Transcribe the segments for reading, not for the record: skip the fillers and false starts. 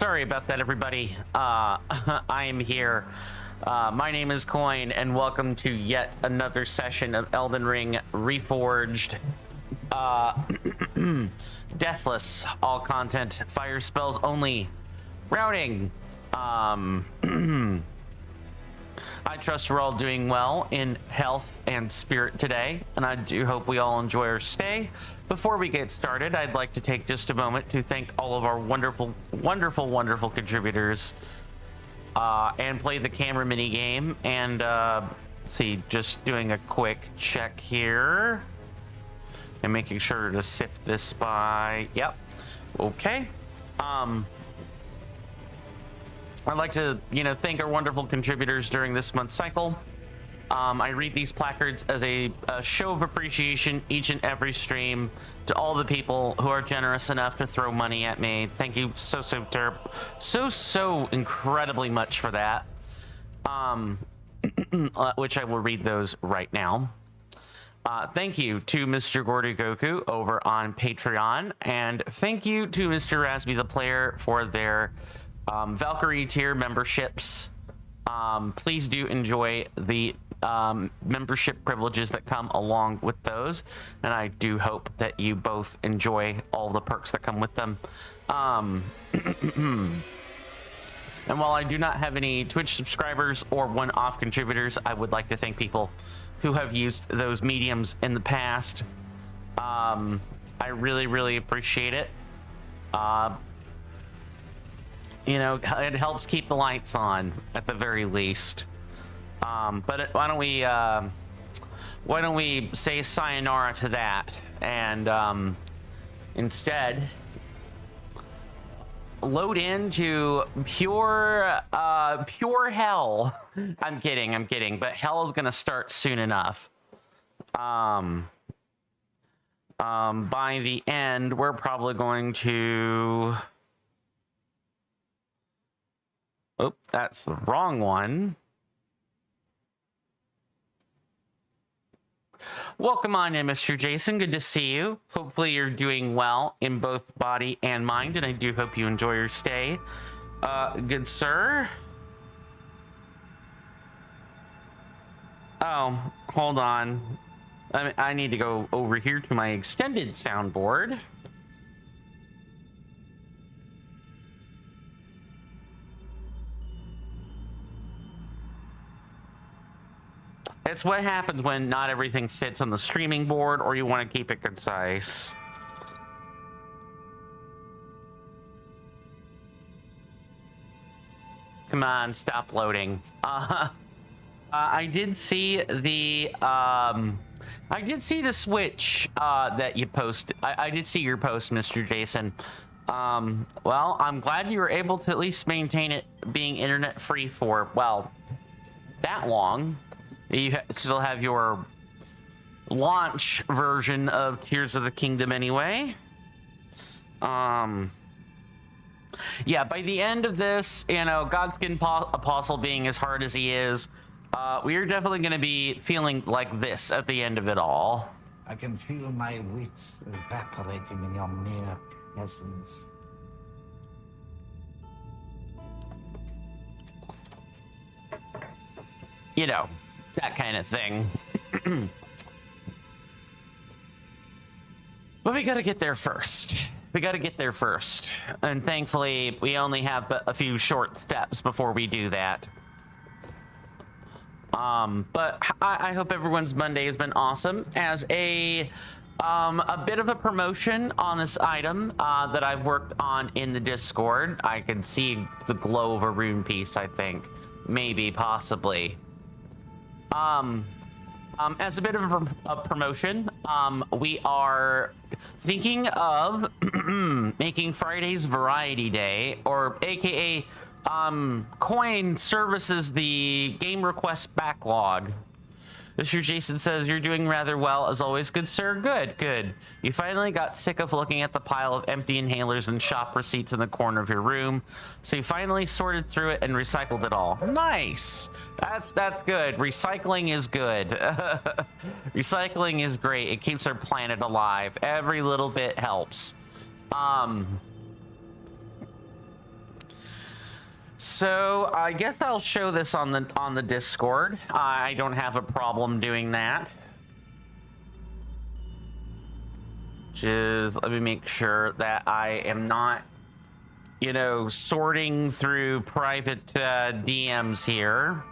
sorry about that, everybody. I am here. My name is Coin, and welcome to yet another session of Elden Ring Reforged. Deathless, all content, fire spells only. Routing. I trust we're all doing well in health and spirit today, and I do hope we all enjoy our stay. Before we get started, I'd like to take just a moment to thank all of our wonderful contributors, and play the camera mini game. And see, just doing a quick check here and making sure to sift this by. Yep. Okay. I'd like to, thank our wonderful contributors during this month's cycle. I read these placards as a show of appreciation each and every stream to all the people who are generous enough to throw money at me. Thank you so incredibly much for that. Which I will read those right now. Thank you to Mr. Gordy Goku over on Patreon, and thank you to Mr. Rasby the Player for their Valkyrie tier memberships. Please do enjoy the membership privileges that come along with those, and I do hope that you both enjoy all the perks that come with them. And while I do not have any Twitch subscribers or one-off contributors, I would like to thank people who have used those mediums in the past. I really appreciate it. It helps keep the lights on at the very least. But why don't we say sayonara to that and instead load into pure hell. I'm kidding, but hell is gonna start soon enough. By the end, we're probably going to. Oh, that's the wrong one. Welcome on in, Mr. Jason. Good to see you. Hopefully you're doing well in both body and mind, and I do hope you enjoy your stay. Good sir. Oh, hold on. I need to go over here to my extended soundboard. It's what happens when not everything fits on the streaming board, or you want to keep it concise. Come on, stop loading. I did see the Switch that you posted. I did see your post, Mr. Jason. Well, I'm glad you were able to at least maintain it being internet free for, well, that long. You still have your launch version of Tears of the Kingdom anyway. Yeah, by the end of this, Godskin Apostle being as hard as he is, we are definitely going to be feeling like this at the end of it all. I can feel my wits evaporating in your mere presence. That kind of thing. But we gotta get there first. And thankfully, we only have a few short steps before we do that. But I hope everyone's Monday has been awesome. As a bit of a promotion on this item that I've worked on in the Discord. I can see the glow of a rune piece, I think. Maybe, possibly. As a bit of a promotion, we are thinking of making Friday's Variety Day, or aka Coin services the game request backlog. Mr. Jason says, you're doing rather well as always. Good sir. Good. You finally got sick of looking at the pile of empty inhalers and shop receipts in the corner of your room, so you finally sorted through it and recycled it all. Nice. That's good. Recycling is good. Recycling is great. It keeps our planet alive. Every little bit helps. So I guess I'll show this on the Discord. I don't have a problem doing that. Just let me make sure that I am not, you know, sorting through private DMs here.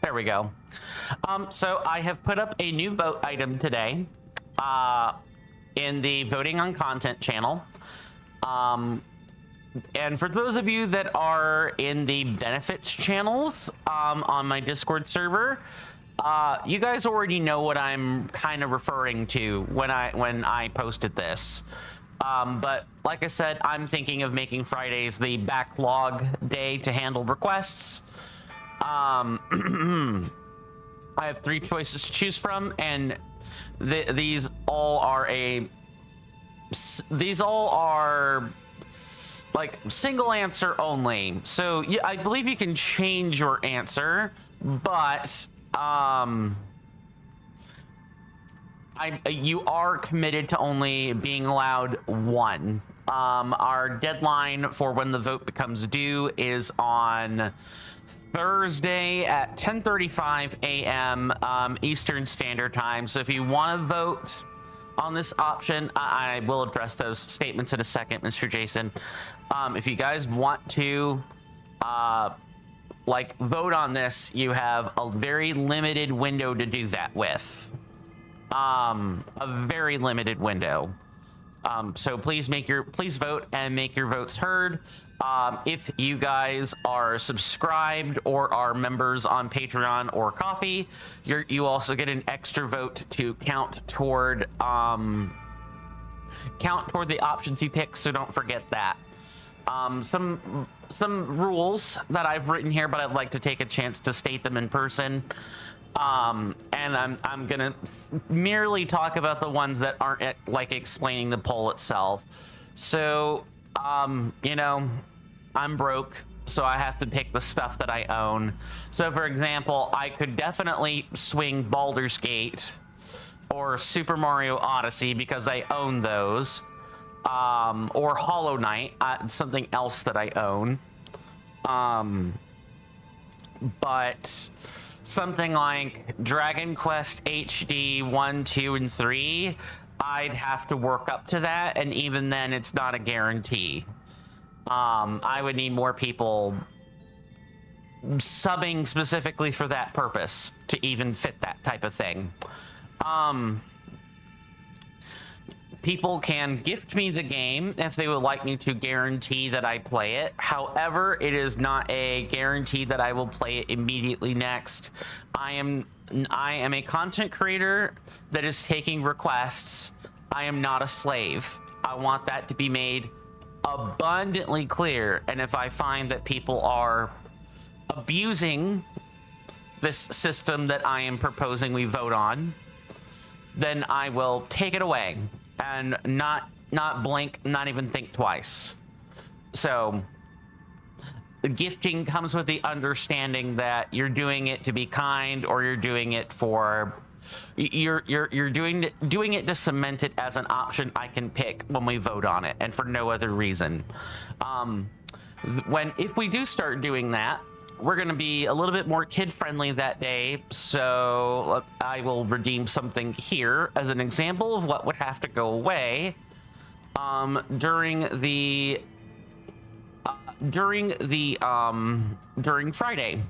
There we go. So I have put up a new vote item today in the voting on content channel. And for those of you that are in the benefits channels on my Discord server, you guys already know what I'm kind of referring to when I posted this. But like I said, I'm thinking of making Fridays the backlog day to handle requests. I have 3 choices to choose from, and these all are like single answer only. So yeah, I believe you can change your answer, but you are committed to only being allowed 1. Our deadline for when the vote becomes due is on Thursday at 10:35 a.m. Eastern Standard Time. So if you want to vote on this option, I will address those statements in a second, Mr. Jason. If you guys want to like vote on this, you have a very limited window to do that with. A very limited window. So please vote and make your votes heard. If you guys are subscribed or are members on Patreon or Coffee, you also get an extra vote to count toward the options you pick. So don't forget that. Some rules that I've written here, but I'd like to take a chance to state them in person. And I'm gonna merely talk about the ones that aren't like explaining the poll itself. So, you know, I'm broke, so I have to pick the stuff that I own. So for example, I could definitely swing Baldur's Gate or Super Mario Odyssey because I own those, or Hollow Knight, something else that I own. But something like Dragon Quest HD 1, 2, and 3, I'd have to work up to that, and even then it's not a guarantee. I would need more people subbing specifically for that purpose to even fit that type of thing. People can gift me the game if they would like me to guarantee that I play it. However, it is not a guarantee that I will play it immediately next. I am a content creator that is taking requests. I am not a slave. I want that to be made abundantly clear. And if I find that people are abusing this system that I am proposing we vote on, then I will take it away and not blink, not even think twice. So the gifting comes with the understanding that you're doing it to be kind, or you're doing it for you're doing it to cement it as an option I can pick when we vote on it, and for no other reason. If we do start doing that, we're going to be a little bit more kid-friendly that day, so I will redeem something here as an example of what would have to go away during Friday.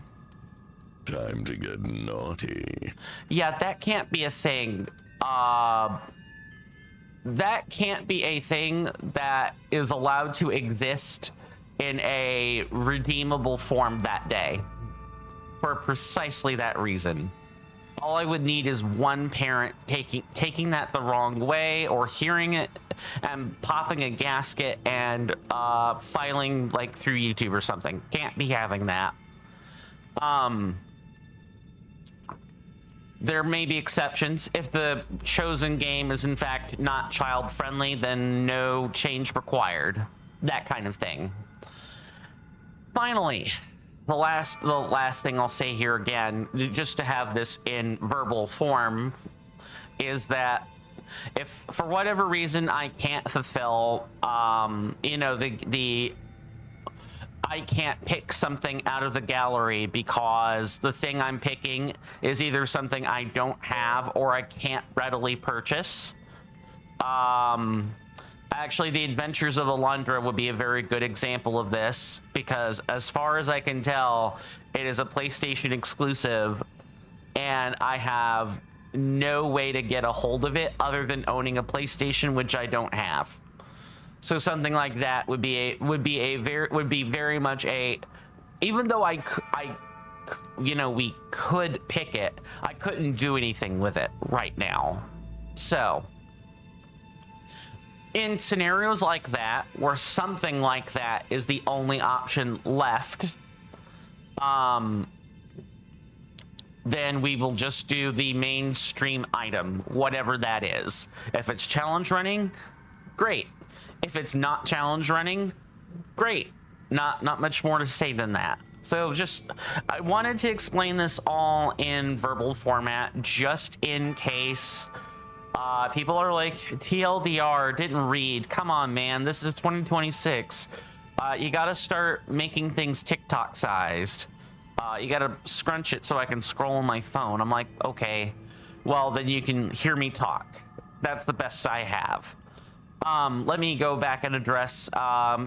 Time to get naughty. Yeah, that can't be a thing. That can't be a thing that is allowed to exist in a redeemable form that day, for precisely that reason. All I would need is one parent taking that the wrong way, or hearing it and popping a gasket and filing like through YouTube or something. Can't be having that. There may be exceptions. If the chosen game is in fact not child friendly, then no change required. That kind of thing. Finally, the last thing I'll say here again, just to have this in verbal form, is that if for whatever reason I can't fulfill, you know, I can't pick something out of the gallery because the thing I'm picking is either something I don't have or I can't readily purchase. Actually, the Adventures of Alundra would be a very good example of this, because as far as I can tell, it is a PlayStation exclusive, and I have no way to get a hold of it other than owning a PlayStation, which I don't have. So something like that would be very much a, even though you know, we could pick it, I couldn't do anything with it right now. So in scenarios like that, where something like that is the only option left, then we will just do the mainstream item, whatever that is. If it's challenge running, great. If it's not challenge running, great. Not much more to say than that. So I wanted to explain this all in verbal format, just in case people are like, TLDR, didn't read. Come on, man, this is 2026. You gotta start making things TikTok sized. You gotta scrunch it so I can scroll on my phone. I'm like, okay, well, then you can hear me talk. That's the best I have. Let me go back and address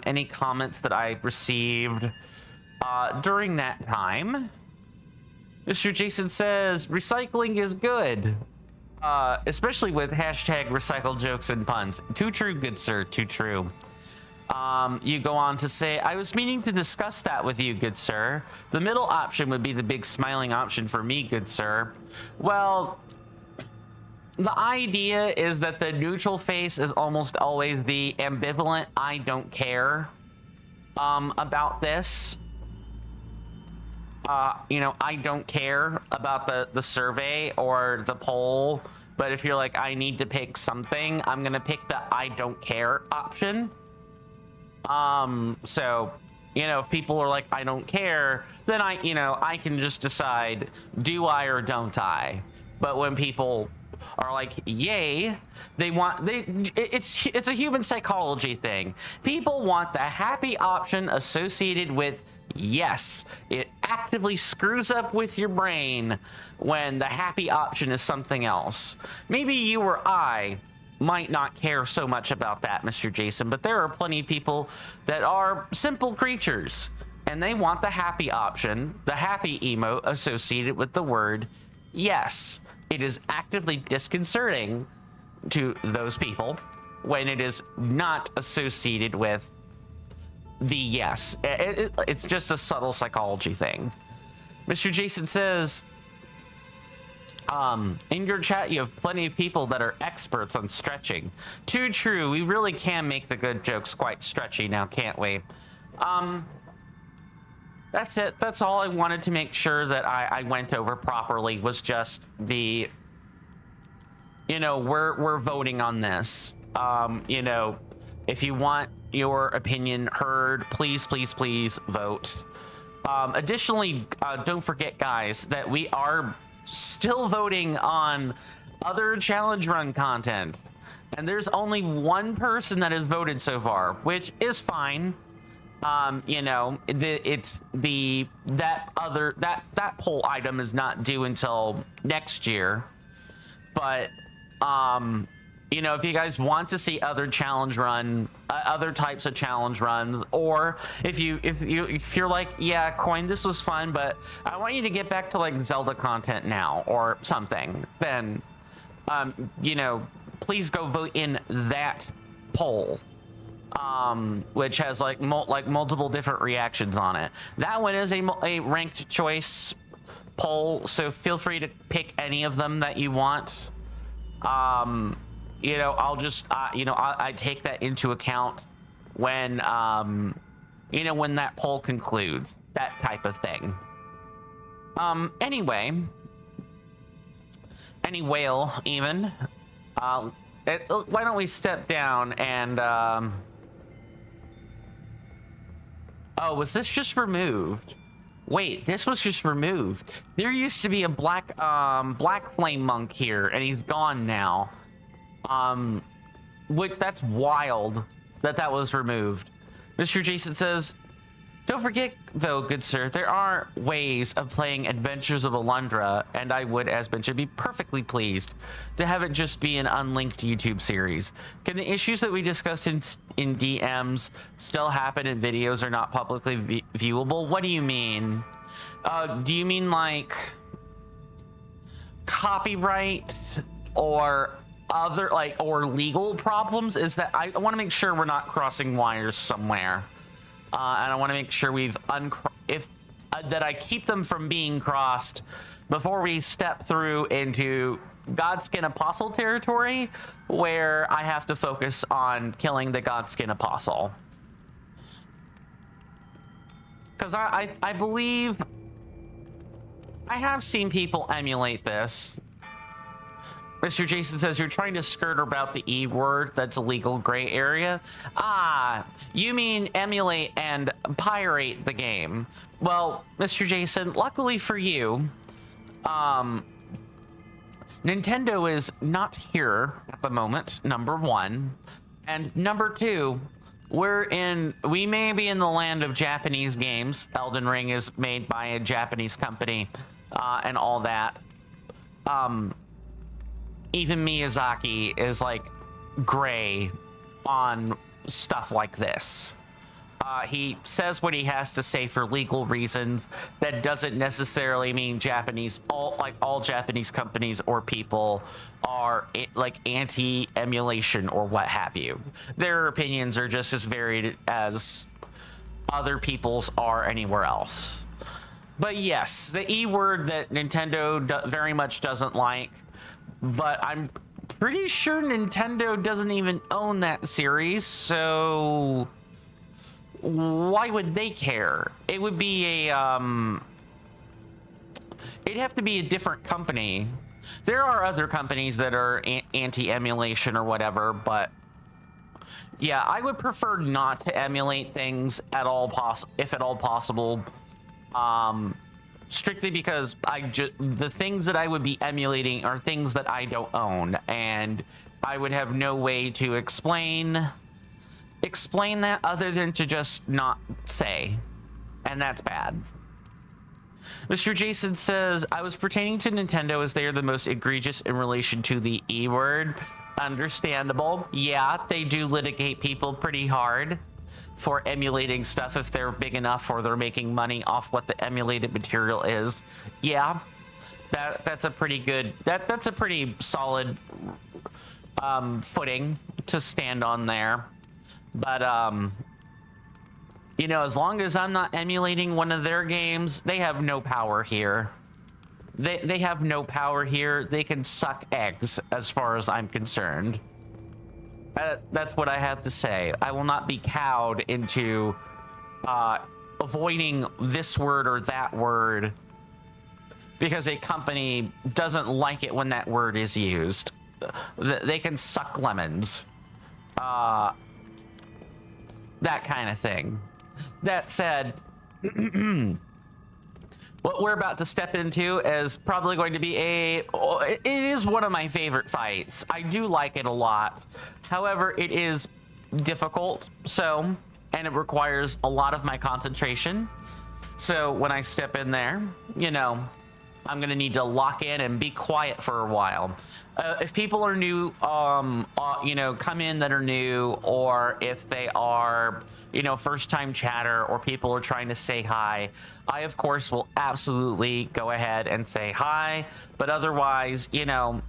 any comments that I received during that time. Mr. Jason says, recycling is good. Especially with hashtag recycle jokes and puns. Too true, good sir, too true. You go on to say, I was meaning to discuss that with you, good sir. The middle option would be the big smiling option for me, good sir. Well, the idea is that the neutral face is almost always the ambivalent I don't care about this. You know, I don't care about the survey or the poll, but if you're like, I need to pick something, I'm gonna pick the I don't care option. So, you know, if people are like, I don't care, then I can just decide, do I or don't I? But when people are like, yay, it's a human psychology thing. People want the happy option associated with yes. It actively screws up with your brain when the happy option is something else. Maybe you or I might not care so much about that, Mr. Jason, but there are plenty of people that are simple creatures and they want the happy option, the happy emote associated with the word yes. It is actively disconcerting to those people when it is not associated with the yes. It's just a subtle psychology thing. Mr. Jason says, in your chat, you have plenty of people that are experts on stretching. Too true. We really can make the good jokes quite stretchy now, can't we? That's it. That's all I wanted to make sure that I went over properly, was just the, you know, we're voting on this. You know, if you want your opinion heard, please vote. Additionally, don't forget, guys, that we are still voting on other challenge run content, and there's only one person that has voted so far, which is fine. You know, that poll item is not due until next year, but you know, if you guys want to see other challenge run, other types of challenge runs, or if you're like, yeah, Coin, this was fun, but I want you to get back to like Zelda content now or something, then you know, please go vote in that poll, which has like multiple different reactions on it. That one is a ranked choice poll, so feel free to pick any of them that you want. You know, I'll just, you know, I take that into account when, you know, when that poll concludes, that type of thing. Anyway, any whale even, why don't we step down and, oh, was this just removed? Wait, this was just removed. There used to be a black flame monk here, and he's gone now. That's wild that was removed. Mr. Jason says, don't forget, though, good sir, there are ways of playing Adventures of Alundra, and I would, as mentioned, be perfectly pleased to have it just be an unlinked YouTube series. Can the issues that we discussed in DMs still happen and videos are not publicly viewable? What do you mean? Do you mean, like, copyright or other, like, or legal problems? Is that, I want to make sure we're not crossing wires somewhere. And I want to make sure we've that I keep them from being crossed before we step through into Godskin Apostle territory, where I have to focus on killing the Godskin Apostle. Because I believe I have seen people emulate this. Mr. Jason says you're trying to skirt about the E word. That's a legal gray area. Ah, you mean emulate and pirate the game. Well, Mr. Jason, luckily for you, Nintendo is not here at the moment, number one. And number two, we may be in the land of Japanese games. Elden Ring is made by a Japanese company, and all that. Even Miyazaki is like gray on stuff like this. He says what he has to say for legal reasons. That doesn't necessarily mean all Japanese companies or people are like anti-emulation or what have you. Their opinions are just as varied as other people's are anywhere else. But yes, the E word that Nintendo very much doesn't like. But I'm pretty sure Nintendo doesn't even own that series, so why would they care? It would be it'd have to be a different company. There are other companies that are anti-emulation or whatever, but yeah, I would prefer not to emulate things at all, if at all possible. Strictly because the things that I would be emulating are things that I don't own, and I would have no way to explain that other than to just not say, and that's bad. Mr. Jason says, I was pertaining to Nintendo as they are the most egregious in relation to the E word. Understandable. Yeah, they do litigate people pretty hard for emulating stuff if they're big enough or they're making money off what the emulated material is. Yeah, that's a pretty good, that's a pretty solid footing to stand on there. But you know, as long as I'm not emulating one of their games, they have no power here. They have no power here. They can suck eggs as far as I'm concerned. That's what I have to say. I will not be cowed into avoiding this word or that word because a company doesn't like it when that word is used. They can suck lemons. That kind of thing. That said, what we're about to step into is probably going to be it is one of my favorite fights. I do like it a lot. However, it is difficult, and it requires a lot of my concentration. So when I step in there, you know, I'm gonna need to lock in and be quiet for a while. If people are new, you know, come in that are new, or if they are, you know, first-time chatter, or people are trying to say hi, I of course will absolutely go ahead and say hi. But otherwise, you know,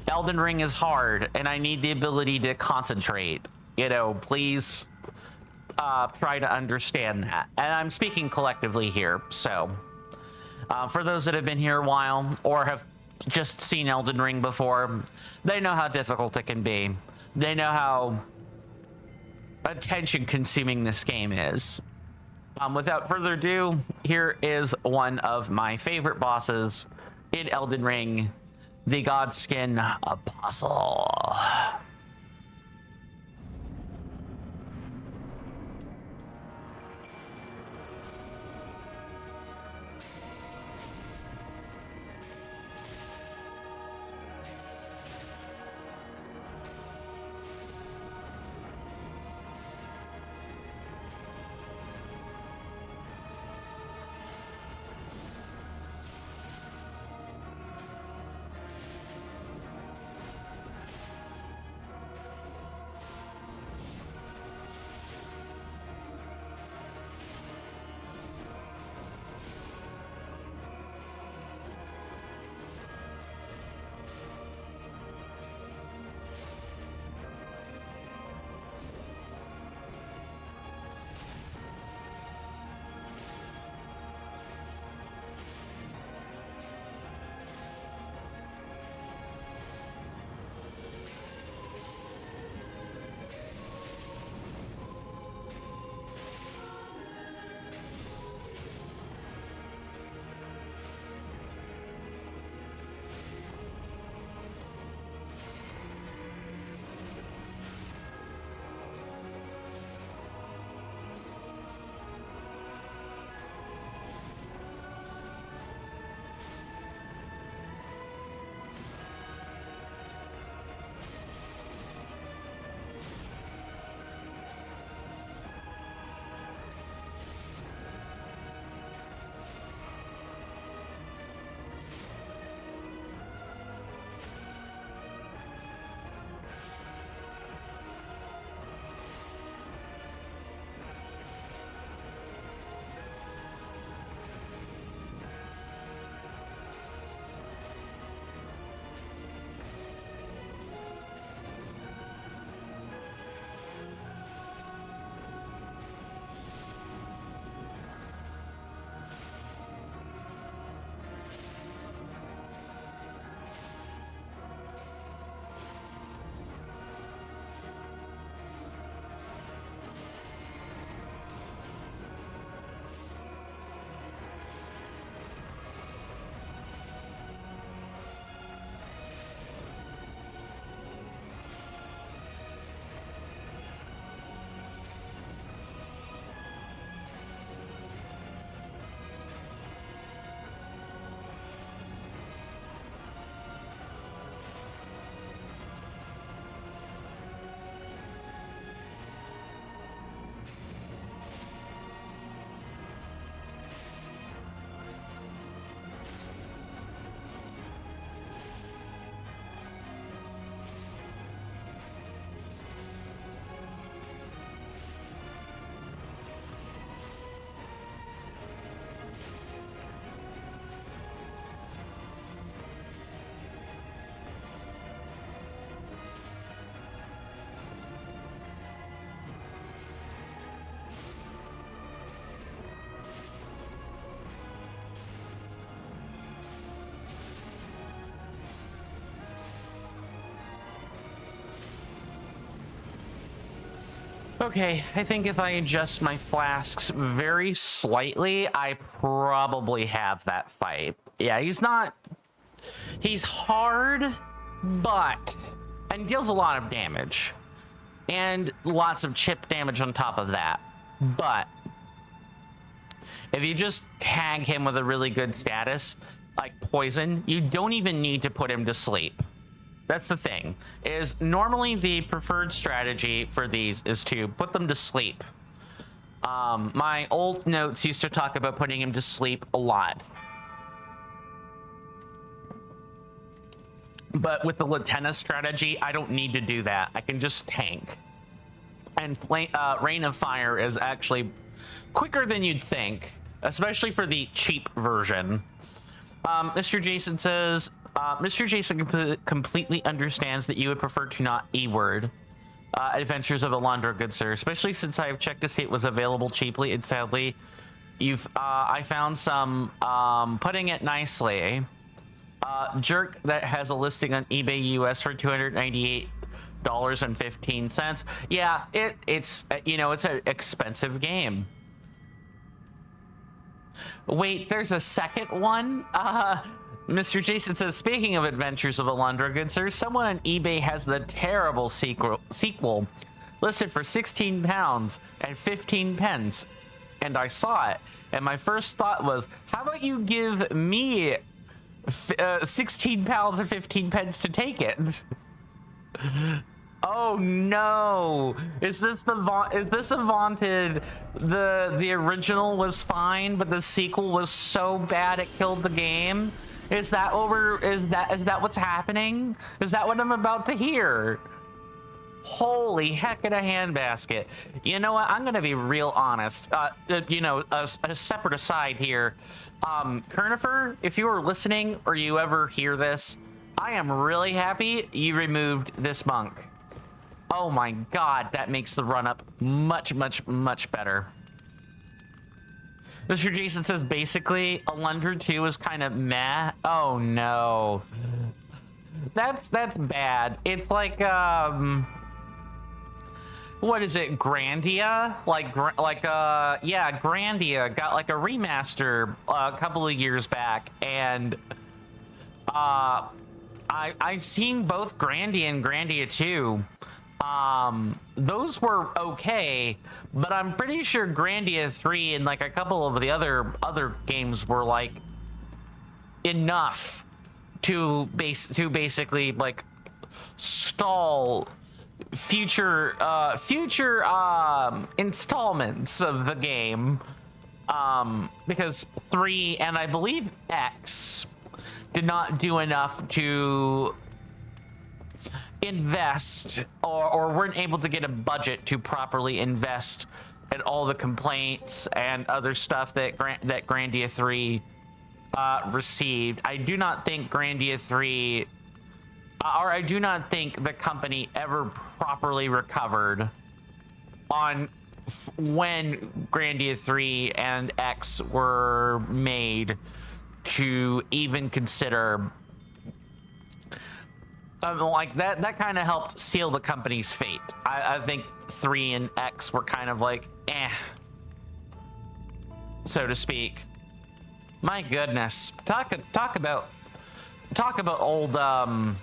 Elden Ring is hard, and I need the ability to concentrate. You know, please try to understand that. And I'm speaking collectively here, so. For those that have been here a while or have just seen Elden Ring before, they know how difficult it can be. They know how attention-consuming this game is. Without further ado, here is one of my favorite bosses in Elden Ring, the Godskin Apostle. Okay, I think if I adjust my flasks very slightly, I probably have that fight. Yeah, he's hard, but, and deals a lot of damage. And lots of chip damage on top of that. But if you just tag him with a really good status, like poison, you don't even need to put him to sleep. That's the thing, is normally the preferred strategy for these is to put them to sleep. My old notes used to talk about putting him to sleep a lot. But with the Latenna strategy, I don't need to do that. I can just tank. And Rain of Fire is actually quicker than you'd think, especially for the cheap version. Mr. Jason says, Mr. Jason completely understands that you would prefer to not E-word Adventures of Alondra, good sir, especially since I have checked to see it was available cheaply, and sadly, I found some, putting it nicely, jerk that has a listing on eBay US for $298.15. Yeah, it's you know, it's an expensive game. Wait, there's a second one? Mr. Jason says, speaking of Adventures of Alondra, good sir, someone on eBay has the terrible sequel listed for £16 and 15 pence. And I saw it. And my first thought was, how about you give me £16 and 15 pence to take it? Oh no! Is this a vaunted? The original was fine, but the sequel was so bad it killed the game? Is that what's happening? Is that what I'm about to hear? Holy heck in a handbasket. You know what? I'm gonna be real honest. You know, a separate aside here. Kernifer, if you are listening or you ever hear this, I am really happy you removed this monk. Oh my god, that makes the run-up much, much, much better. Mr. Jason says, basically, Alundra 2 is kind of meh. Oh no. That's bad. It's like, what is it, Grandia? Yeah, Grandia got like a remaster a couple of years back, and I've seen both Grandia and Grandia 2. Those were okay, but I'm pretty sure Grandia 3 and like a couple of the other games were like enough to basically like stall future installments of the game, because 3 and I believe X did not do enough to invest or weren't able to get a budget to properly invest in all the complaints and other stuff that Grandia 3 received. I do not think Grandia 3 or I do not think the company ever properly recovered on when Grandia 3 and X were made to even consider like that kind of helped seal the company's fate. I think 3 and X were kind of like so to speak. My goodness, talk about old oh,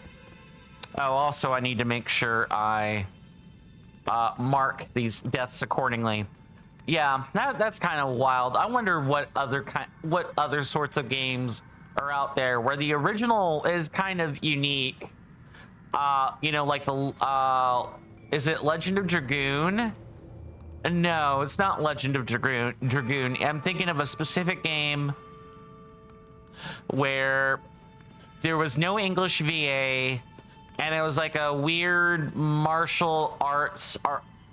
also I need to make sure I mark these deaths accordingly. Yeah, that's kind of wild. I wonder what other sorts of games are out there where the original is kind of unique. You know, like is it Legend of Dragoon? No, it's not Legend of Dragoon. I'm thinking of a specific game where there was no English VA, and it was like a weird martial arts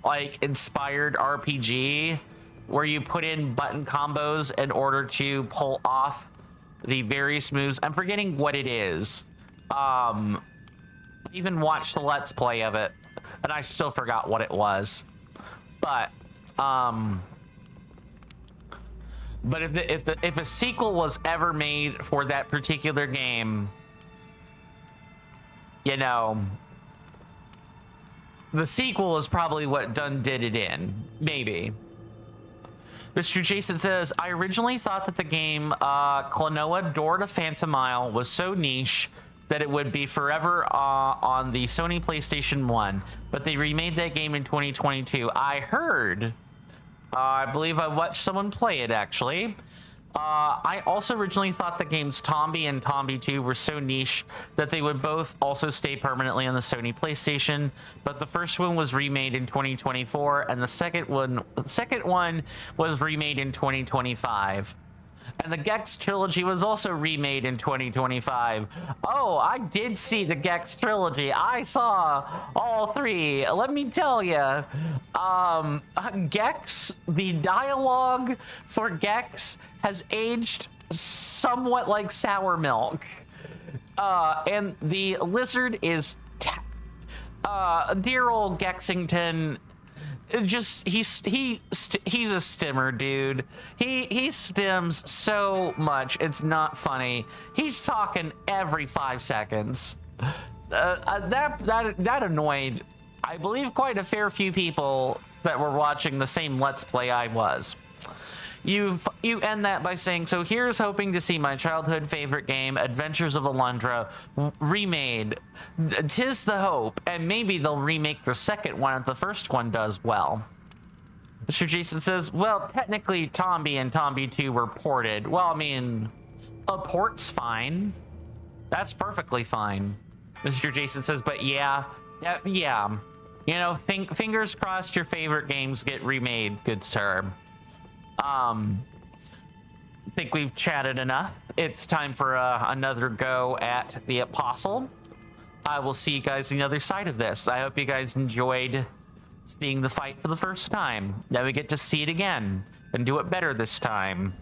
like inspired RPG where you put in button combos in order to pull off the various moves. I'm forgetting what it is. Even watched the Let's Play of it, and I still forgot what it was. But if a sequel was ever made for that particular game, you know, the sequel is probably what did it in. Maybe. Mr. Jason says, I originally thought that the game Klonoa Door to Phantomile was so niche that it would be forever on the Sony PlayStation 1, but they remade that game in 2022. I heard, I believe I watched someone play it actually. I also originally thought the games Tombi and Tombi 2 were so niche that they would both also stay permanently on the Sony PlayStation, but the first one was remade in 2024 and the second one was remade in 2025. And the Gex trilogy was also remade in 2025. Oh, I did see the Gex trilogy. I saw all three. Let me tell you, Gex, the dialogue for Gex has aged somewhat like sour milk. And the lizard is, dear old Gexington. Just he's a stimmer, dude. He stims so much, it's not funny. He's talking every 5 seconds. That annoyed, I believe, quite a fair few people that were watching the same Let's Play I was. You end that by saying, so here's hoping to see my childhood favorite game, Adventures of Alundra, remade. 'Tis the hope, and maybe they'll remake the second one if the first one does well. Mr. Jason says, well, technically Tombi and Tombi 2 were ported. Well, I mean, a port's fine. That's perfectly fine. Mr. Jason says, but yeah. You know, fingers crossed your favorite games get remade, good sir. I think we've chatted enough. It's time for another go at the Apostle. I will see you guys on the other side of this. I hope you guys enjoyed seeing the fight for the first time. Now we get to see it again and do it better this time.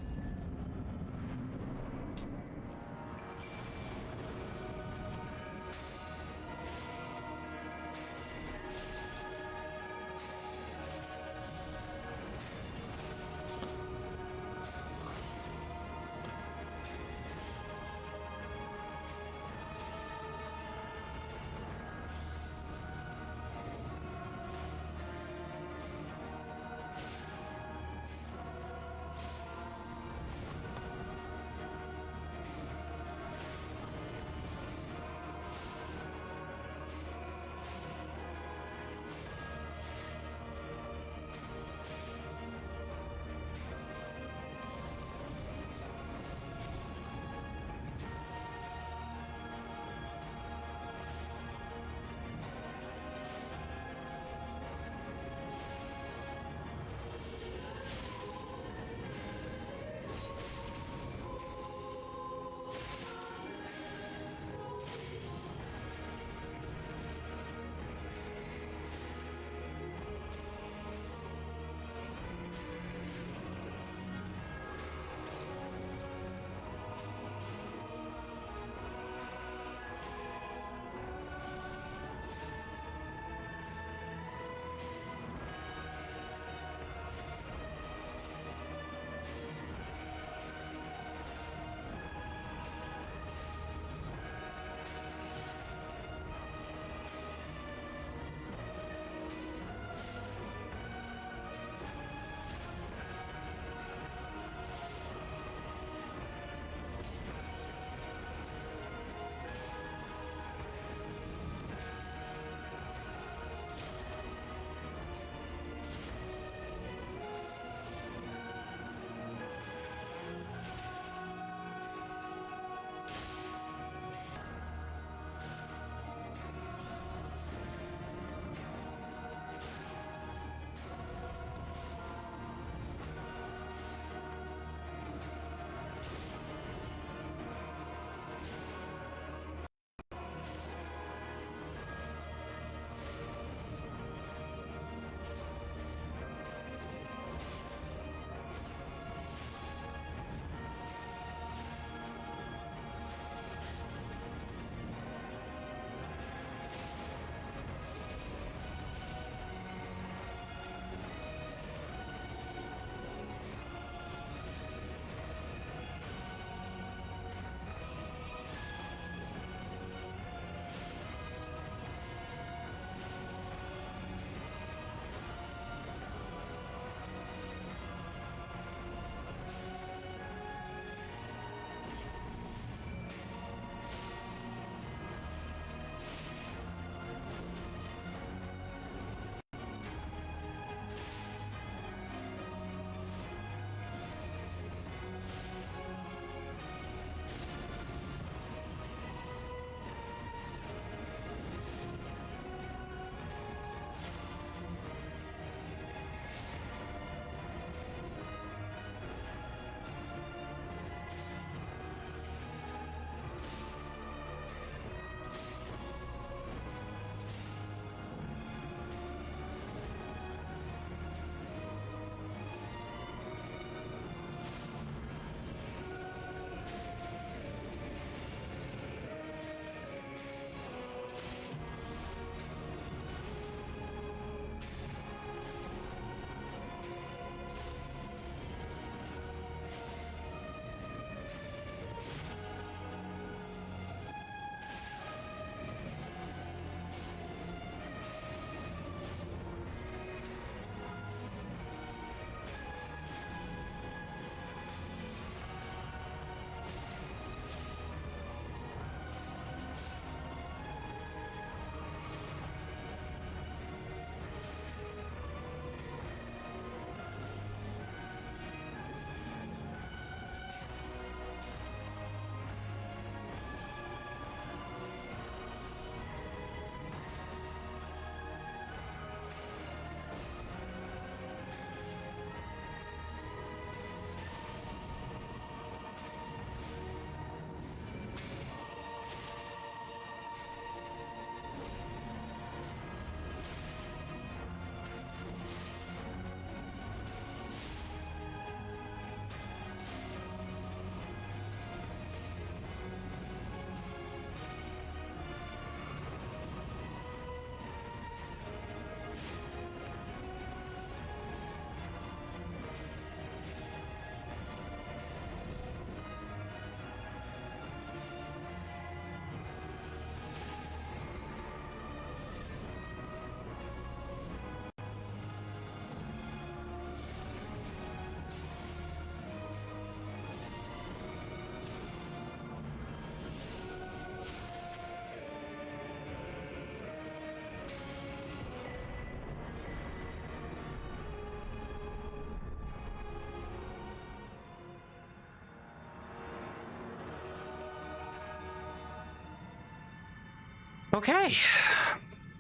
Okay.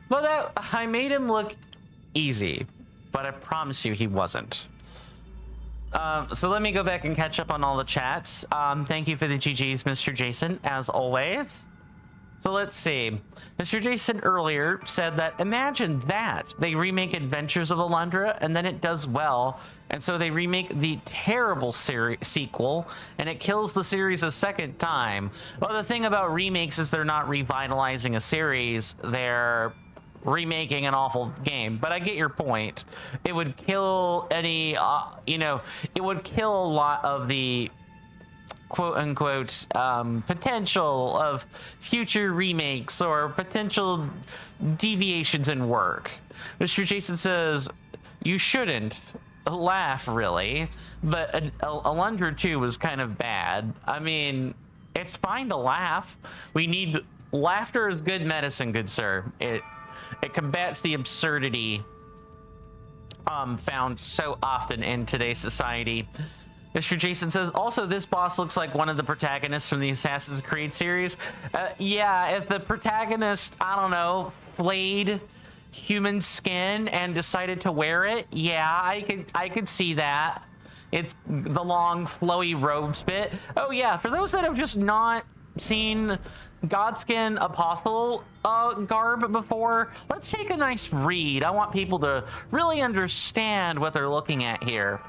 Well, that I made him look easy, but I promise you he wasn't. So let me go back and catch up on all the chats. Thank you for the GGs, Mr. Jason, as always. So let's see. Mr. Jason earlier said that imagine that they remake Adventures of Alundra and then it does well, and so they remake the terrible sequel and it kills the series a second time. Well, the thing about remakes is they're not revitalizing a series, they're remaking an awful game. But I get your point. It would kill any, it would kill a lot of the quote-unquote potential of future remakes or potential deviations in work. Mr. Jason says, you shouldn't laugh, really, but Alundra 2 was kind of bad. I mean, it's fine to laugh. We need... Laughter is good medicine, good sir. It combats the absurdity found so often in today's society. Mr. Jason says, also, this boss looks like one of the protagonists from the Assassin's Creed series. Yeah, if the protagonist, I don't know, played human skin and decided to wear it, yeah, I could see that. It's the long, flowy robes bit. Oh, yeah, for those that have just not seen Godskin Apostle garb before, let's take a nice read. I want people to really understand what they're looking at here.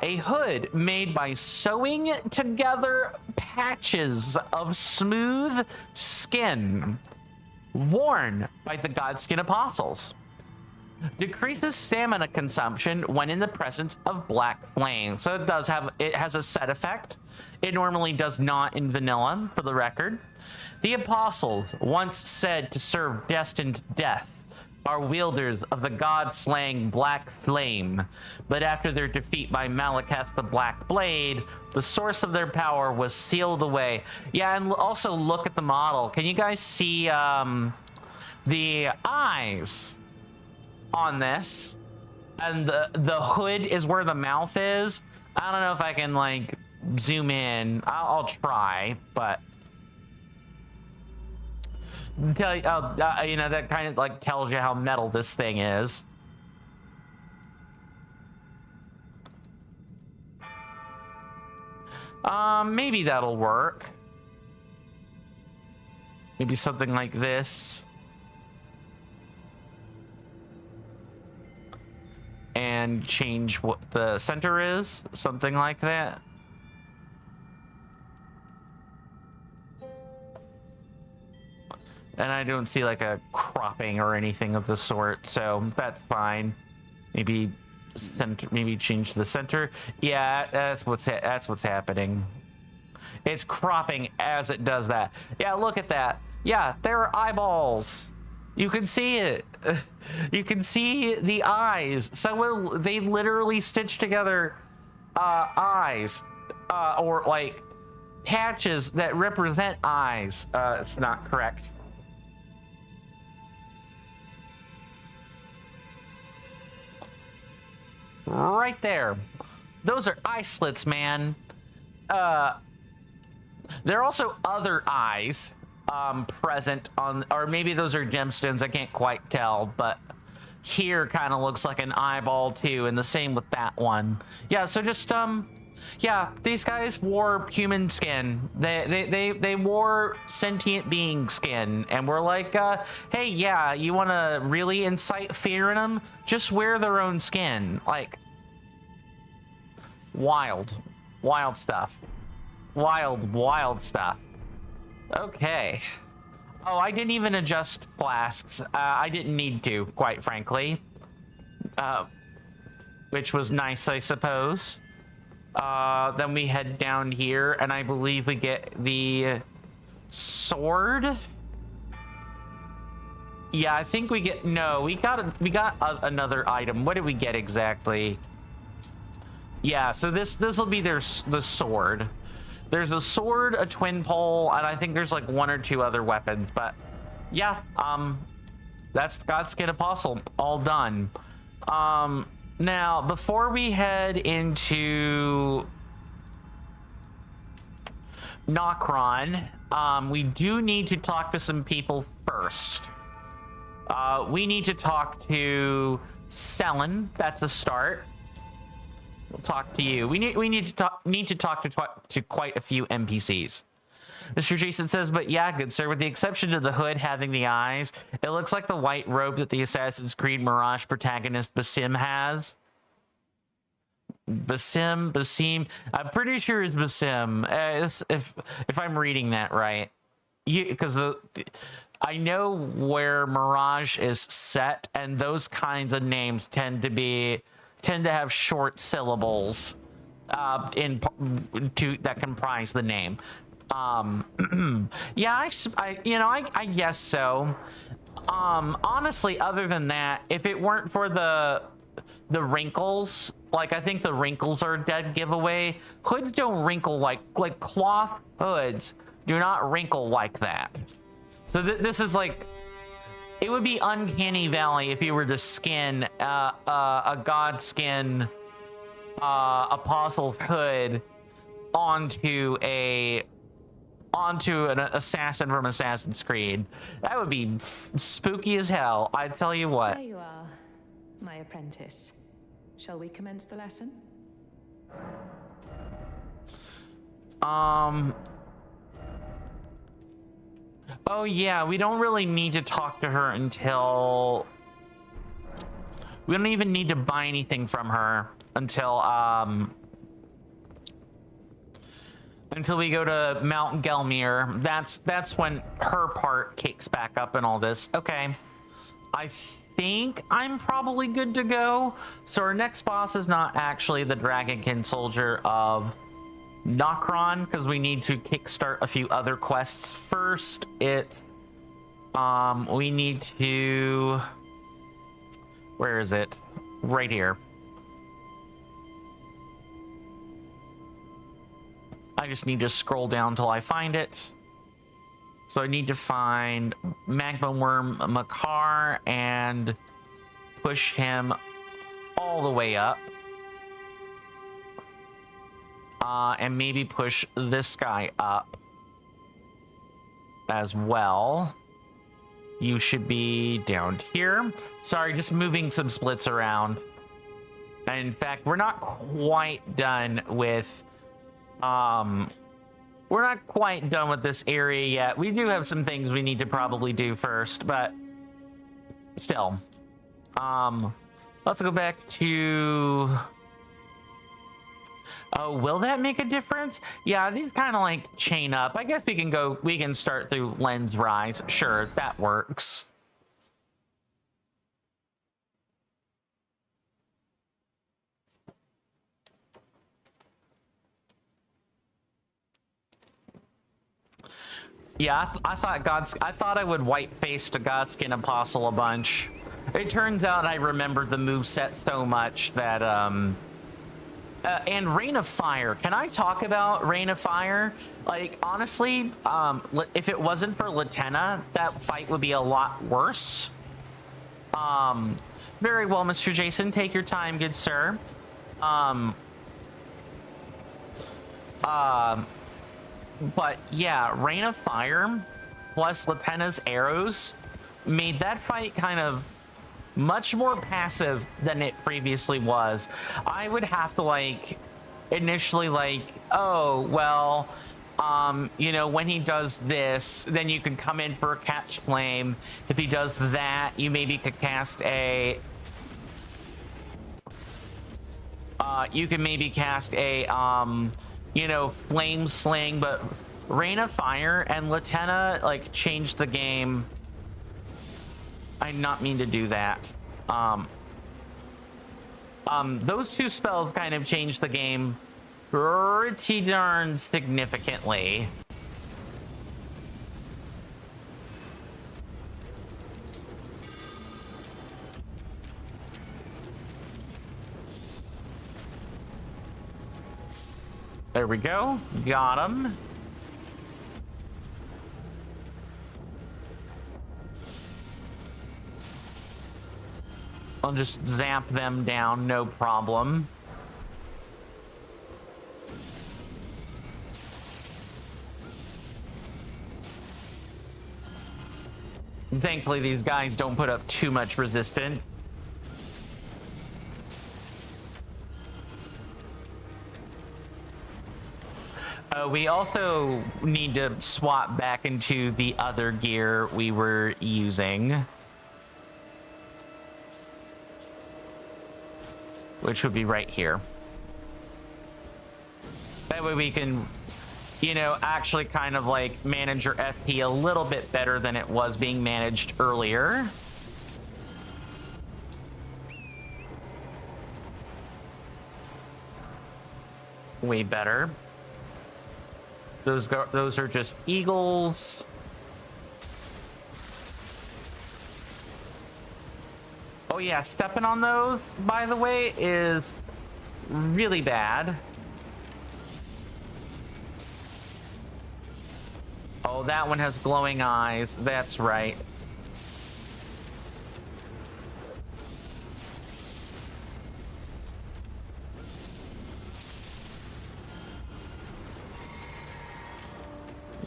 A hood made by sewing together patches of smooth skin worn by the Godskin Apostles. Decreases stamina consumption when in the presence of black flame. So it has a set effect. It normally does not in vanilla, for the record. The Apostles, once said to serve destined death, are wielders of the god-slaying Black Flame, but after their defeat by Malekith the Black Blade, the source of their power was sealed away. Yeah, and also look at the model. Can you guys see the eyes on this? And the hood is where the mouth is. I don't know if I can, like, zoom in. I'll try, but... tell you, that kind of like tells you how metal this thing is. Maybe that'll work. Maybe something like this. And change what the center is, something like that. And I don't see like a cropping or anything of the sort, so that's fine. Maybe center, maybe change the center. Yeah, that's what's happening. It's cropping as it does that. Yeah, look at that. Yeah, there are eyeballs. You can see it. You can see the eyes. So they literally stitch together eyes, or like patches that represent eyes. It's not correct. Right there. Those are eye slits, man. There are also other eyes present on, or maybe those are gemstones, I can't quite tell, but here kind of looks like an eyeball too, and the same with that one. Yeah, so just yeah, these guys wore human skin. They wore sentient being skin, and we're like, hey, yeah, you want to really incite fear in them? Just wear their own skin. Like, wild stuff. Wild stuff. Okay. Oh, I didn't even adjust flasks. I didn't need to, quite frankly. Which was nice, I suppose. Then we head down here, and I believe we get the sword. Yeah, I think we get... No, we got another item. What did we get exactly? Yeah, so this will be the sword. There's a sword, a twin pole, and I think there's like one or two other weapons. But yeah, that's Godskin Apostle all done. Now, before we head into Nokron, we do need to talk to some people first. first. We need to talk to Selin. That's a start. We'll talk to you. We need to talk to quite a few NPCs. Mr. Jason says, but yeah, good sir, with the exception of the hood having the eyes, it looks like the white robe that the Assassin's Creed Mirage protagonist Basim has. Basim, I'm pretty sure it's Basim, if I'm reading that right. Because I know where Mirage is set, and those kinds of names tend to have short syllables that comprise the name. Yeah, I guess so. Honestly, other than that, if it weren't for the wrinkles, like I think the wrinkles are a dead giveaway. Hoods don't wrinkle like cloth hoods do not wrinkle like that. So this is like, it would be uncanny valley if you were to skin a god skin apostle's hood onto an assassin from Assassin's Creed. That would be spooky as hell, I tell you what. There you are, my apprentice. Shall we commence the lesson? Oh yeah, we don't really need to talk to her until... We don't even need to buy anything from her until we go to Mount Gelmir. That's when her part kicks back up and all this. Okay. I think I'm probably good to go. So our next boss is not actually the Dragonkin Soldier of Nokron, because we need to kickstart a few other quests first. It's we need to, where is it? Right here. I just need to scroll down till I find it. So I need to find Magma Worm Makar and push him all the way up. And maybe push this guy up as well. You should be down here. Sorry, just moving some splits around. And in fact, we're not quite done with this area yet. We do have some things we need to probably do first, but still. Let's go back to... Oh, will that make a difference? Yeah, these kind of like chain up. I guess we can start through Lens Rise. Sure, that works. Yeah, I thought I would white-face to Godskin Apostle a bunch. It turns out I remembered the moveset so much that and Rain of Fire. Can I talk about Rain of Fire? Like, honestly, if it wasn't for Latenna, that fight would be a lot worse. Very well, Mr. Jason. Take your time, good sir. But yeah, Rain of Fire plus Latenna's arrows made that fight kind of much more passive than it previously was. I would have to like initially like, oh well, you know, when he does this, then you can come in for a catch flame. If he does that, you maybe could cast a you can maybe cast a you know, flame sling. But Rain of Fire and Latenna like changed the game. I did not mean to do that. Those two spells kind of changed the game pretty darn significantly. There we go. Got him. I'll just zap them down, no problem. Thankfully, these guys don't put up too much resistance. We also need to swap back into the other gear we were using, which would be right here. That way we can, you know, actually kind of like manage your FP a little bit better than it was being managed earlier. Way better. Those are just eagles. Oh yeah, stepping on those, by the way, is really bad. Oh, that one has glowing eyes. That's right.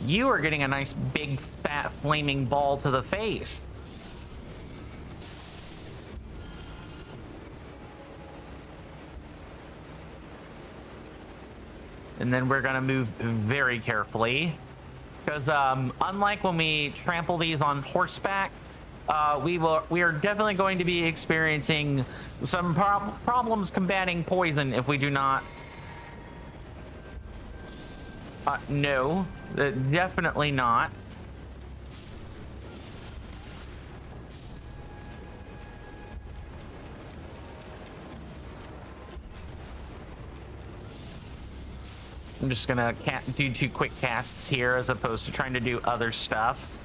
You are getting a nice big fat flaming ball to the face. And then we're gonna move very carefully, because unlike when we trample these on horseback, we are definitely going to be experiencing some problems combating poison if we do not. No, definitely not. I'm just gonna do 2 quick casts here as opposed to trying to do other stuff.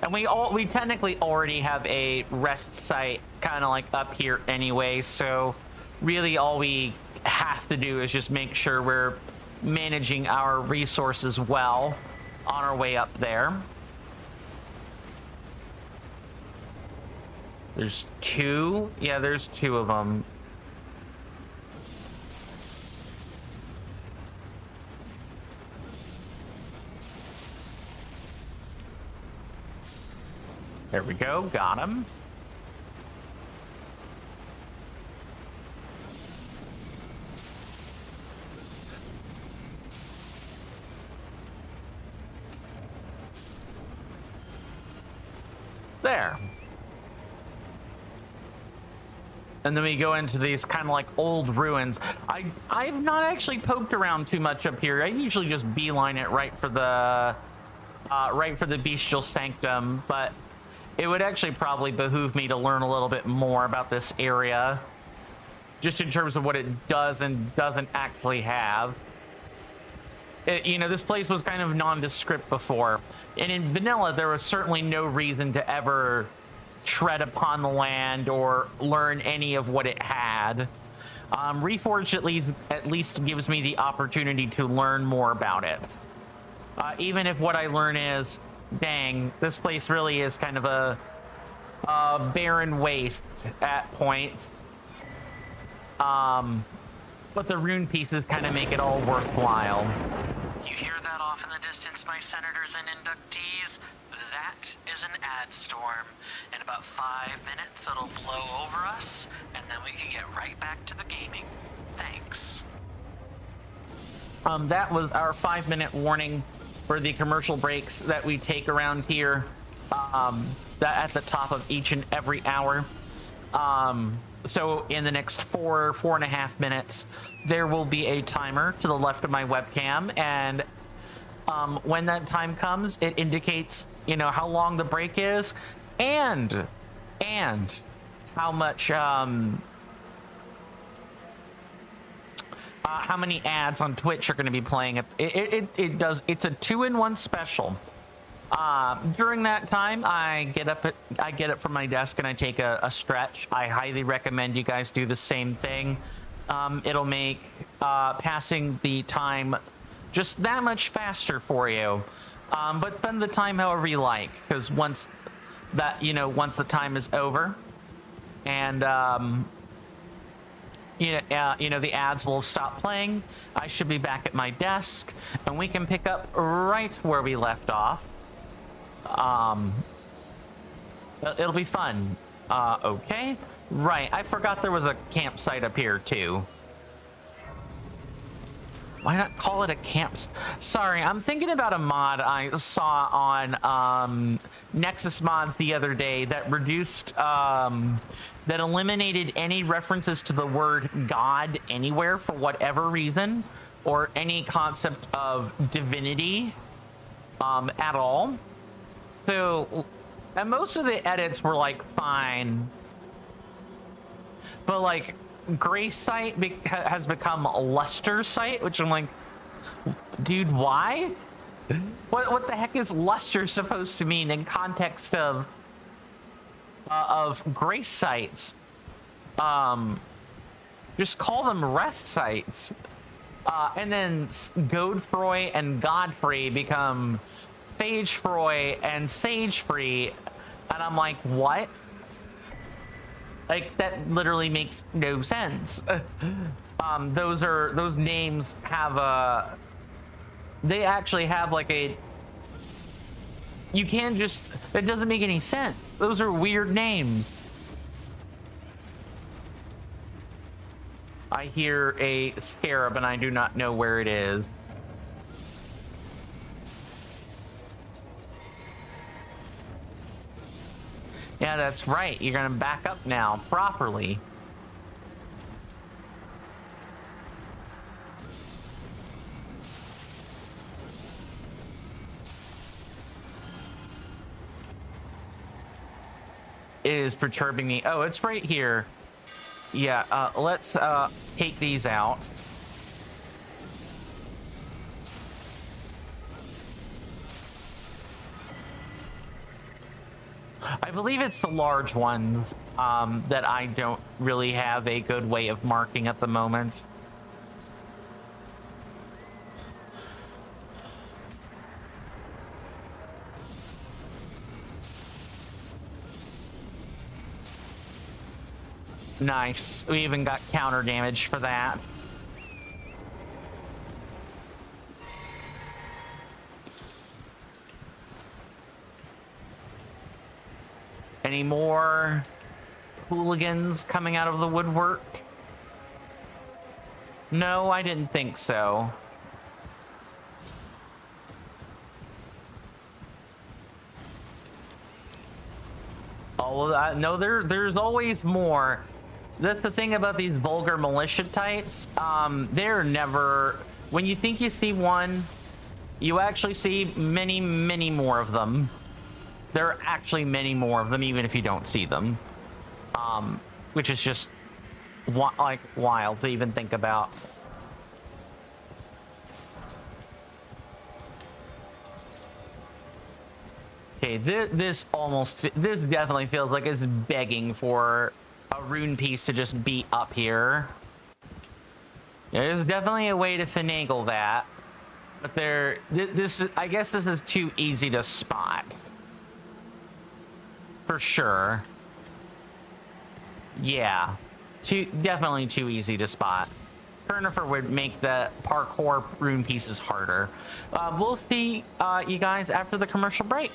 And we technically already have a rest site kind of like up here anyway, so really all we have to do is just make sure we're managing our resources well on our way up there. There's 2? Yeah, there's 2 of them. There we go, got him. There. And then we go into these kind of like old ruins. I've not actually poked around too much up here. I usually just beeline it right for the bestial sanctum, but it would actually probably behoove me to learn a little bit more about this area, just in terms of what it does and doesn't actually have. You know, this place was kind of nondescript before, and in vanilla there was certainly no reason to ever tread upon the land or learn any of what it had. Reforged at least gives me the opportunity to learn more about it, even if what I learn is, dang, this place really is kind of a barren waste at points. But the rune pieces kind of make it all worthwhile. You hear that off in the distance, my senators and inductees? That is an ad storm. In about 5 minutes, it'll blow over us, and then we can get right back to the gaming. Thanks. That was our 5-minute warning for the commercial breaks that we take around here, that at the top of each and every hour. So in the next 4.5 minutes, there will be a timer to the left of my webcam, and when that time comes, it indicates, you know, how long the break is, and how much, how many ads on Twitch are going to be playing. It's a 2-in-1 special. During that time, I get up from my desk and I take a stretch. I highly recommend you guys do the same thing. It'll make passing the time just that much faster for you. But spend the time however you like, because once the time is over, and the ads will stop playing. I should be back at my desk, and we can pick up right where we left off. It'll be fun. Okay. Right, I forgot there was a campsite up here, too. Why not call it a camp? Sorry, I'm thinking about a mod I saw on Nexus Mods the other day that reduced, that eliminated any references to the word God anywhere for whatever reason, or any concept of divinity at all. So, and most of the edits were like fine, but like Grace site has become luster site, which I'm like, dude, why? What the heck is luster supposed to mean in context of Grace sites? Just call them rest sites. And then Godefroy and Godfrey become Phagefroy and Sagefree, and I'm like, what? Like, that literally makes no sense. Those names have they actually have like a, you can't just, that doesn't make any sense. Those are weird names. I hear a scarab and I do not know where it is. Yeah, that's right. You're gonna back up now properly. It is perturbing me. Oh, it's right here. Yeah, let's take these out. I believe it's the large ones that I don't really have a good way of marking at the moment. Nice. We even got counter damage for that. Any more hooligans coming out of the woodwork? No, I didn't think so. All of that, no, there's always more. That's the thing about these vulgar militia types. They're never, when you think you see one, you actually see many, many more of them. There are actually many more of them, even if you don't see them. Which is just like wild to even think about. Okay, this definitely feels like it's begging for a rune piece to just be up here. There's definitely a way to finagle that, but I guess this is too easy to spot. For sure. Yeah, definitely too easy to spot. Kernifer would make the parkour rune pieces harder. We'll see you guys after the commercial break.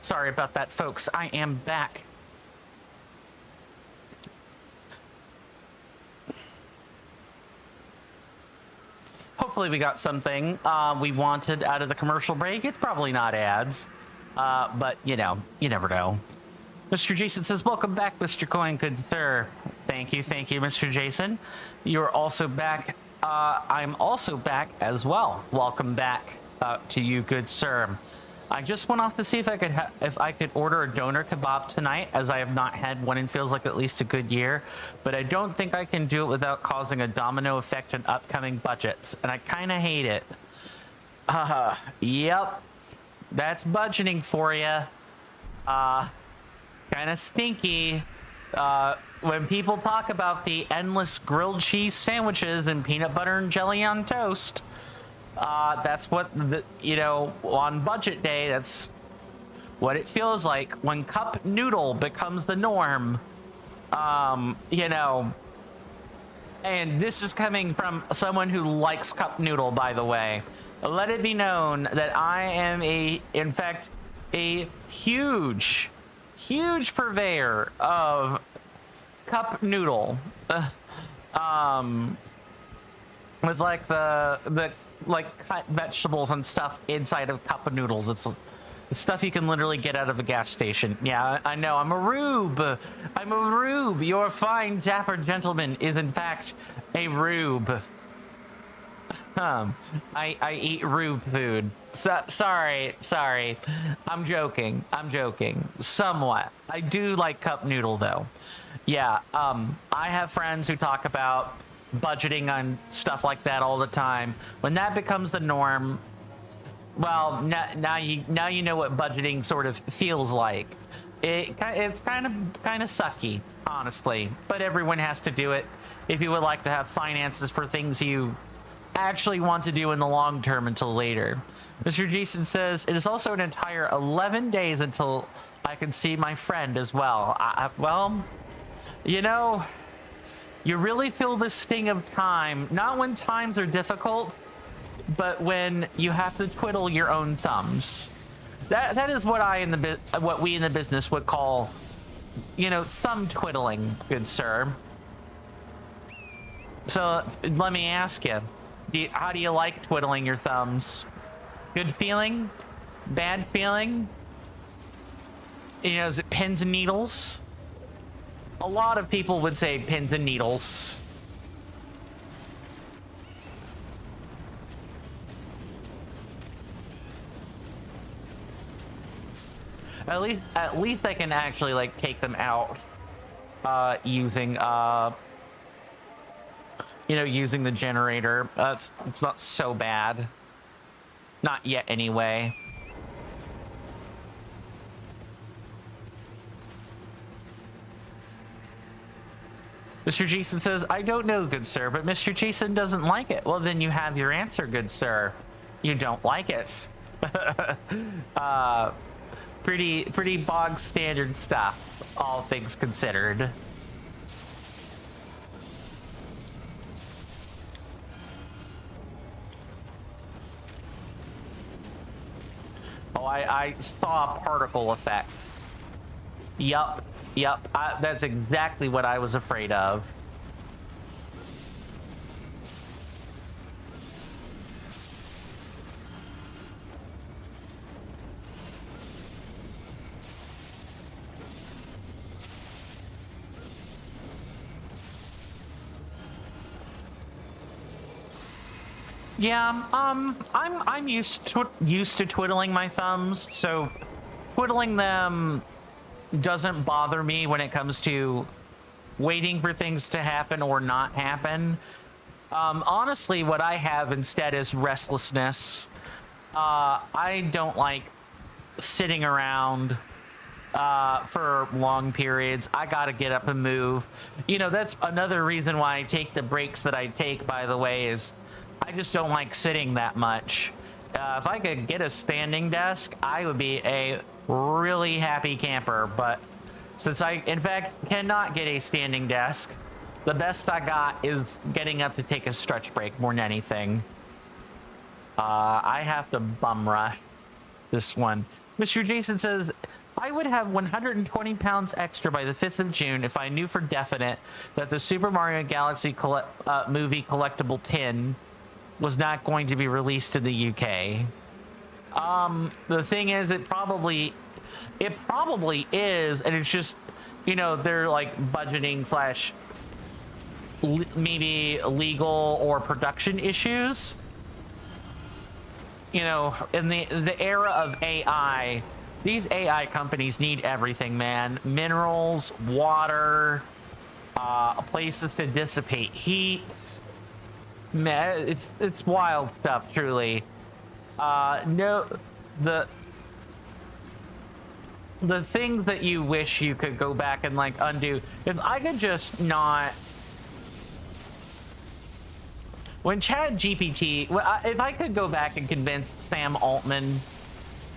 Sorry about that, folks. I am back. Hopefully we got something we wanted out of the commercial break. It's probably not ads, but you know, you never know. Mr. Jason says, welcome back, Mr. Coin, good sir. Thank you, Mr. Jason. You're also back. I'm also back as well. Welcome back to you, good sir. I just went off to see if I could order a doner kebab tonight, as I have not had one in feels like at least a good year, but I don't think I can do it without causing a domino effect in upcoming budgets, and I kind of hate it. Yep, that's budgeting for you. Kind of stinky. When people talk about the endless grilled cheese sandwiches and peanut butter and jelly on toast, that's what on budget day, that's what it feels like when cup noodle becomes the norm. And this is coming from someone who likes cup noodle, by the way. Let it be known that I am in fact a huge purveyor of cup noodle, with like the cut vegetables and stuff inside of cup of noodles. It's stuff you can literally get out of a gas station. Yeah, I know. I'm a rube. Your fine dapper gentleman is in fact a rube. I eat rube food. Sorry. I'm joking. Somewhat. I do like cup noodle though. Yeah. I have friends who talk about budgeting on stuff like that all the time. When that becomes the norm, well, now you know what budgeting sort of feels like. It's kind of sucky, honestly. But everyone has to do it if you would like to have finances for things you actually want to do in the long term until later. Mr. Jason says, it is also an entire 11 days until I can see my friend as well. Well, you really feel the sting of time, not when times are difficult, but when you have to twiddle your own thumbs. That is what what we in the business would call, thumb twiddling, good sir. So let me ask you, how do you like twiddling your thumbs? Good feeling? Bad feeling? Is it pins and needles? A lot of people would say pins and needles. At least I can actually take them out using using the generator. It's not so bad. Not yet anyway. Mr. Jason says, I don't know, good sir, but Mr. Jason doesn't like it. Well, then you have your answer, good sir. You don't like it. Pretty bog standard stuff, all things considered. Oh, I saw a particle effect. Yup. That's exactly what I was afraid of. Yeah, I'm used to twiddling my thumbs, so twiddling them doesn't bother me when it comes to waiting for things to happen or not happen. Honestly, what I have instead is restlessness. I don't like sitting around for long periods. I gotta get up and move. That's another reason why I take the breaks that I take, by the way, is I just don't like sitting that much. If I could get a standing desk, I would be a really happy camper, but since I in fact cannot get a standing desk, the best I got is getting up to take a stretch break more than anything. I have to bum rush this one. Mr. Jason says, I would have 120 pounds extra by the 5th of June if I knew for definite that the Super Mario Galaxy movie collectible tin was not going to be released in the UK. The thing is, it probably is, and it's just, you know, they're like budgeting slash maybe legal or production issues. You know, in the era of AI, these AI companies need everything, man. Minerals, water, places to dissipate heat. Man, it's wild stuff, truly. No, the things that you wish you could go back and like undo. If I could just not. When ChatGPT, if I could go back and convince Sam Altman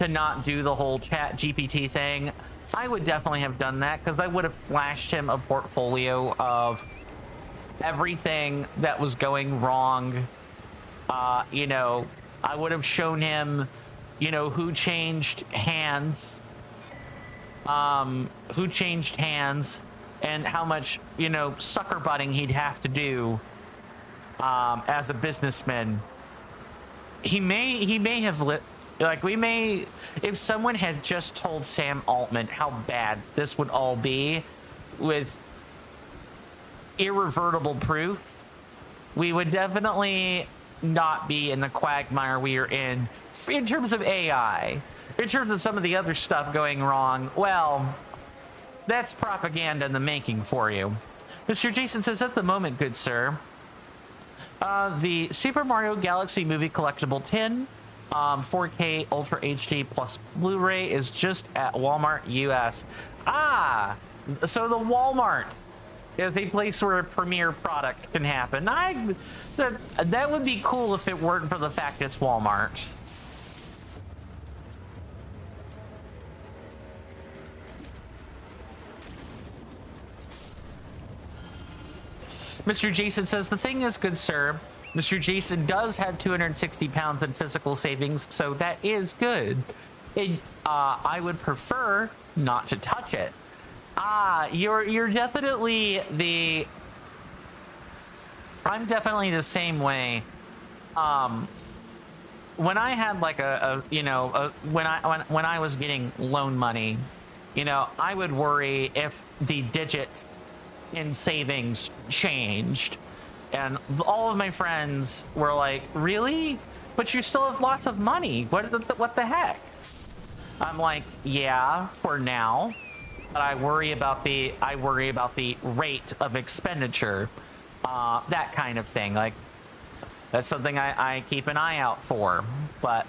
to not do the whole ChatGPT thing, I would definitely have done that, because I would have flashed him a portfolio of everything that was going wrong. You know, I would have shown him, you know, who changed hands, and how much, you know, sucker butting he'd have to do. As a businessman, he may have if someone had just told Sam Altman how bad this would all be with irrevertible proof, we would definitely not be in the quagmire we are in terms of AI. In terms of some of the other stuff going wrong, well, that's propaganda in the making for you. Mr. Jason says, at the moment, good sir, the Super Mario Galaxy movie collectible tin, 4K Ultra HD plus Blu-ray is just at Walmart US. Ah, so the Walmart is a place where a premiere product can happen. That would be cool if it weren't for the fact it's Walmart. Mr. Jason says, the thing is, good sir, Mr. Jason does have 260 pounds in physical savings, so that is good. I would prefer not to touch it. You're definitely I'm definitely the same way. When I had like when I was getting loan money, you know, I would worry if the digits in savings changed, and all of my friends were like, really? But you still have lots of money. What the heck? I'm like, yeah, for now, but I worry about the rate of expenditure, that kind of thing. Like, that's something I keep an eye out for. But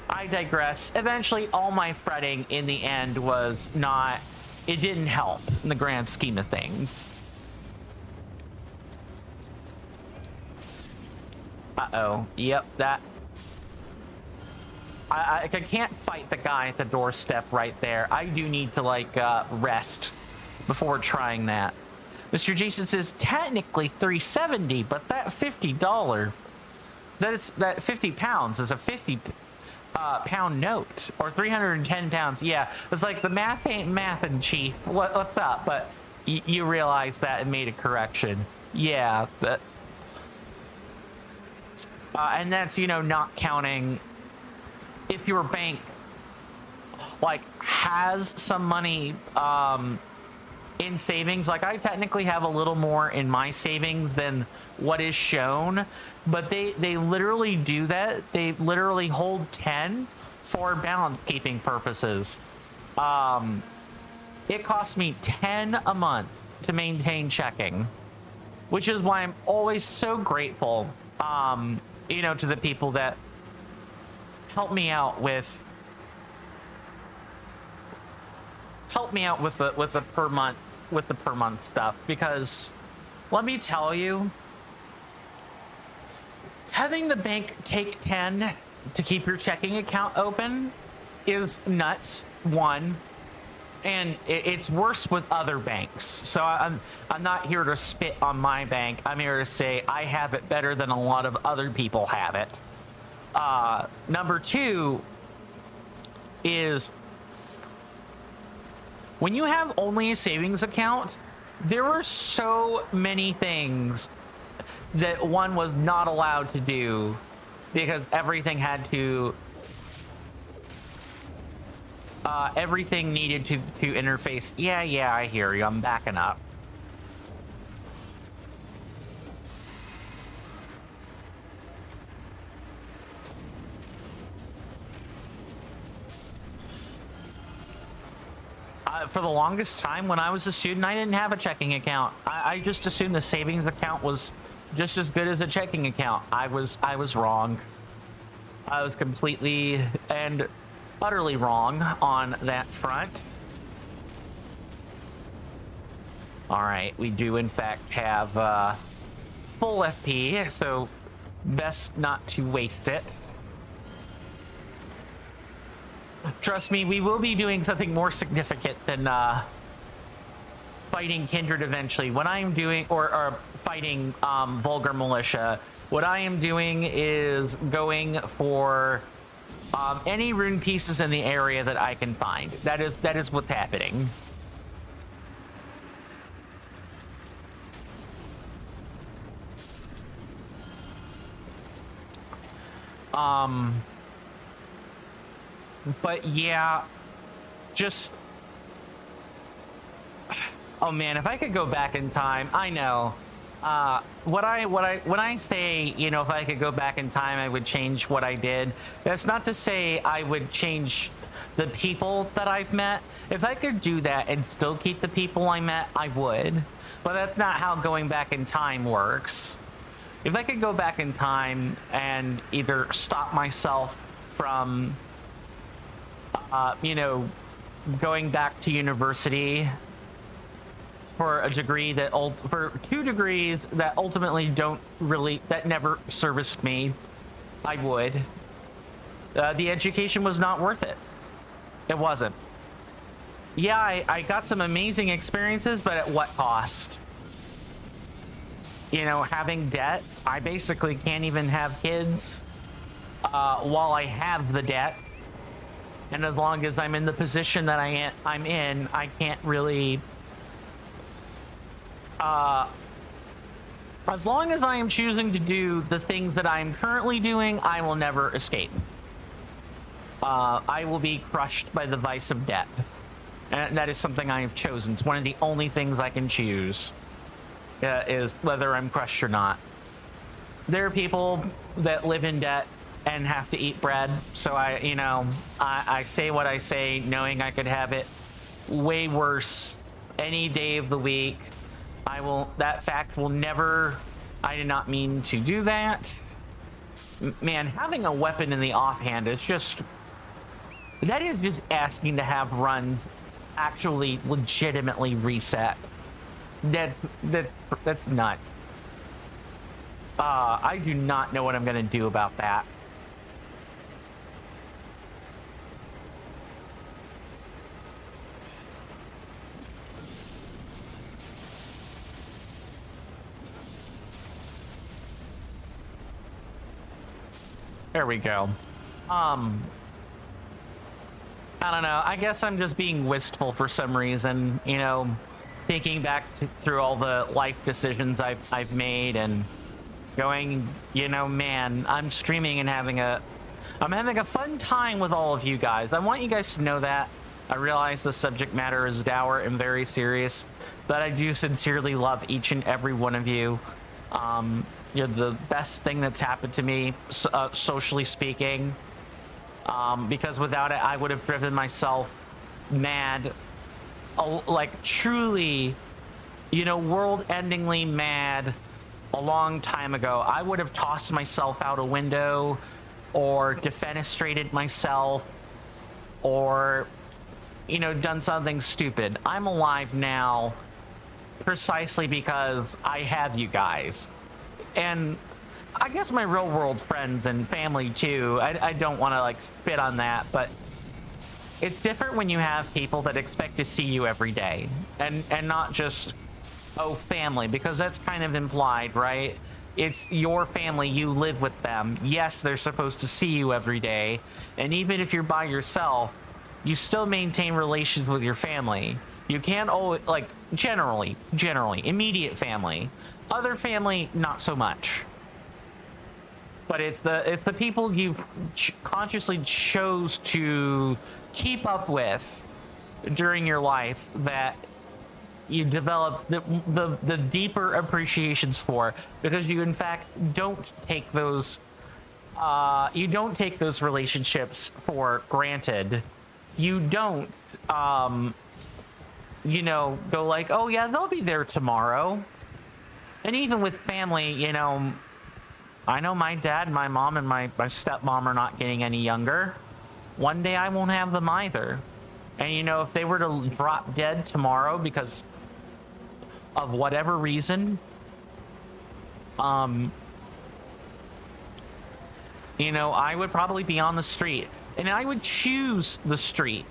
I digress. Eventually, all my fretting in the end was not. It didn't help in the grand scheme of things. Uh-oh. Yep, that... I can't fight the guy at the doorstep right there. I do need to, like, rest before trying that. Mr. Jason says, technically $370, but that $50... That 50 pounds is a 50... pound note, or 310 pounds. Yeah, it's like the math ain't mathin', chief. What's up? But you realize that and made a correction. Yeah, that, and that's, you know, not counting if your bank like has some money in savings. Like, I technically have a little more in my savings than what is shown, but they literally do that. They literally hold 10 for balance keeping purposes. It costs me 10 a month to maintain checking, which is why I'm always so grateful, you know, to the people that help me out with the per month stuff, because let me tell you, having the bank take 10 to keep your checking account open is nuts, one, and it's worse with other banks. So I'm not here to spit on my bank. I'm here to say I have it better than a lot of other people have it. Number two is when you have only a savings account, there were so many things that one was not allowed to do because everything had to everything needed to interface. Yeah, I hear you. I'm backing up. For the longest time when I was a student, I didn't have a checking account. I just assumed the savings account was just as good as a checking account. I was wrong. I was completely and utterly wrong on that front. All right, we do in fact have full FP, so best not to waste it. Trust me, we will be doing something more significant than fighting Kindred eventually. What I am doing, or fighting Vulgar Militia, what I am doing is going for any rune pieces in the area that I can find. That is what's happening. But yeah, just, oh man, if I could go back in time, I know. When I say, you know, if I could go back in time, I would change what I did. That's not to say I would change the people that I've met. If I could do that and still keep the people I met, I would. But that's not how going back in time works. If I could go back in time and either stop myself from you know, going back to university for a degree that for 2 degrees that ultimately that never serviced me, I would. The education was not worth it. It wasn't. Yeah, I got some amazing experiences, but at what cost? You know, having debt, I basically can't even have kids while I have the debt. And as long as I'm in the position that I'm in, I can't really... as long as I am choosing to do the things that I'm currently doing, I will never escape. I will be crushed by the vice of debt. And that is something I have chosen. It's one of the only things I can choose, is whether I'm crushed or not. There are people that live in debt and have to eat bread, so I say what I say knowing I could have it way worse any day of the week. That fact will never... I did not mean to do that. Man, having a weapon in the offhand is just... that is just asking to have runs actually legitimately reset. That's nuts. I do not know what I'm gonna do about that. There we go. I don't know. I guess I'm just being wistful for some reason, you know, thinking back through all the life decisions I've made and going, you know, man, I'm streaming and I'm having a fun time with all of you guys. I want you guys to know that. I realize the subject matter is dour and very serious, but I do sincerely love each and every one of you. You're the best thing that's happened to me, socially speaking, because without it, I would have driven myself mad, like truly, you know, world-endingly mad a long time ago. I would have tossed myself out a window or defenestrated myself or, you know, done something stupid. I'm alive now precisely because I have you guys. And I guess my real world friends and family too. I don't want to like spit on that, but it's different when you have people that expect to see you every day and not just, oh, family, because that's kind of implied, right? It's your family, you live with them. Yes, they're supposed to see you every day. And even if you're by yourself, you still maintain relations with your family. You can't always, like, generally, immediate family. Other family, not so much. But it's the people you consciously chose to keep up with during your life that you develop the deeper appreciations for, because you in fact don't take those relationships for granted. You don't you know, go like, oh yeah, they'll be there tomorrow. And even with family, you know, I know my dad, my mom, and my stepmom are not getting any younger. One day I won't have them either. And you know, if they were to drop dead tomorrow because of whatever reason, you know, I would probably be on the street, and I would choose the street.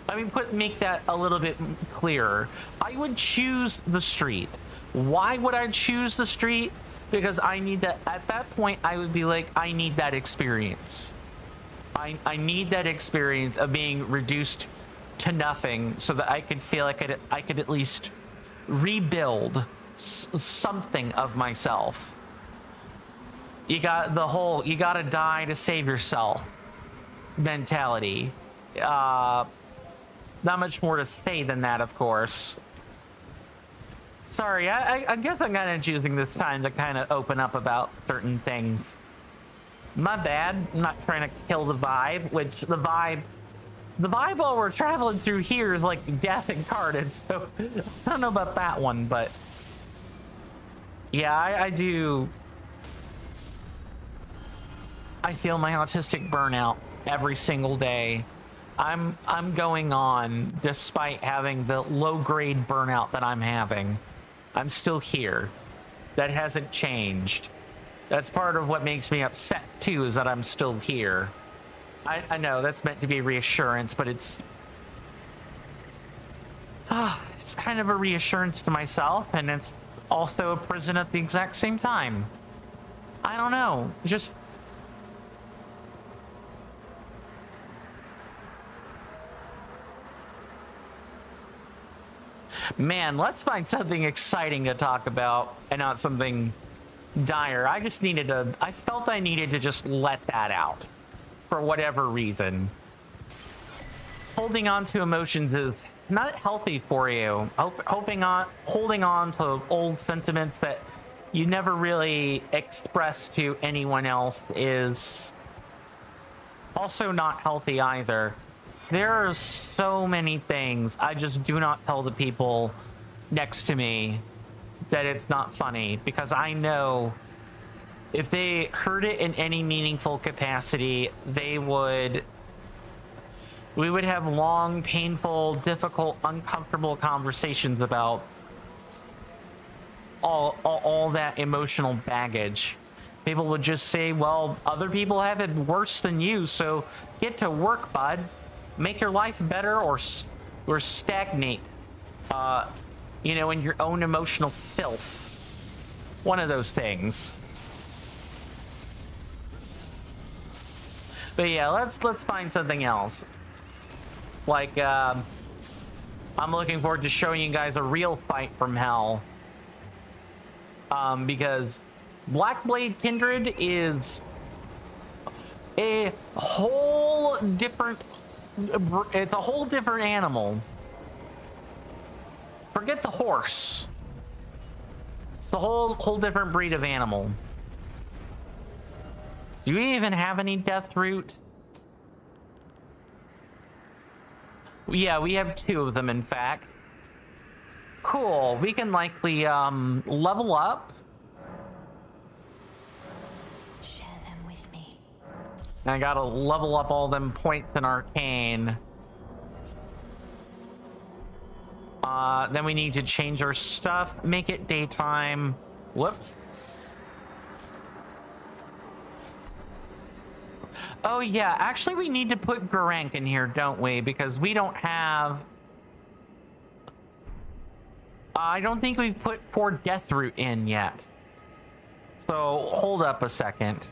Let me make that a little bit clearer. I would choose the street. Why would I choose the street? Because I need that. At that point, I would be like, I need that experience. I need that experience of being reduced to nothing, so that I could feel like I could at least rebuild something of myself. You got the whole "you gotta die to save yourself" mentality. Not much more to say than that, of course. Sorry, I guess I'm kind of choosing this time to kind of open up about certain things. My bad. I'm not trying to kill the vibe, which the vibe while we're traveling through here is like death incarnate, so I don't know about that one, but yeah, I do. I feel my autistic burnout every single day. I'm going on despite having the low-grade burnout that I'm having. I'm still here. That hasn't changed. That's part of what makes me upset too, is that I'm still here. I know that's meant to be reassurance, but it's kind of a reassurance to myself, and it's also a prison at the exact same time. I don't know. Just man, let's find something exciting to talk about and not something dire. I felt I needed to just let that out for whatever reason. Holding on to emotions is not healthy for you. Holding on to old sentiments that you never really expressed to anyone else is also not healthy either. There are so many things I just do not tell the people next to me that it's not funny, because I know if they heard it in any meaningful capacity, we would have long, painful, difficult, uncomfortable conversations about all that emotional baggage. People would just say, well, other people have it worse than you, so get to work, bud. Make your life better or stagnate, you know, in your own emotional filth. One of those things. But yeah, let's find something else. Like, I'm looking forward to showing you guys a real fight from hell. Because Blackblade Kindred is a whole different... It's a whole different animal. Forget the horse. It's a whole different breed of animal. Do we even have any death root? Yeah, we have 2 of them, in fact. Cool. We can likely level up. I gotta level up all them points in arcane. Then we need to change our stuff, make it daytime. Whoops. Oh yeah, actually we need to put Garank in here, don't we? Because we don't have... I don't think we've put 4 Death Root in yet. So hold up a second.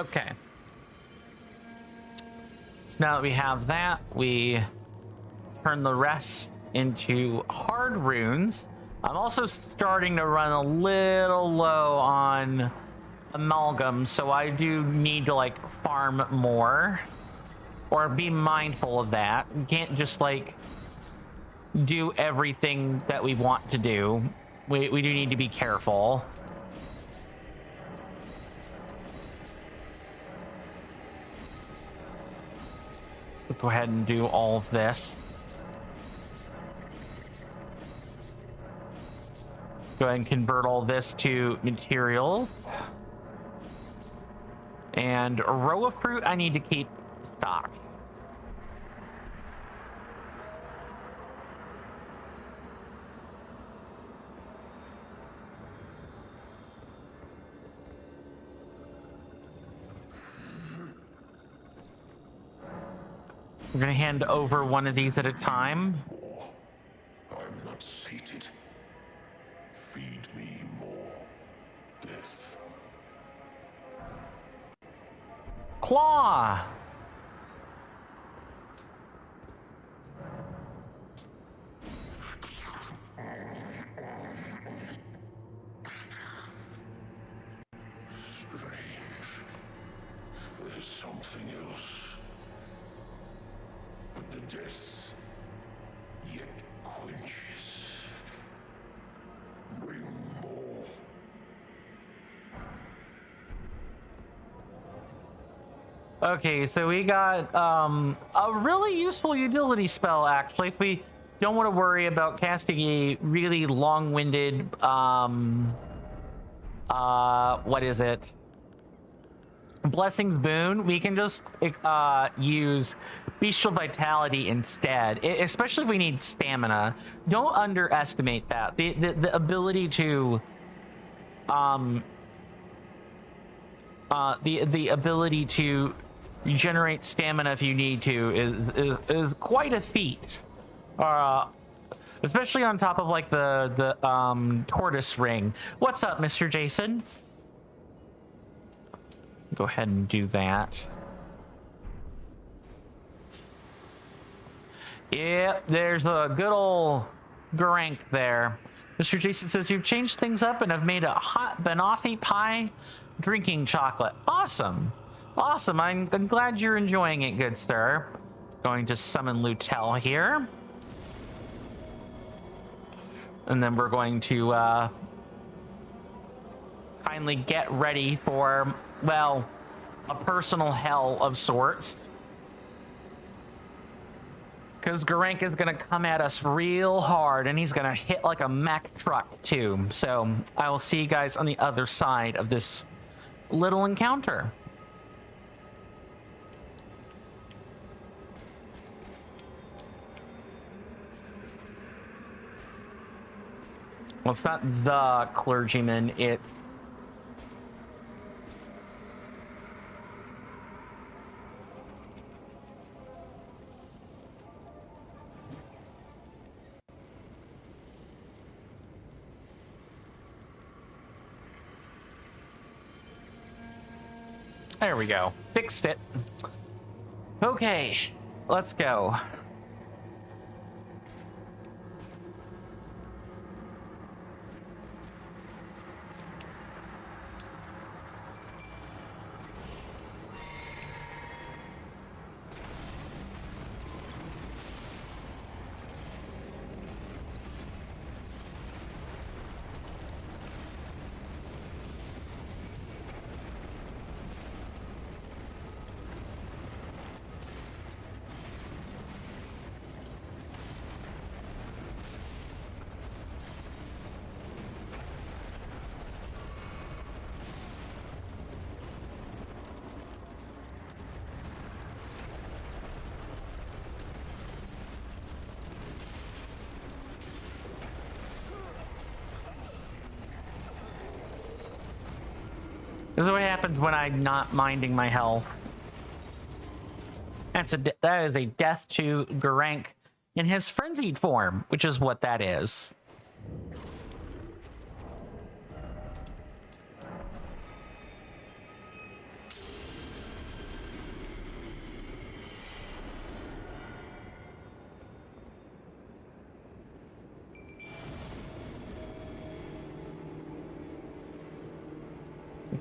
Okay. So now that we have that, we turn the rest into hard runes. I'm also starting to run a little low on amalgam, so I do need to like farm more or be mindful of that. We can't just like do everything that we want to do. We do need to be careful. Go ahead and do all of this. Go ahead and convert all this to materials. And a row of fruit I need to keep stocked. We're gonna hand over one of these at a time. I'm not sated. Feed me more. Death. Claw! Strange. There's something else. But the death yet quenches. Bring more. Okay, so we got a really useful utility spell, actually, if we don't want to worry about casting a really long-winded, what is it? Blessings Boon. We can just use Bestial Vitality instead, especially if we need stamina. Don't underestimate that. The ability to the ability to generate stamina if you need to is quite a feat. Especially on top of like the tortoise ring. What's up, Mr. Jason? Go ahead and do that. Yep, there's a good old Garank there. Mr. Jason says you've changed things up and have made a hot banoffee pie drinking chocolate. Awesome. Awesome. I'm glad you're enjoying it, good sir. Going to summon Lutel here. And then we're going to kindly get ready for, well, a personal hell of sorts. Because Garank is going to come at us real hard, and he's going to hit like a Mack truck, too. So I will see you guys on the other side of this little encounter. Well, it's not the clergyman, it's... There we go. Fixed it. Okay, let's go. This is what happens when I'm not minding my health. That is a death to Garank in his frenzied form, which is what that is.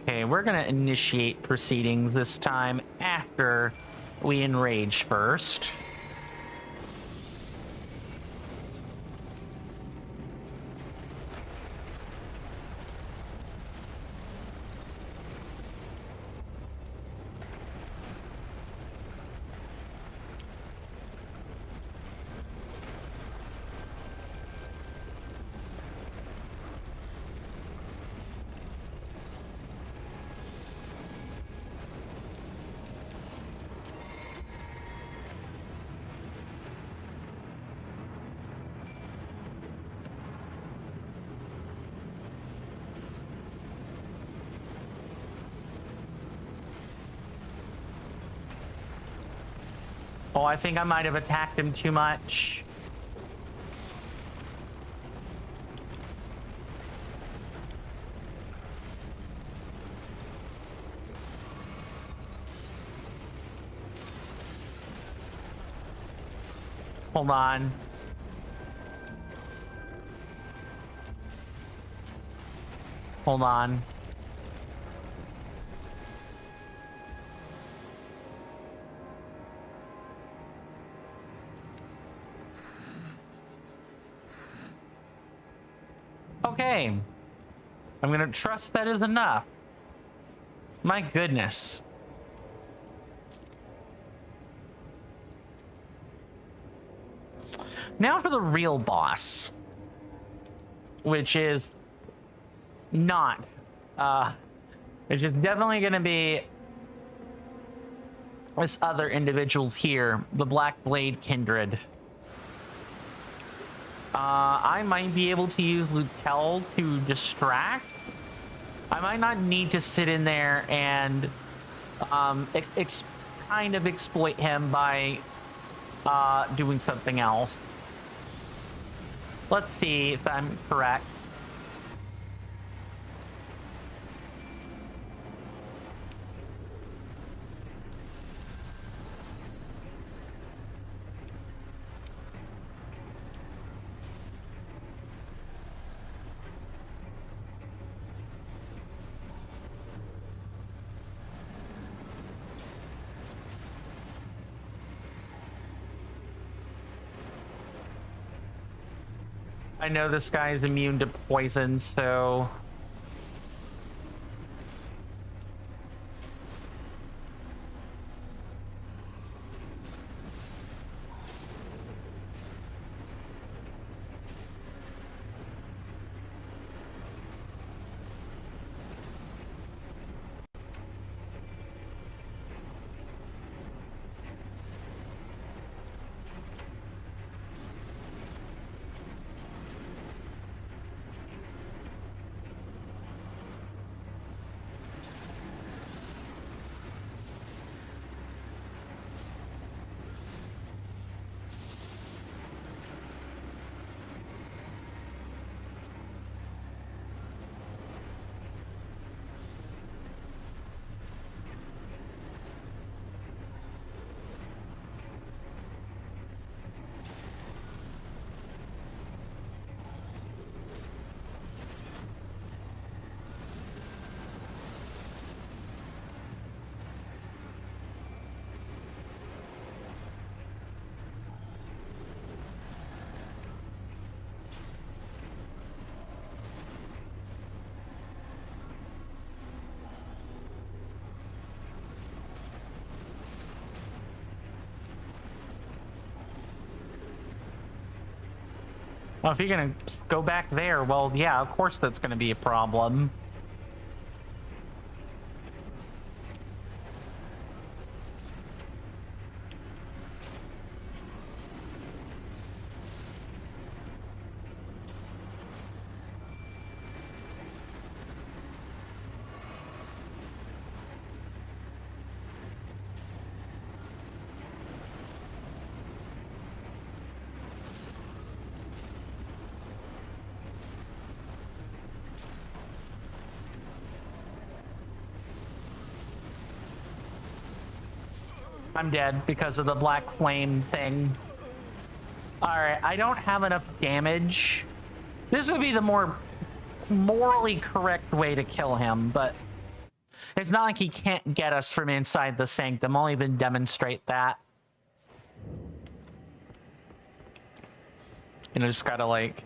Okay, we're gonna initiate proceedings this time after we enrage first. Oh, I think I might have attacked him too much. Hold on. Hold on. Okay. I'm gonna trust that is enough. My goodness. Now for the real boss, which is not, which is definitely gonna be this other individuals here, the Black Blade Kindred. I might be able to use Lutel to distract. I might not need to sit in there and kind of exploit him by doing something else. Let's see if I'm correct. I know this guy is immune to poison, so... Well, if you're gonna go back there, well, yeah, of course that's gonna be a problem. I'm dead because of the black flame thing. Alright, I don't have enough damage. This would be the more morally correct way to kill him, but It's not like he can't get us from inside the sanctum. I'll even demonstrate that. And I just gotta, like,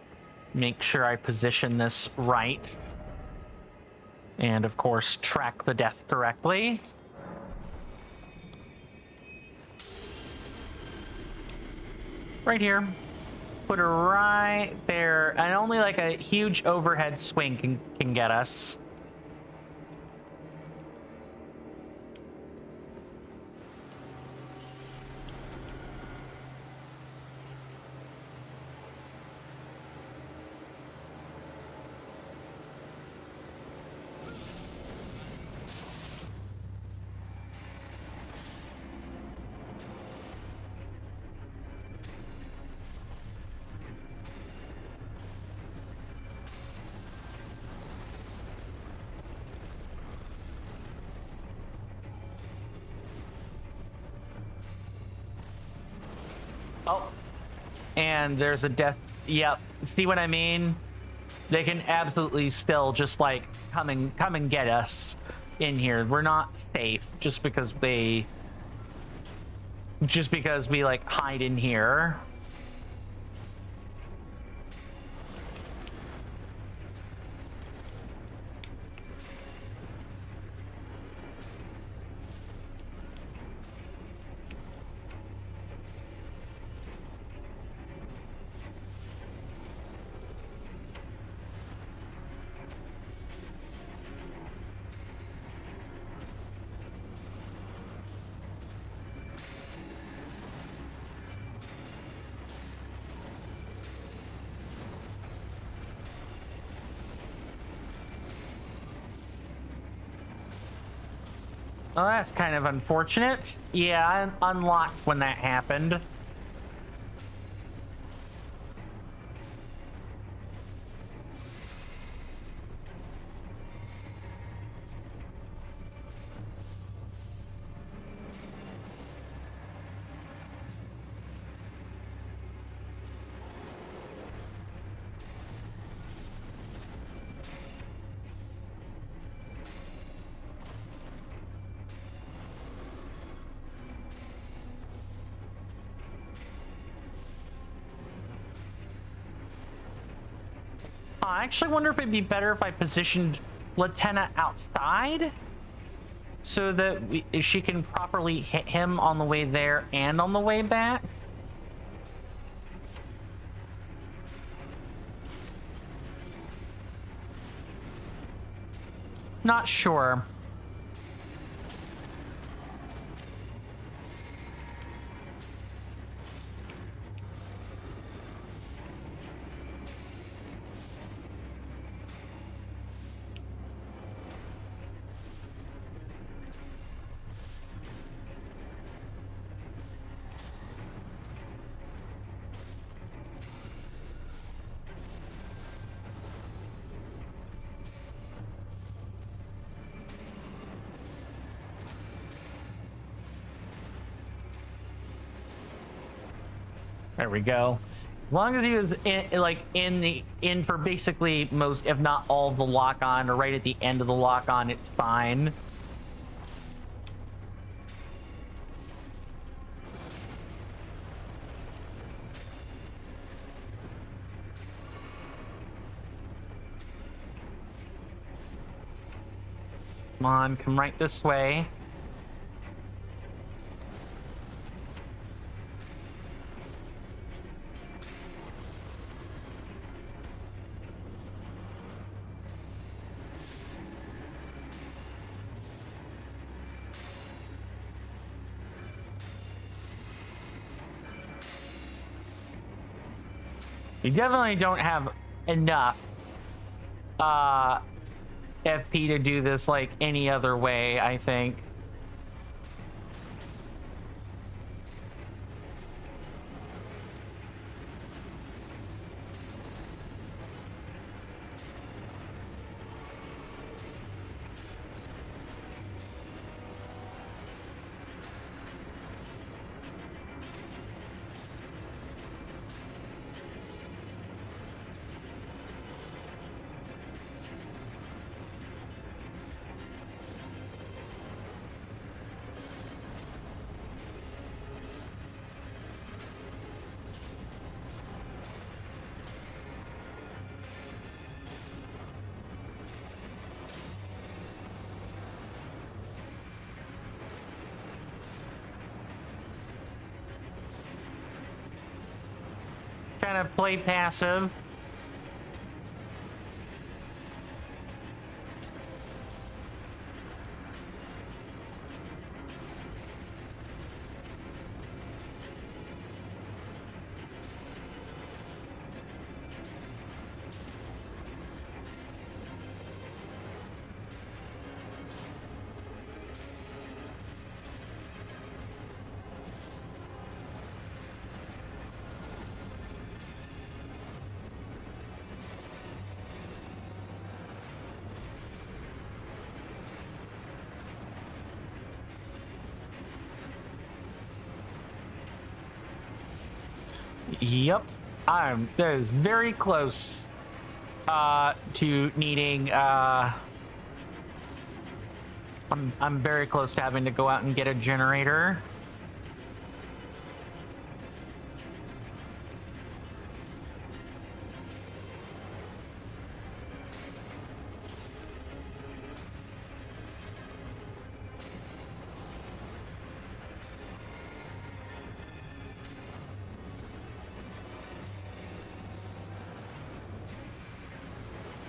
make sure I position this right. And, of course, track the death correctly. Right here. Put her right there. And only, like, a huge overhead swing can get us. Oh, and there's a death. Yep. See what I mean? They can absolutely still just like come and get us in here. We're not safe just because we like hide in here. Well, that's kind of unfortunate. Yeah, I unlocked when that happened. I actually wonder if it'd be better if I positioned Latenna outside so that she can properly hit him on the way there and on the way back. Not sure. There we go. As long as he was in for basically most, if not all, of the lock on, or right at the end of the lock on, it's fine. Come on, come right this way. You definitely don't have enough FP to do this like any other way, I think. kind of play passive. Yep, that is very close to needing I'm very close to having to go out and get a generator.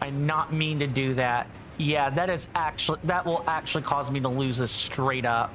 I not mean to do that. Yeah, that will actually cause me to lose this straight up.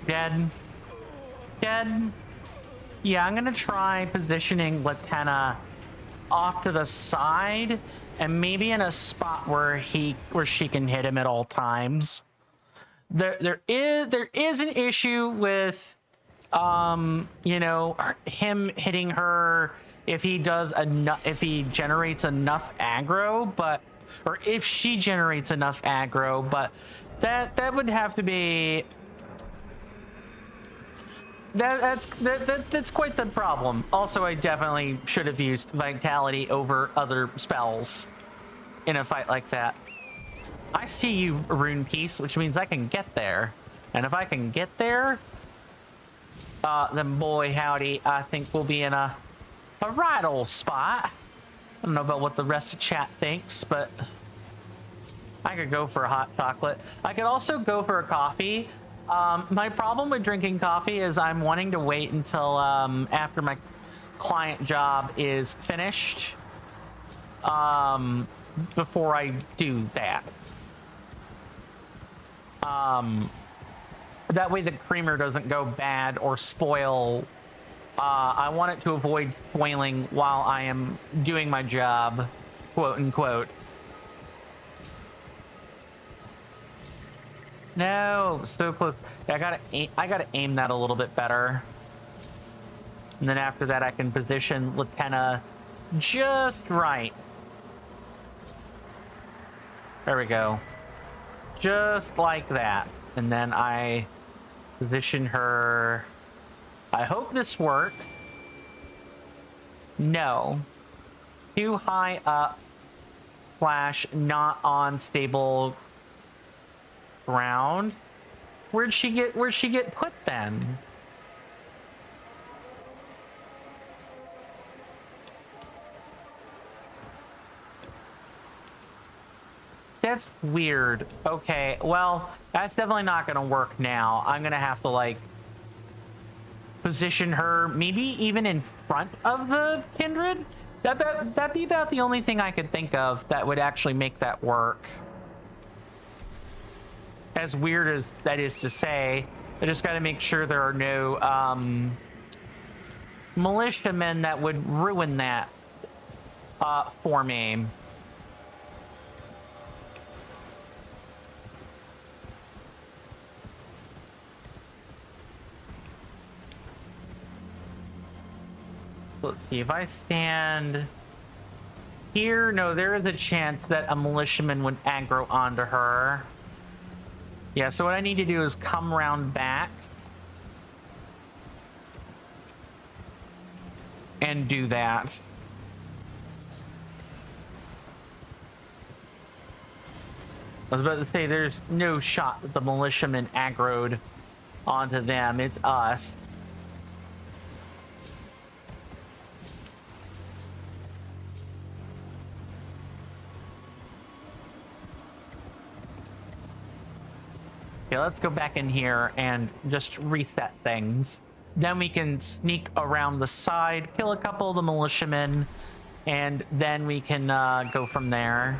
Dead. Dead. Yeah, I'm gonna try positioning Latenna off to the side and maybe in a spot where she can hit him at all times. There is an issue with you know, him hitting her if he generates enough aggro, or if she generates enough aggro, but that would have to be that's quite the problem. Also, I definitely should have used Vitality over other spells in a fight like that. I see you, Rune Piece, which means I can get there. And if I can get there, then boy howdy, I think we'll be in a right old spot. I don't know about what the rest of chat thinks, but I could go for a hot chocolate. I could also go for a coffee. My problem with drinking coffee is I'm wanting to wait until after my client job is finished before I do that. That way the creamer doesn't go bad or spoil. I want it to avoid spoiling while I am doing my job, quote unquote. No, so close. I gotta aim that a little bit better. And then after that, I can position Latenna just right. There we go. Just like that. And then I position her. I hope this works. No. Too high up. / not on stable ground. Where'd she get put then? That's weird. Okay, well, that's definitely not gonna work now. I'm gonna have to like position her maybe even in front of the kindred. That'd be about the only thing I could think of that would actually make that work. As weird as that is to say, I just got to make sure there are no militiamen that would ruin that for me. Let's see, if I stand here, no, there is a chance that a militiaman would aggro onto her. Yeah, so what I need to do is come around back and do that. I was about to say, there's no shot that the militiamen aggroed onto them. It's us. Okay, let's go back in here and just reset things. Then we can sneak around the side, kill a couple of the militiamen, and then we can go from there.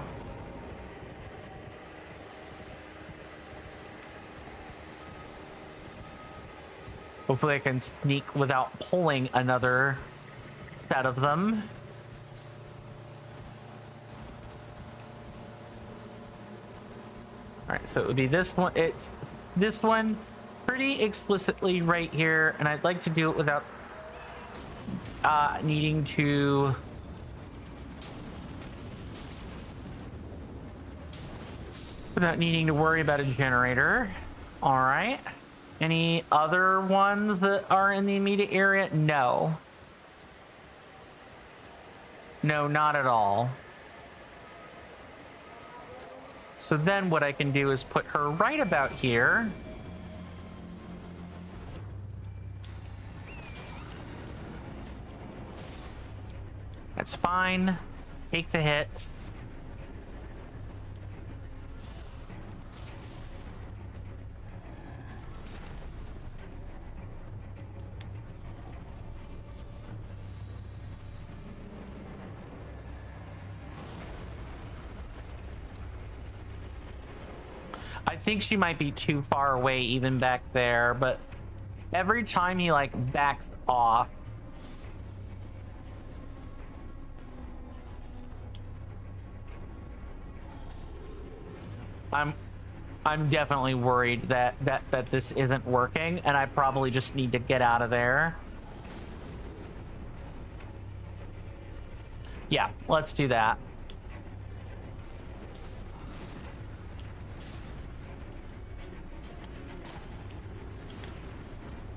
Hopefully I can sneak without pulling another set of them. All right, so it would be this one. It's this one pretty explicitly right here, and I'd like to do it without needing to worry about a generator. All right. Any other ones that are in the immediate area? No. No, not at all. So then what I can do is put her right about here. That's fine. Take the hits. I think she might be too far away even back there, but every time he like backs off, I'm definitely worried that this isn't working, and I probably just need to get out of there. Yeah, let's do that.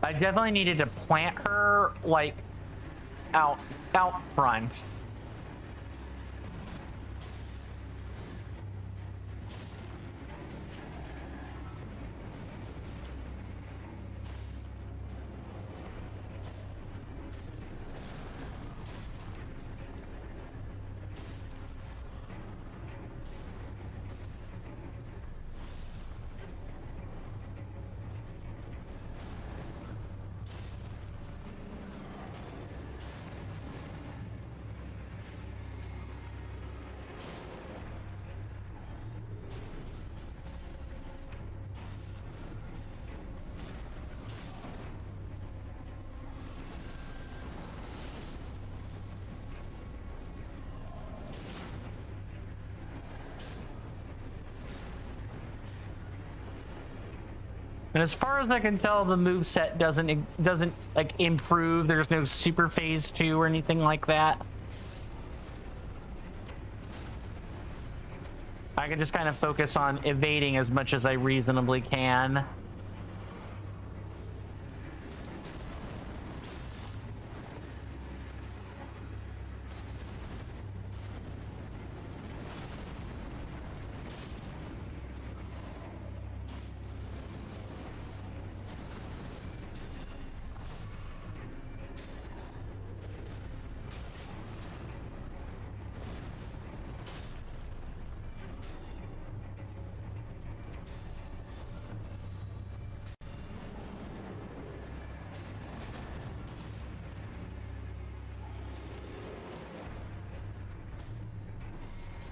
I definitely needed to plant her like out front. And as far as I can tell, the moveset doesn't like improve. There's no super phase 2 or anything like that. I can just kind of focus on evading as much as I reasonably can.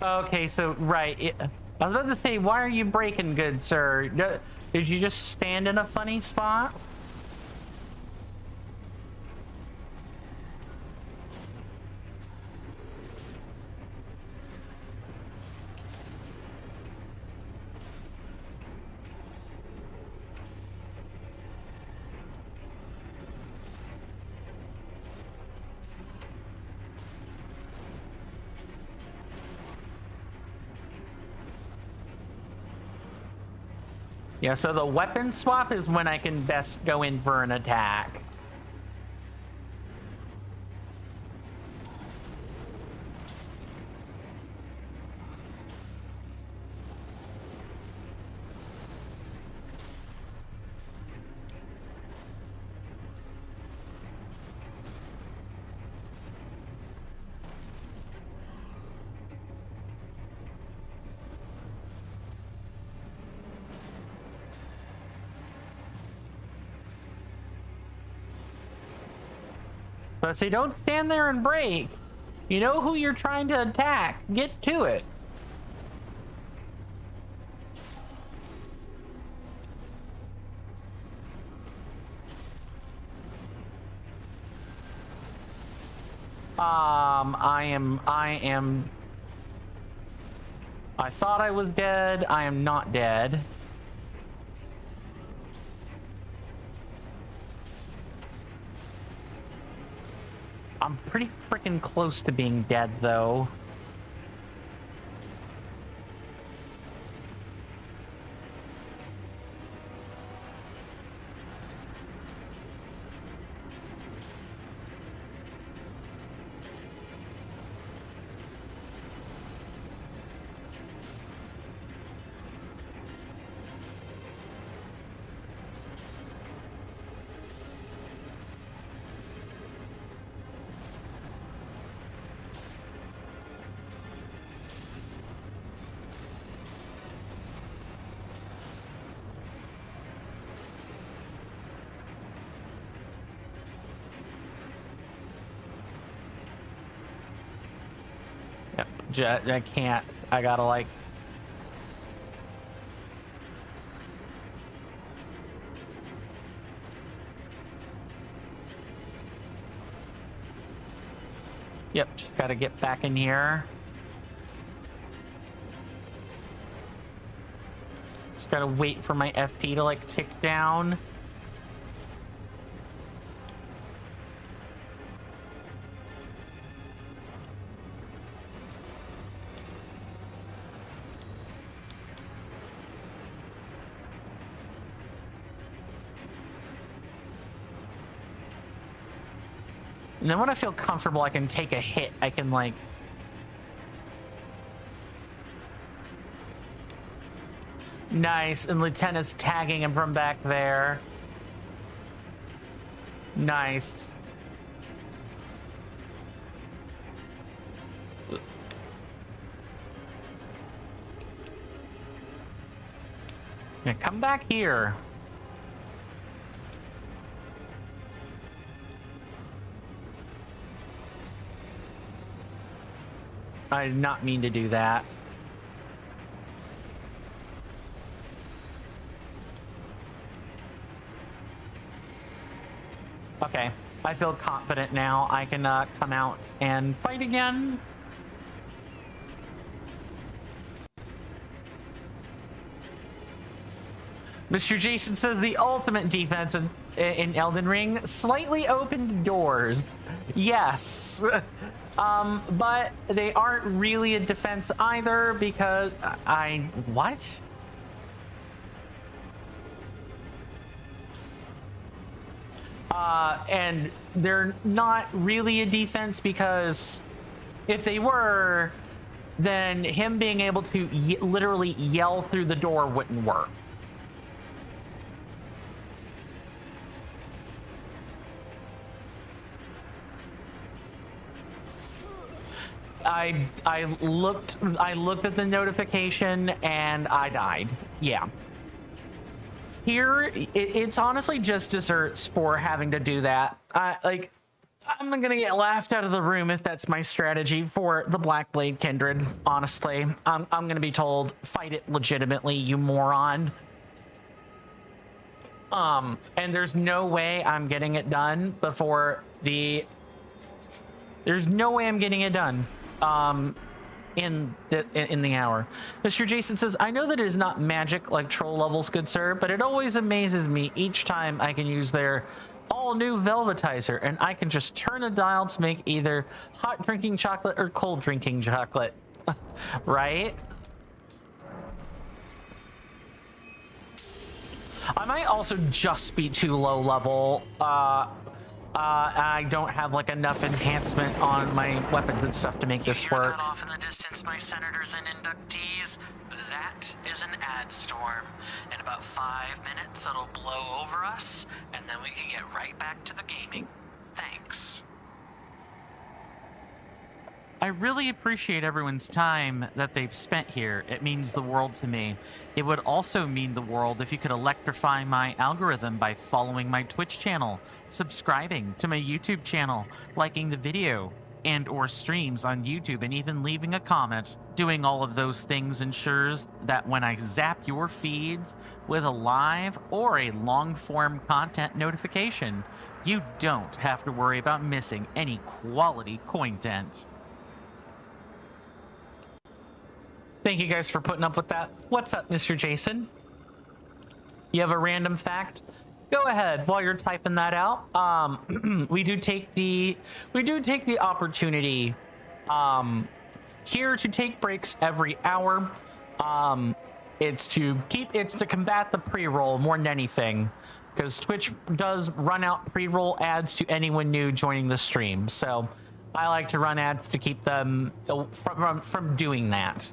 Okay, so right. I was about to say, why are you breaking, good sir? Did you just stand in a funny spot? Yeah, so the weapon swap is when I can best go in for an attack. But see, don't stand there and break. You know who you're trying to attack. Get to it. I thought I was dead. I am not dead. I'm pretty freaking close to being dead, though. I can't. I gotta like... Yep, just gotta get back in here. Just gotta wait for my FP to like tick down. And then when I feel comfortable, I can take a hit. I can like... Nice, and Lieutenant's tagging him from back there. Nice. Yeah, come back here. I did not mean to do that. Okay, I feel confident now. I can come out and fight again. Mr. Jason says the ultimate defense in Elden Ring, slightly opened doors. Yes. But they aren't really a defense either because what? And they're not really a defense because if they were, then him being able to literally yell through the door wouldn't work. I looked at the notification and I died. Yeah. Here, it's honestly just desserts for having to do that. I'm gonna get laughed out of the room if that's my strategy for the Black Blade Kindred. Honestly, I'm gonna be told, fight it legitimately, you moron. And there's no way I'm getting it done before the. There's no way I'm getting it done. In the hour. Mr. Jason says, I know that it is not magic like troll levels, good sir, but it always amazes me each time I can use their all new Velvetizer, and I can just turn a dial to make either hot drinking chocolate or cold drinking chocolate. Right? I might also just be too low level. I don't have like enough enhancement on my weapons and stuff to make this You hear work. that off in the distance, my senators and inductees? That is an ad storm. In about 5 minutes, it'll blow over us, and then we can get right back to the gaming. Thanks. I really appreciate everyone's time that they've spent here. It means the world to me. It would also mean the world if you could electrify my algorithm by following my Twitch channel, subscribing to my YouTube channel, liking the video and or streams on YouTube, and even leaving a comment. Doing all of those things ensures that when I zap your feeds with a live or a long-form content notification, you don't have to worry about missing any quality content. Thank you guys for putting up with that. What's up, Mr. Jason? You have a random fact? Go ahead while you're typing that out. We do take the opportunity here to take breaks every hour. It's to combat the pre-roll more than anything, because Twitch does run out pre-roll ads to anyone new joining the stream. So I like to run ads to keep them from doing that.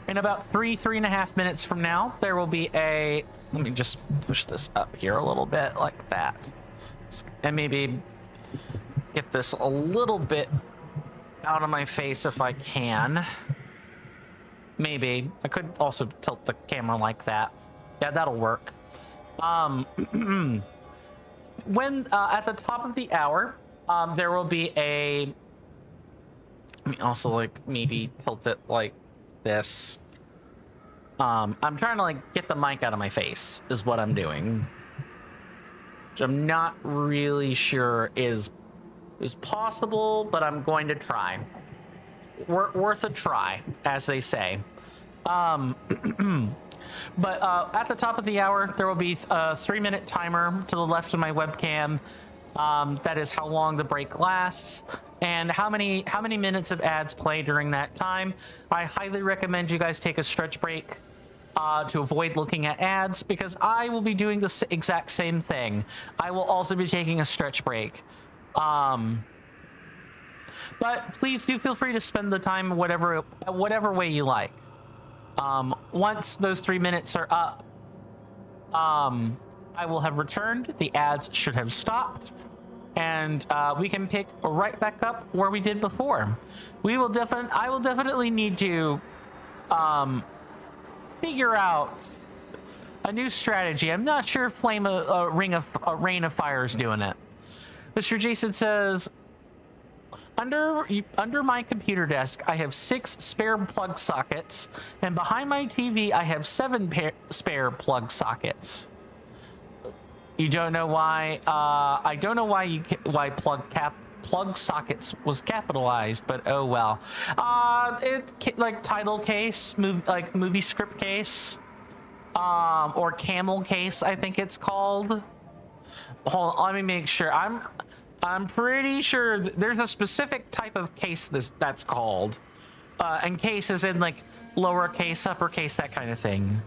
In about 3.5 minutes from now, there will be a. Let me just push this up here a little bit like that, and maybe get this a little bit out of my face if I can. Maybe I could also tilt the camera like that. Yeah, that'll work. When at the top of the hour, there will be a. Let me also like maybe tilt it like this. I'm trying to like get the mic out of my face is what I'm doing, which I'm not really sure is possible, but I'm going to try. Worth a try, as they say. But at the top of the hour, there will be a 3-minute timer to the left of my webcam. That is how long the break lasts and how many minutes of ads play during that time. I highly recommend you guys take a stretch break to avoid looking at ads, because I will be doing the exact same thing. I will also be taking a stretch break. But please do feel free to spend the time whatever way you like. Once those 3 minutes are up, I will have returned. The ads should have stopped, and we can pick right back up where we did before. I will definitely need to figure out a new strategy. I'm not sure if Rain of Fire is doing it. Mr. Jason says, under my computer desk, I have 6 spare plug sockets, and behind my TV, I have 7 spare plug sockets. You don't know why? I don't know why plug sockets was capitalized, but oh well. Like title case, movie script case, or camel case, I think it's called. Hold on, let me make sure. I'm pretty sure there's a specific type of case that's called, and case is in like lowercase, uppercase, that kind of thing.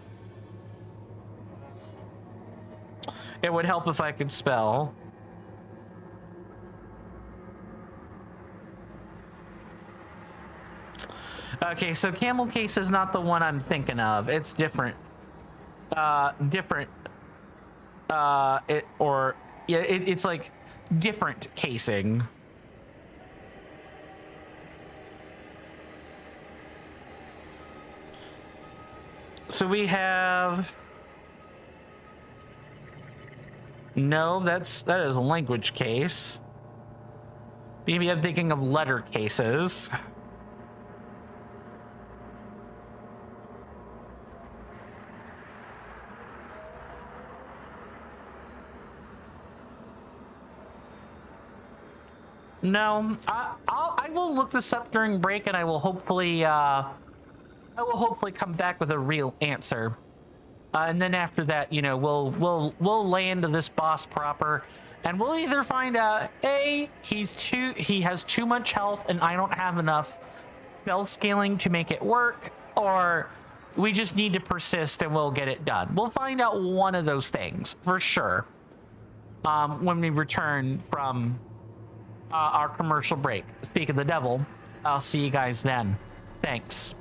It would help if I could spell. Okay, so camel case is not the one I'm thinking of. It's different. It's like different casing. So we have No, that is a language case. Maybe I'm thinking of letter cases. No, I will look this up during break, and I will hopefully come back with a real answer. And then after that, you know, we'll lay into this boss proper, and we'll either find out he has too much health and I don't have enough spell scaling to make it work, or we just need to persist and we'll get it done. We'll find out one of those things for sure. When we return from our commercial break. Speak of the devil, I'll see you guys then. Thanks.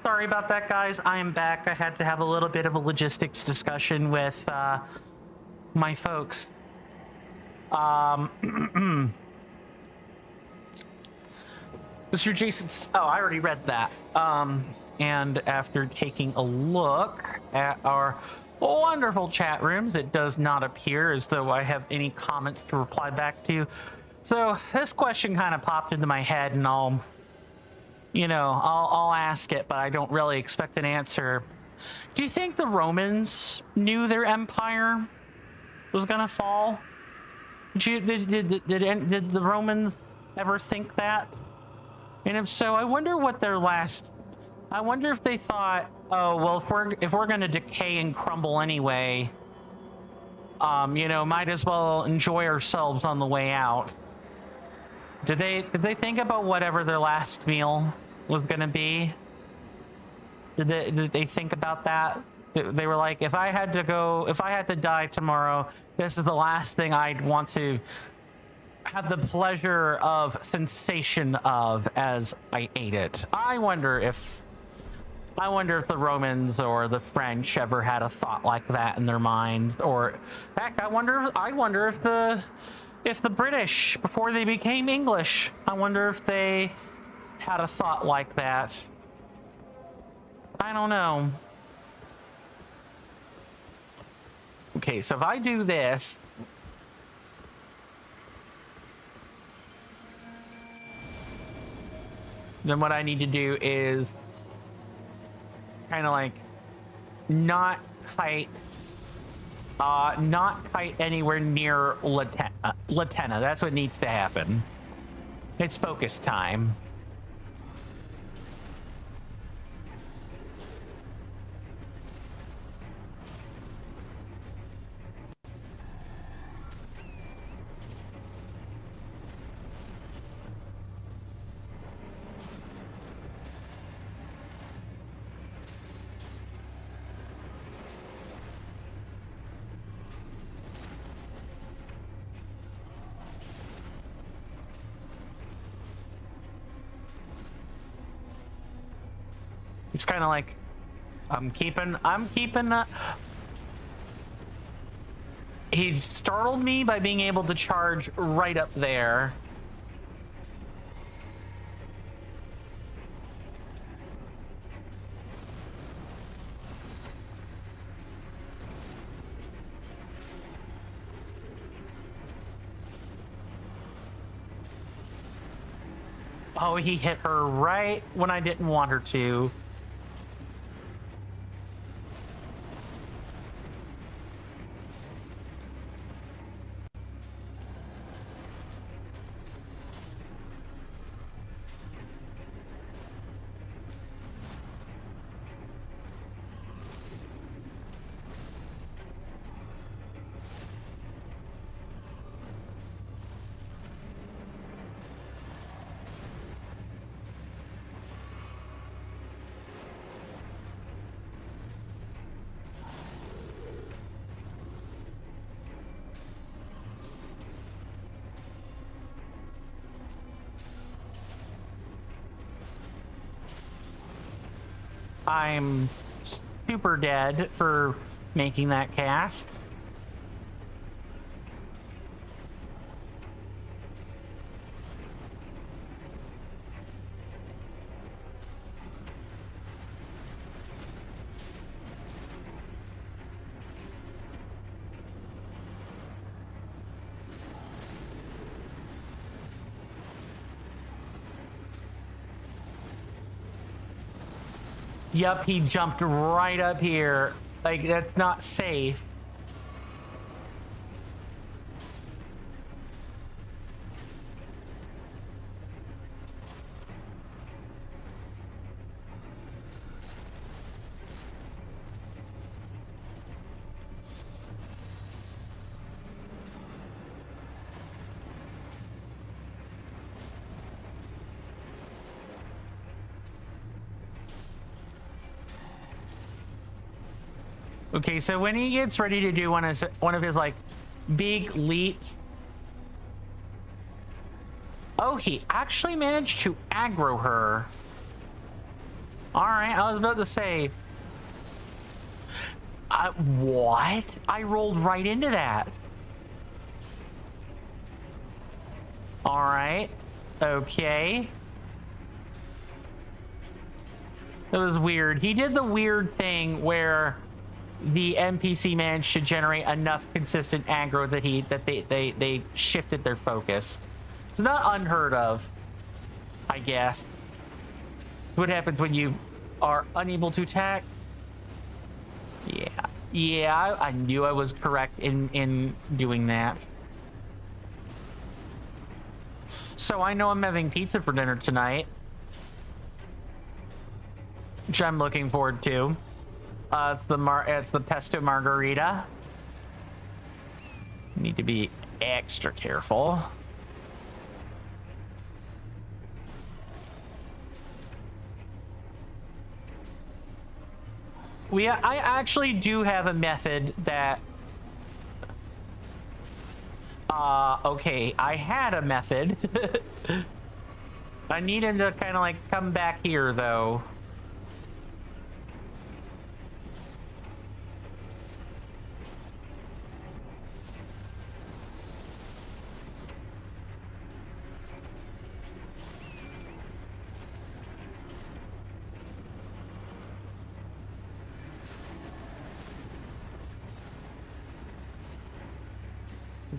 Sorry about that, guys. I am back. I had to have a little bit of a logistics discussion with my folks. Mr. Jason's. Oh, I already read that. And after taking a look at our wonderful chat rooms, it does not appear as though I have any comments to reply back to. So this question kind of popped into my head, and I'll ask it, but I don't really expect an answer. Do you think the Romans knew their empire was gonna fall? Did the Romans ever think that? And if so, I wonder what their last. I wonder if they thought, oh well, if we're gonna decay and crumble anyway, might as well enjoy ourselves on the way out. Did they think about whatever their last meal was gonna be? Did they think about that? They were like, if I had to die tomorrow, this is the last thing I'd want to have the pleasure of sensation of as I ate it. I wonder if the Romans or the French ever had a thought like that in their minds, or heck, I wonder if the British, before they became English, I wonder if they had a thought like that. I don't know. Okay, so if I do this, then what I need to do is kind of like not kite anywhere near Latenna. That's what needs to happen. It's focus time. It's kind of like I'm keeping he startled me by being able to charge right up there. Oh, he hit her right when I didn't want her to. I'm super dead for making that cast. Yup, he jumped right up here. Like, that's not safe. Okay, so when he gets ready to do one of his like big leaps, oh, he actually managed to aggro her. All right, I was about to say. What? I rolled right into that. All right. Okay. That was weird. He did the weird thing where the NPC managed to generate enough consistent aggro that they shifted their focus. It's not unheard of, I guess. What happens when you are unable to attack? Yeah, I knew I was correct in doing that. So I know I'm having pizza for dinner tonight, which I'm looking forward to. It's the pesto margarita. Need to be extra careful. I actually do have a method that okay, I had a method. I need him to kind of like come back here though.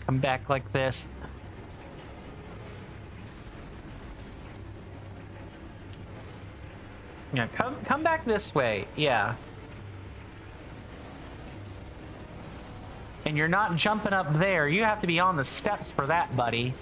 Come back like this. Yeah, come back this way. Yeah. And you're not jumping up there. You have to be on the steps for that, buddy.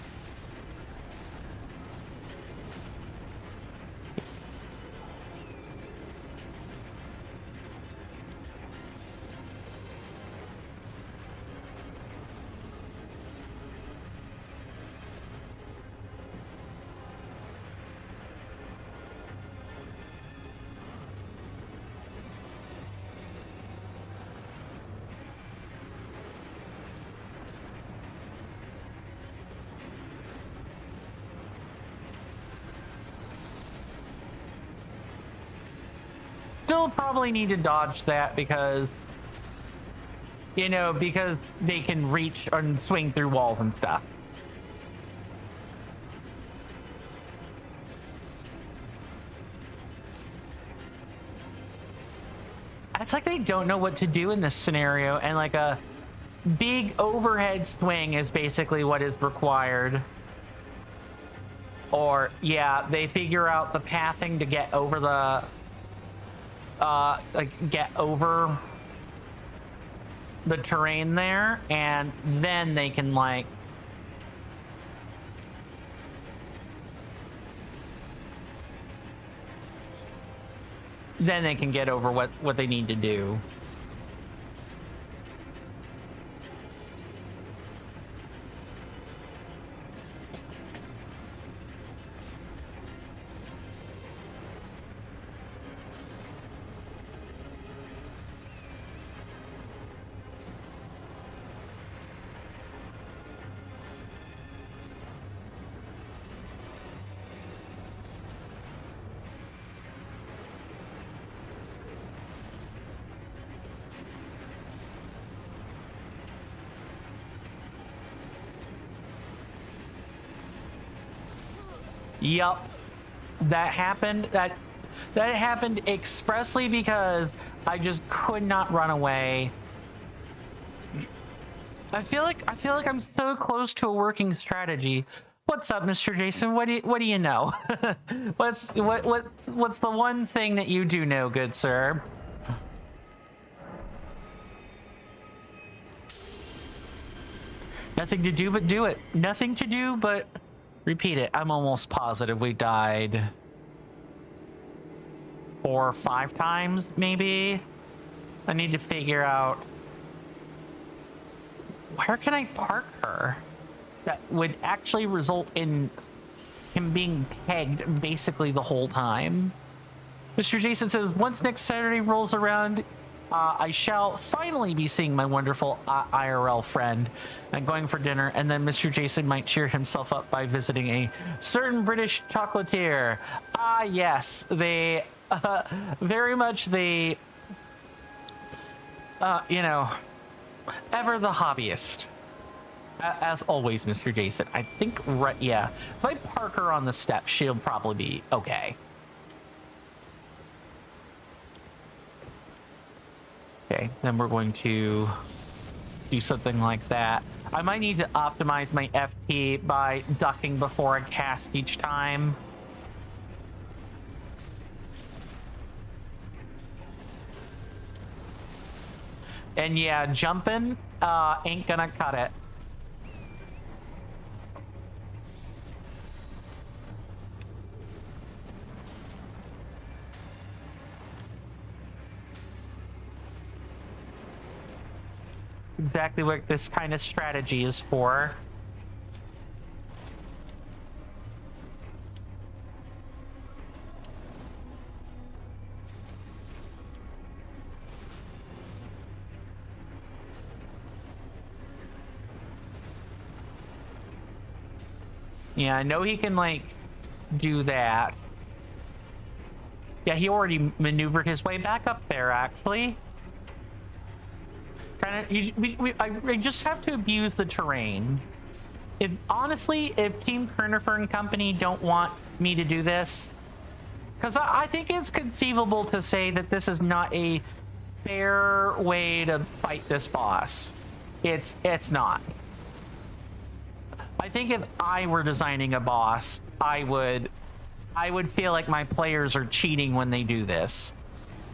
Still probably need to dodge that because, you know, because they can reach and swing through walls and stuff. It's like they don't know what to do in this scenario, and like a big overhead swing is basically what is required. Or, yeah, they figure out the pathing to get over the get over the terrain there, and then they can like get over what they need to do. Yup, that happened. That happened expressly because I just could not run away. I feel like I'm so close to a working strategy. What's up, Mr. Jason? What do you know? what's the one thing that you do know, good sir? Nothing to do but do it. Nothing to do but repeat it. I'm almost positive we died 4 or 5 times, maybe. I need to figure out where can I park her that would actually result in him being pegged basically the whole time. Mr. Jason says, once next Saturday rolls around, I shall finally be seeing my wonderful IRL friend and going for dinner, and then Mr. Jason might cheer himself up by visiting a certain British chocolatier. Ah, yes, they very much the, you know, ever the hobbyist. As always, Mr. Jason. I think, right, yeah. If I park her on the steps, she'll probably be okay. Okay, then we're going to do something like that. I might need to optimize my FP by ducking before I cast each time. And yeah, jumping ain't gonna cut it. Exactly what this kind of strategy is for. Yeah, I know he can, like, do that. Yeah, he already maneuvered his way back up there, actually. Kind of, I just have to abuse the terrain. Honestly, if Team Kernifer and company don't want me to do this, because I think it's conceivable to say that this is not a fair way to fight this boss. It's not. I think if I were designing a boss, I would feel like my players are cheating when they do this.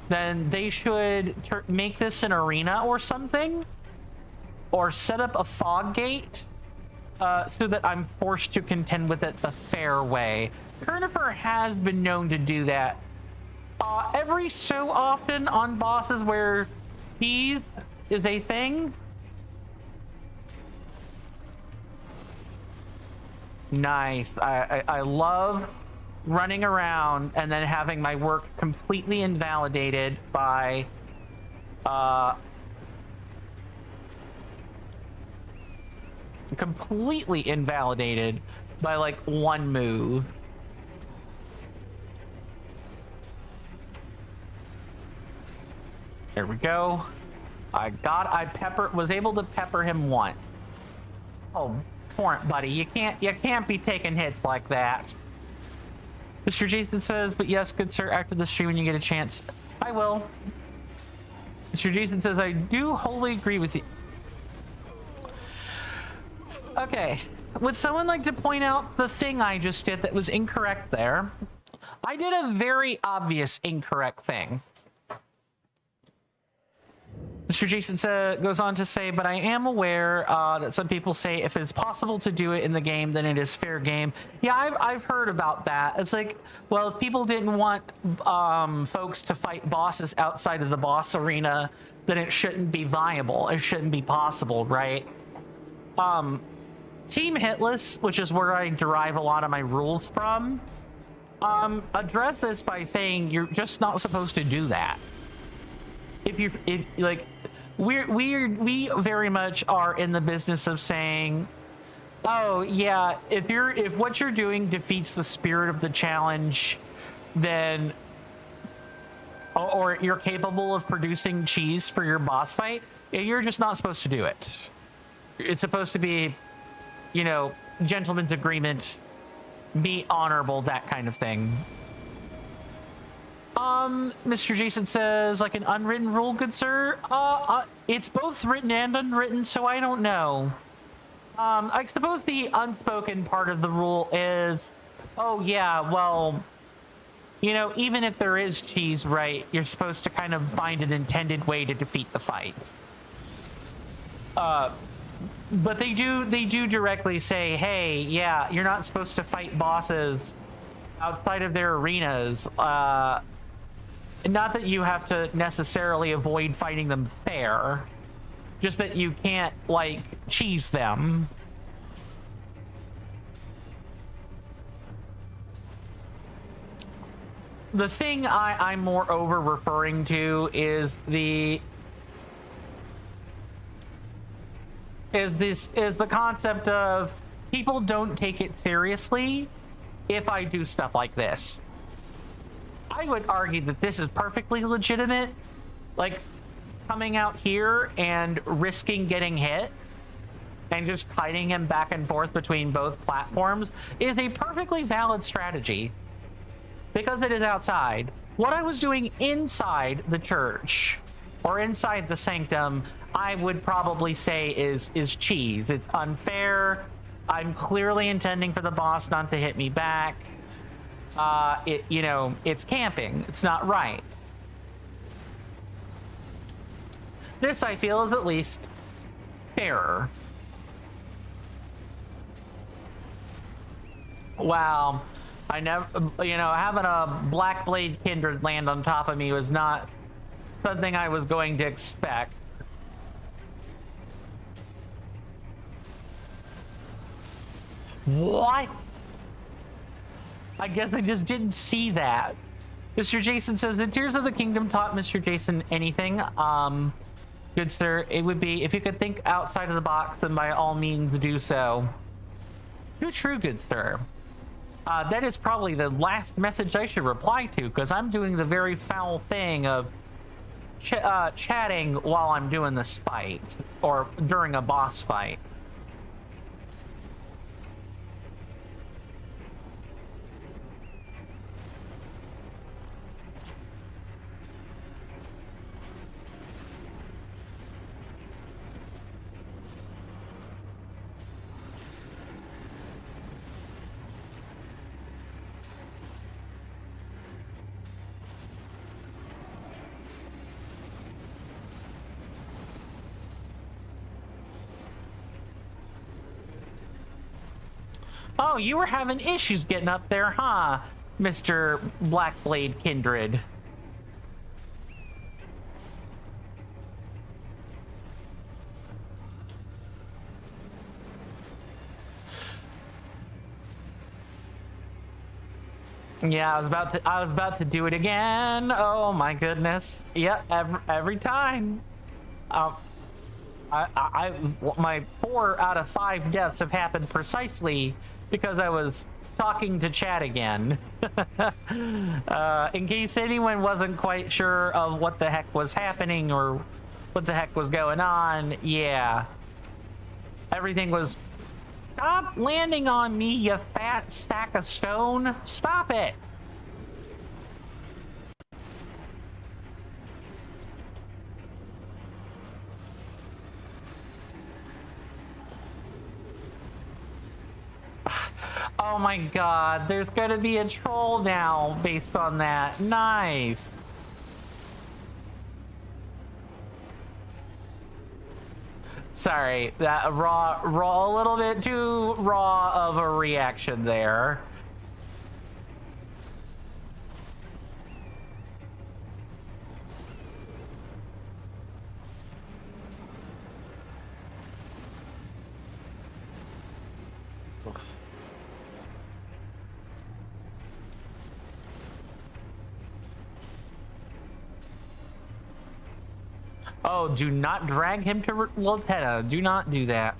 Then they should make this an arena or something, or set up a fog gate so that I'm forced to contend with it the fair way. Kernifer has been known to do that every so often on bosses where cheese is a thing. Nice. I love running around and then having my work completely invalidated by like one move. There we go. I was able to pepper him once. Oh, torrent, buddy, you can't be taking hits like that. Mr. Jason says, but yes, good sir, after the stream when you get a chance, I will. Mr. Jason says, I do wholly agree with you. Okay, would someone like to point out the thing I just did that was incorrect there? I did a very obvious incorrect thing. Mr. Jason goes on to say, but I am aware that some people say if it's possible to do it in the game, then it is fair game. Yeah, I've heard about that. It's like, well, if people didn't want folks to fight bosses outside of the boss arena, then it shouldn't be viable. It shouldn't be possible, right? Team Hitless, which is where I derive a lot of my rules from, address this by saying you're just not supposed to do that. We very much are in the business of saying, oh yeah, if what you're doing defeats the spirit of the challenge, then or you're capable of producing cheese for your boss fight, you're just not supposed to do it. It's supposed to be, you know, gentleman's agreement, be honorable, that kind of thing. Mr. Jason says, like an unwritten rule, good sir? It's both written and unwritten, so I don't know. I suppose the unspoken part of the rule is, oh yeah, well, you know, even if there is cheese, right, you're supposed to kind of find an intended way to defeat the fight. But they do directly say, hey, yeah, you're not supposed to fight bosses outside of their arenas. Not that you have to necessarily avoid fighting them fair, just that you can't, like, cheese them. The thing I'm more over referring to is the concept of people don't take it seriously if I do stuff like this. I would argue that this is perfectly legitimate. Like, coming out here and risking getting hit and just kiting him back and forth between both platforms is a perfectly valid strategy because it is outside. What I was doing inside the church or inside the sanctum, I would probably say is cheese. It's unfair. I'm clearly intending for the boss not to hit me back. It's camping. It's not right. This, I feel, is at least fairer. Wow. I never, having a Black Blade Kindred land on top of me was not something I was going to expect. What? I guess I just didn't see that. Mr. Jason says, the Tears of the Kingdom taught Mr. Jason anything. Good sir, it would be, if you could think outside of the box, then by all means do so. Too true, good sir. That is probably the last message I should reply to, because I'm doing the very foul thing of chatting while I'm doing this fight, or during a boss fight. Oh, you were having issues getting up there, huh, Mr. Blackblade Kindred? Yeah, I was about to do it again. Oh my goodness. Yeah, every time. My 4 out of 5 deaths have happened precisely because I was talking to chat again. In case anyone wasn't quite sure of what the heck was happening or what the heck was going on, yeah. Everything was, stop landing on me, you fat stack of stone. Stop it. Oh my god, there's gonna be a troll now based on that. Nice. Sorry, that a little bit too raw of a reaction there. Oh, do not drag him to Lotetta. Do not do that.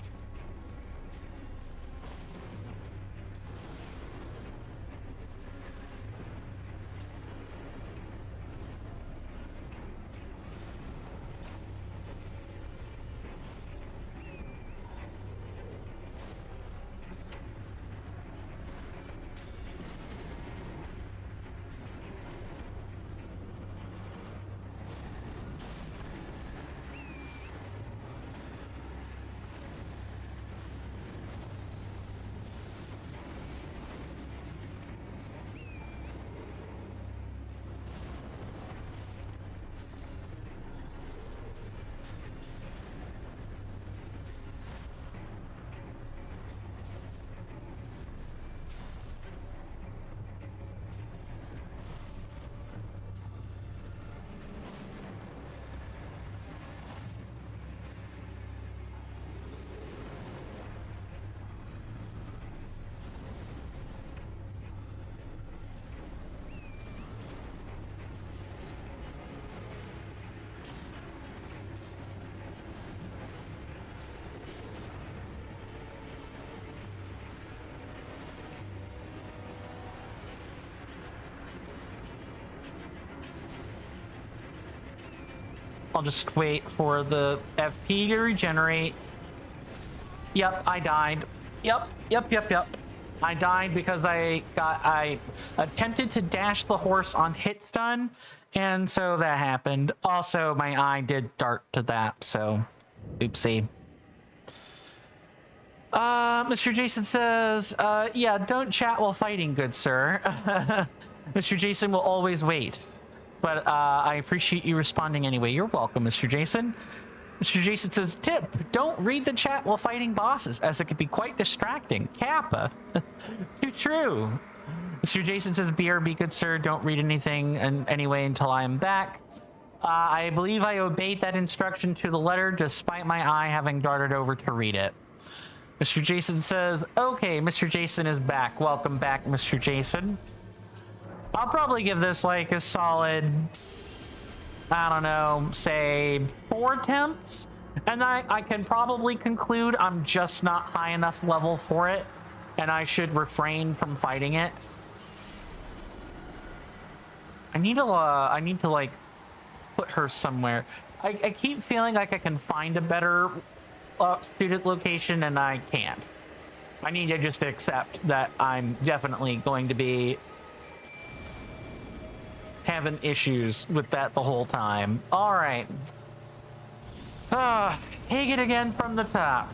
I'll just wait for the FP to regenerate. Yep, I died. Yep. I died because I attempted to dash the horse on hit stun, and so that happened. Also, my eye did dart to that, so oopsie. Mr. Jason says, yeah, don't chat while fighting, good sir. Mr. Jason will always wait. But I appreciate you responding anyway. You're welcome, Mr. Jason. Mr. Jason says, tip, don't read the chat while fighting bosses, as it can be quite distracting. Kappa. Too true. Mr. Jason says, BRB, good sir, don't read anything anyway until I am back. I believe I obeyed that instruction to the letter, despite my eye having darted over to read it. Mr. Jason says, okay, Mr. Jason is back. Welcome back, Mr. Jason. I'll probably give this like a solid, I don't know, say 4 attempts. And I can probably conclude I'm just not high enough level for it, and I should refrain from fighting it. I need to like put her somewhere. I keep feeling like I can find a better student location, and I can't. I need to just accept that I'm definitely going to be having issues with that the whole time. All right. Take it again from the top.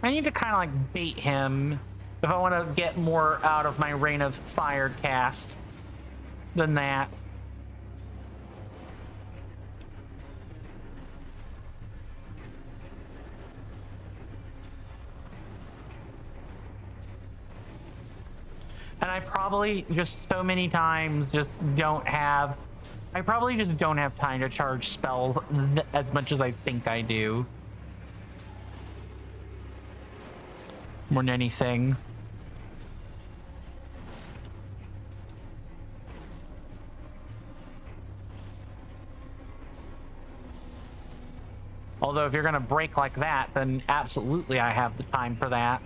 I need to kind of like bait him if I want to get more out of my Rain of Fire casts than that. And I probably just so many times just don't have... I probably just don't have time to charge spells as much as I think I do. More than anything. Although if you're gonna break like that, then absolutely I have the time for that.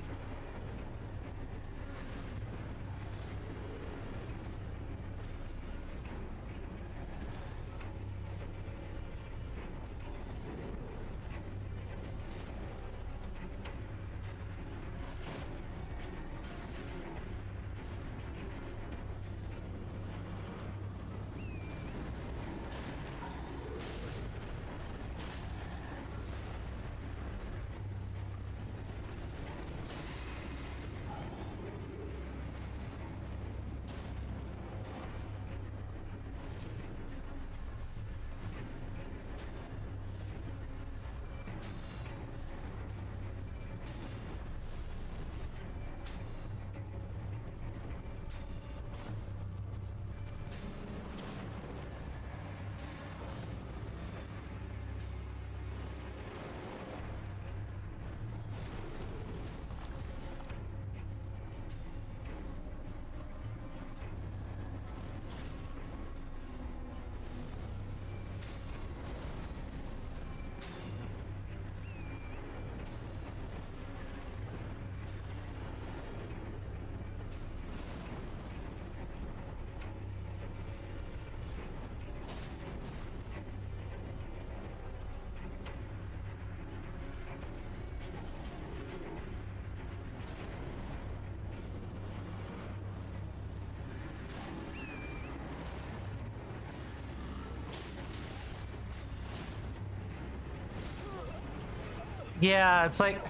Yeah, it's like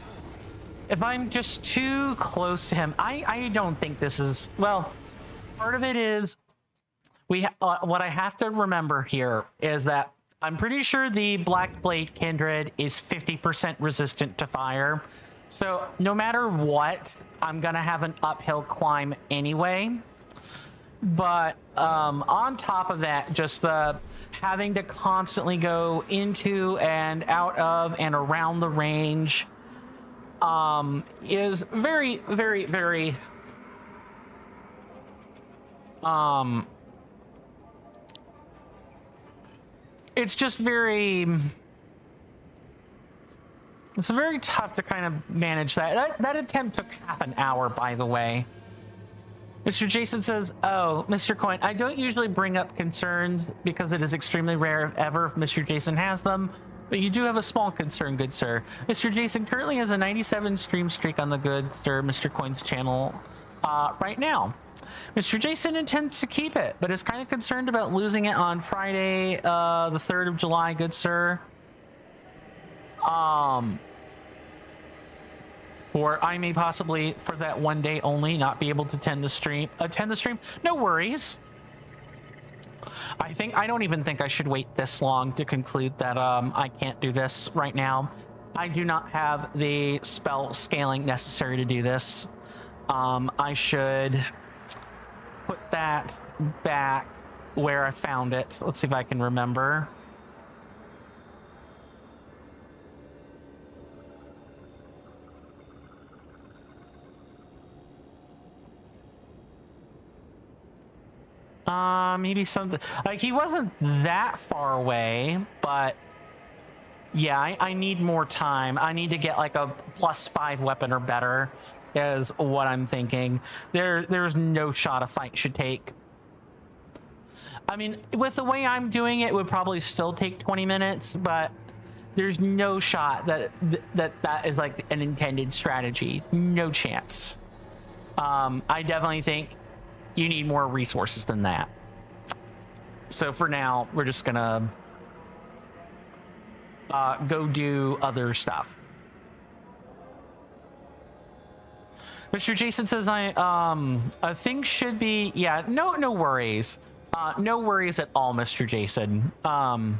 if I'm just too close to him, I don't think this is, well, part of it is what I have to remember here is that I'm pretty sure the Black Blade Kindred is 50% resistant to fire. So no matter what, I'm going to have an uphill climb anyway. But on top of that, just the having to constantly go into and out of and around the range is very, very, very it's just very, it's very tough to kind of manage that. That attempt took half an hour, by the way. Mr. Jason says, oh, Mr. Coin, I don't usually bring up concerns because it is extremely rare, if ever, if Mr. Jason has them, but you do have a small concern, good sir. Mr. Jason currently has a 97 stream streak on the good sir Mr. Coin's channel right now. Mr. Jason intends to keep it, but is kind of concerned about losing it on Friday, the 3rd of July, good sir. Or I may possibly, for that one day only, not be able to attend the stream. No worries. I don't even think I should wait this long to conclude that I can't do this right now. I do not have the spell scaling necessary to do this. I should put that back where I found it. Let's see if I can remember. Maybe something like he wasn't that far away, but yeah, I need more time. I need to get like a +5 weapon or better is what I'm thinking. There's no shot a fight should take. I mean, with the way I'm doing it, it would probably still take 20 minutes, but there's no shot that is like an intended strategy. No chance. I definitely think you need more resources than that. So for now, we're just gonna go do other stuff. Mr. Jason says a thing should be, yeah, no worries. No worries at all, Mr. Jason. Mr.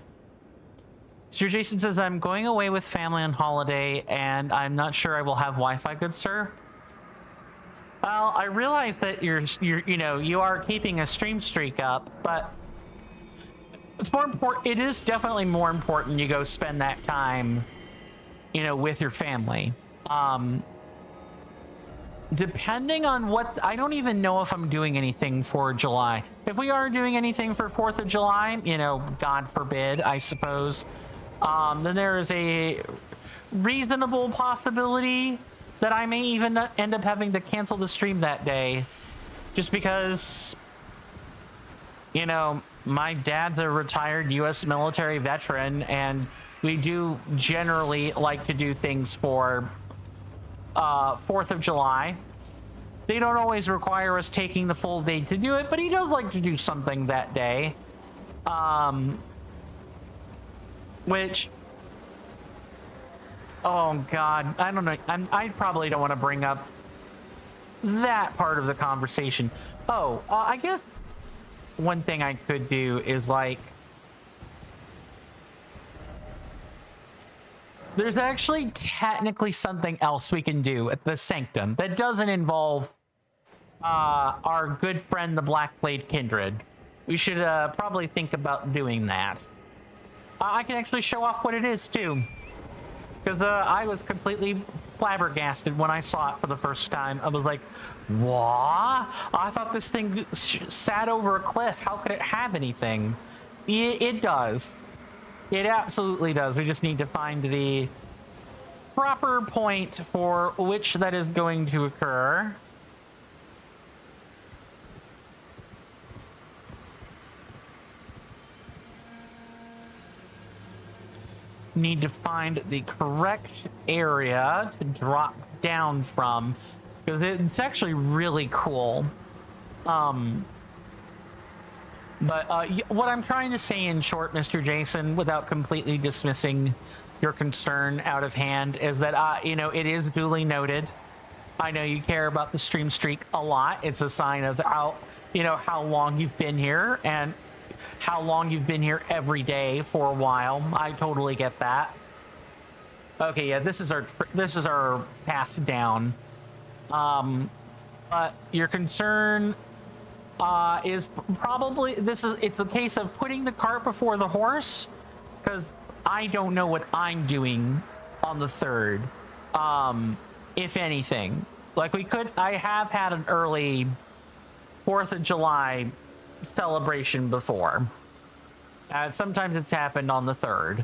Jason says I'm going away with family on holiday and I'm not sure I will have Wi-Fi, good sir. Well, I realize that you are keeping a stream streak up, but it's more important. It is definitely more important you go spend that time, with your family. Depending on what, I don't even know if I'm doing anything for July. If we are doing anything for 4th of July, God forbid, I suppose, then there is a reasonable possibility that I may even end up having to cancel the stream that day. Just because, my dad's a retired U.S. military veteran, and we do generally like to do things for 4th of July. They don't always require us taking the full day to do it, but he does like to do something that day. Which, oh God, I don't know. I probably don't want to bring up that part of the conversation. I guess one thing I could do is there's actually technically something else we can do at the Sanctum that doesn't involve our good friend, the Black Blade Kindred. We should probably think about doing that. I can actually show off what it is, too. Because I was completely flabbergasted when I saw it for the first time. I was like, what? I thought this thing sat over a cliff. How could it have anything? It does. It absolutely does. We just need to find the proper point for which that is going to occur. Need to find the correct area to drop down from, because it's actually really cool. But what I'm trying to say in short, Mr. Jason, without completely dismissing your concern out of hand is that, you know, it is duly noted. I know you care about the stream streak a lot. It's a sign of how, you know, how long you've been here and how long you've been here every day for a while. I totally get that. Okay, yeah, this is our path down. But your concern is probably it's a case of putting the cart before the horse, because I don't know what I'm doing on the 3rd. If anything, like I have had an early 4th of July celebration before. Sometimes it's happened on the 3rd.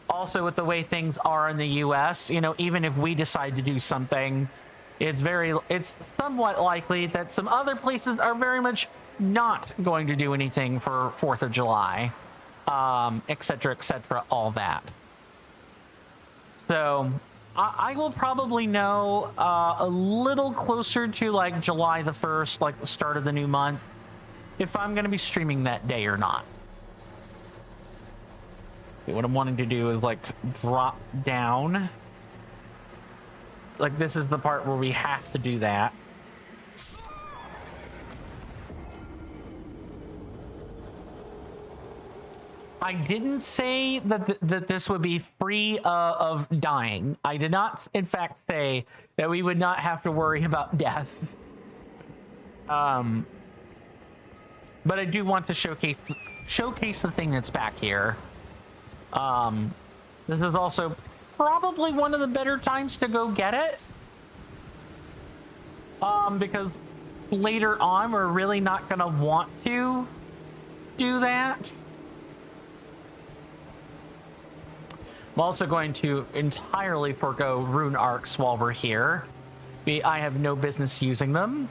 Also, with the way things are in the US, you know, even if we decide to do something, it's somewhat likely that some other places are very much not going to do anything for 4th of July, etc., all that. So I will probably know a little closer to like July the 1st, like the start of the new month, if I'm going to be streaming that day or not. What I'm wanting to do is like drop down. Like this is the part where we have to do that. I didn't say that this would be free of dying. I did not, in fact, say that we would not have to worry about death. But I do want to showcase the thing that's back here. This is also probably one of the better times to go get it. Because later on, we're really not going to want to do that. I'm also going to entirely forego rune arcs while we're here. I have no business using them.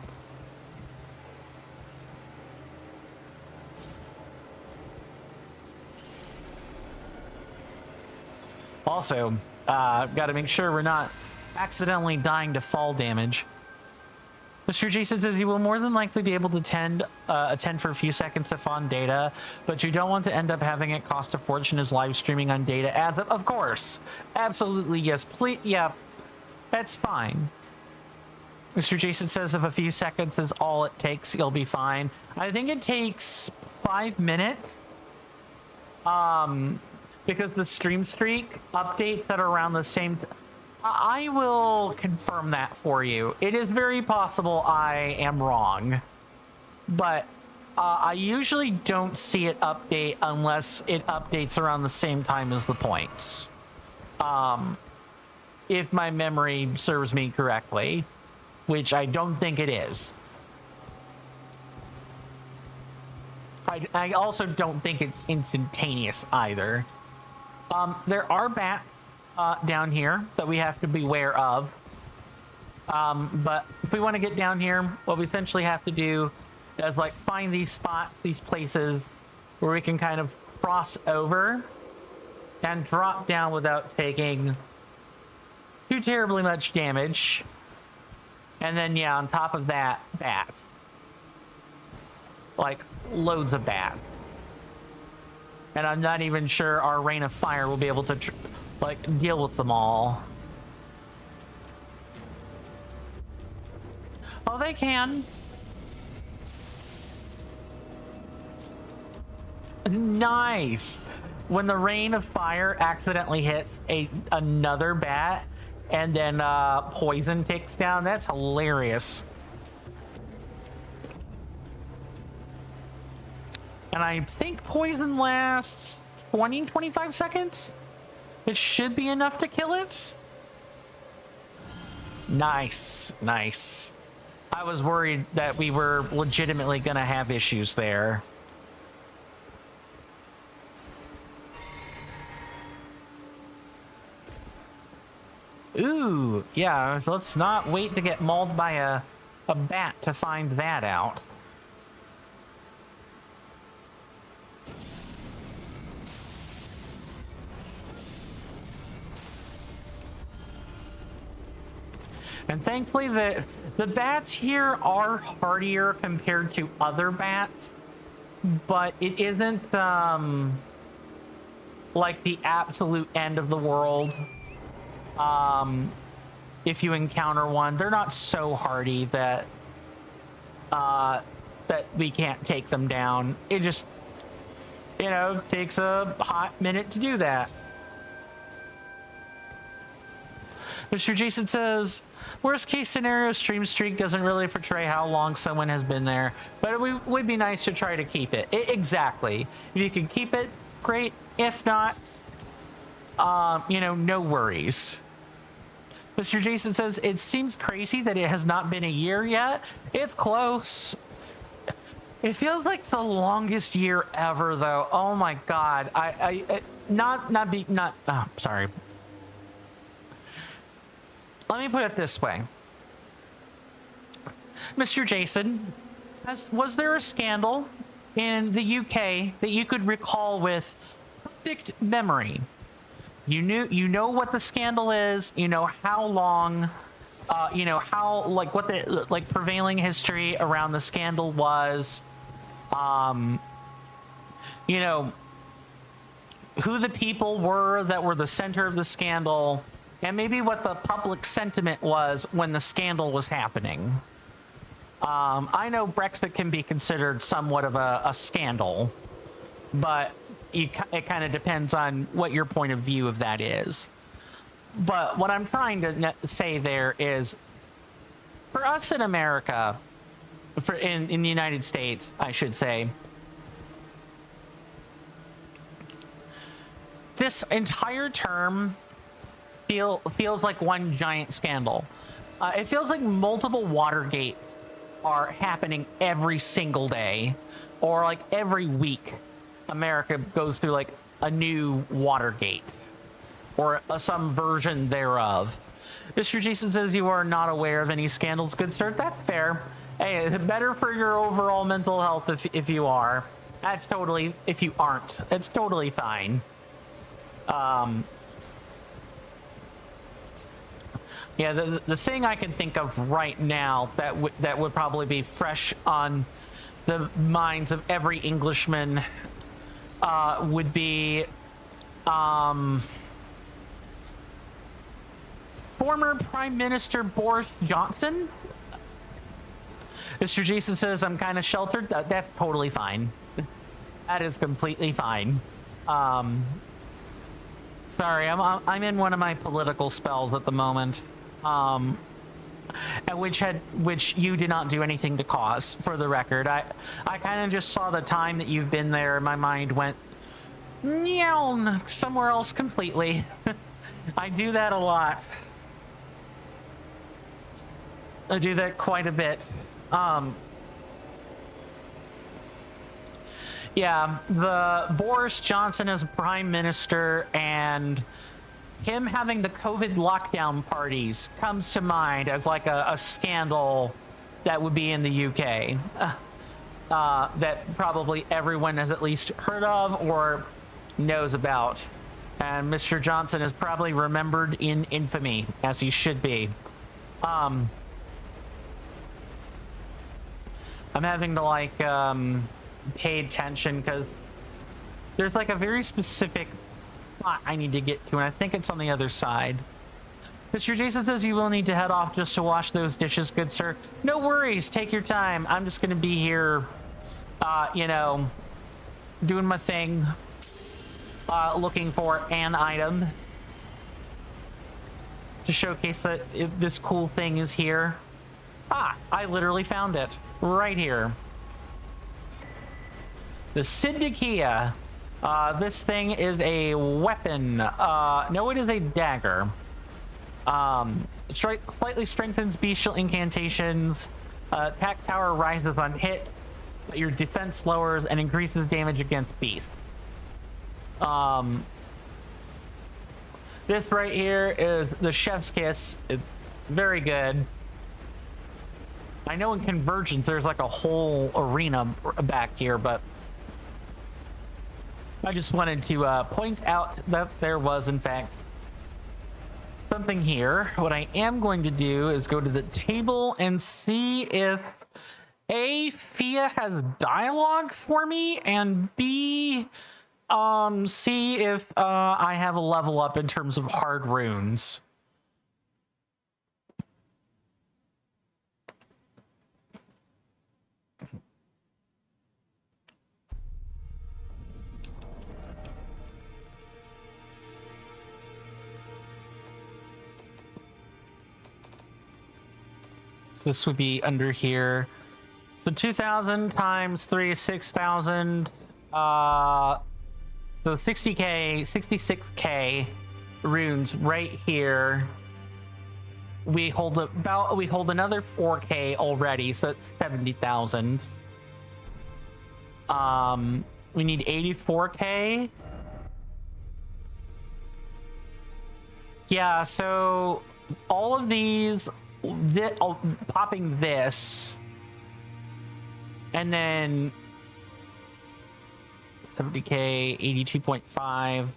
Also, got to make sure we're not accidentally dying to fall damage. Mr. Jason says you will more than likely be able to attend for a few seconds if on data, but you don't want to end up having it cost a fortune as live streaming on data adds up. Of course. Absolutely, yes. Please, yeah, that's fine. Mr. Jason says if a few seconds is all it takes, you'll be fine. I think it takes 5 minutes. Because the stream streak updates at around the same time. I will confirm that for you. It is very possible I am wrong, but I usually don't see it update unless it updates around the same time as the points. If my memory serves me correctly, which I don't think it is. I also don't think it's instantaneous either. There are bats down here that we have to be aware of. But if we want to get down here, what we essentially have to do is like find these spots, these places where we can kind of cross over and drop down without taking too terribly much damage. And then, yeah, on top of that, bats. Like, loads of bats. And I'm not even sure our rain of fire will be able to, like, deal with them all. Oh, they can. Nice. When the rain of fire accidentally hits another bat and then poison takes down, that's hilarious. And I think poison lasts 20-25 seconds. It should be enough to kill it. Nice, nice. I was worried that we were legitimately going to have issues there. Ooh, yeah, let's not wait to get mauled by a bat to find that out. And thankfully, the bats here are hardier compared to other bats, but it isn't, like the absolute end of the world. If you encounter one, they're not so hardy that that we can't take them down. It just, you know, takes a hot minute to do that. Mr. Jason says, worst case scenario, stream streak doesn't really portray how long someone has been there, but it would be nice to try to keep it. Exactly. If you can keep it, great. If not, you know, no worries. Mr. Jason says, it seems crazy that it has not been a year yet. It's close. It feels like the longest year ever, though. Oh my God. Sorry. Let me put it this way. Mr. Jason, was there a scandal in the UK that you could recall with perfect memory? You know what the scandal is, you know how long, you know how, like, what the, like, prevailing history around the scandal was, you know, who the people were that were the center of the scandal, and maybe what the public sentiment was when the scandal was happening. I know Brexit can be considered somewhat of a scandal, but it kind of depends on what your point of view of that is. But what I'm trying to say there is, for us in America, in the United States, I should say, this entire term feels like one giant scandal. It feels like multiple Watergates are happening every single day, or like every week. America goes through like a new Watergate or some version thereof. Mr. Jason says you are not aware of any scandals. Good start. That's fair. Hey, better for your overall mental health if you are. That's totally, if you aren't, it's totally fine. Yeah, the thing I can think of right now that would probably be fresh on the minds of every Englishman would be former Prime Minister Boris Johnson. Mr. Jason says I'm kind of sheltered. That's totally fine. That is completely fine. Sorry, I'm in one of my political spells at the moment, which you did not do anything to cause, for the record. I kind of just saw the time that you've been there, and my mind went meow somewhere else completely. I do that a lot. I do that quite a bit. Yeah, the Boris Johnson as prime minister and him having the COVID lockdown parties comes to mind as like a scandal that would be in the UK that probably everyone has at least heard of or knows about. And Mr. Johnson is probably remembered in infamy, as he should be. I'm having to like pay attention because there's like a very specific spot I need to get to, and I think it's on the other side. Mr. Jason says you will need to head off just to wash those dishes, good sir. No worries, take your time. I'm just gonna be here, you know, doing my thing, looking for an item to showcase that this cool thing is here. Ah, I literally found it right here. The Syndicia. This thing is a weapon. No, it is a dagger. Slightly strengthens bestial incantations. Attack power rises on hit, but your defense lowers and increases damage against beasts. This right here is the Chef's Kiss. It's very good. I know in Convergence there's like a whole arena back here, but I just wanted to point out that there was, in fact, something here. What I am going to do is go to the table and see if A, Fia has dialogue for me, and B, see if I have a level up in terms of hard runes. So this would be under here. So 2,000 times 3 is 6,000. So 60k, 66k runes right here. We hold another 4k already, so it's 70,000. We need 84k. Yeah, so all of these, popping this, and then 70k, 82.5,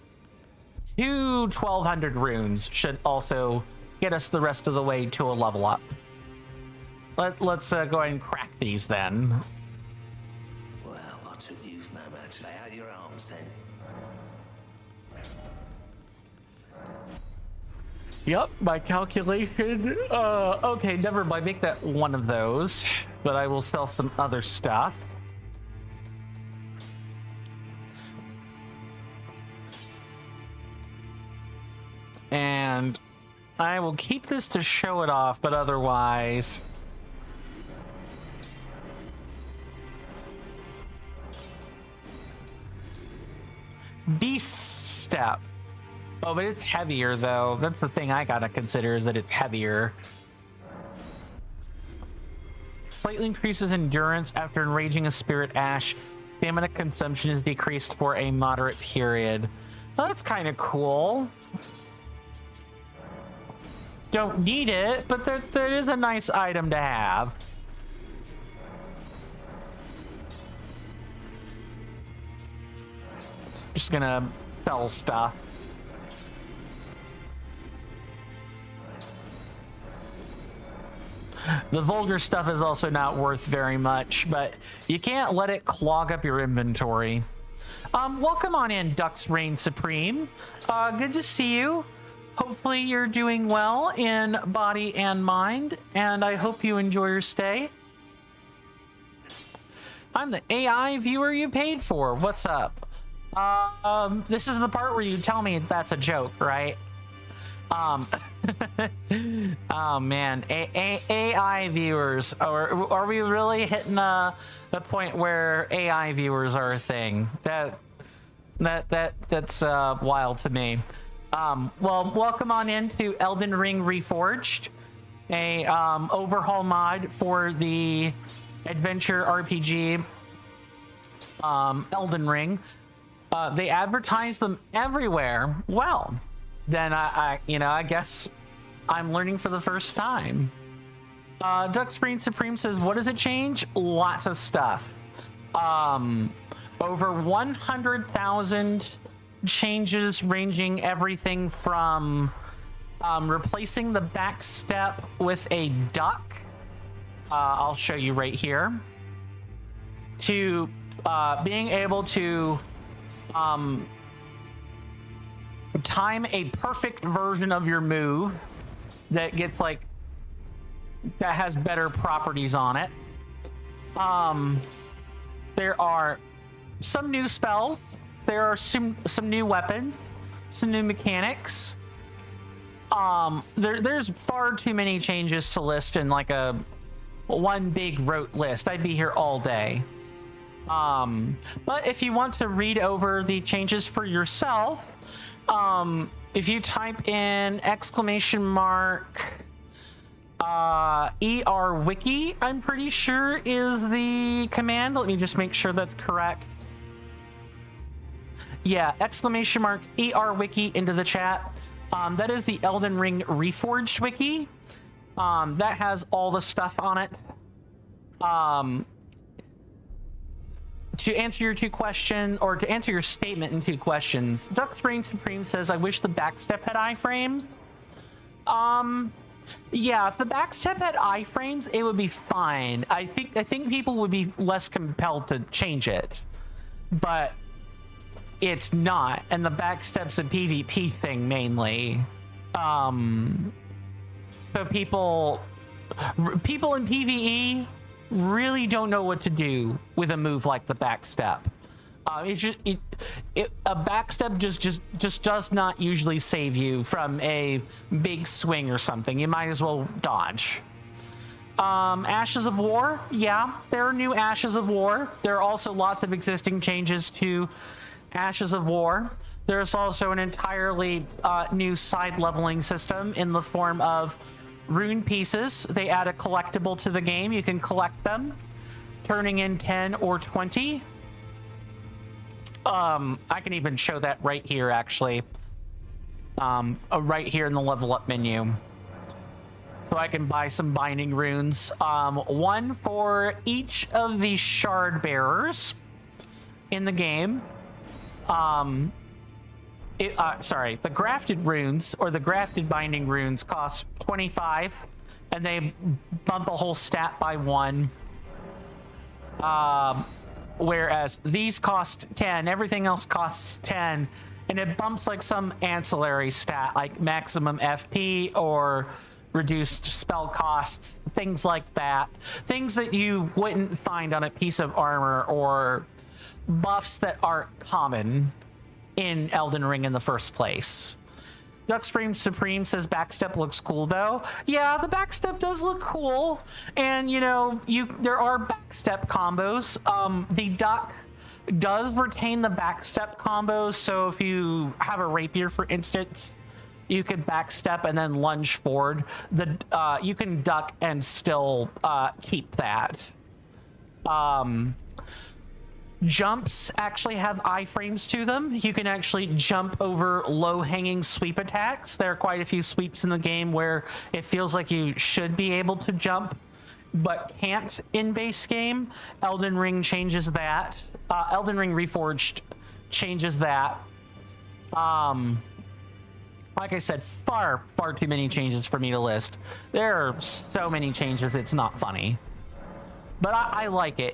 1,200 runes should also get us the rest of the way to a level up. Let's go ahead and crack these then. Well, I took you no man to lay out your arms then. Yep, my calculation. Okay, never mind. Make that one of those, but I will sell some other stuff. And I will keep this to show it off, but otherwise... Beast Step. Oh, but it's heavier, though. That's the thing I gotta consider, is that it's heavier. Slightly increases endurance after enraging a spirit ash. Stamina consumption is decreased for a moderate period. Well, that's kind of cool. Don't need it, but that is a nice item to have. Just gonna sell stuff. The vulgar stuff is also not worth very much, but you can't let it clog up your inventory. Welcome on in, Ducks Reign Supreme. Good to see you. Hopefully you're doing well in body and mind, and I hope you enjoy your stay. I'm the AI viewer you paid for. What's up? This is the part where you tell me that's a joke, right? Oh man, AI viewers, are we really hitting the point where AI viewers are a thing? That's wild to me. Well, welcome on into Elden Ring Reforged, a overhaul mod for the adventure RPG Elden Ring. They advertise them everywhere. Well, then I guess I'm learning for the first time. Duck Reign Supreme says, what does it change? Lots of stuff. Over 100,000 changes, ranging everything from replacing the back step with a duck. I'll show you right here. To being able to time a perfect version of your move that gets that has better properties on it. There are some new spells. There are some new weapons, some new mechanics. There's far too many changes to list in one big rote list. I'd be here all day. But if you want to read over the changes for yourself, if you type in ! ER-Wiki, I'm pretty sure is the command. Let me just make sure that's correct. Yeah, ! ER-Wiki into the chat. That is the Elden Ring Reforged wiki. That has all the stuff on it. To answer your two questions, or to answer your statement in two questions, Duck Reign Supreme says, I wish the backstep had iframes. Yeah, if the backstep had iframes, it would be fine. I think people would be less compelled to change it. But it's not, and the backstep's a PvP thing mainly. So people in PvE really don't know what to do with a move like the backstep. It's just a backstep just does not usually save you from a big swing or something. You might as well dodge. Ashes of War, yeah, there are new Ashes of War. There are also lots of existing changes to Ashes of War. There's also an entirely new side leveling system in the form of rune pieces. They add a collectible to the game. You can collect them, turning in 10 or 20. I can even show that right here, actually. Right here in the level up menu. So I can buy some binding runes. One for each of the shard bearers in the game. Sorry, the grafted runes or the grafted binding runes cost 25, and they bump a whole stat by 1. Whereas these cost 10, everything else costs 10, and it bumps like some ancillary stat like maximum FP or reduced spell costs, things like that. Things that you wouldn't find on a piece of armor or buffs that aren't common in Elden Ring in the first place. Duckspring Supreme says backstep looks cool though. Yeah, the backstep does look cool, and you know, there are backstep combos. The duck does retain the backstep combos, so if you have a rapier, for instance, you could backstep and then lunge forward. You can duck and still keep that. Jumps actually have iframes to them. You can actually jump over low-hanging sweep attacks. There are quite a few sweeps in the game where it feels like you should be able to jump, but can't in base game. Elden Ring changes that. Elden Ring Reforged changes that. Like I said, far too many changes for me to list. There are so many changes, it's not funny. But I like it.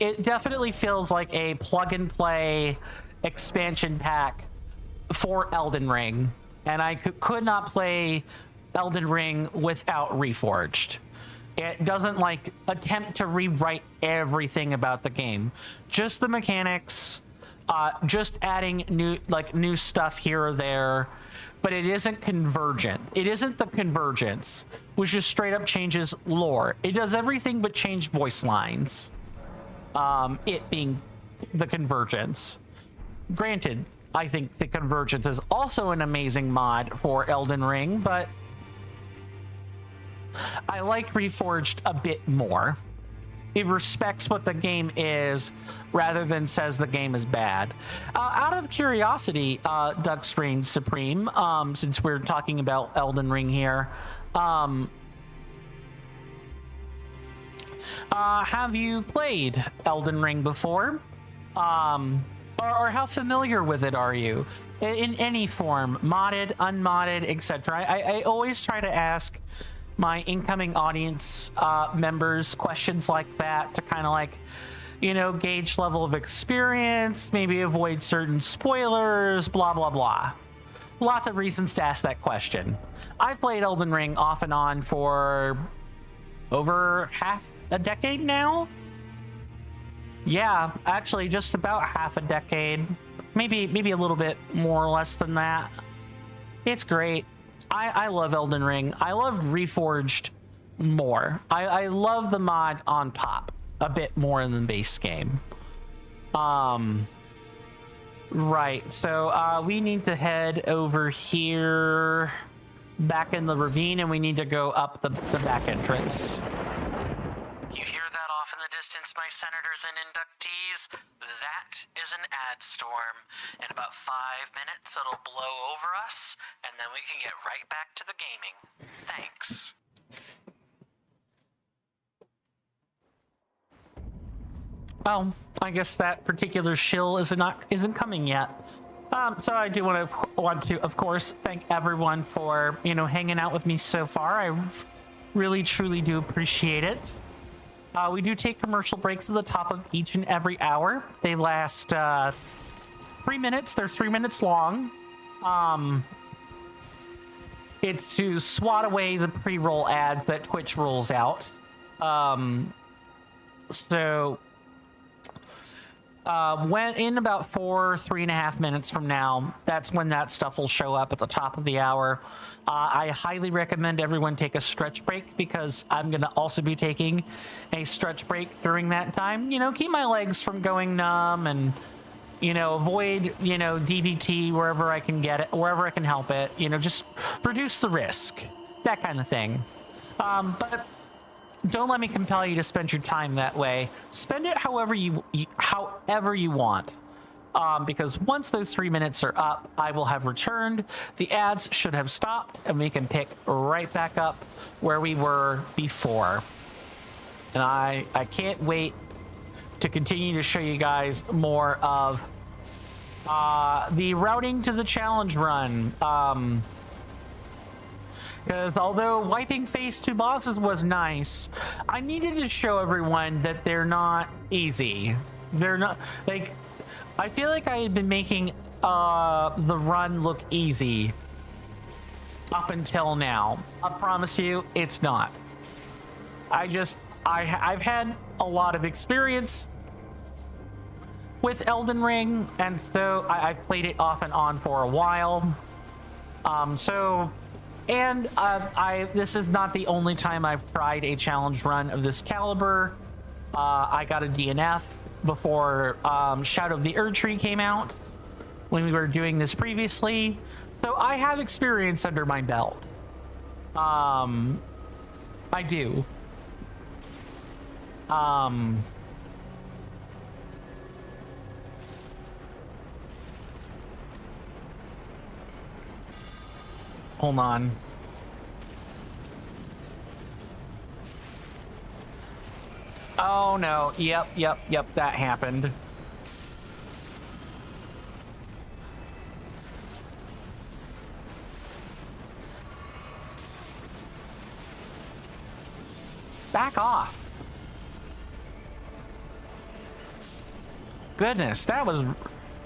It definitely feels like a plug-and-play expansion pack for Elden Ring. And I could not play Elden Ring without Reforged. It doesn't, like, attempt to rewrite everything about the game. Just the mechanics, just adding new stuff here or there. But it isn't convergent. It isn't the convergence, which just straight up changes lore. It does everything but change voice lines. It being the convergence. Granted, I think the convergence is also an amazing mod for Elden Ring, but I like Reforged a bit more. It respects what the game is rather than says the game is bad. Out of curiosity, Duckspring Supreme, since we're talking about Elden Ring here, have you played Elden Ring before? Or how familiar with it are you? In any form, modded, unmodded, etc. I always try to ask my incoming audience members questions like that to kind of like, you know, gauge level of experience, maybe avoid certain spoilers, blah, blah, blah. Lots of reasons to ask that question. I've played Elden Ring off and on for over half a decade now. Yeah, actually just about half a decade. Maybe a little bit more or less than that. It's great. I love Elden Ring. I love Reforged more. I love the mod on top a bit more than the base game. Right, so we need to head over here back in the ravine, and we need to go up the back entrance. You hear that off in the distance, my senators and inductees? That is an ad storm. In about 5 minutes, it'll blow over us, and then we can get right back to the gaming. Thanks. Well, I guess that particular shill isn't coming yet. So I do want to, of course, thank everyone for, you know, hanging out with me so far. I really, truly do appreciate it. We do take commercial breaks at the top of each and every hour. They last 3 minutes. They're 3 minutes long. It's to swat away the pre-roll ads that Twitch rolls out. So when in about 3.5 minutes from now, that's when that stuff will show up at the top of the hour. I highly recommend everyone take a stretch break because I'm going to also be taking a stretch break during that time. You know, keep my legs from going numb and, you know, avoid, you know, DVT wherever I can get it, wherever I can help it. You know, just reduce the risk, that kind of thing. But don't let me compel you to spend your time that way. Spend it however you want. Because once those 3 minutes are up, I will have returned. The ads should have stopped, and we can pick right back up where we were before. And I can't wait to continue to show you guys more of the routing to the challenge run. Because although wiping phase 2 bosses was nice, I needed to show everyone that they're not easy. They're not, like, I feel like I had been making the run look easy up until now. I promise you, it's not. I've had a lot of experience with Elden Ring, and so I've played it off and on for a while. This is not the only time I've tried a challenge run of this caliber. I got a DNF before Shadow of the Erdtree came out when we were doing this previously. So I have experience under my belt. I do. Hold on. Oh no, yep, that happened. Back off. Goodness, that was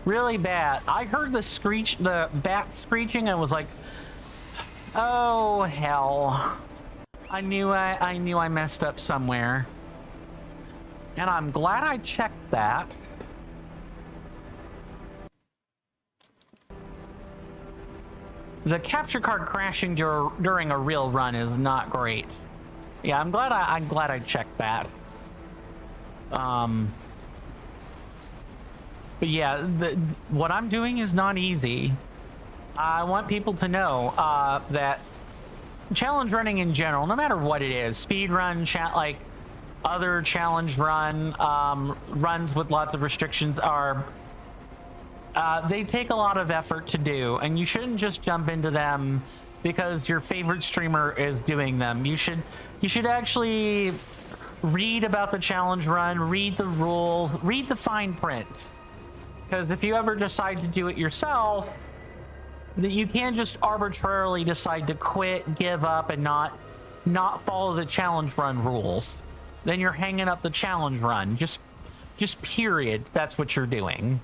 really bad. I heard the screech, the bat screeching, and was like, oh hell. I knew I messed up somewhere. And I'm glad I checked that. The capture card crashing during a real run is not great. Yeah, I'm glad I checked that. But yeah, what I'm doing is not easy. I want people to know that challenge running in general, no matter what it is, speed run, like other challenge runs with lots of restrictions are they take a lot of effort to do, and you shouldn't just jump into them because your favorite streamer is doing them. You should actually read about the challenge run, read the rules, read the fine print, because if you ever decide to do it yourself, that you can't just arbitrarily decide to quit, give up, and not follow the challenge run rules. Then you're hanging up the challenge run. Just period. That's what you're doing.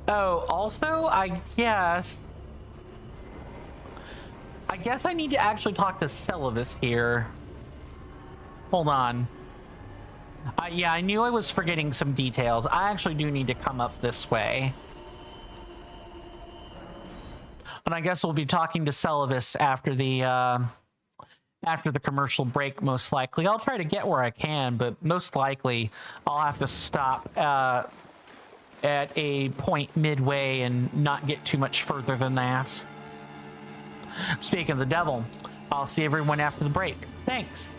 Oh, also, I guess I need to actually talk to Celavis here. Hold on. Yeah, I knew I was forgetting some details. I actually do need to come up this way. And I guess we'll be talking to Celavis after the commercial break, most likely. I'll try to get where I can, but most likely I'll have to stop at a point midway and not get too much further than that. Speaking of the devil, I'll see everyone after the break. Thanks.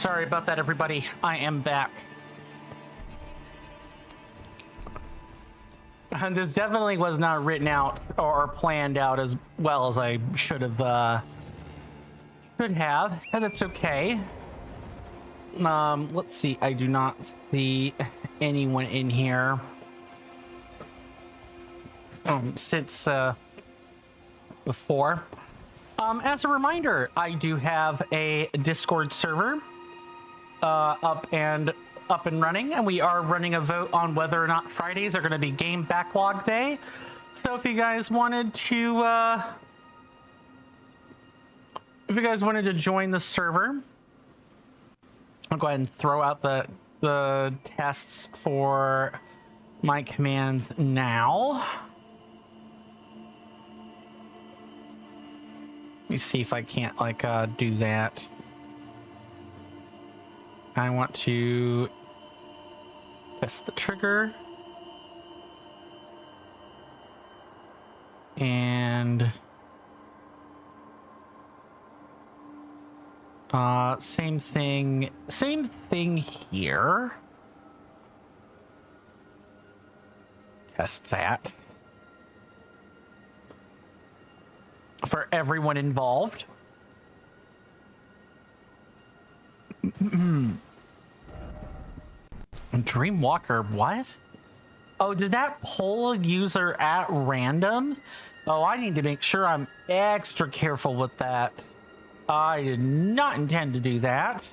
Sorry about that, everybody. I am back. And this definitely was not written out or planned out as well as I should have. And that's okay. Let's see. I do not see anyone in here. Since before. As a reminder, I do have a Discord server up and running, and we are running a vote on whether or not Fridays are going to be game backlog day. So if you guys wanted to join the server, I'll go ahead and throw out the tests for my commands now. Let me see if I can't do that. I want to test the trigger. And same thing here. Test that for everyone involved. Dreamwalker, what? Oh, did that pull a user at random? Oh, I need to make sure I'm extra careful with that. I did not intend to do that.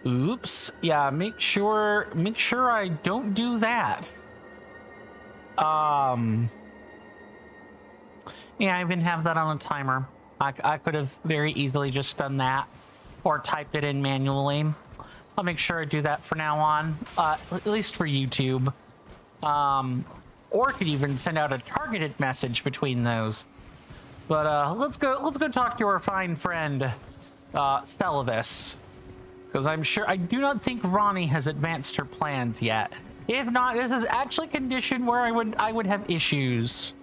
Oops. Yeah, make sure I don't do that. Yeah, I even have that on a timer. I could have very easily just done that or typed it in manually. I'll make sure I do that from now on, at least for YouTube. Or could even send out a targeted message between those. But let's go talk to our fine friend Deathless, because I do not think Ronnie has advanced her plans yet. If not, this is actually a condition where I would have issues.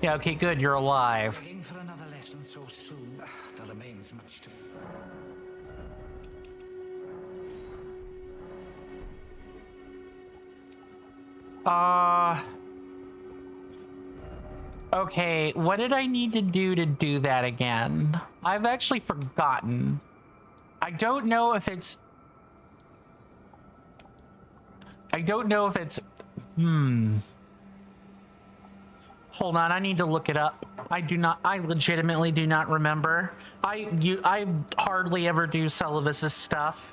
Yeah, okay, good, you're alive. Looking for another lesson so soon. There remains much to. Okay, what did I need to do that again? I've actually forgotten. I don't know if it's... Hold on, I need to look it up. I legitimately do not remember. I hardly ever do Celivis's stuff.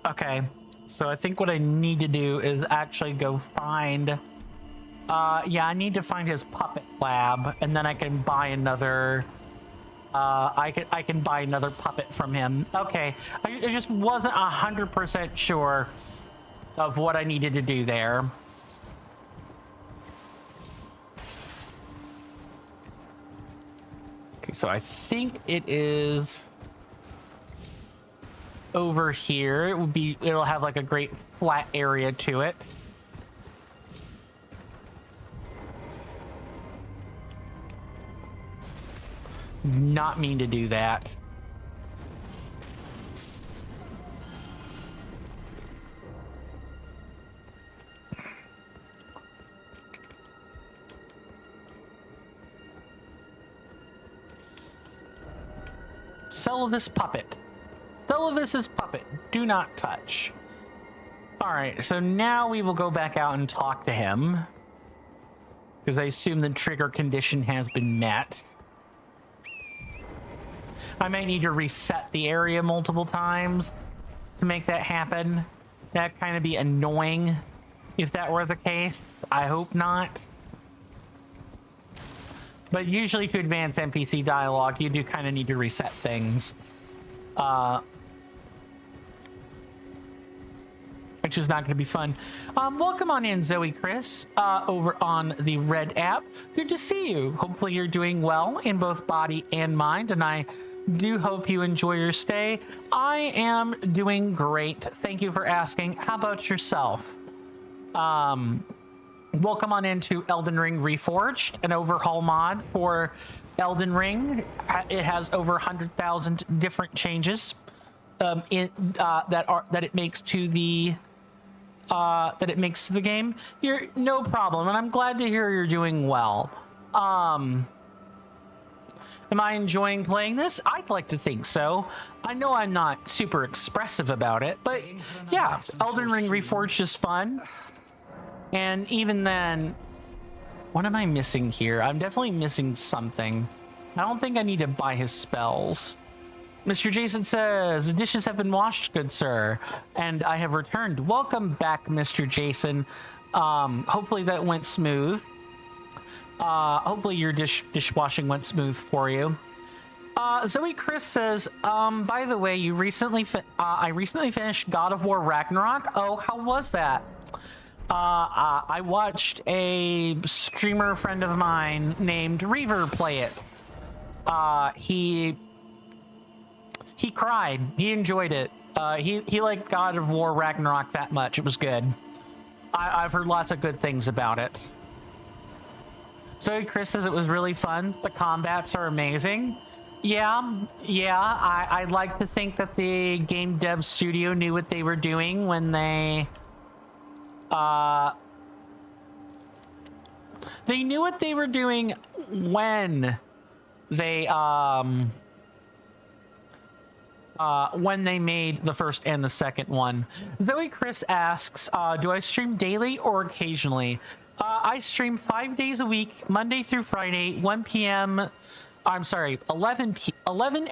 Okay, so I think what I need to do is actually go find... yeah, I need to find his puppet lab, and then I can buy another... I can buy another puppet from him. Okay, I just wasn't 100% sure of what I needed to do there. Okay, so I think it is... over here. It'll have like a great flat area to it. Not mean to do that. Celivis puppet. Celivis's puppet. Do not touch. Alright, so now we will go back out and talk to him. Because I assume the trigger condition has been met. I might need to reset the area multiple times. to make that happen. That'd kind of be annoying if that were the case. I hope not. But usually to advance NPC dialogue, you do kind of need to reset things. Which is not going to be fun. Welcome on in, Zoe Chris, over on the Red app. Good to see you. Hopefully you're doing well in both body and mind, and I do hope you enjoy your stay. I am doing great. Thank you for asking. How about yourself? Welcome on into Elden Ring Reforged, an overhaul mod for Elden Ring. It has over 100,000 different changes that it makes to the game. You're no problem, and I'm glad to hear you're doing well. Am I enjoying playing this? I'd like to think so. I know I'm not super expressive about it, but yeah, Elden Ring Reforged is fun. And even then, what am I missing here? I'm definitely missing something. I don't think I need to buy his spells. Mr. Jason says, the dishes have been washed, good sir. And I have returned. Welcome back, Mr. Jason. Hopefully that went smooth. Hopefully your dishwashing went smooth for you. Zoe Chris says, by the way, I recently finished God of War Ragnarok. Oh, how was that? I watched a streamer friend of mine named Reaver play it. He cried. He enjoyed it. He liked God of War Ragnarok that much. It was good. I've heard lots of good things about it. So Chris says it was really fun. The combats are amazing. Yeah. I'd like to think that the game dev studio knew what they were doing when they knew what they were doing when they made the first and the second one. Zoe Chris asks, do I stream daily or occasionally? I stream 5 days a week, Monday through Friday, 11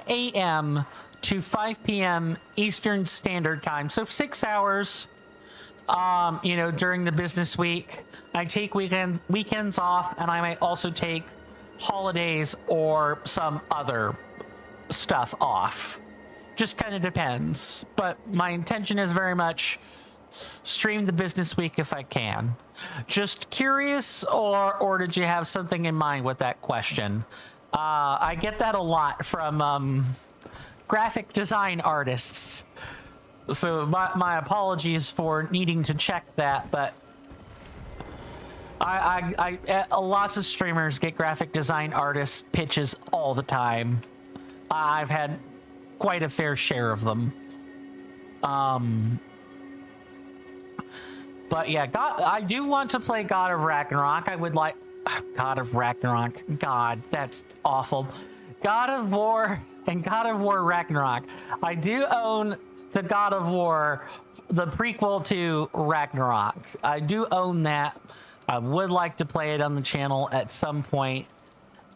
a.m. to 5 p.m. Eastern Standard Time. So 6 hours, during the business week. I take weekends off, and I might also take holidays or some other stuff off. Just kind of depends. But my intention is very much stream the business week if I can. Just curious, or did you have something in mind with that question? I get that a lot from graphic design artists. So my apologies for needing to check that, but lots of streamers get graphic design artist pitches all the time. I've had quite a fair share of them. But yeah, I do want to play God of Ragnarok. I would like... God of Ragnarok. God, that's awful. God of War and God of War Ragnarok. I do own the God of War, the prequel to Ragnarok. I do own that. I would like to play it on the channel at some point.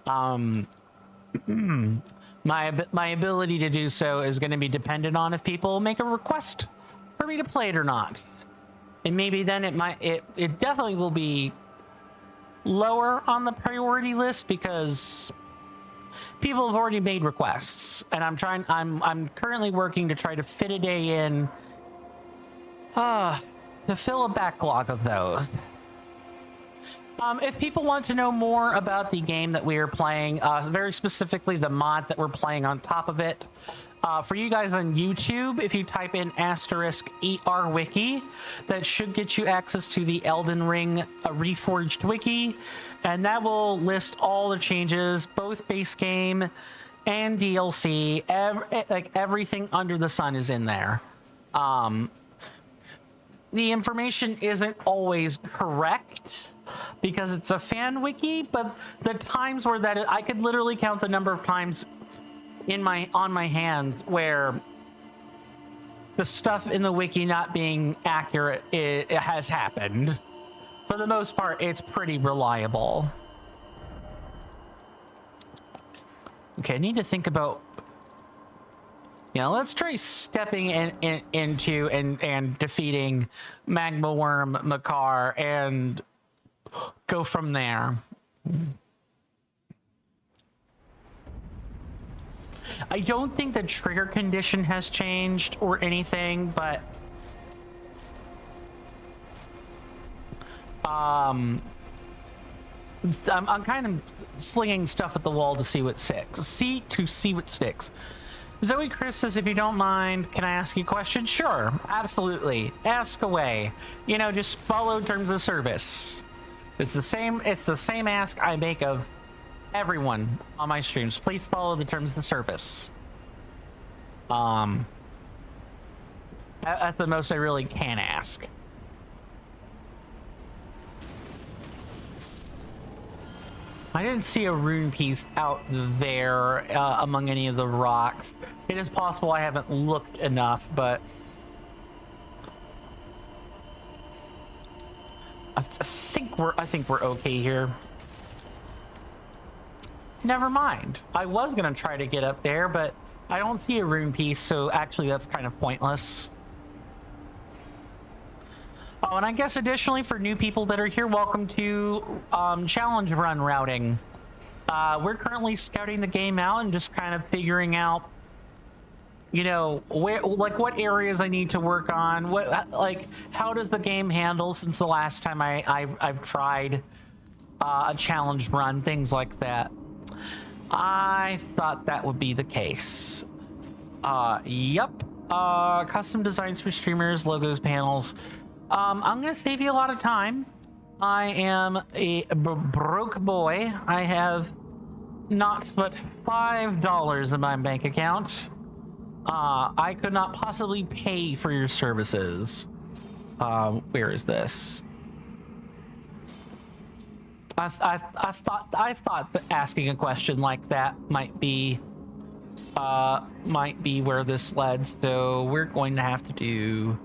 My ability to do so is going to be dependent on if people make a request for me to play it or not. And maybe then it definitely will be lower on the priority list because people have already made requests, and I'm currently working to try to fit a day in to fill a backlog of those. If people want to know more about the game that we are playing, very specifically the mod that we're playing on top of it, for you guys on YouTube, if you type in *ERWiki, that should get you access to the Elden Ring Reforged wiki, and that will list all the changes, both base game and DLC. Everything under the sun is in there. The information isn't always correct because it's a fan wiki, but the times where I could literally count the number of times on my hand where the stuff in the wiki not being accurate, it has happened. For the most part, it's pretty reliable. Okay, I need to think about Yeah, let's try stepping into and defeating Magma Worm Makar and go from there. I don't think the trigger condition has changed or anything, but I'm kind of slinging stuff at the wall to see what sticks. See what sticks. Zoe Chris says, if you don't mind, can I ask you a question? Sure, absolutely. Ask away. You know, just follow terms of service. It's the same ask I make of everyone on my streams. Please follow the terms of service. At the most I really can ask. I didn't see a rune piece out there among any of the rocks. It is possible I haven't looked enough, but I think we're okay here. Never mind. I was gonna try to get up there, but I don't see a rune piece, so actually that's kind of pointless. Oh, and I guess additionally for new people that are here, welcome to challenge run routing. We're currently scouting the game out and just kind of figuring out, you know, what areas I need to work on. How does the game handle since the last time I've tried a challenge run, things like that. I thought that would be the case. Yep. Custom designs for streamers, logos, panels. I'm gonna save you a lot of time. I am a broke boy. I have not but $5 in my bank account. I could not possibly pay for your services. Where is this? I thought that asking a question like that might be where this led. So we're going to have to do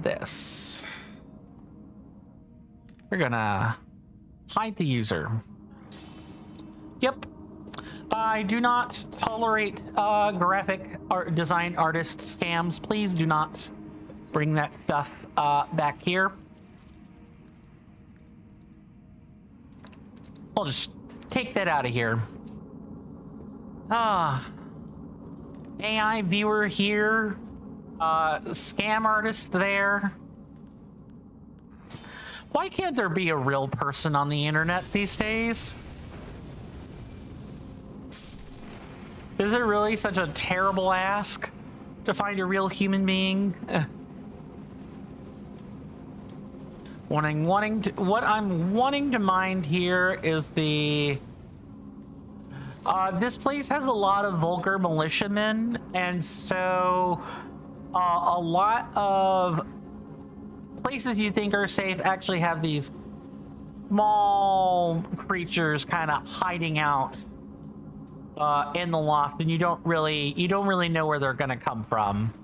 this. We're gonna hide the user. Yep. I do not tolerate graphic art design artist scams. Please do not bring that stuff back here. I'll just take that out of here. AI viewer here. Scam artist there. Why can't there be a real person on the internet these days? Is it really such a terrible ask to find a real human being? What I'm wanting to mind here is the this place has a lot of vulgar militiamen, and so a lot of places you think are safe actually have these small creatures kind of hiding out in the loft, and you don't really know where they're gonna come from.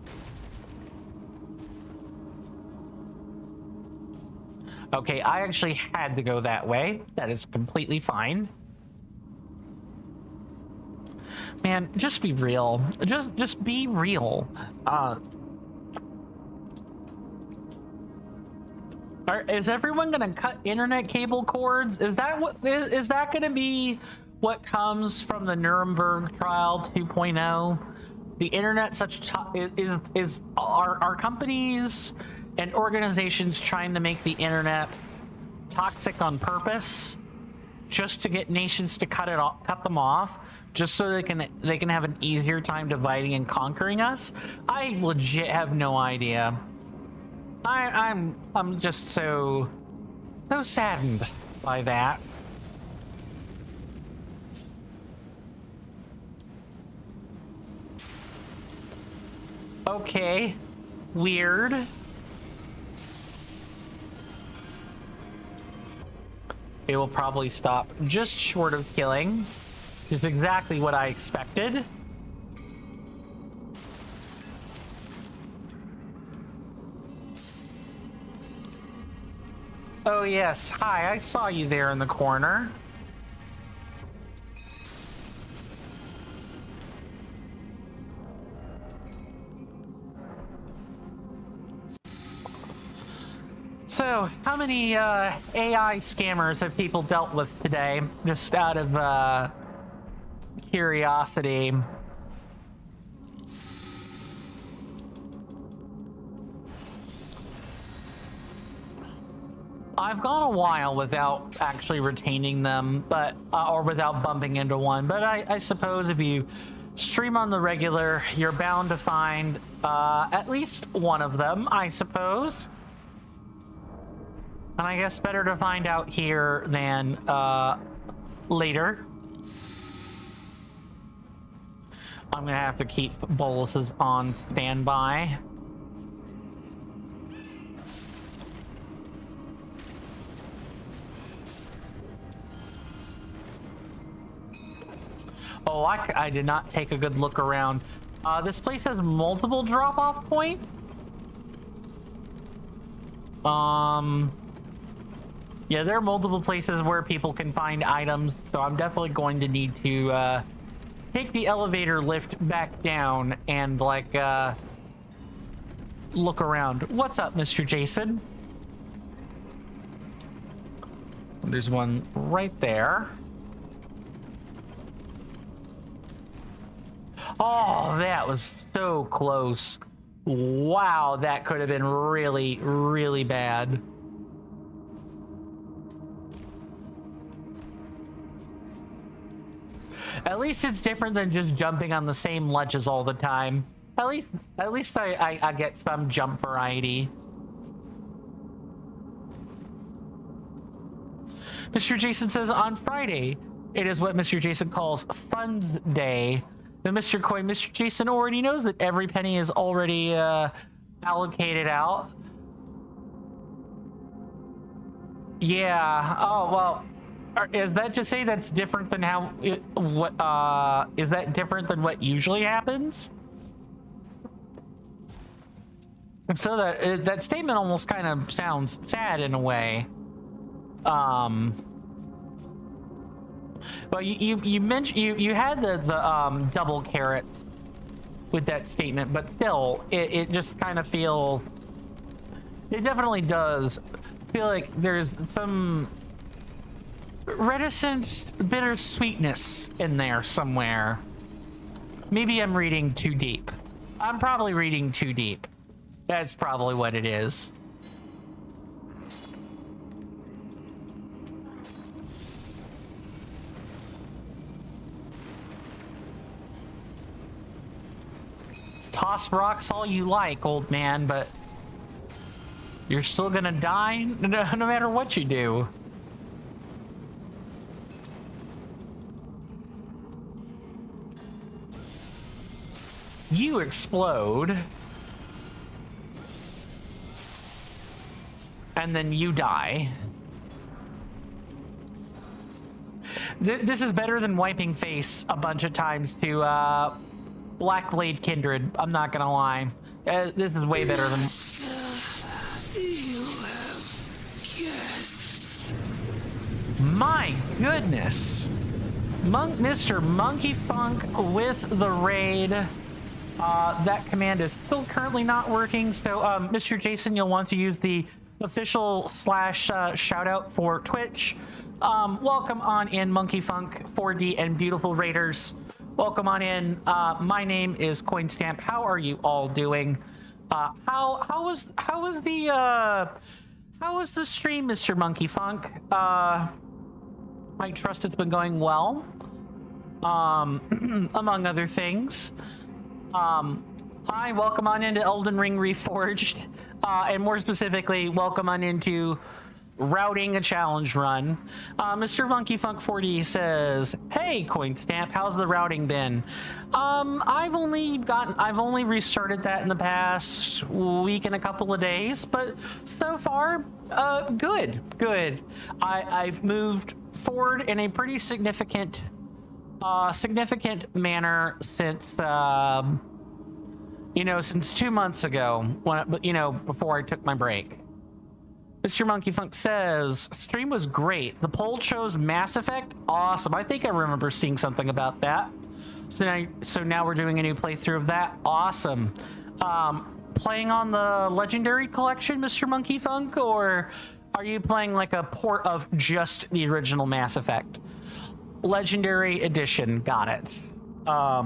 Okay, I actually had to go that way. That is completely fine. Man, just be real. Just be real. Is everyone gonna cut internet cable cords? Is that gonna be what comes from the Nuremberg trial 2.0? The internet are companies and organizations trying to make the internet toxic on purpose, just to get nations to cut them off, just so they can have an easier time dividing and conquering us? I legit have no idea. I'm just so saddened by that. Okay, weird. It will probably stop just short of killing, which is exactly what I expected. Oh yes, hi, I saw you there in the corner. So, how many AI scammers have people dealt with today? Just out of curiosity. I've gone a while without actually retaining them, but or without bumping into one. But I suppose if you stream on the regular, you're bound to find at least one of them, I suppose. And I guess better to find out here than later. I'm gonna have to keep boluses on standby. Oh, I did not take a good look around. This place has multiple drop-off points. Yeah, there are multiple places where people can find items, so I'm definitely going to need to take the elevator lift back down and, like, look around. What's up, Mr. Jason? There's one right there. Oh, that was so close. Wow, that could have been really, really bad. At least it's different than just jumping on the same ledges all the time. At least I get some jump variety. Mr. Jason says on Friday, it is what Mr. Jason calls Funds Day. Then Mr. Coin, Mr. Jason already knows that every penny is already allocated out. Yeah. Oh, well. Is that to say that's different than how is that different than what usually happens? So that statement almost kind of sounds sad in a way. Well, you mentioned you had the double carrots with that statement, but still it just kind of feels, it definitely does feel like there's some reticent bittersweetness in there somewhere. Maybe I'm reading too deep. I'm probably reading too deep. That's probably what it is. Toss rocks all you like, old man, but you're still gonna die no matter what you do. You explode. And then you die. This is better than wiping face a bunch of times to Blackblade Kindred. I'm not gonna lie. This is way better than... You have guests. My goodness. Mr. Monkey Funk with the raid. That command is still currently not working, so Mr. Jason, you'll want to use the official / shout out for Twitch. Welcome on in, Monkey Funk 4D and beautiful raiders. Welcome on in. My name is Coinstamp. How are you all doing? How was the stream, Mr. Monkey Funk? I trust it's been going well. Among other things. Hi, welcome on into Elden Ring Reforged, and more specifically, welcome on into routing a challenge run. Mr. Monkey Funk 4D says, "Hey, Coinstamp, how's the routing been?" I've only restarted that in the past week and a couple of days, but so far, good. I've moved forward in a pretty significant manner since since 2 months ago, before I took my break. Mr. Monkey Funk says, stream was great. The poll chose Mass Effect. Awesome. I think I remember seeing something about that. So now we're doing a new playthrough of that. Awesome. playing on the Legendary Collection, Mr. Monkey Funk, or are you playing like a port of just the original Mass Effect? Legendary Edition, got it. How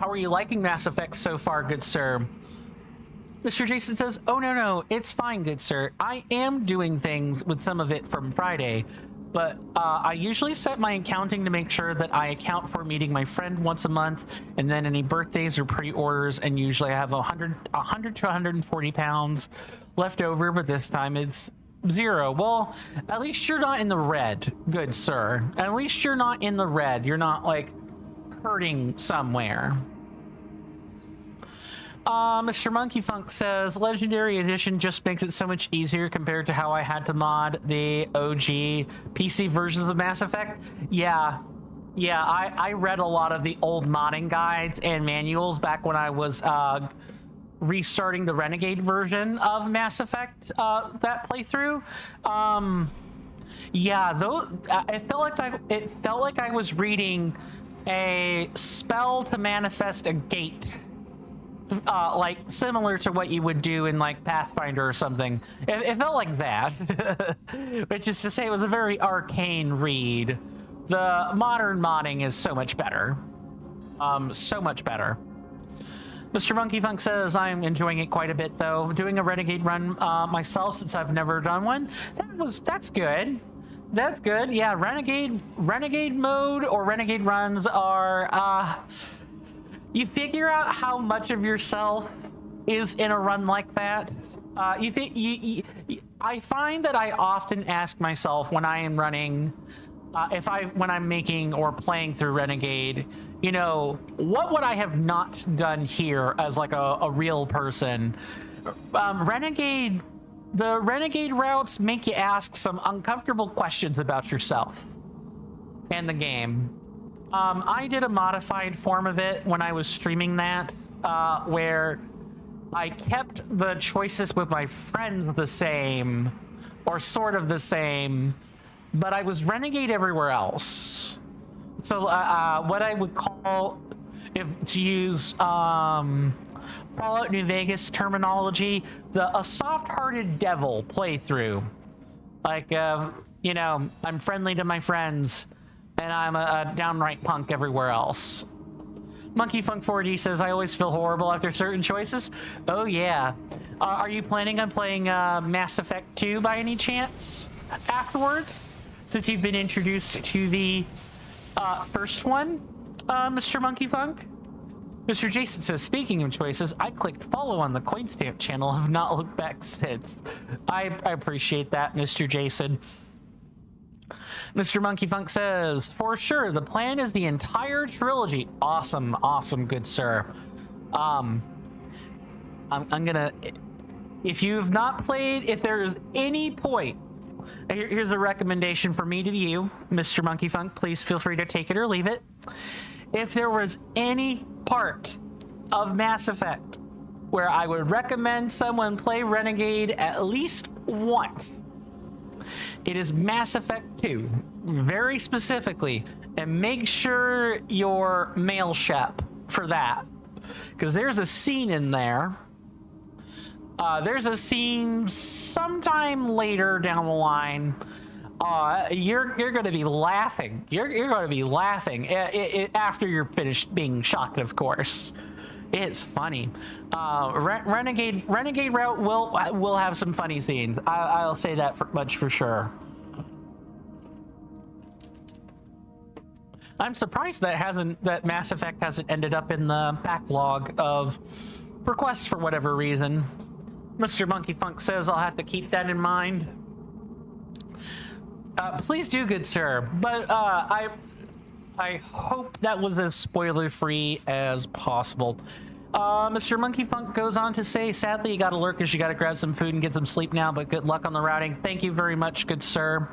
are you liking Mass Effect so far, good sir? Mr. Jason says, oh, no, it's fine, good sir. I am doing things with some of it from Friday, but I usually set my accounting to make sure that I account for meeting my friend once a month, and then any birthdays or pre-orders, and usually I have 100 to 140 pounds left over, but this time it's 0. Well, at least you're not in the red, good sir. At least you're not in the red. You're not, like, hurting somewhere. Mr. Monkey Funk says, Legendary Edition just makes it so much easier compared to how I had to mod the OG PC versions of Mass Effect. Yeah, I read a lot of the old modding guides and manuals back when I was restarting the Renegade version of Mass Effect, that playthrough. Yeah, those, it felt like I was reading a spell to manifest a gate. Like similar to what you would do in like Pathfinder or something. It felt like that, which is to say it was a very arcane read. The modern modding is so much better. So much better. Mr. Monkey Funk says, I'm enjoying it quite a bit though. Doing a Renegade run myself since I've never done one. That's good. That's good. Yeah, Renegade mode or Renegade runs are you figure out how much of yourself is in a run like that. I find that I often ask myself when I am running, when I'm making or playing through Renegade, you know, what would I have not done here as like a real person? The Renegade routes make you ask some uncomfortable questions about yourself and the game. I did a modified form of it when I was streaming that, where I kept the choices with my friends the same, or sort of the same, but I was Renegade everywhere else. So what I would call, if to use Fallout New Vegas terminology, a soft-hearted devil playthrough. Like, you know, I'm friendly to my friends, and I'm a downright punk everywhere else. Monkey Funk 4D says, I always feel horrible after certain choices. Oh, yeah. Are you planning on playing Mass Effect 2 by any chance afterwards? Since you've been introduced to the first one, Mr. Monkey Funk? Mr. Jason says, speaking of choices, I clicked follow on the Coinstamp channel. Have not looked back since. I appreciate that, Mr. Jason. Mr. Monkey Funk says, for sure, the plan is the entire trilogy. Awesome, good sir. I'm gonna, if you've not played, if there's any point, here's a recommendation from me to you, Mr. Monkey Funk, please feel free to take it or leave it. If there was any part of Mass Effect where I would recommend someone play Renegade at least once, it is Mass Effect 2, very specifically, and make sure you're male shep for that, because there's a scene in there. There's a scene sometime later down the line. You're going to be laughing. You're going to be laughing after you're finished being shocked, of course. It's funny. Renegade route will have some funny scenes. I'll say that much for sure. I'm surprised that Mass Effect hasn't ended up in the backlog of requests for whatever reason. Mr. Monkey Funk says I'll have to keep that in mind. Please do, good sir. But I hope that was as spoiler-free as possible. Mr. Monkey Funk goes on to say, sadly, you gotta lurk because you gotta grab some food and get some sleep now, but good luck on the routing. Thank you very much, good sir.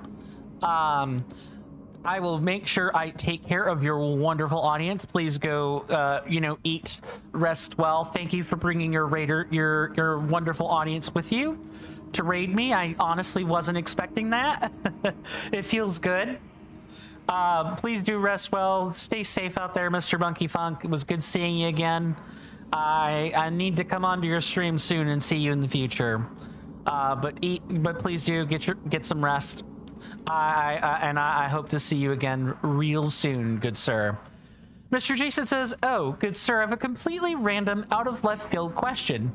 I will make sure I take care of your wonderful audience. Please go, eat, rest well. Thank you for bringing your wonderful audience with you to raid me. I honestly wasn't expecting that. It feels good. Please do rest well. Stay safe out there, Mr. Monkey Funk. It was good seeing you again. I need to come onto your stream soon and see you in the future. But please do get some rest. I hope to see you again real soon, good sir. Mr. Jason says, "Oh, good sir, I have a completely random, out of left field question.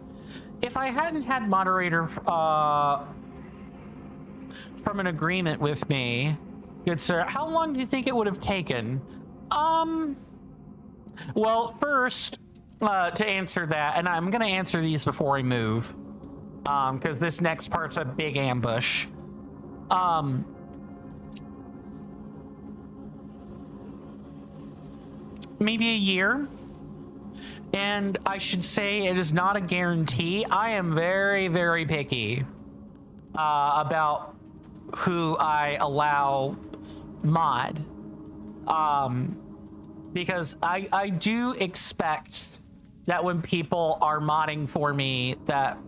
If I hadn't had moderator from an agreement with me, good sir, how long do you think it would have taken?" Well, first, to answer that, and I'm gonna answer these before I move, because this next part's a big ambush. Maybe a year. And I should say it is not a guarantee. I am very, very picky about who I allow mod. Because I do expect that when people are modding for me that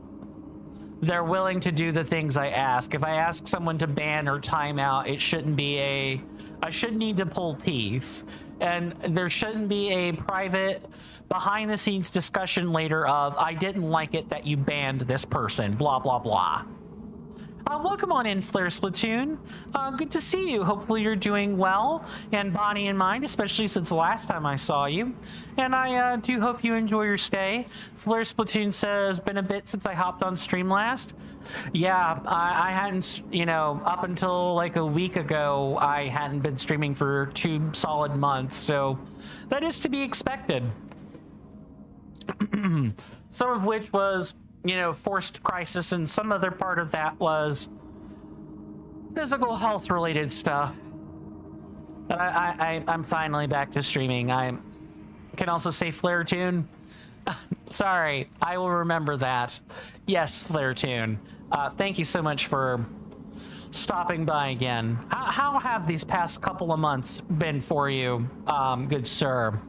they're willing to do the things I ask. If I ask someone to ban or timeout, it shouldn't be I shouldn't need to pull teeth. And there shouldn't be a private behind the scenes discussion later of, I didn't like it that you banned this person, blah, blah, blah. Welcome on in, Flare Splatoon. Good to see you. Hopefully you're doing well, and body and mind, especially since the last time I saw you. And I do hope you enjoy your stay. Flare Splatoon says, been a bit since I hopped on stream last. Yeah, I hadn't, up until like a week ago, I hadn't been streaming for 2 solid months, so that is to be expected. Some of which was, forced crisis, and some other part of that was physical health related stuff. But I'm finally back to streaming. I can also say Flare Tune. Sorry, I will remember that. Yes, Flare Tune. Thank you so much for stopping by again. How have these past couple of months been for you, good sir?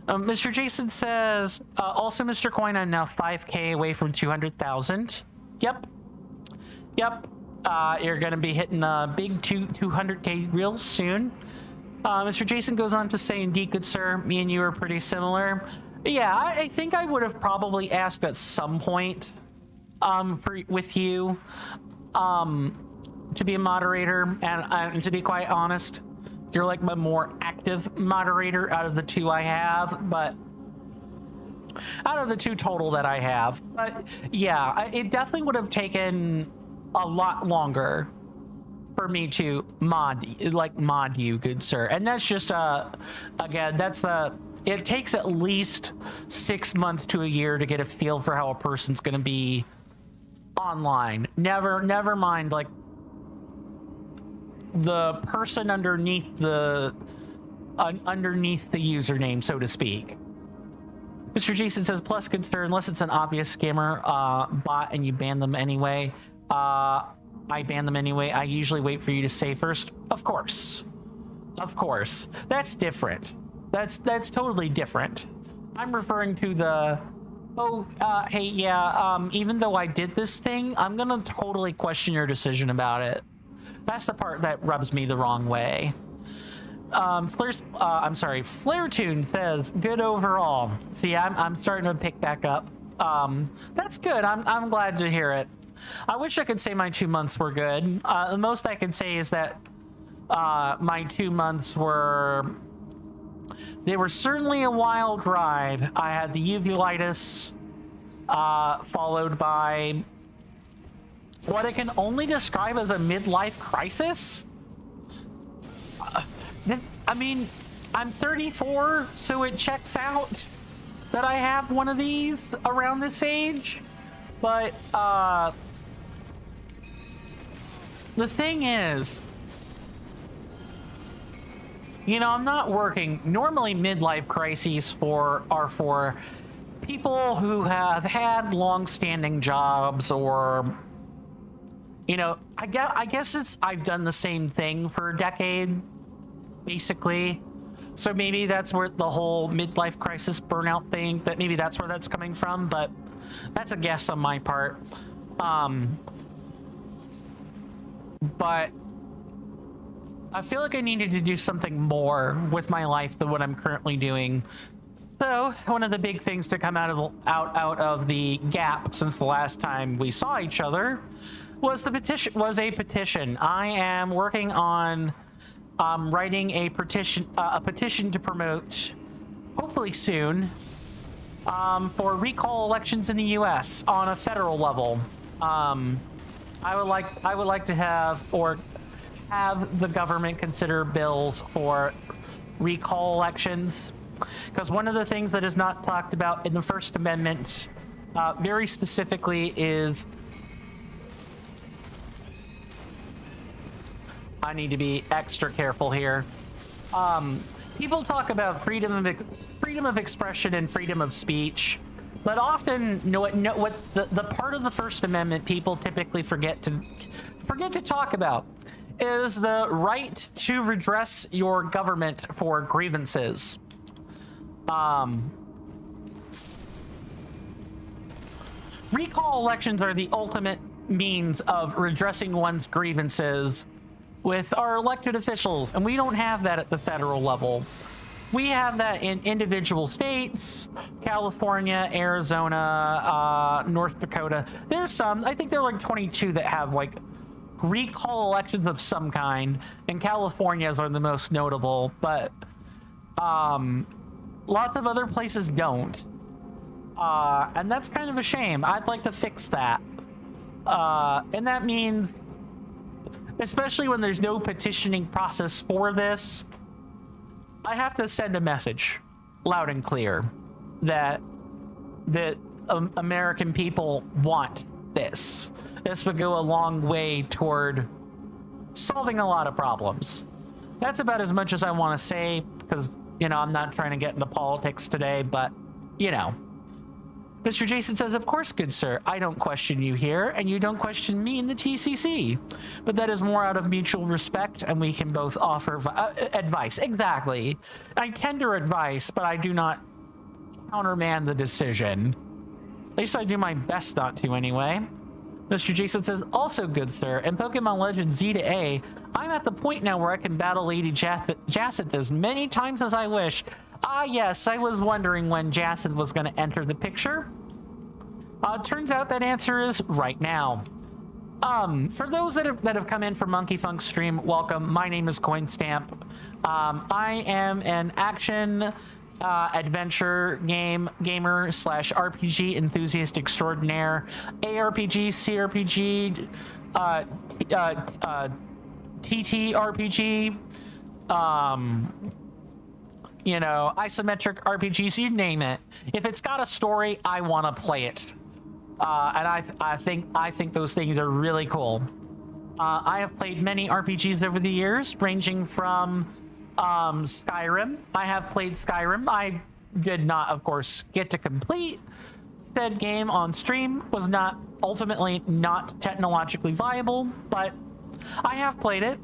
Mr. Jason says, also, Mr. Coin, I'm now 5K away from 200,000. Yep. You're going to be hitting a big 200K real soon. Mr. Jason goes on to say, indeed, good sir, me and you are pretty similar. Yeah, I think I would have probably asked at some point with you to be a moderator, and to be quite honest, you're like my more active moderator out of the 2 I have, but out of the 2 total that I have. But yeah, it definitely would have taken a lot longer for me to mod you, good sir. And that's just again, it takes at least 6 months to a year to get a feel for how a person's gonna be online. Never mind like the person underneath the username, so to speak. Mr. Jason says, plus good sir, unless it's an obvious scammer bot and you ban them anyway, I ban them anyway. I usually wait for you to say first. Of course, that's different. That's totally different. I'm referring to the hey, yeah, even though I did this thing, I'm gonna totally question your decision about it. That's the part that rubs me the wrong way. Flare Tune says, good overall. See, I'm starting to pick back up. That's good. I'm glad to hear it. I wish I could say my 2 months were good. The most I can say is that my 2 months were certainly a wild ride. I had the uveitis, followed by what I can only describe as a midlife crisis. I mean, I'm 34, so it checks out that I have one of these around this age. But the thing is, I'm not working. Normally, midlife crises are for people who have had long-standing jobs, or I guess I've done the same thing for a decade, basically. So maybe that's where the whole midlife crisis burnout thing, that maybe that's where that's coming from, but that's a guess on my part. But I feel like I needed to do something more with my life than what I'm currently doing. So one of the big things to come out of the gap since the last time we saw each other was a petition. I am working on writing a petition to promote, hopefully soon, for recall elections in the U.S. on a federal level. I would like to have the government consider bills for recall elections, because one of the things that is not talked about in the First Amendment, very specifically, is I need to be extra careful here. People talk about freedom of expression and freedom of speech, but often what the part of the First Amendment people typically forget to talk about is the right to redress your government for grievances. Recall elections are the ultimate means of redressing one's grievances with our elected officials, and we don't have that at the federal level. We have that in individual states, California, Arizona, North Dakota. There's some, I think there are like 22 that have like recall elections of some kind, and California's are the most notable, but lots of other places don't. And that's kind of a shame. I'd like to fix that. And that means, especially when there's no petitioning process for this, I have to send a message loud and clear that American people want this. This would go a long way toward solving a lot of problems. That's about as much as I want to say, because, you know, I'm not trying to get into politics today, but, you know. Mr. Jason says, of course, good sir, I don't question you here, and you don't question me in the TCC. But that is more out of mutual respect, and we can both offer advice. Exactly. I tender advice, but I do not countermand the decision. At least I do my best not to, anyway. Mr. Jason says, also good sir, in Pokemon Legends Z to A, I'm at the point now where I can battle Lady Jacinth as many times as I wish. Ah, yes, I was wondering when Jacinth was going to enter the picture. Turns out that answer is right now. For those that have come in for Monkey Funk stream, welcome. My name is Coinstamp. I am an action adventure gamer / RPG enthusiast extraordinaire. ARPG, CRPG, TTRPG, you know, isometric RPGs, you name it. If it's got a story, I want to play it. And I think those things are really cool. I have played many RPGs over the years, ranging from Skyrim. I have played Skyrim. I did not, of course, get to complete said game on stream. Was not ultimately not technologically viable, but I have played it.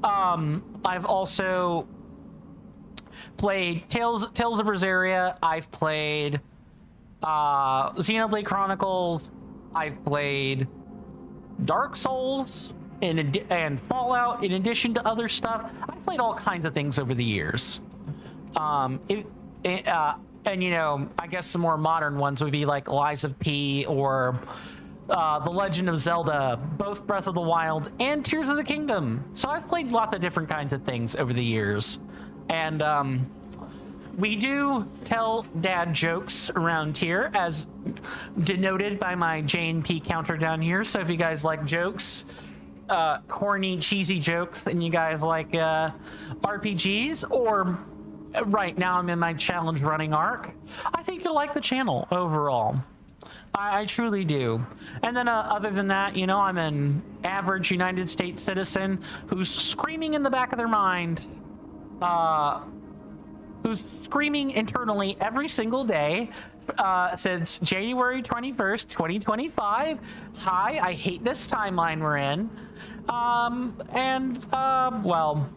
I've also played Tales of Berseria. I've played Xenoblade Chronicles. I've played Dark Souls and Fallout, in addition to other stuff. I've played all kinds of things over the years. And you know, I guess some more modern ones would be like Lies of P or The Legend of Zelda, both Breath of the Wild and Tears of the Kingdom. So I've played lots of different kinds of things over the years. And we do tell dad jokes around here, as denoted by my J&P counter down here. So if you guys like jokes, corny, cheesy jokes, and you guys like RPGs, or right now I'm in my challenge running arc, I think you'll like the channel overall. I truly do. And then other than that, you know, I'm an average United States citizen who's screaming in the back of their mind, who's screaming internally every single day since January 21st, 2025. Hi, I hate this timeline we're in. Well,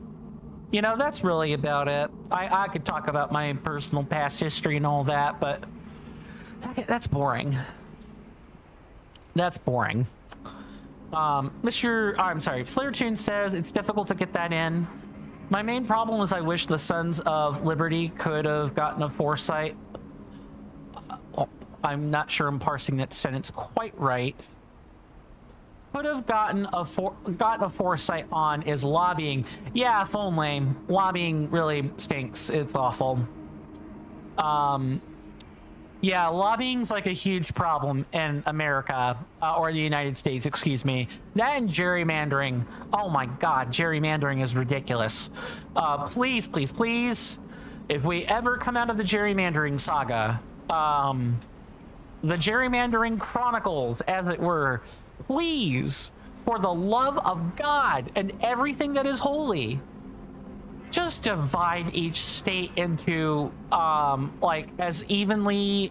you know, that's really about it. I could talk about my personal past history and all that, but that's boring. That's boring. I'm sorry, Flairtune says it's difficult to get that in. My main problem is I wish the Sons of Liberty could have gotten a foresight. I'm not sure I'm parsing that sentence quite right. Could have gotten a foresight on is lobbying. Yeah, phone lame. Lobbying really stinks. It's awful. Yeah, lobbying's like a huge problem in America, or the United States, excuse me. That and gerrymandering. Oh my God, gerrymandering is ridiculous. Please, please, please, if we ever come out of the gerrymandering saga, the gerrymandering chronicles, as it were, please, for the love of God and everything that is holy, just divide each state into like as evenly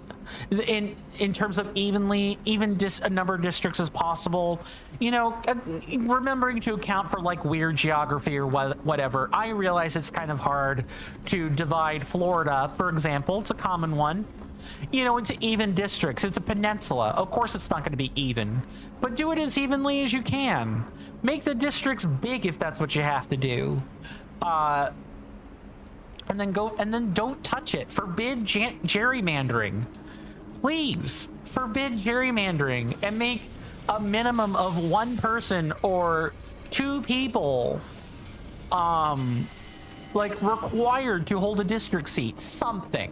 in terms of even a number of districts as possible, you know, remembering to account for like weird geography or whatever. I realize it's kind of hard to divide Florida, for example. It's a common one, you know, into even districts. It's a peninsula. Of course it's not going to be even, but do it as evenly as you can. Make the districts big if that's what you have to do. And then don't touch it. Forbid gerrymandering. Please forbid gerrymandering and make a minimum of one person or two people like required to hold a district seat. Something.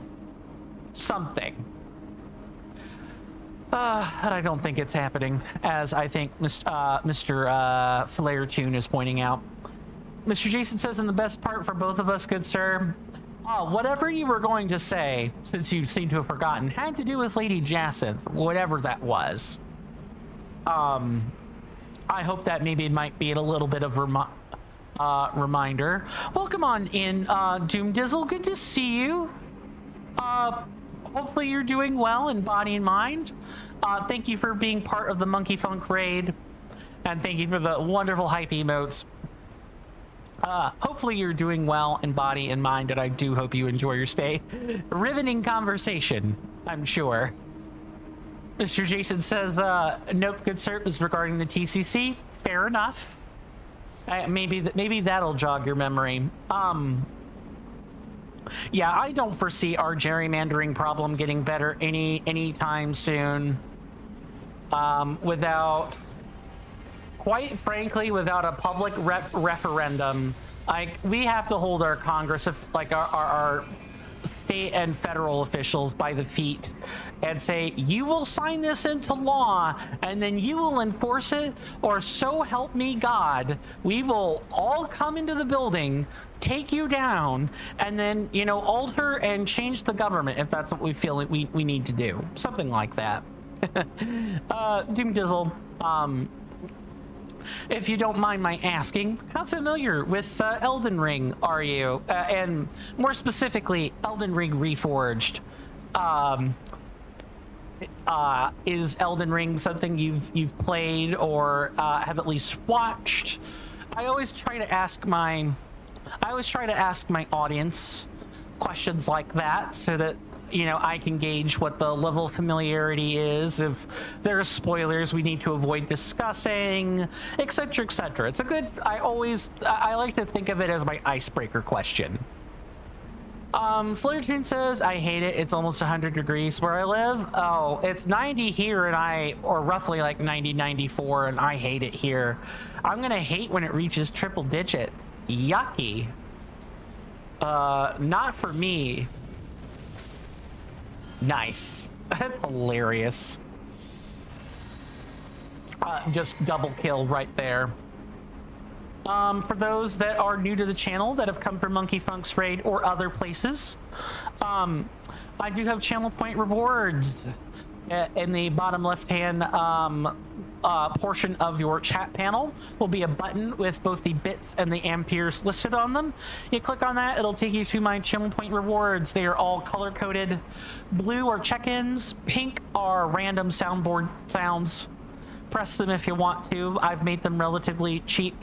And I don't think it's happening, as I think Mr. Flair-Tune is pointing out. Mr. Jason says, and the best part for both of us, good sir, whatever you were going to say, since you seem to have forgotten, had to do with Lady Jacinth, whatever that was. I hope that maybe it might be a little bit of reminder. Welcome on in, Doom Dizzle. Good to see you. Hopefully you're doing well in body and mind. Thank you for being part of the Monkey Funk raid, and thank you for the wonderful hype emotes. Hopefully you're doing well in body and mind, and I do hope you enjoy your stay. Riveting conversation, I'm sure. Mr. Jason says, nope, good sir, is regarding the TCC. Fair enough. Maybe that'll jog your memory. Yeah, I don't foresee our gerrymandering problem getting better anytime soon. Quite frankly, without a public referendum, we have to hold our Congress, like our state and federal officials by the feet and say, you will sign this into law and then you will enforce it, or so help me God, we will all come into the building, take you down, and then, you know, alter and change the government if that's what we feel we need to do. Something like that. Doom Dizzle, if you don't mind my asking, how familiar with Elden Ring are you? And more specifically, Elden Ring Reforged. Is Elden Ring something you've played or have at least watched? I always try to ask my audience questions like that so that, you know, I can gauge what the level of familiarity is, if there are spoilers we need to avoid discussing, etc., etc. It's a good, I like to think of it as my icebreaker question. Flairtune says, I hate it. It's almost 100 degrees where I live. Oh, it's 90 here or roughly like 90, 94, and I hate it here. I'm gonna hate when it reaches triple digits. Yucky. Not for me. Nice. That's hilarious. Just double kill right there. For those that are new to the channel that have come from Monkey Funk's raid or other places, I do have channel point rewards in the bottom left-hand portion of your chat panel. Will be a button with both the bits and the amperes listed on them. You click on that, it'll take you to my channel point rewards. They are all color-coded. Blue are check-ins, pink are random soundboard sounds. Press them if you want to. I've made them relatively cheap.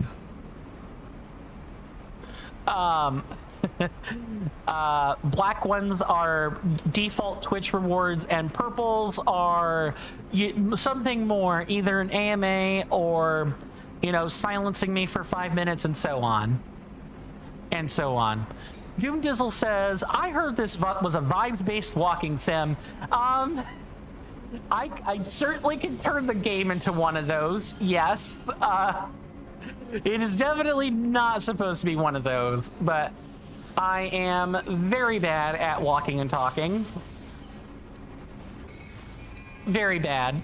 Black ones are default Twitch rewards, and purples are something more, either an AMA or, you know, silencing me for 5 minutes and so on. and so on. Doom Dizzle says, I heard this was a vibes-based walking sim. I certainly can turn the game into one of those, yes. It is definitely not supposed to be one of those, but I am very bad at walking and talking. Very bad.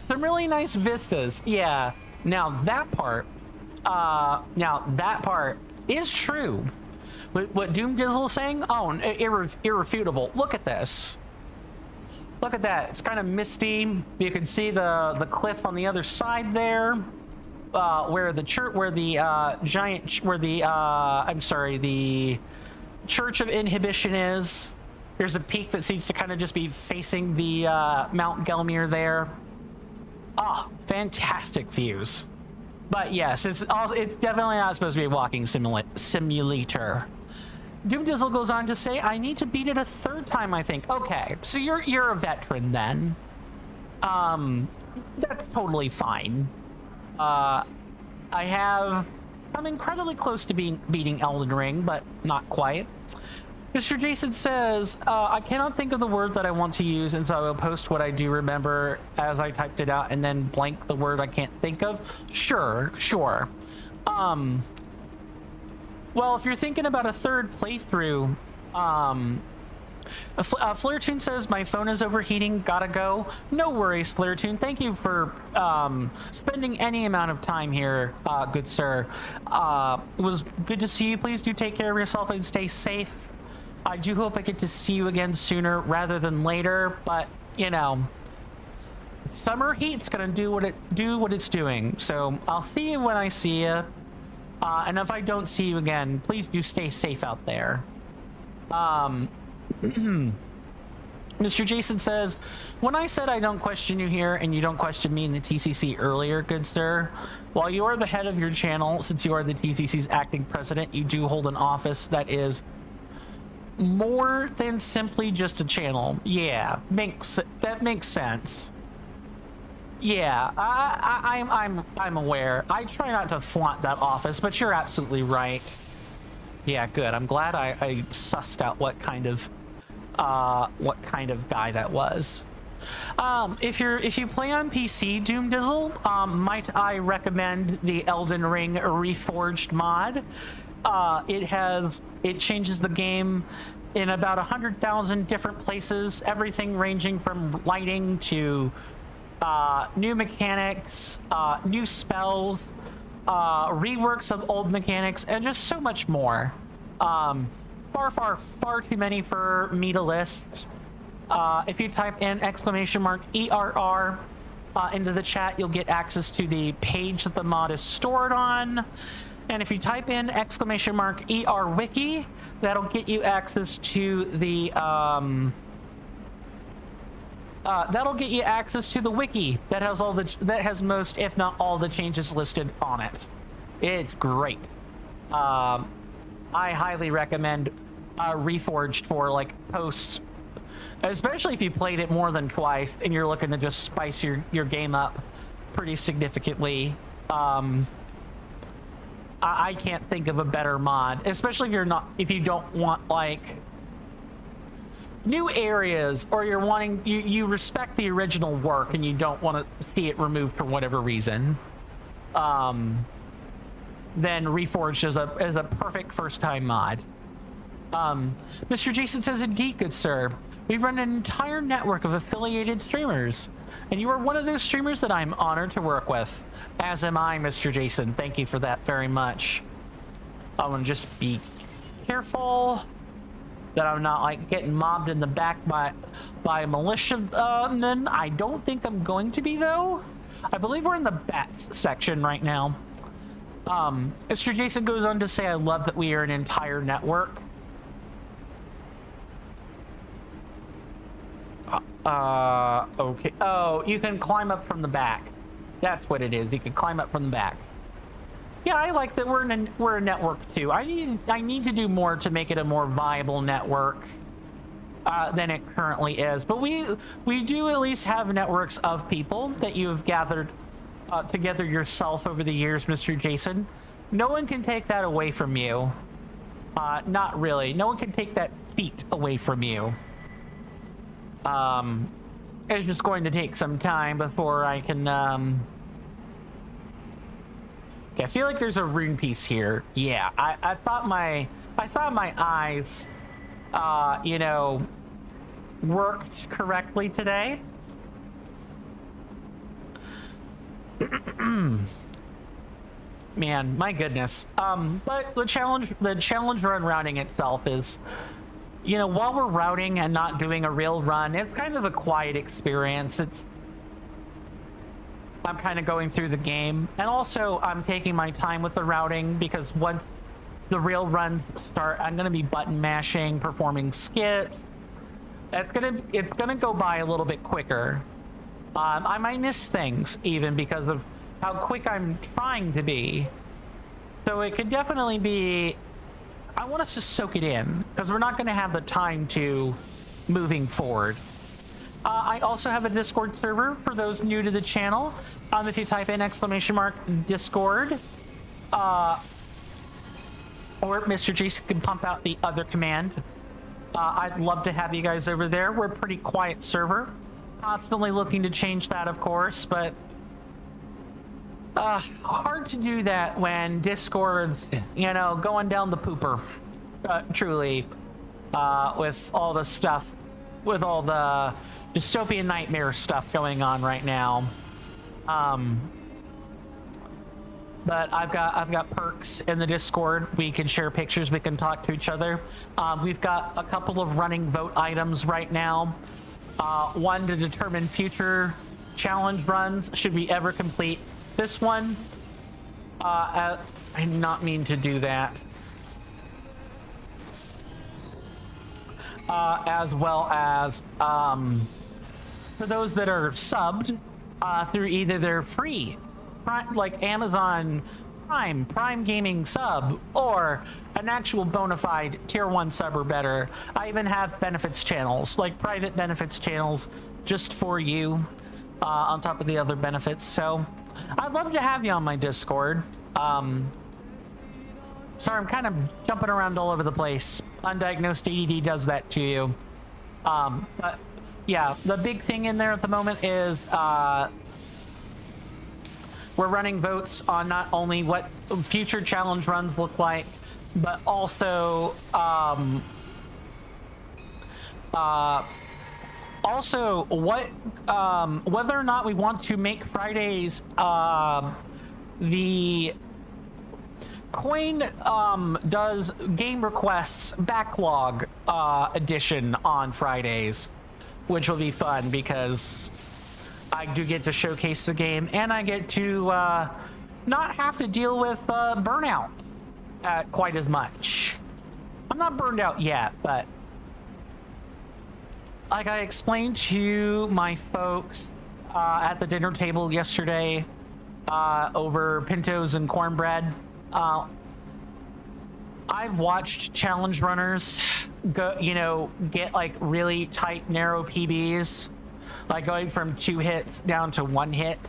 Some really nice vistas, yeah. Now that part is true. What Doom Dizzle is saying? Oh, irrefutable. Look at this. Look at that. It's kind of misty. You can see the cliff on the other side there, where the the Church of Inhibition is. There's a peak that seems to kind of just be facing the Mount Gelmir there. Ah, fantastic views. But yes, it's definitely not supposed to be a walking simulator. Doom Dizzle goes on to say, I need to beat it a third time, I think. Okay, so you're a veteran then. That's totally fine. I'm incredibly close to beating Elden Ring, but not quite. Mr. Jason says, I cannot think of the word that I want to use, and so I will post what I do remember as I typed it out and then blank the word I can't think of. Sure. Well, if you're thinking about a third playthrough, Flairtoon says, my phone is overheating, gotta go. No worries, Flairtoon. Thank you for spending any amount of time here, good sir. It was good to see you. Please do take care of yourself and stay safe. I do hope I get to see you again sooner rather than later, but, you know, summer heat's gonna do what it's doing. So I'll see you when I see you. And if I don't see you again, please do stay safe out there. Mr. Jason says, when I said I don't question you here and you don't question me in the TCC earlier, good sir, while you are the head of your channel, since you are the TCC's acting president, you do hold an office that is more than simply just a channel. Yeah, that makes sense. Yeah, I'm aware. I try not to flaunt that office, but you're absolutely right. Yeah, good. I'm glad I sussed out what kind of guy that was. If you play on PC, Doom Dizzle, might I recommend the Elden Ring Reforged mod? It changes the game in about 100,000 different places, everything ranging from lighting to new mechanics, new spells, reworks of old mechanics, and just so much more. Far too many for me to list. If you type in !ERR into the chat, you'll get access to the page that the mod is stored on. And if you type in !ERWiki, that'll get you access to the wiki that has most, if not all, the changes listed on it. It's great. I highly recommend Reforged for like posts, especially if you played it more than twice and you're looking to just spice your game up pretty significantly. I can't think of a better mod, especially if you don't want like new areas, or you respect the original work and you don't want to see it removed for whatever reason. Then Reforged is a perfect first time mod. Mr. Jason says, indeed, good sir. We run an entire network of affiliated streamers, and you are one of those streamers that I'm honored to work with. As am I, Mr. Jason. Thank you for that very much. I want to just be careful that I'm not like getting mobbed in the back by a militiaman. I don't think I'm going to be, though. I believe we're in the bats section right now. Mr. Jason goes on to say, I love that we are an entire network. Okay. Oh, you can climb up from the back. That's what it is. You can climb up from the back. Yeah, I like that we're a network too. I need to do more to make it a more viable network than it currently is. But we do at least have networks of people that you have gathered together yourself over the years, Mr. Jason. No one can take that away from you. Not really. No one can take that feat away from you. It's just going to take some time before I can, Okay, I feel like there's a rune piece here. Yeah, I thought my eyes, you know, worked correctly today. Man, my goodness. But the challenge run routing itself is, you know, while we're routing and not doing a real run, it's kind of a quiet experience. I'm kind of going through the game, and also I'm taking my time with the routing because once the real runs start, I'm gonna be button mashing, performing skips. It's gonna go by a little bit quicker. I might miss things even because of how quick I'm trying to be. So it could definitely be, I want us to soak it in because we're not gonna have the time to moving forward. I also have a Discord server for those new to the channel. If you type in !Discord, or Mr. Jason can pump out the other command. I'd love to have you guys over there. We're a pretty quiet server. Constantly looking to change that, of course, but hard to do that when Discord's, you know, going down the pooper. Truly, with all the stuff, with all the dystopian nightmare stuff going on right now. But I've got perks in the Discord. We can share pictures, we can talk to each other. We've got a couple of running vote items right now. One to determine future challenge runs should we ever complete this one. I did not mean to do that. As well as for those that are subbed through either their free, like Amazon Prime Gaming sub, or an actual bona fide tier 1 sub or better. I even have benefits channels, like private benefits channels just for you, on top of the other benefits. So I'd love to have you on my Discord. Sorry, I'm kind of jumping around all over the place. Undiagnosed ADD does that to you. But yeah, the big thing in there at the moment is we're running votes on not only what future challenge runs look like, but also what whether or not we want to make Fridays the Coin does game requests backlog edition on Fridays, which will be fun because I do get to showcase the game and I get to not have to deal with burnout quite as much. I'm not burned out yet, but like I explained to my folks at the dinner table yesterday over pintos and cornbread, I've watched challenge runners get like really tight, narrow PBs, like going from 2 hits down to 1 hit.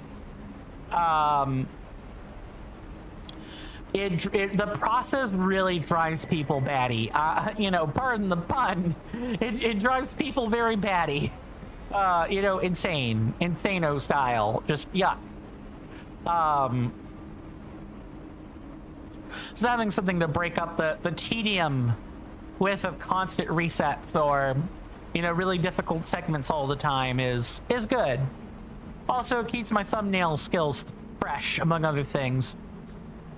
The process really drives people batty. Pardon the pun. It drives people very batty. Insano style. Just yuck. So having something to break up the tedium with of constant resets or, really difficult segments all the time is good. Also, it keeps my thumbnail skills fresh, among other things.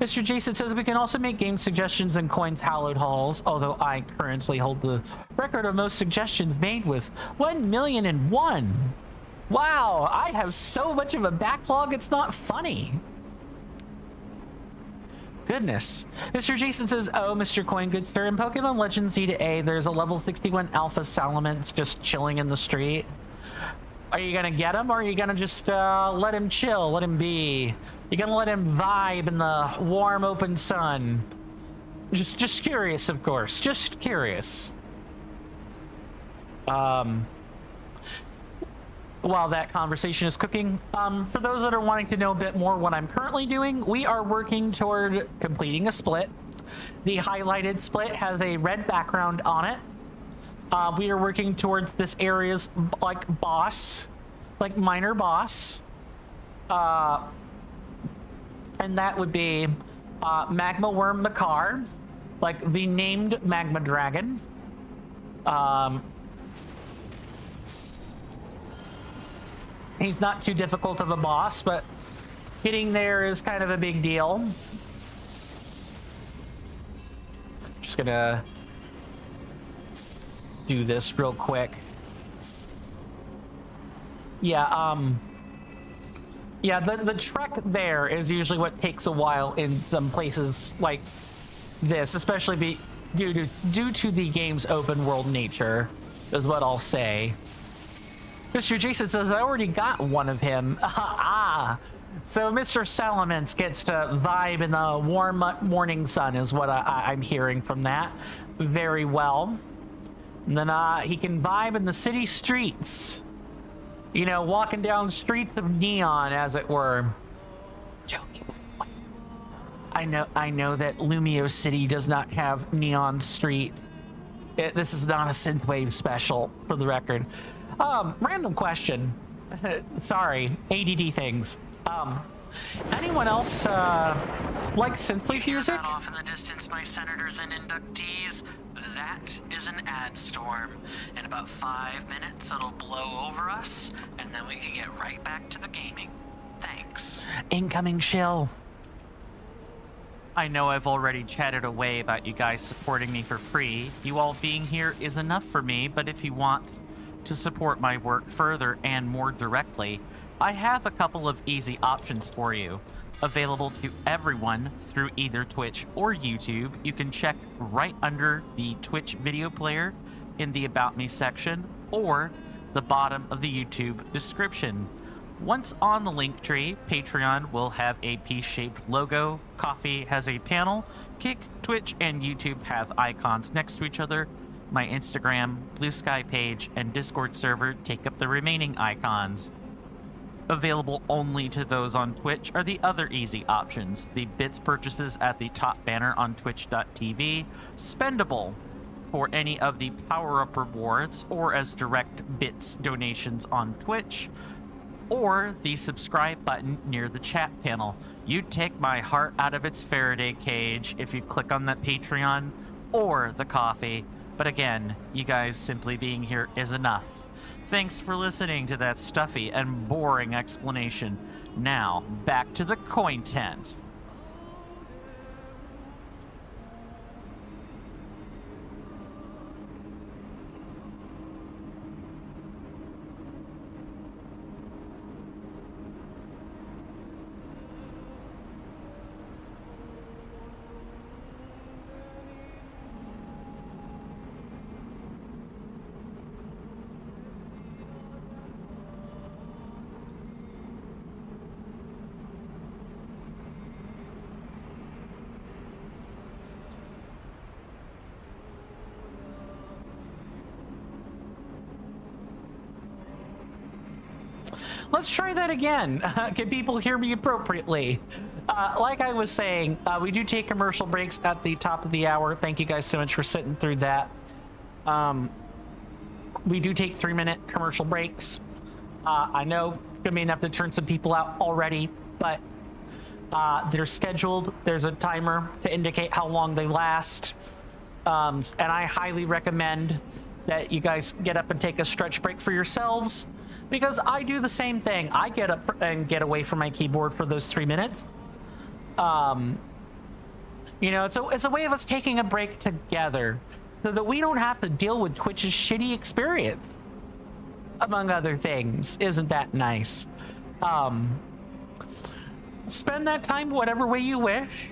Mr. Jason says we can also make game suggestions in Coin's Hallowed Halls, although I currently hold the record of most suggestions made with 1,000,001. Wow, I have so much of a backlog, it's not funny. Goodness. Mr. Jason says, oh, Mr. Coin Good Sir, in Pokemon Legends Z to A, there's a level 61 Alpha Salamence just chilling in the street. Are you gonna get him, or are you gonna just let him chill, let him be? You're gonna let him vibe in the warm, open sun? Just curious, of course. Just curious. While that conversation is cooking, for those that are wanting to know a bit more what I'm currently doing, we are working toward completing a split. The highlighted split has a red background on it. We are working towards this area's like boss, like minor boss. And that would be Magma Worm Makar, like the named Magma Dragon. He's not too difficult of a boss, but getting there is kind of a big deal. Just gonna do this real quick. Yeah, the trek there is usually what takes a while in some places like this, especially due to the game's open world nature, is what I'll say. Mr. Jason says, I already got one of him. So Mr. Salamence gets to vibe in the warm morning sun is what I'm hearing from that. Very well. And then he can vibe in the city streets. You know, walking down streets of neon, as it were. Joking. I know that Lumio City does not have neon streets. This is not a synthwave special, for the record. Random question. Sorry, ADD things. Anyone else like synthwave music? That off in the distance, my senators and inductees. That is an ad storm. In about 5 minutes, it'll blow over us, and then we can get right back to the gaming. Thanks. Incoming shill. I know I've already chatted away about you guys supporting me for free. You all being here is enough for me, but if you want to support my work further and more directly, I have a couple of easy options for you. Available to everyone through either Twitch or YouTube. You can check right under the Twitch video player in the About Me section or the bottom of the YouTube description. Once on the link tree, Patreon will have a peace-shaped logo, Coffee has a panel, Kick, Twitch, and YouTube have icons next to each other. My Instagram, Blue Sky page, and Discord server take up the remaining icons. Available only to those on Twitch are the other easy options. The bits purchases at the top banner on twitch.tv, spendable for any of the power-up rewards or as direct bits donations on Twitch, or the subscribe button near the chat panel. You'd take my heart out of its Faraday cage if you click on that Patreon or the coffee. But again, you guys simply being here is enough. Thanks for listening to that stuffy and boring explanation. Now, back to the coin tent. Let's try that again. Can people hear me appropriately? Like I was saying, we do take commercial breaks at the top of the hour. Thank you guys so much for sitting through that. We do take 3-minute commercial breaks. I know it's gonna be enough to turn some people out already, but they're scheduled. There's a timer to indicate how long they last. And I highly recommend that you guys get up and take a stretch break for yourselves, because I do the same thing. I get up and get away from my keyboard for those 3 minutes. You know, it's a way of us taking a break together so that we don't have to deal with Twitch's shitty experience, among other things. Isn't that nice? Spend that time whatever way you wish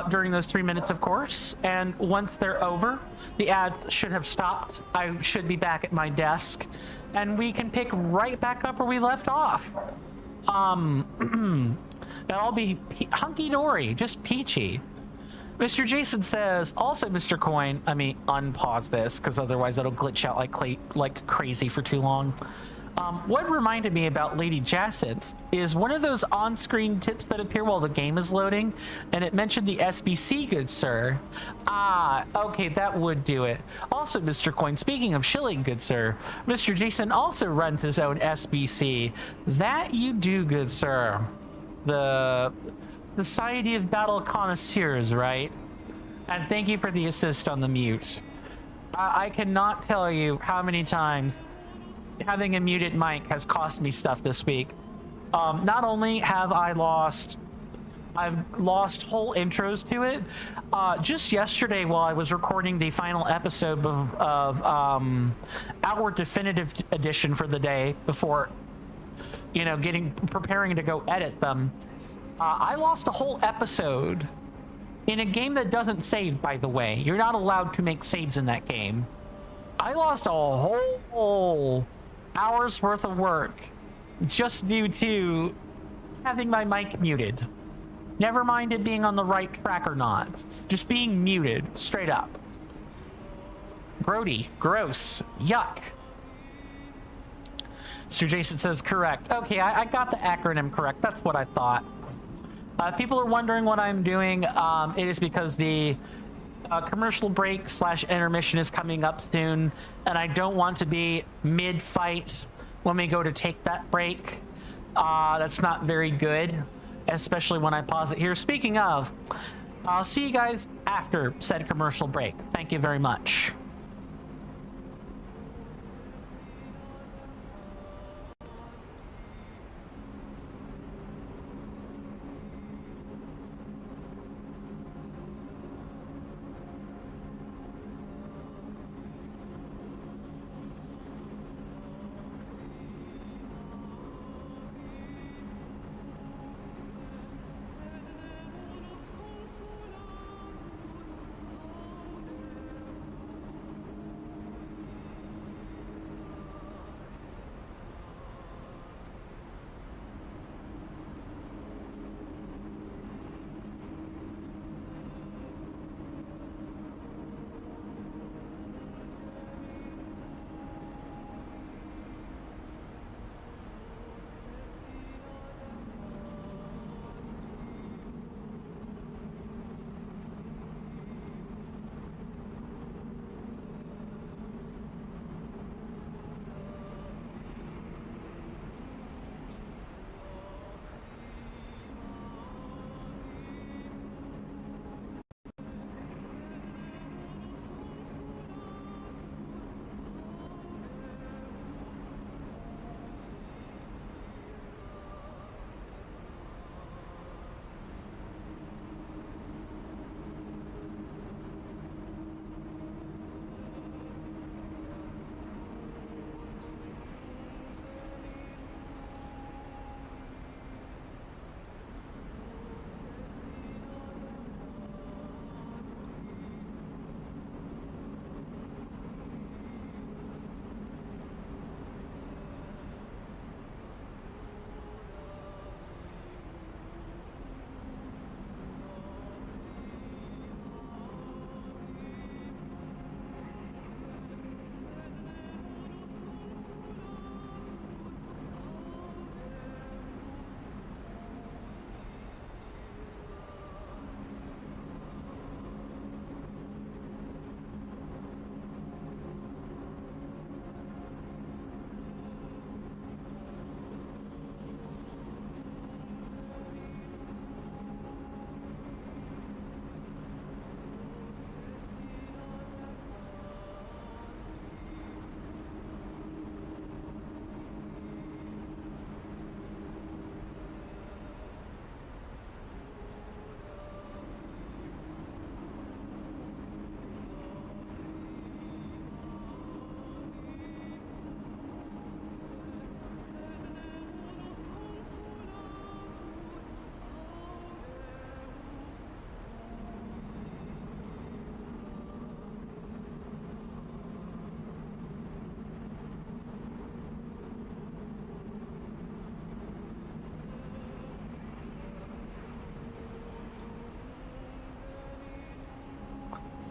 during those 3 minutes, of course. And once they're over, the ads should have stopped. I should be back at my desk, and we can pick right back up where we left off. That'll be hunky-dory, just peachy. Mr. Jason says, also, Mr. Coin, I mean, unpause this, because otherwise it'll glitch out like crazy for too long. What reminded me about Lady Jacinth is one of those on-screen tips that appear while the game is loading, and it mentioned the SBC, good sir. Ah, okay, that would do it. Also, Mr. Coin, speaking of shilling, good sir, Mr. Jason also runs his own SBC. That you do, good sir. The Society of Battle Connoisseurs, right? And thank you for the assist on the mute. I cannot tell you how many times having a muted mic has cost me stuff this week. Not only have I've lost whole intros to it. Just yesterday, while I was recording the final episode of our definitive edition for the day, before preparing to go edit them, I lost a whole episode in a game that doesn't save. By the way, you're not allowed to make saves in that game. I lost a whole hours worth of work just due to having my mic muted. Never mind it being on the right track or not. Just being muted, straight up. Grody, gross, yuck. Mr. Jason says correct. Okay, I got the acronym correct. That's what I thought. If people are wondering what I'm doing, it is because the commercial break / intermission is coming up soon, and I don't want to be mid-fight when we go to take that break. That's not very good, especially when I pause it here. Speaking of, I'll see you guys after said commercial break. Thank you very much.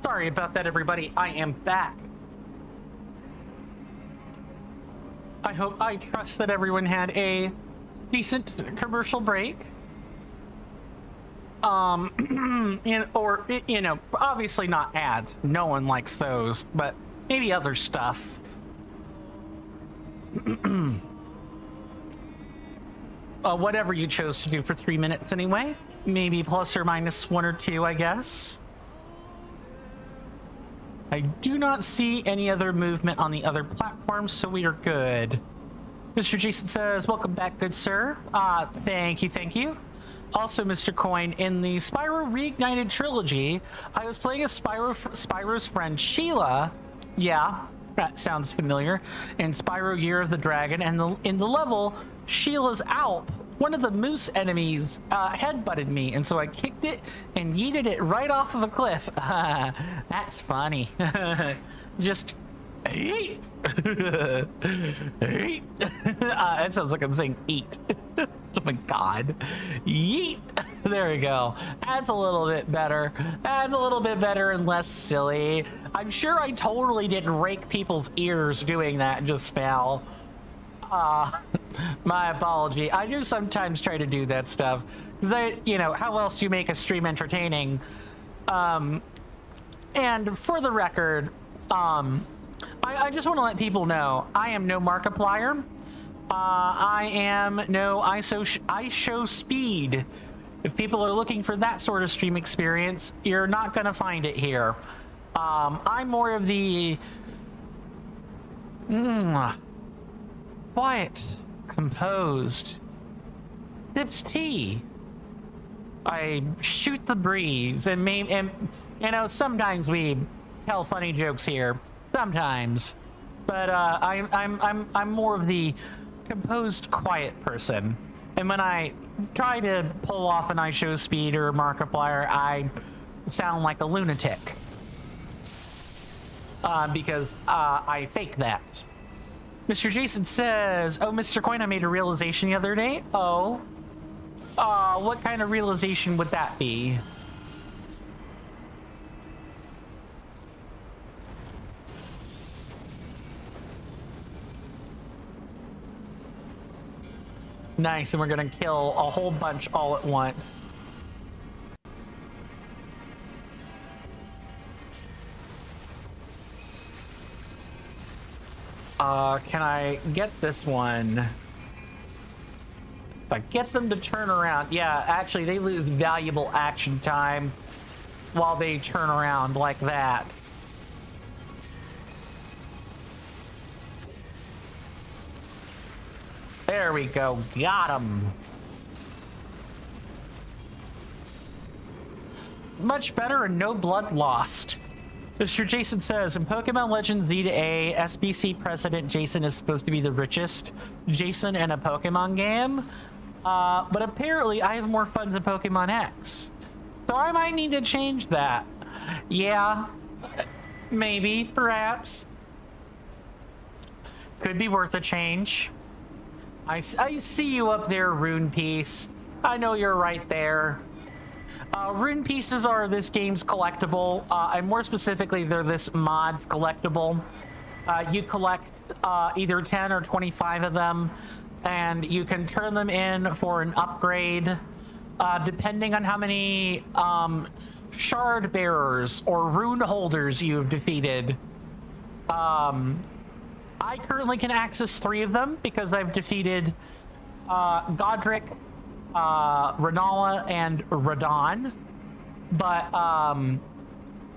Sorry about that, everybody. I am back. I I trust that everyone had a decent commercial break. Obviously not ads. No one likes those, but maybe other stuff. Whatever you chose to do for 3 minutes anyway. Maybe plus or minus 1 or 2, I guess. I do not see any other movement on the other platforms, so we are good. Mr. Jason says, welcome back, good sir. Thank you. Also, Mr. Coin, in the Spyro Reignited trilogy, I was playing as Spyro's friend Sheila. Yeah, that sounds familiar. In Spyro Year of the Dragon, and in the level, Sheila's Alp, one of the moose enemies headbutted me, and so I kicked it and yeeted it right off of a cliff. That's funny. Just eat. Eat. That sounds like I'm saying eat. Oh my god. Yeet. There we go. That's a little bit better. That's a little bit better and less silly. I'm sure I totally didn't rake people's ears doing that just now. My apology. I do sometimes try to do that stuff. Because how else do you make a stream entertaining? And for the record, I just want to let people know, I am no Markiplier. I am no ISO speed. If people are looking for that sort of stream experience, you're not going to find it here. I'm more of the quiet, composed, sips tea. I shoot the breeze, and sometimes we tell funny jokes here, sometimes, but I'm more of the composed, quiet person. And when I try to pull off an ISO speed or Markiplier, I sound like a lunatic. Because I fake that. Mr. Jason says, oh, Mr. Coin, I made a realization the other day. Oh. What kind of realization would that be? Nice, and we're gonna kill a whole bunch all at once. Can I get this one? If I get them to turn around, yeah, actually they lose valuable action time while they turn around like that. There we go, got him. Much better and no blood lost. Mr. Jason says, in Pokemon Legends Z to A, SBC President Jason is supposed to be the richest Jason in a Pokemon game. But apparently I have more funds in Pokemon X. So I might need to change that. Yeah, maybe, perhaps. Could be worth a change. I see you up there, Rune Piece. I know you're right there. Rune Pieces are this game's collectible, and more specifically, they're this mod's collectible. You collect either 10 or 25 of them, and you can turn them in for an upgrade, depending on how many shard bearers or rune holders you've defeated. I currently can access 3 of them because I've defeated Godric, Renala, and Radon. But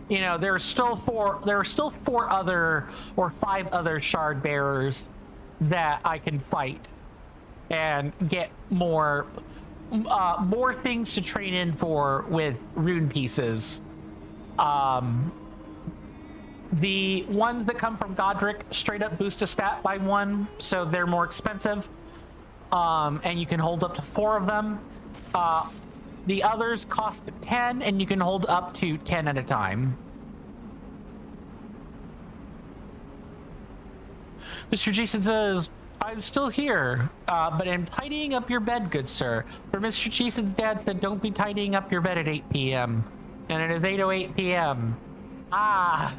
there are still 4 other or 5 other shard bearers that I can fight and get more things to train in for with rune pieces. The ones that come from Godric straight up boost a stat by 1, so they're more expensive. And you can hold up to 4 of them. The others cost 10, and you can hold up to 10 at a time. Mr. Jason says, I'm still here, but I'm tidying up your bed, good sir. For Mr. Jason's dad said, don't be tidying up your bed at 8 p.m. And it is 8:08 p.m. Ah.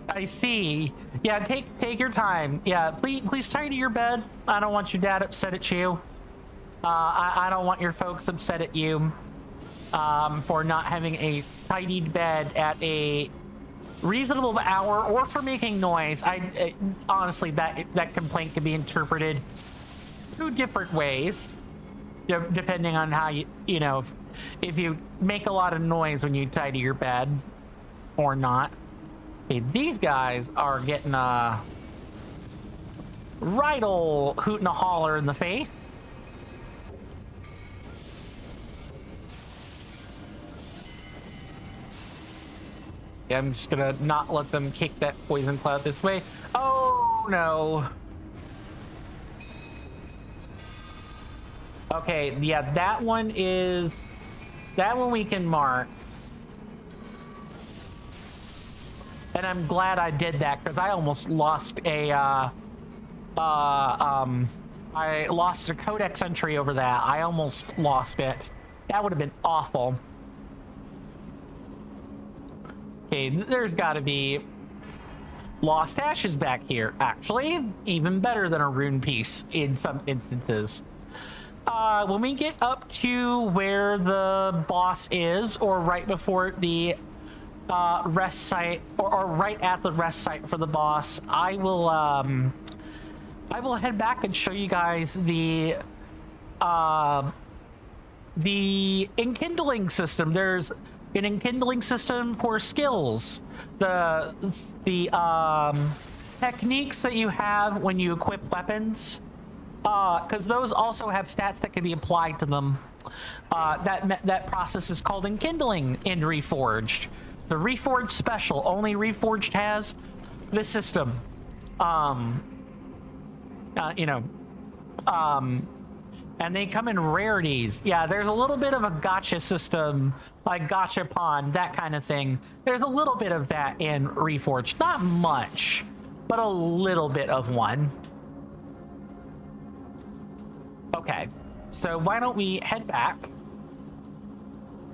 I see. Yeah, take your time. Yeah, please tidy your bed. I don't want your dad upset at you. I don't want your folks upset at you for not having a tidied bed at a reasonable hour or for making noise. Honestly, that complaint can be interpreted two different ways, depending on how you know if you make a lot of noise when you tidy your bed or not. Okay, these guys are getting a right ol' hoot and a holler in the face. Yeah, I'm just gonna not let them kick that poison cloud this way. Oh no. Okay, yeah, that one we can mark. And I'm glad I did that because I almost lost I lost a codex entry over that. I almost lost it. That would have been awful. Okay, there's got to be lost ashes back here. Actually, even better than a rune piece in some instances. When we get up to where the boss is, or right before the rest site, or right at the rest site for the boss, I will head back and show you guys the enkindling system. There's an enkindling system for skills. The techniques that you have when you equip weapons, because those also have stats that can be applied to them. That process is called enkindling in Reforged. The Reforged special. Only Reforged has this system. And they come in rarities. Yeah, there's a little bit of a gotcha system, like gotcha pawn, that kind of thing. There's a little bit of that in Reforged. Not much, but a little bit of one. Okay, so why don't we head back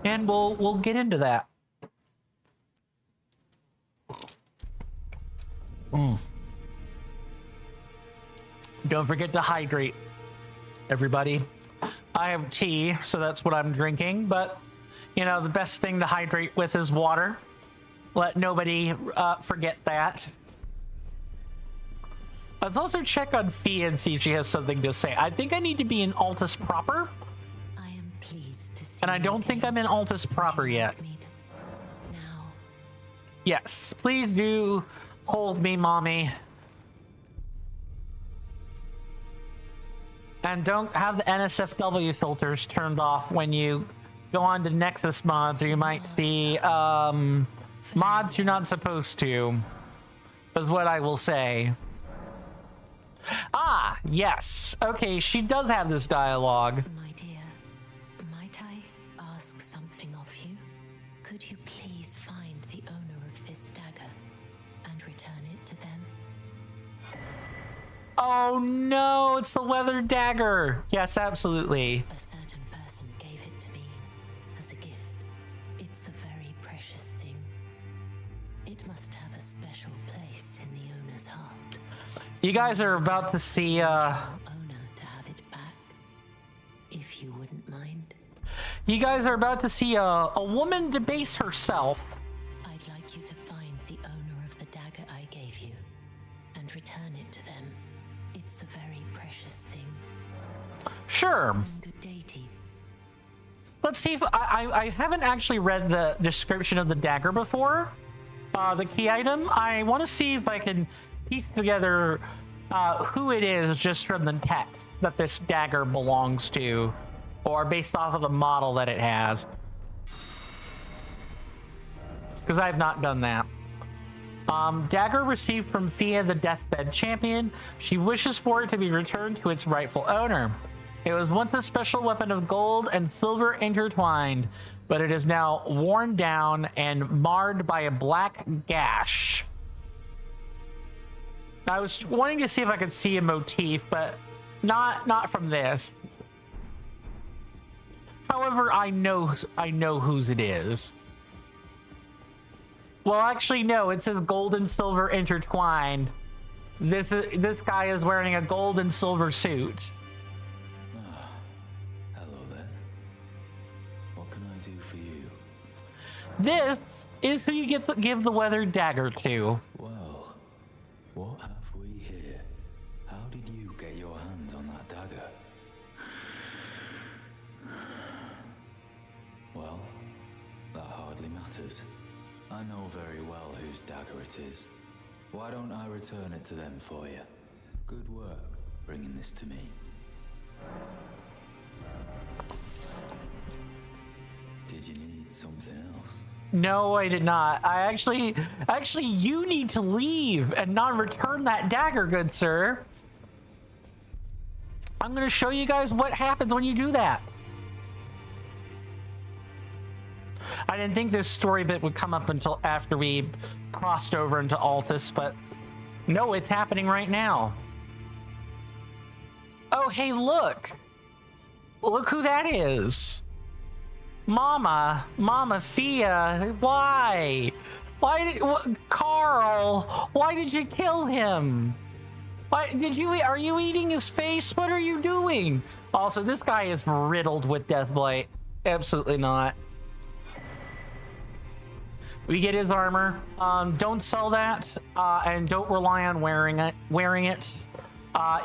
and we'll get into that. Don't forget to hydrate, everybody. I have tea, so that's what I'm drinking, but you know, the best thing to hydrate with is water. Let nobody forget that. Let's also check on Fia and see if she has something to say. I think I need to be in Altus proper. I am pleased to see and I don't think I'm in Altus proper yet. Now. Yes, please do hold me, mommy. And don't have the NSFW filters turned off when you go on to Nexus mods, or you might see mods you're not supposed to, is what I will say. Ah, yes. Okay, she does have this dialogue. My dear, might I ask something of you? Could you please find the owner of this dagger and return it to them? Oh no, it's the weathered dagger. Yes, absolutely. A certain person gave it to me as a gift. It's a very precious thing. It must have a special place in the owner's heart. You guys are about to see owner to have it back, if you wouldn't mind. You guys are about to see a woman debase herself. I'd like you to find the owner of the dagger I gave you and return it to them. It's a very precious thing. Sure. Good day to you. Let's see if I haven't actually read the description of the dagger before. The key item. I want to see if I can piece together who it is just from the text that this dagger belongs to, or based off of the model that it has. Because I have not done that. Dagger received from Fia, the Deathbed Champion. She wishes for it to be returned to its rightful owner. It was once a special weapon of gold and silver intertwined, but it is now worn down and marred by a black gash. I was wanting to see if I could see a motif, but not from this. However, I know whose it is. Well, actually, no. It says gold and silver intertwined. This guy is wearing a gold and silver suit. Hello there. What can I do for you? This is who you give the weathered dagger to. Well, what have we here? How did you get your hands on that dagger? Well, that hardly matters. I know very well whose dagger it is. Why don't I return it to them for you? Good work bringing this to me. Did you need something else? No, I did not. I actually, you need to leave and not return that dagger, good sir. I'm going to show you guys what happens when you do that. I didn't think this story bit would come up until after we crossed over into Altus, but no, it's happening right now. Oh, hey, look. Look who that is. Mama Fia, why? Carl, why did you kill him? Are you eating his face? What are you doing? Also, this guy is riddled with Deathblight. Absolutely not. We get his armor. Don't sell that, and don't rely on wearing it.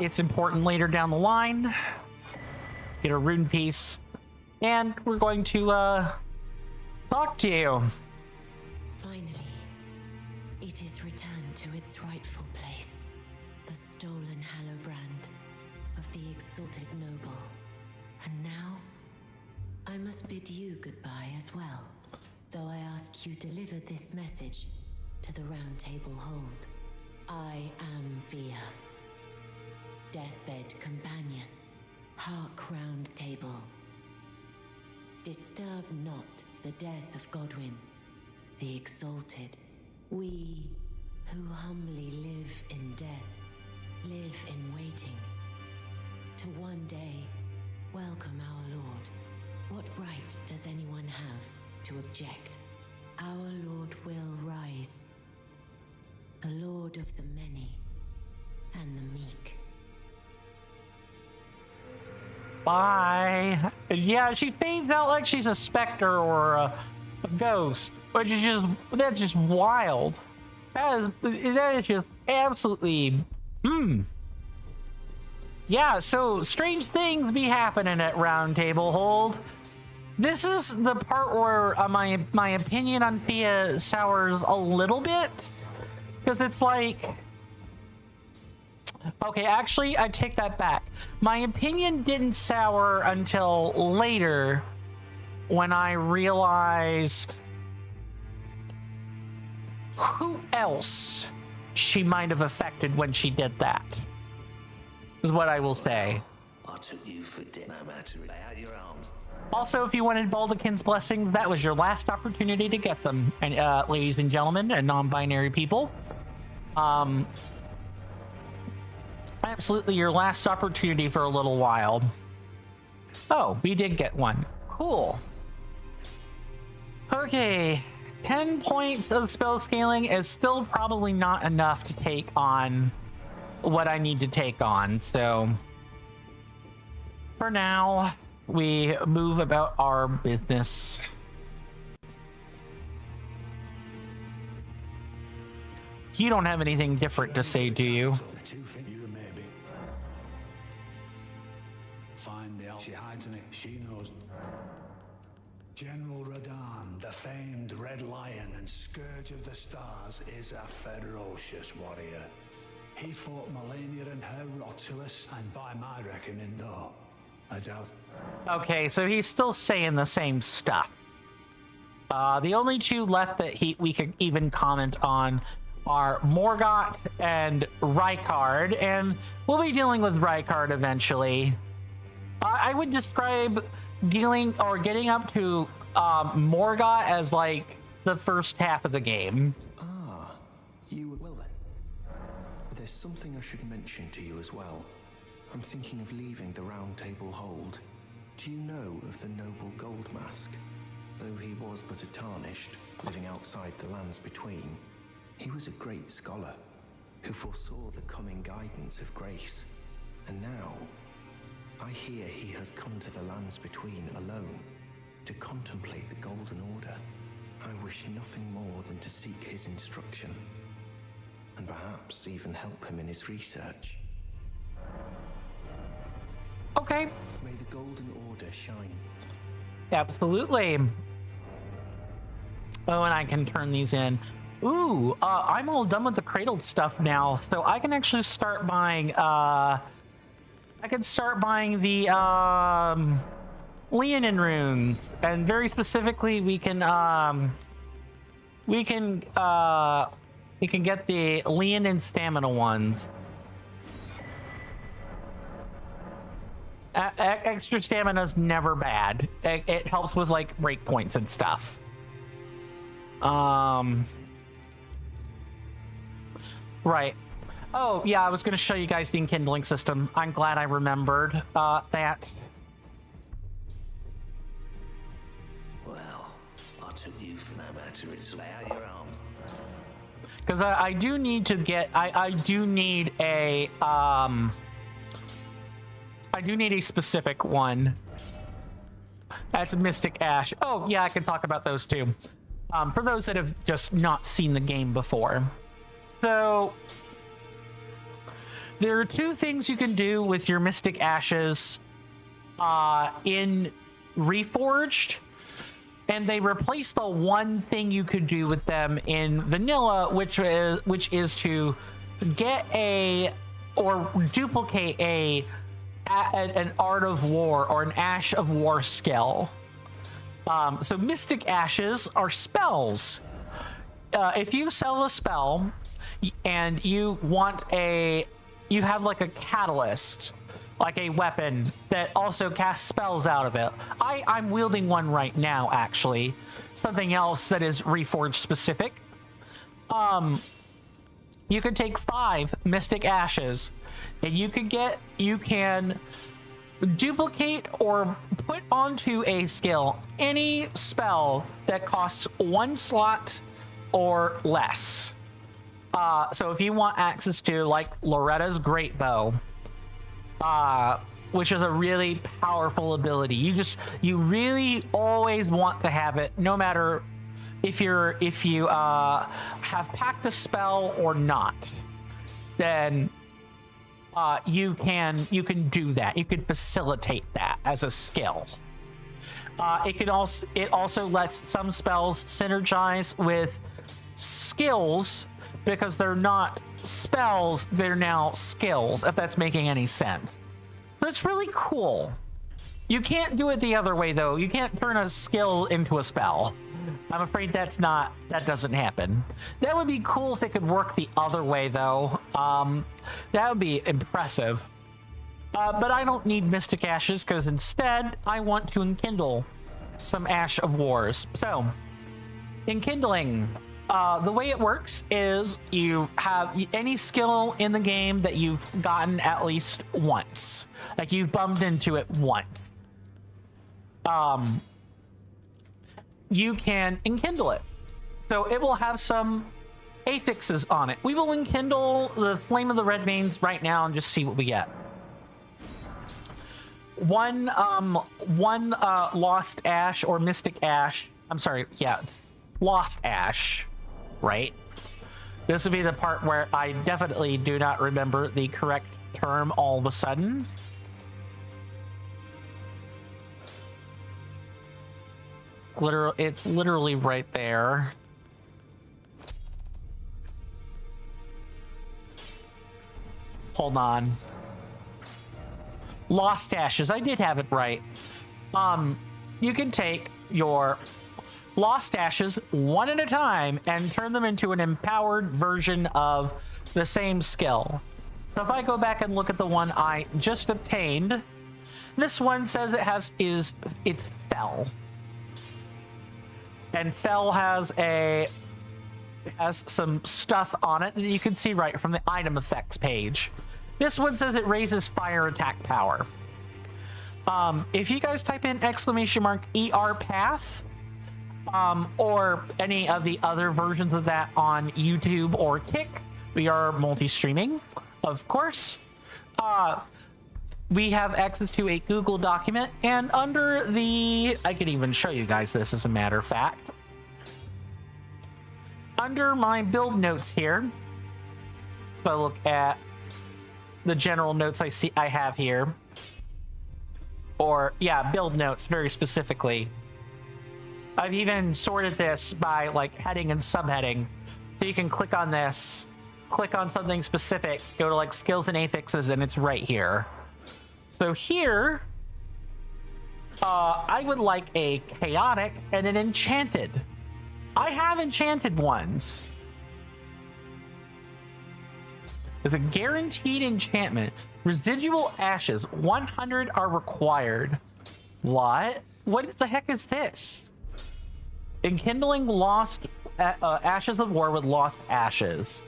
It's important later down the line. Get a rune piece, and we're going to talk to you. Finally, it is returned to its rightful place. The stolen Hallowbrand of the exalted noble. And now, I must bid you goodbye as well. Though I ask you deliver this message to the Round Table Hold. I am Fia, deathbed companion, Hark Round Table. Disturb not the death of Godwyn, the exalted. We who humbly live in death, live in waiting, to one day welcome our Lord. What right does anyone have to object? Our Lord will rise, the Lord of the many and the meek. Bye. Yeah, she fades out like she's a specter or a ghost, which is that's just wild. That is just absolutely Yeah, so strange things be happening at Round Table Hold. This is the part where my opinion on Fia sours a little bit, because it's like, okay, actually I take that back. My opinion didn't sour until later, when I realized who else she might have affected when she did that, is what I will say. I took you for dinner, no matter. Lay out your arms. Also, if you wanted Baldachin's blessings, that was your last opportunity to get them, and ladies and gentlemen, and non-binary people. Absolutely your last opportunity for a little while. Oh, we did get one. Cool. Okay, 10 points of spell scaling is still probably not enough to take on what I need to take on, so for now, we move about our business. You don't have anything different to say, do you? Find out. She hides in it. She knows. General Radahn, the famed Red Lion and Scourge of the Stars, is a ferocious warrior. He fought Melania and her Rotulus, and by my reckoning, though, I doubt. Okay, so he's still saying the same stuff. The only two left that we could even comment on are Morgott and Rykard, and we'll be dealing with Rykard eventually. I would describe dealing or getting up to Morgott as like the first half of the game. Ah, you well then. There's something I should mention to you as well. I'm thinking of leaving the Round Table Hold. Do you know of the noble Gold Mask? Though he was but a tarnished, living outside the lands between, he was a great scholar who foresaw the coming guidance of grace. And now, I hear he has come to the lands between alone to contemplate the Golden Order. I wish nothing more than to seek his instruction, and perhaps even help him in his research. Okay. May the Golden Order shine. Absolutely. Oh, and I can turn these in. Ooh, I'm all done with the cradled stuff now, so I can actually start buying, I can start buying the, Leonin runes. And very specifically, we can get the Leonin stamina ones. Extra stamina is never bad. It helps with like breakpoints and stuff. Right. Oh yeah, I was going to show you guys the enkindling system. I'm glad I remembered that. Well, I took you for no matter. It's lay out your arms. Because I do need to get. I do need a. I do need a specific one. That's Mystic Ash. Oh, yeah, I can talk about those too. For those that have just not seen the game before. So, there are two things you can do with your Mystic Ashes in Reforged, and they replace the one thing you could do with them in Vanilla, which is to get a or duplicate an Art of War or an Ash of War skill. So Mystic Ashes are spells. If you sell a spell and you have like a catalyst, like a weapon that also casts spells out of it. I'm wielding one right now, actually. Something else that is Reforged specific. You could take 5 Mystic Ashes, and you can duplicate or put onto a skill any spell that costs 1 slot or less. So if you want access to like Loretta's Great Bow, which is a really powerful ability, you really always want to have it, no matter if you have packed a spell or not. Then you can do that. You can facilitate that as a skill. It also lets some spells synergize with skills, because they're not spells, they're now skills, if that's making any sense. So it's really cool. You can't do it the other way though. You can't turn a skill into a spell. I'm afraid that doesn't happen. That would be cool if it could work the other way though. That would be impressive. But I don't need Mystic Ashes, because instead I want to enkindle some Ash of Wars. So, enkindling. The way it works is you have any skill in the game that you've gotten at least once. Like you've bumped into it once. You can enkindle it. So it will have some affixes on it. We will enkindle the Flame of the Red Veins right now and just see what we get. One Lost Ash or Mystic Ash. I'm sorry, yeah, it's Lost Ash. Right? This would be the part where I definitely do not remember the correct term all of a sudden. It's literally right there. Hold on. Lost Ashes. I did have it right. You can take your Lost Ashes one at a time and turn them into an empowered version of the same skill. So if I go back and look at the one I just obtained, this one says it's Fell. And Fell has some stuff on it that you can see right from the item effects page. This one says it raises fire attack power. If you guys type in !ER path, or any of the other versions of that on YouTube or Kick. We are multi-streaming, of course. We have access to a Google document, and under the... I can even show you guys this as a matter of fact. Under my build notes here, if I look at the general notes I have here, or yeah, build notes very specifically. I've even sorted this by like heading and subheading, so you can click on this, click on something specific, go to like skills and affixes, and it's right here. So here, I would like a chaotic and an enchanted. I have enchanted ones. It's a guaranteed enchantment. Residual ashes, 100 are required. What? What the heck is this? Enkindling lost ashes of war with lost ashes.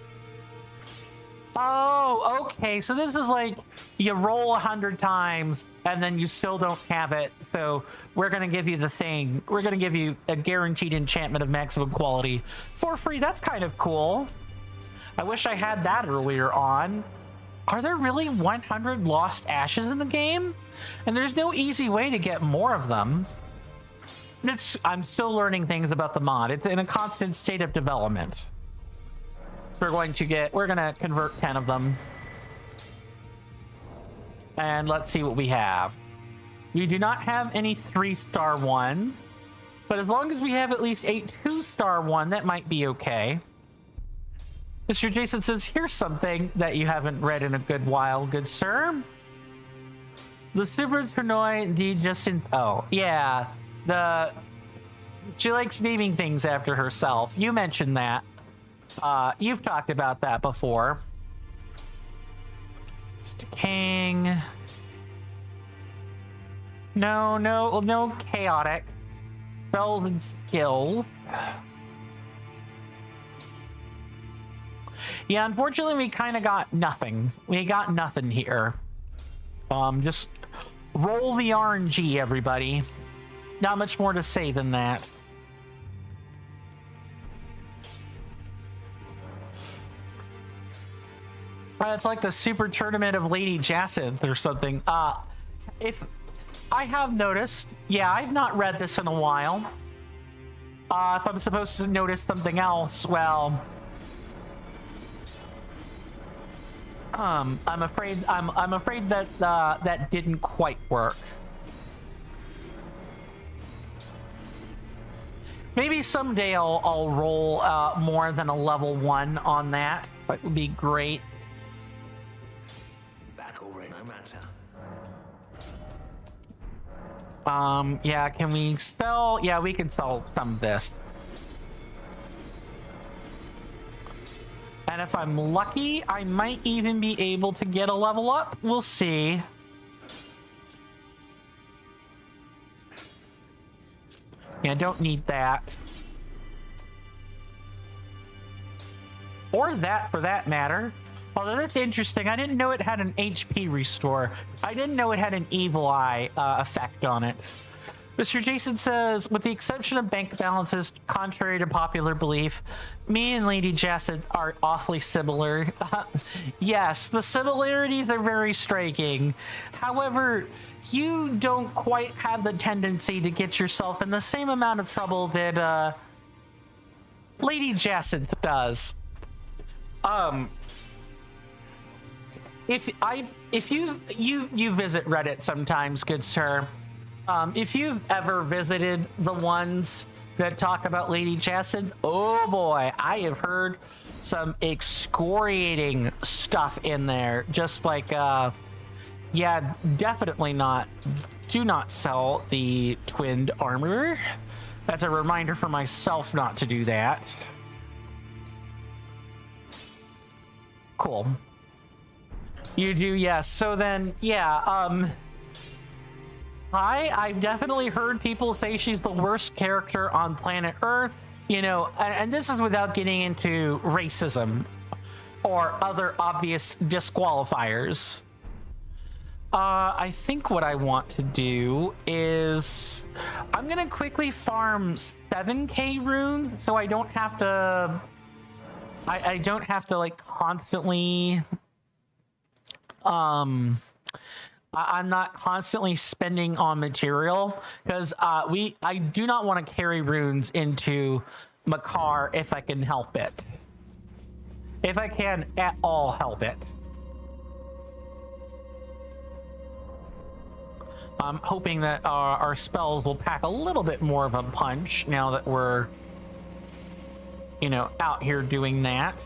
Oh, okay. So this is like you roll 100 times and then you still don't have it. So we're going to give you the thing. We're going to give you a guaranteed enchantment of maximum quality for free. That's kind of cool. I wish I had that earlier on. Are there really 100 lost ashes in the game? And there's no easy way to get more of them. I'm still learning things about the mod. It's in a constant state of development. So we're gonna convert 10 of them. And let's see what we have. We do not have any 3-star ones, but as long as we have at least a 2-star one, that might be okay. Mr. Jason says, here's something that you haven't read in a good while, good sir. The Super Tournoi de Justin. Oh, yeah. She likes naming things after herself. You mentioned that. You've talked about that before. It's decaying. No chaotic. Spells and skills. Yeah, unfortunately, we kind of got nothing. We got nothing here. Just roll the RNG, everybody. Not much more to say than that. It's like the super tournament of Lady Jacinth or something. If I have noticed, yeah, I've not read this in a while. If I'm supposed to notice something else, well, I'm afraid that that didn't quite work. Maybe someday I'll roll more than a level 1 on that. That would be great. Back already, no matter. Yeah, can we sell? Yeah, we can sell some of this. And if I'm lucky, I might even be able to get a level up. We'll see. Yeah, don't need that. Or that, for that matter. Although that's interesting. I didn't know it had an HP restore. I didn't know it had an evil eye effect on it. Mr. Jason says, with the exception of bank balances, contrary to popular belief, me and Lady Jacinth are awfully similar. Yes, the similarities are very striking. However, you don't quite have the tendency to get yourself in the same amount of trouble that Lady Jacinth does. If you visit Reddit sometimes, good sir. If you've ever visited the ones that talk about Lady Jacinth, oh boy, I have heard some excoriating stuff in there. Just like, yeah, definitely not. Do not sell the twinned armor. That's a reminder for myself not to do that. Cool. You do, yes. So then, yeah, I've definitely heard people say she's the worst character on planet Earth, you know, and this is without getting into racism or other obvious disqualifiers. I think what I want to do is I I'm gonna quickly farm 7k runes so I don't have to I don't have to like constantly I'm not constantly spending on material because I do not want to carry runes into Makar if I can help it. If I can at all help it. I'm hoping that our spells will pack a little bit more of a punch now that we're, you know, out here doing that.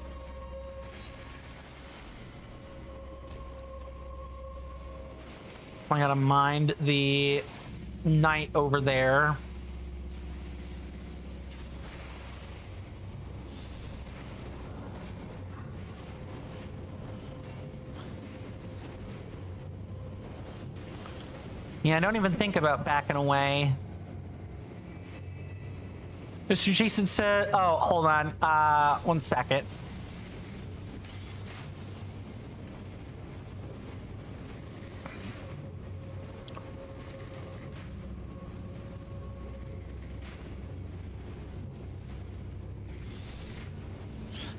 I gotta mind the knight over there. Yeah, I don't even think about backing away. Mr. Jason said, oh, hold on. 1 second.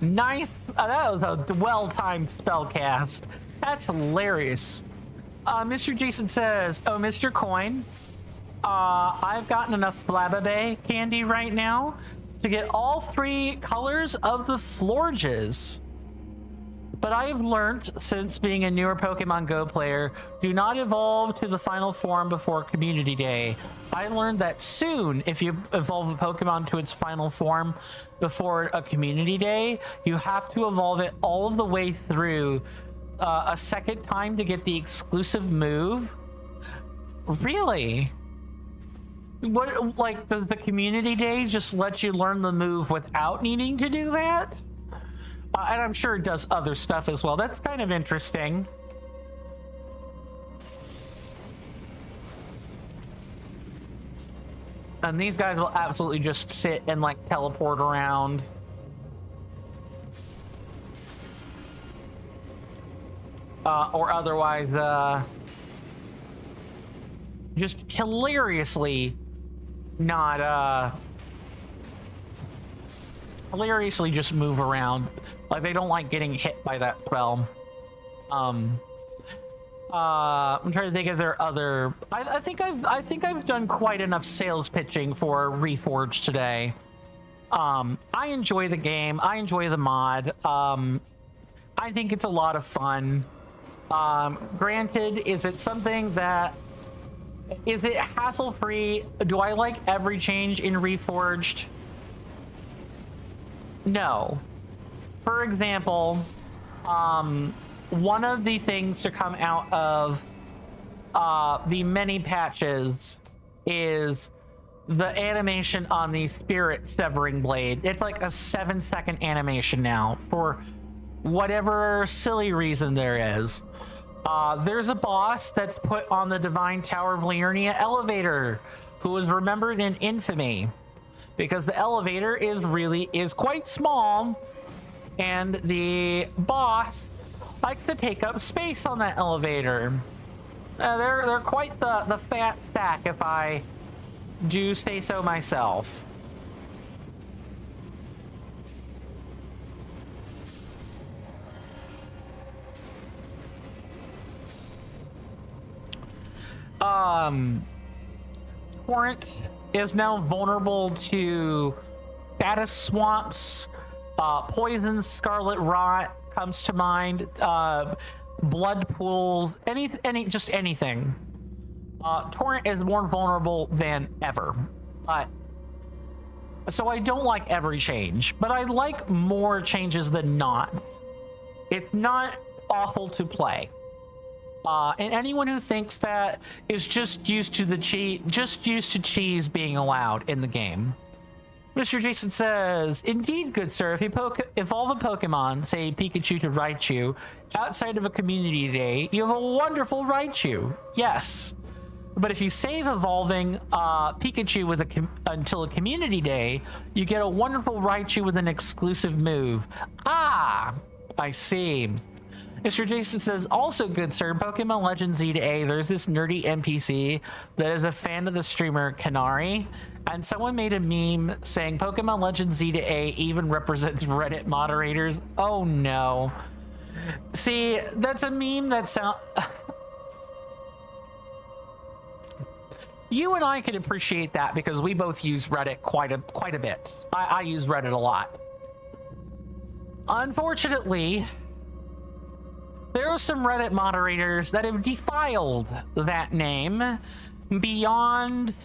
Nice. That was a well-timed spell cast. That's hilarious. Mr. Jason says, oh, Mr. Coin, I've gotten enough Flababe candy right now to get all 3 colors of the Florges. But I have learned since being a newer Pokemon Go player, do not evolve to the final form before Community Day. I learned that soon, if you evolve a Pokemon to its final form before a Community Day, you have to evolve it all of the way through a second time to get the exclusive move. Really? What, like, does the Community Day just let you learn the move without needing to do that? And I'm sure it does other stuff as well. That's kind of interesting. And these guys will absolutely just sit and like teleport around. Or otherwise, just hilariously not, hilariously just move around. Like, they don't like getting hit by that spell. I'm trying to think of their other... I think I've done quite enough sales pitching for Reforged today. I enjoy the game. I enjoy the mod. I think it's a lot of fun. Granted, is it something that... Is it hassle-free? Do I like every change in Reforged? No. For example, one of the things to come out of the many patches is the animation on the Spirit Severing Blade. It's like a 7-second animation now for whatever silly reason there is. There's a boss that's put on the Divine Tower of Liurnia elevator who was remembered in infamy because the elevator is quite small and the boss likes to take up space on that elevator. They're quite the fat stack, if I do say so myself. Torrent is now vulnerable to status swamps. Poison, Scarlet Rot comes to mind. Blood pools, just anything. Torrent is more vulnerable than ever. So I don't like every change, but I like more changes than not. It's not awful to play. And anyone who thinks that is just used to cheese being allowed in the game. Mr. Jason says, indeed, good sir, if you evolve a Pokemon, say Pikachu to Raichu, outside of a community day, you have a wonderful Raichu. Yes. But if you save evolving Pikachu until a community day, you get a wonderful Raichu with an exclusive move. Ah, I see. Mr. Jason says, also good sir, Pokemon Legends Z to A, there's this nerdy NPC that is a fan of the streamer Canary, and someone made a meme saying Pokemon Legends Z to A even represents Reddit moderators. Oh no. See, that's a meme that sounds... You and I can appreciate that because we both use Reddit quite a bit. I use Reddit a lot. Unfortunately, there are some Reddit moderators that have defiled that name beyond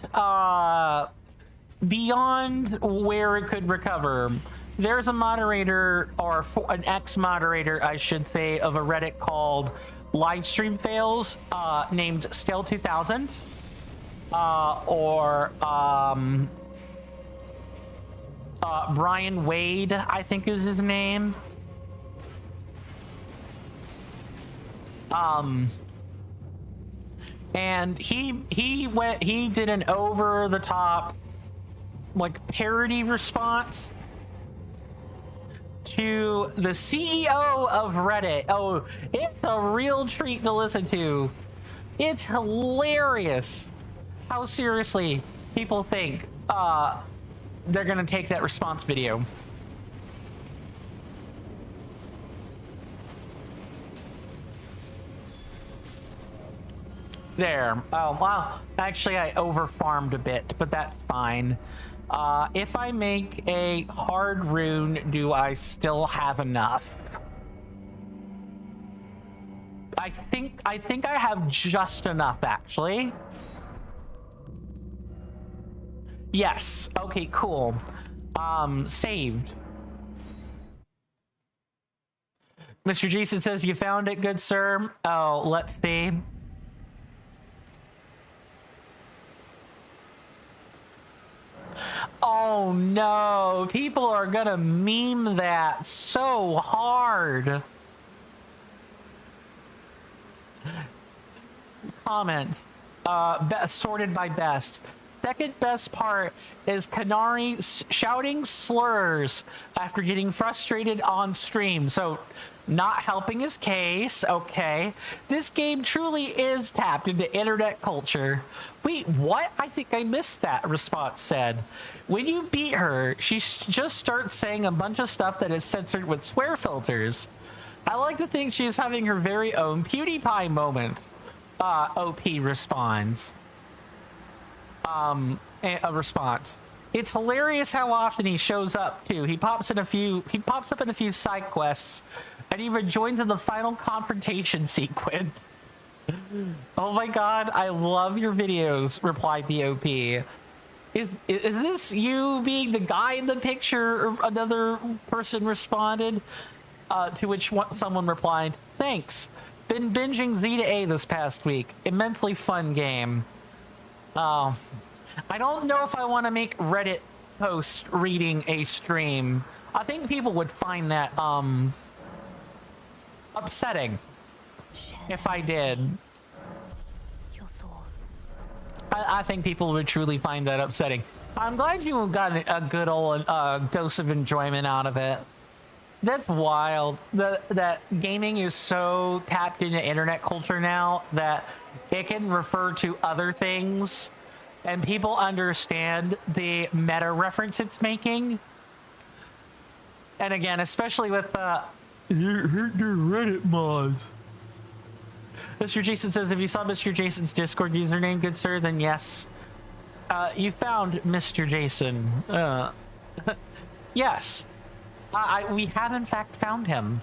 where it could recover. There's a moderator, or an ex-moderator, I should say, of a Reddit called Livestream Fails, named Stale2000. Brian Wade, I think is his name. And he did an over the top like parody response to the CEO of Reddit. Oh, it's a real treat to listen to. It's hilarious how seriously people think they're gonna take that response video. There. Oh, wow. Actually, I over-farmed a bit, but that's fine. If I make a hard rune, do I still have enough? I think I have just enough, actually. Yes. Okay, cool. Saved. Mr. Jason says you found it, good sir. Oh, let's see. Oh no, people are gonna meme that so hard. Comments. Sorted by best. Second best part is Canary shouting slurs after getting frustrated on stream. So, not helping his case. Okay. This game truly is tapped into internet culture. Wait, what? I think I missed that, response said. When you beat her, she just starts saying a bunch of stuff that is censored with swear filters. I like to think she is having her very own PewDiePie moment. OP responds. A response. It's hilarious how often he shows up too. He pops up in a few side quests and even joins in the final confrontation sequence. Oh my god, I love your videos, replied the OP. Is this you being the guy in the picture? Or another person responded, to which someone replied, thanks. Been binging Z to A this past week. Immensely fun game. I don't know if I want to make Reddit post reading a stream. I think people would find that upsetting if I did. Your thoughts. I think people would truly find that upsetting. I'm glad you got a good old dose of enjoyment out of it. That's wild. That gaming is so tapped into internet culture now that it can refer to other things and people understand the meta reference it's making. And again, especially with Reddit mods. Mr. Jason says, if you saw Mr. Jason's Discord username, good sir, then yes. You found Mr. Jason. Yes. We have in fact found him.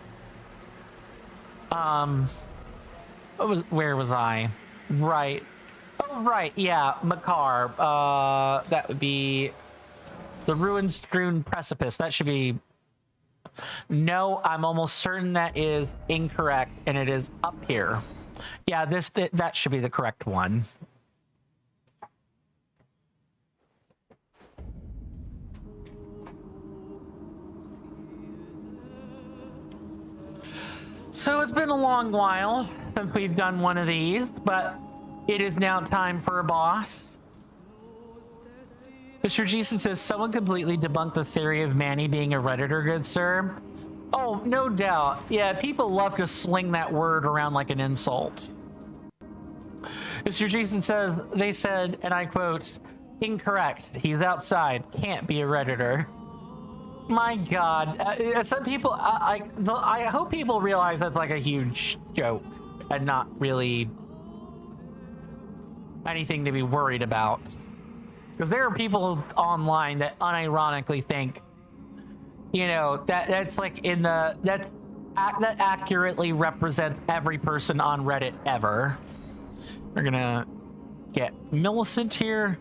Where was I? Right. Oh, right, yeah, Makar. That would be the ruin-strewn precipice. That should be... No, I'm almost certain that is incorrect, and it is up here. Yeah, that should be the correct one. So it's been a long while since we've done one of these, but it is now time for a boss. Mr. Jason says, someone completely debunked the theory of Manny being a Redditor, good sir. Oh, no doubt. Yeah, people love to sling that word around like an insult. Mr. Jason says, they said, and I quote, incorrect. He's outside. Can't be a Redditor. My God. Some people, I hope people realize that's like a huge joke and not really anything to be worried about. Because there are people online that unironically think, you know, that's like in the, that accurately represents every person on Reddit ever. We're gonna get Millicent here,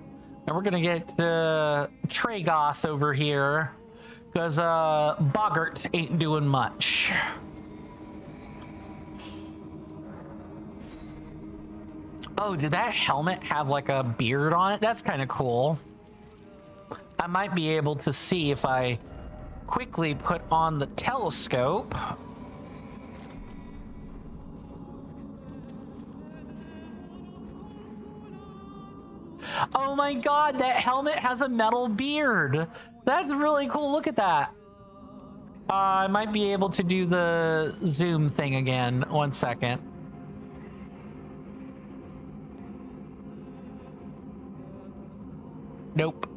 and we're gonna get Tragoth over here, because Boggart ain't doing much. Oh, did that helmet have like a beard on it? That's kind of cool. I might be able to see if I quickly put on the telescope. Oh my God, that helmet has a metal beard. That's really cool. Look at that. I might be able to do the zoom thing again. 1 second. Nope.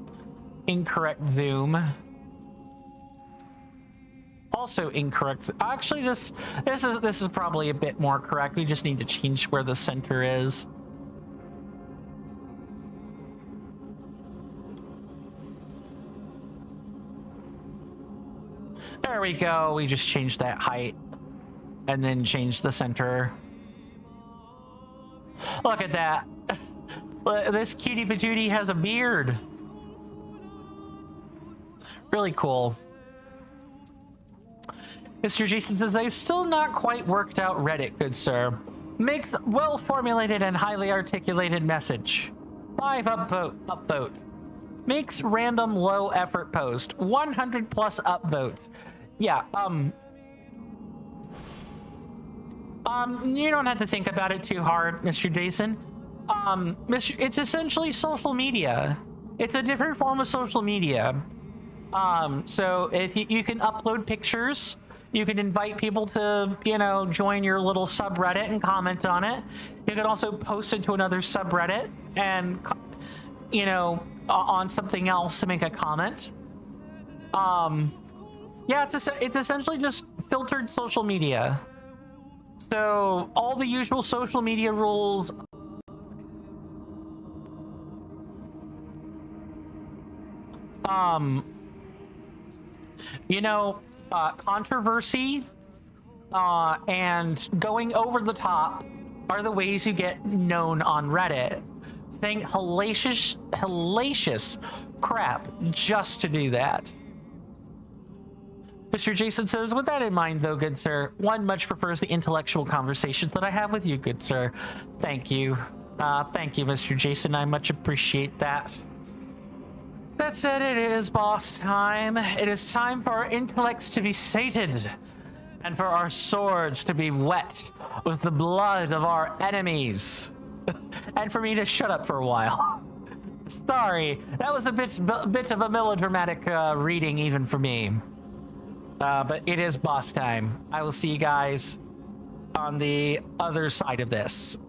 Incorrect zoom. Also incorrect. Actually, this is probably a bit more correct. We just need to change where the center is. There we go. We just changed that height and then changed the center. Look at that. This cutie patootie has a beard. Really cool. Mr. Jason says, I've still not quite worked out Reddit, good sir. Makes well-formulated and highly articulated message. 5 upvotes. Makes random low-effort post. 100 plus upvotes. Yeah, you don't have to think about it too hard, Mr. Jason. It's essentially social media. It's a different form of social media. So if you can upload pictures, you can invite people to, you know, join your little subreddit and comment on it. You can also post it to another subreddit and, you know, on something else to make a comment. Yeah, it's essentially just filtered social media. So all the usual social media rules. You know, controversy and going over the top are the ways you get known on Reddit. Saying hellacious crap just to do that. Mr. Jason says, with that in mind, though, good sir, one much prefers the intellectual conversations that I have with you, good sir. Thank you. Thank you, Mr. Jason. I much appreciate that. That said, it is boss time. It is time for our intellects to be sated and for our swords to be wet with the blood of our enemies. And for me to shut up for a while. Sorry, that was a bit of a melodramatic reading even for me. But it is boss time. I will see you guys on the other side of this.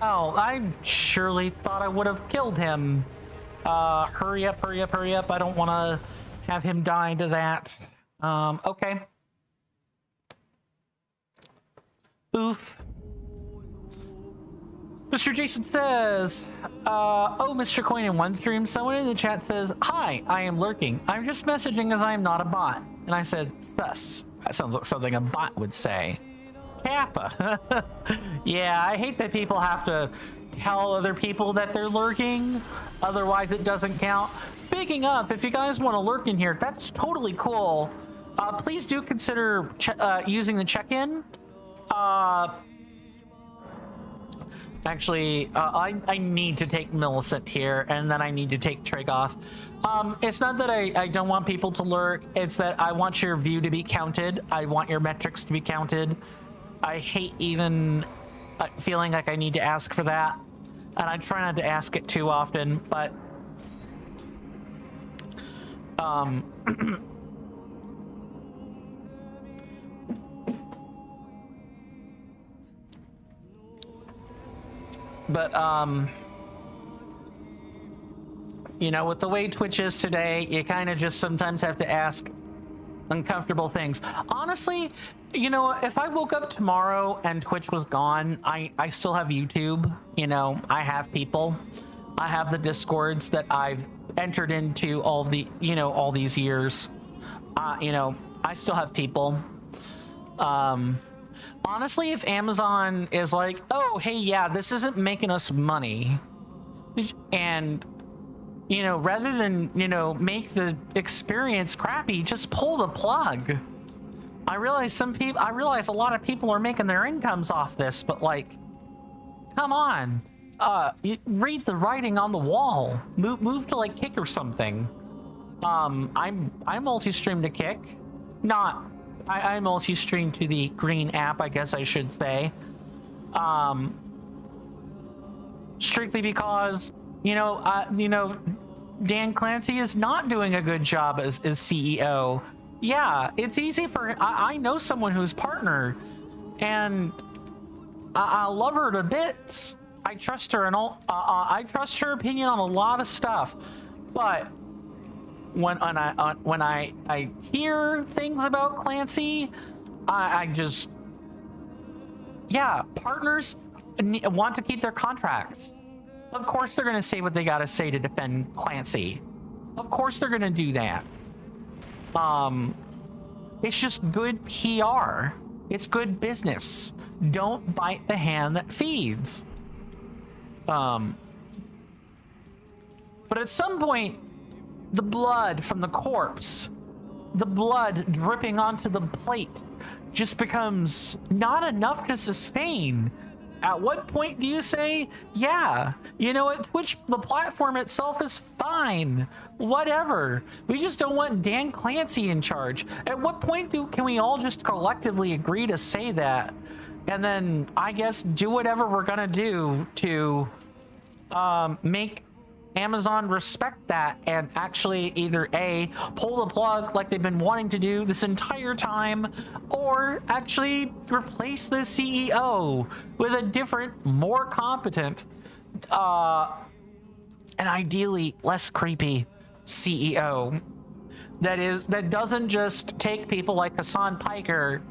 Oh, I surely thought I would have killed him. Hurry up, hurry up, hurry up. I don't want to have him die to that. Okay. Oof. Mr. Jason says, oh, Mr. Coin in one stream, someone in the chat says, hi, I am lurking. I'm just messaging as I am not a bot. And I said, thus. That sounds like something a bot would say. Kappa. Yeah, I hate that people have to tell other people that they're lurking. Otherwise, it doesn't count. Speaking of, if you guys want to lurk in here, that's totally cool. Please do consider using the check-in. Actually, I need to take Millicent here, and then I need to take Tragoth. It's not that I don't want people to lurk, it's that I want your view to be counted. I want your metrics to be counted. I hate even feeling like I need to ask for that. And I try not to ask it too often, but... you know, with the way Twitch is today, you kind of just sometimes have to ask uncomfortable things. Honestly, you know, if I woke up tomorrow and Twitch was gone, I still have YouTube. You know, I have people. I have the Discords that I've entered into all these years. You know, I still have people. Honestly, if Amazon is like, oh, hey, yeah, this isn't making us money, and, you know, rather than, you know, make the experience crappy, just pull the plug. I realize a lot of people are making their incomes off this, but like, come on, you read the writing on the wall. Move to like Kick or something. I multi-stream to Kick, I multi-stream to the green app, I guess I should say. Strictly because, you know, Dan Clancy is not doing a good job as CEO. Yeah, it's easy for... I know someone who's partner, and I love her to bits. I trust her, and I trust her opinion on a lot of stuff. But when I hear things about Clancy, I just... Yeah, partners want to keep their contracts. Of course they're going to say what they got to say to defend Clancy. Of course they're going to do that. It's just good PR. It's good business. Don't bite the hand that feeds. But at some point, the blood from the corpse, the blood dripping onto the plate, just becomes not enough to sustain. At what point do you say, yeah, you know what, Twitch, the platform itself is fine, whatever. We just don't want Dan Clancy in charge. At what point can we all just collectively agree to say that? And then, I guess, do whatever we're gonna do to make Amazon respect that and actually either A, pull the plug like they've been wanting to do this entire time, or actually replace the CEO with a different, more competent, and ideally less creepy CEO that doesn't just take people like Hassan Piker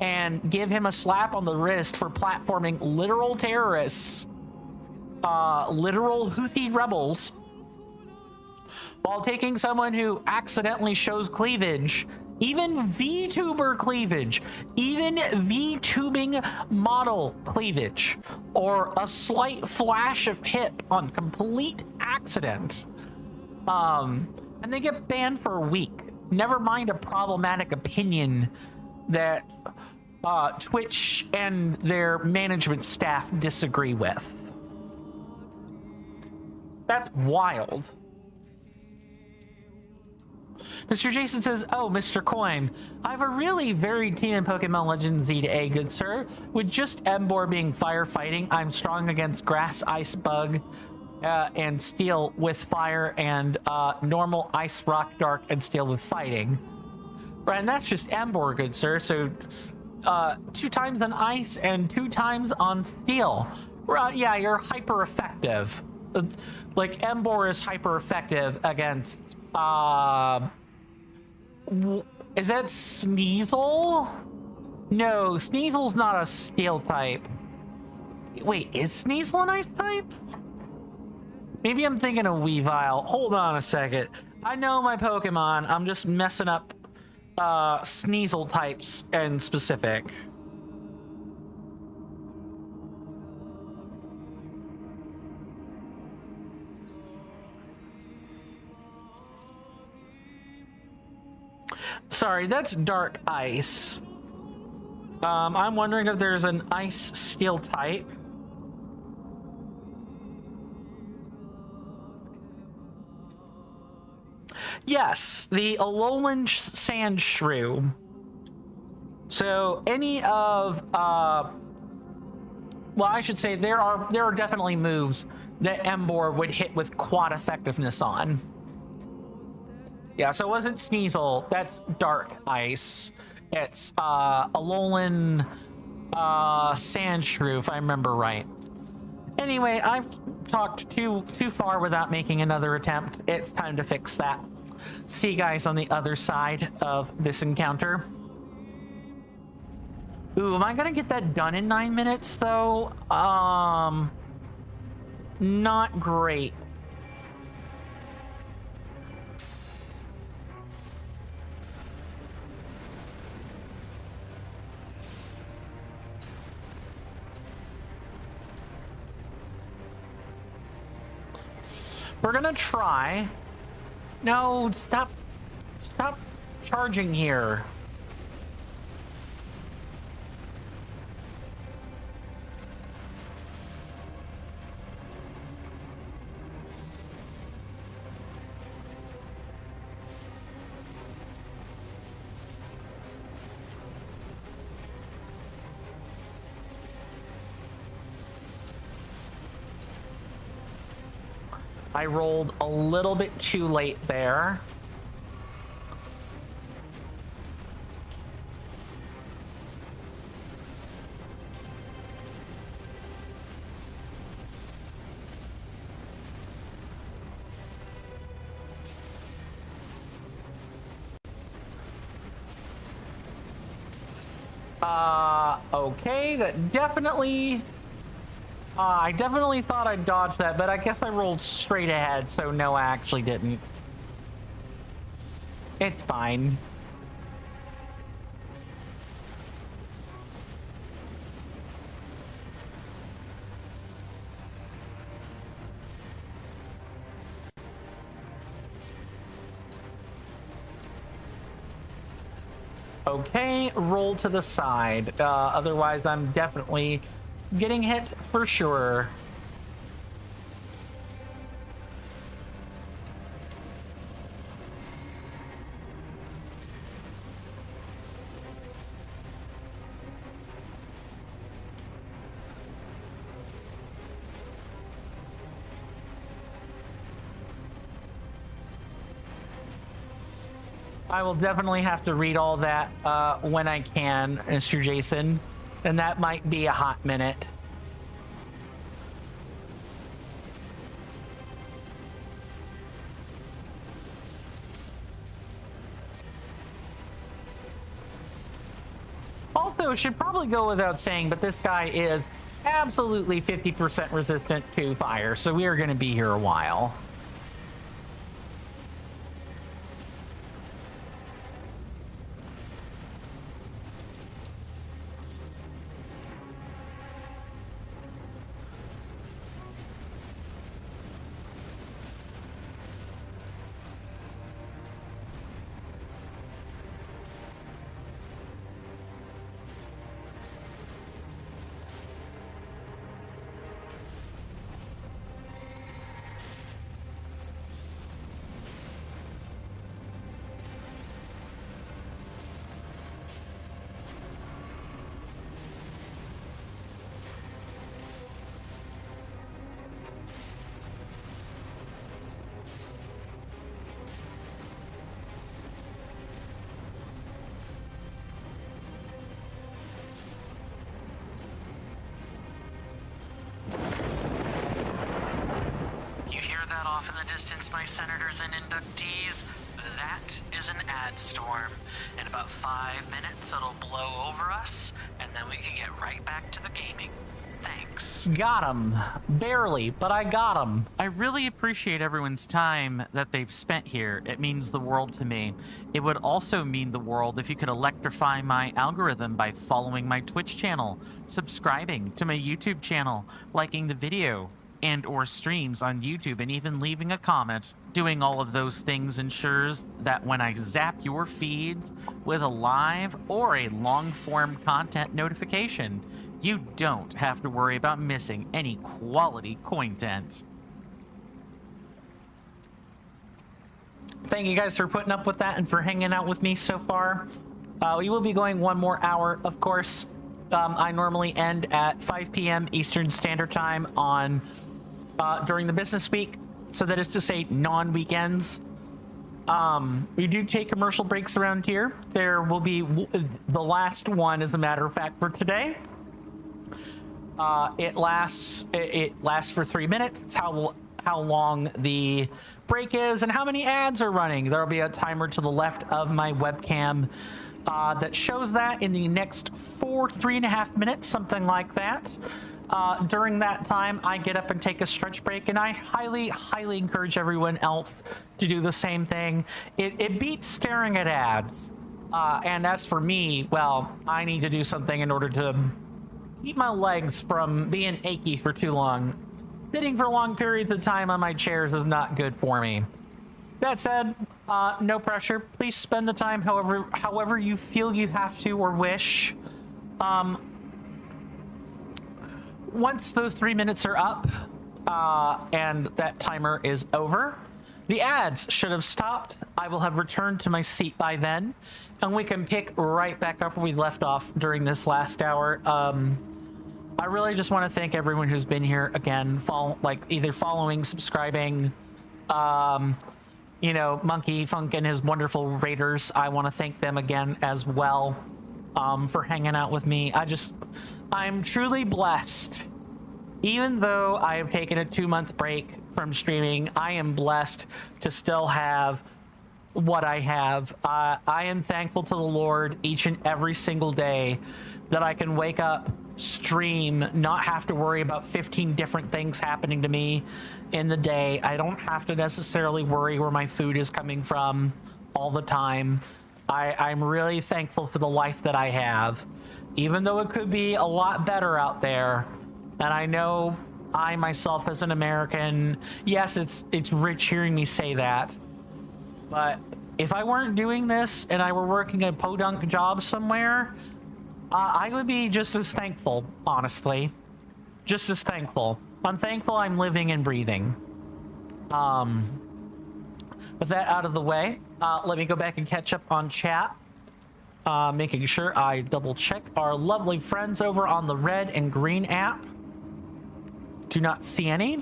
and give him a slap on the wrist for platforming literal terrorists, literal Houthi rebels, while taking someone who accidentally shows cleavage, even VTuber cleavage, even VTubing model cleavage, or a slight flash of hip on complete accident, and they get banned for a week. Never mind a problematic opinion that Twitch and their management staff disagree with. That's wild. Mr. Jason says, oh, Mr. Coin, I have a really varied team in Pokemon Legends Z to A, good sir. With just Embor being firefighting, I'm strong against Grass, Ice, Bug, and Steel with fire, and normal Ice, Rock, Dark, and Steel with fighting. Right, and that's just Embor, good sir. So 2 times on Ice and 2 times on Steel. Yeah, you're hyper effective. Like Embor is hyper effective against. Is that Sneasel? No, Sneasel's not a steel type. Wait, is Sneasel an ice type? Maybe I'm thinking of Weavile. Hold on a second. I know my Pokemon. I'm just messing up Sneasel types in specific. Sorry, that's Dark Ice. I'm wondering if there's an Ice Steel type. Yes, the Alolan Sand Shrew. So any of, well, I should say there are definitely moves that Embor would hit with quad effectiveness on. Yeah, so it wasn't Sneasel. That's Dark Ice. It's Alolan Sand Shrew, if I remember right. Anyway, I've talked too far without making another attempt. It's time to fix that. See you guys on the other side of this encounter. Ooh, am I gonna get that done in 9 minutes though? Not great. We're gonna try. No, stop charging here. I rolled a little bit too late there. Okay, that definitely... I definitely thought I'd dodge that, but I guess I rolled straight ahead, so no, I actually didn't. It's fine. Okay, roll to the side. Otherwise, I'm definitely getting hit for sure. I will definitely have to read all that when I can, Mr. Jason, and that might be a hot minute. Also, should probably go without saying, but this guy is absolutely 50% resistant to fire, so we are going to be here a while. the distance, my senators and inductees. That is an ad storm. In about 5 minutes, it'll blow over us, and then we can get right back to the gaming. Thanks. Got him. Barely, but I got him. I really appreciate everyone's time that they've spent here. It means the world to me. It would also mean the world if you could electrify my algorithm by following my Twitch channel, subscribing to my YouTube channel, liking the video and or streams on YouTube, and even leaving a comment. Doing all of those things ensures that when I zap your feeds with a live or a long-form content notification, you don't have to worry about missing any quality content. Thank you guys for putting up with that and for hanging out with me so far. We will be going one more hour, of course. I normally end at 5 p.m. Eastern Standard Time on during the business week, so that is to say non-weekends. We do take commercial breaks around here. There will be the last one, as a matter of fact, for today. It lasts for 3 minutes. It's how long the break is and how many ads are running. There'll be a timer to the left of my webcam that shows that in the next 3.5 minutes, something like that. During that time, I get up and take a stretch break, and I highly encourage everyone else to do the same thing. It beats staring at ads. And as for me, well, I need to do something in order to keep my legs from being achy for too long. Sitting for long periods of time on my chairs is not good for me. That said, no pressure. Please spend the time however you feel you have to or wish. Once those 3 minutes are up and that timer is over, the ads should have stopped. I will have returned to my seat by then, and we can pick right back up where we left off during this last hour. I really just want to thank everyone who's been here again, either following, subscribing, Monkey Funk and his wonderful raiders. I want to thank them again as well for hanging out with me. I'm truly blessed. Even though I have taken a 2-month break from streaming, I am blessed to still have what I have. I am thankful to the Lord each and every single day that I can wake up, stream, not have to worry about 15 different things happening to me in the day. I don't have to necessarily worry where my food is coming from all the time. I'm really thankful for the life that I have, even though it could be a lot better out there. And I know I myself as an American, yes, it's rich hearing me say that, but if I weren't doing this and I were working a podunk job somewhere, I would be just as thankful, honestly. Just as thankful. I'm thankful I'm living and breathing. With that out of the way, let me go back and catch up on chat. Making sure I double check our lovely friends over on the red and green app. Do not see any.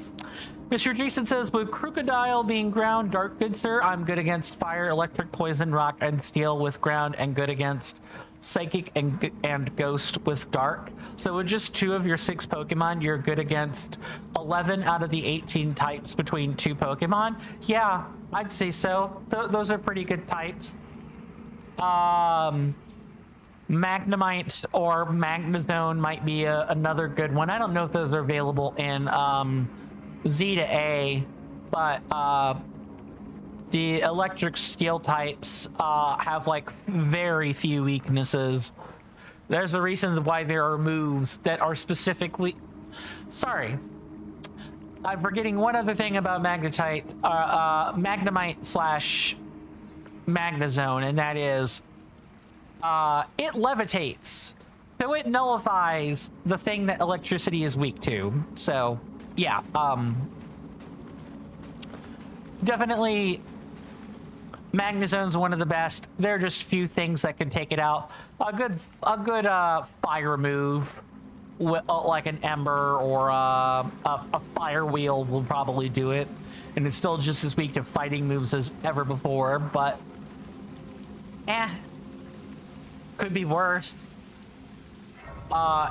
Mr. Jason says, with crocodile being ground, dark, good sir. I'm good against fire, electric, poison, rock, and steel with ground, and good against psychic and ghost with dark. So with just 2 of your 6 Pokemon, you're good against 11 out of the 18 types between 2 Pokemon. Yeah, I'd say so. Those are pretty good types. Magnemite or Magnezone might be another good one. I don't know if those are available in Z to A, but the electric steel types have like very few weaknesses. There's a reason why there are moves that are specifically... Sorry. I'm forgetting one other thing about Magnemite slash Magnezone, and that is it levitates. So it nullifies the thing that electricity is weak to. So, yeah. Definitely... Magnezone's one of the best. There are just few things that can take it out. A good fire move, like an ember or a fire wheel, will probably do it, and it's still just as weak to fighting moves as ever before. But could be worse.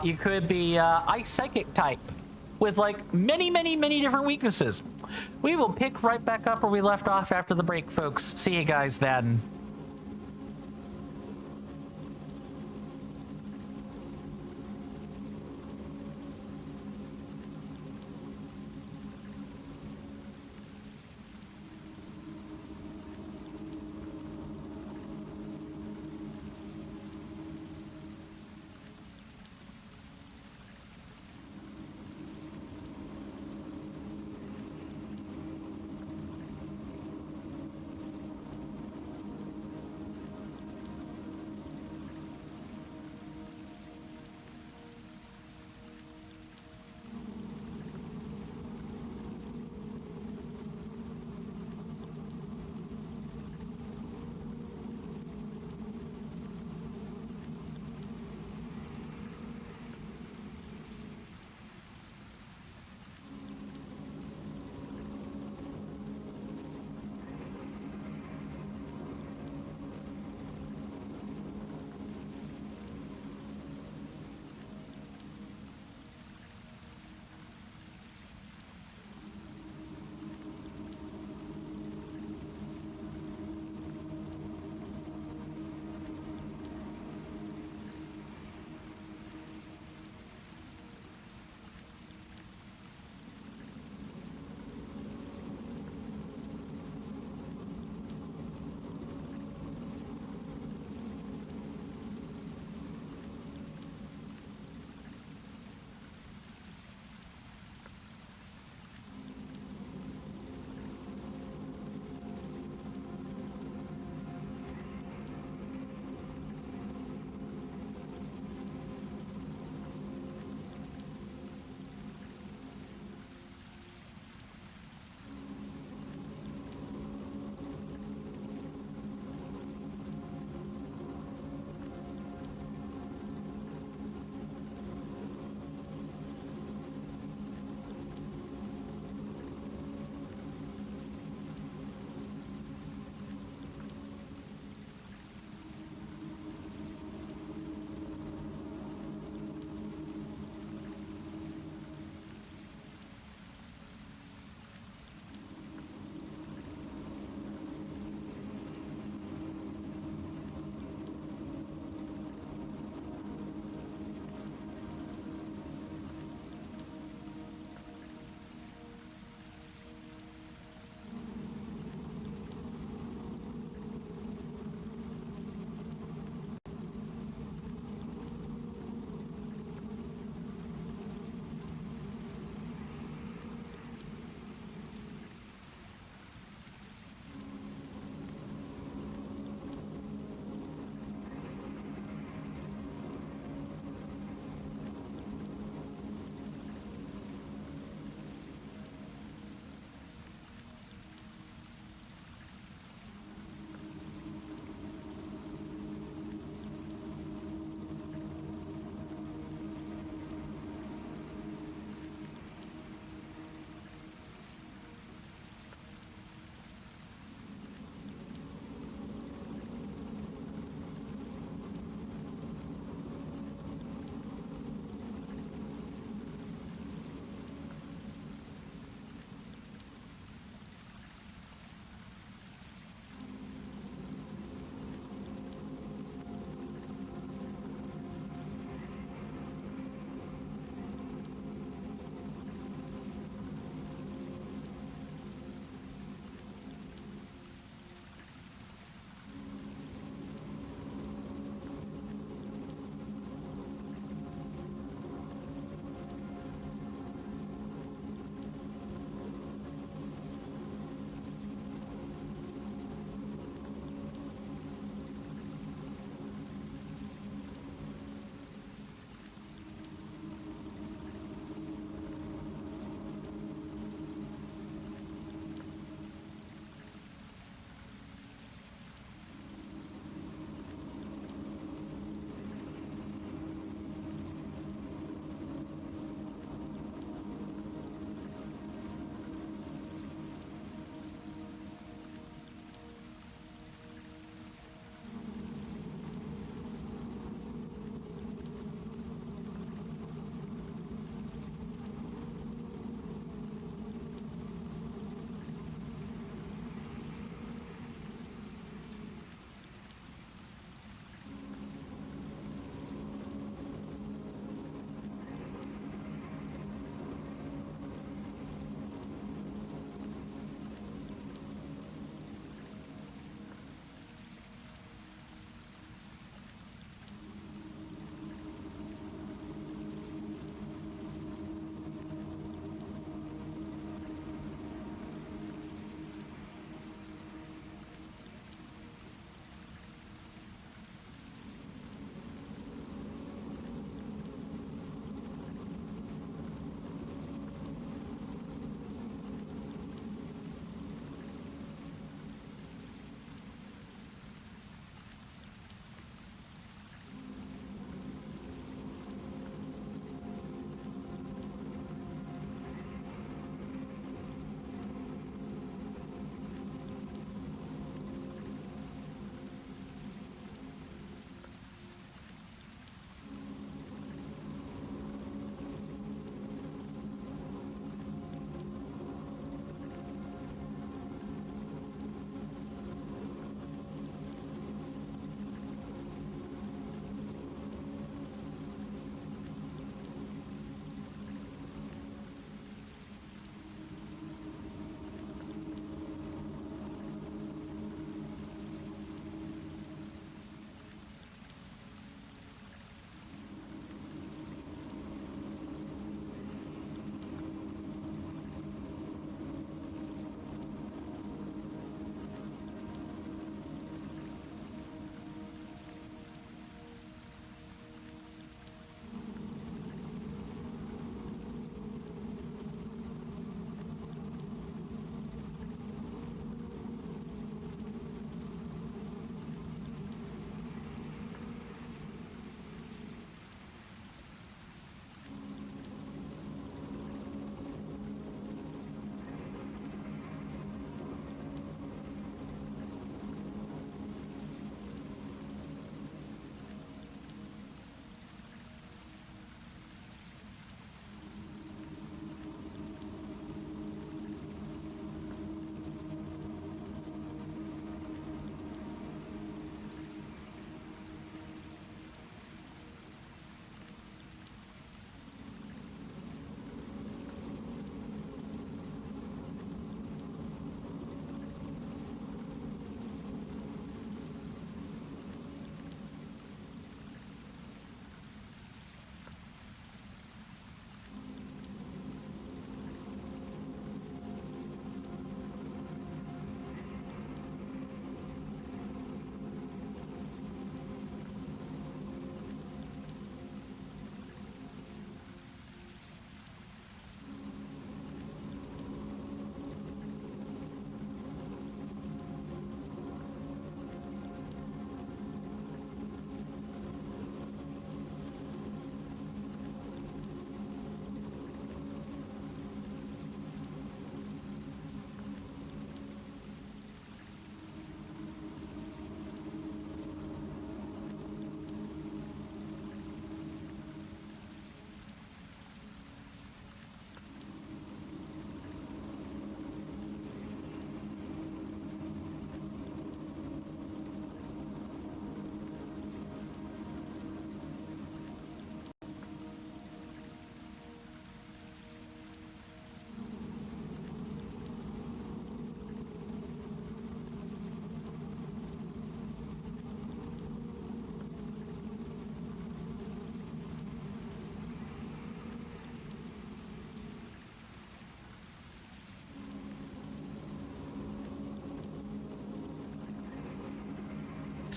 You could be ice psychic type, with like many, many, many different weaknesses. We will pick right back up where we left off after the break, folks. See you guys then.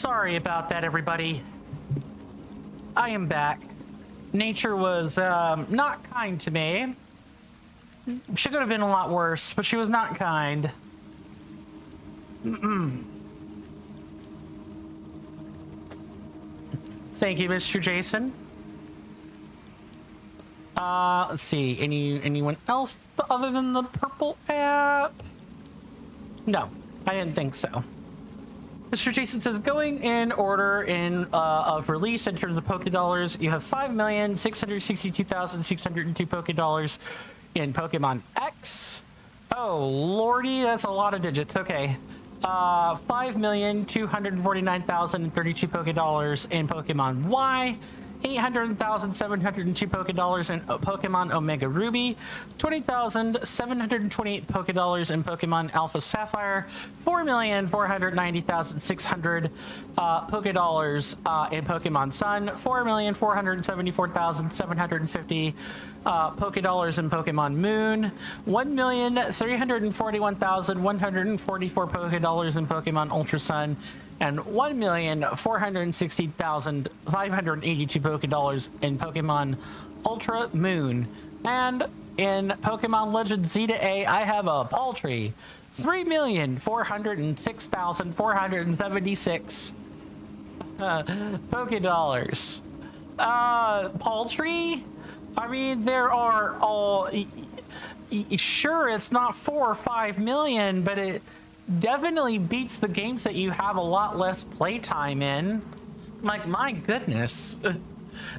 Sorry about that, everybody. I am back. Nature was not kind to me. She could have been a lot worse, but she was not kind. Thank you, Mr. Jason. Let's see. Anyone else other than the purple app? No, I didn't think so. Mr. Jason says, going in order of release in terms of Pokédollars, you have 5,662,602 Pokédollars in Pokemon X. Oh, lordy, that's a lot of digits. Okay. 5,249,032 Pokédollars in Pokemon Y. 800,702 Pokédollars in Pokemon Omega Ruby, 20,728 Pokédollars in Pokemon Alpha Sapphire, 4,490,600 Pokédollars in Pokemon Sun, 4,474,750 Pokédollars in Pokemon Moon, 1,341,144 Pokédollars in Pokemon Ultra Sun, and 1,460,582 Pokédollars in Pokemon Ultra Moon. And in Pokemon Legends Zeta A, I have a paltry 3,406,476 Pokédollars. Paltry? I mean, there are all... Sure, it's not 4 or 5 million, but it definitely beats the games that you have a lot less playtime in. Like, my goodness.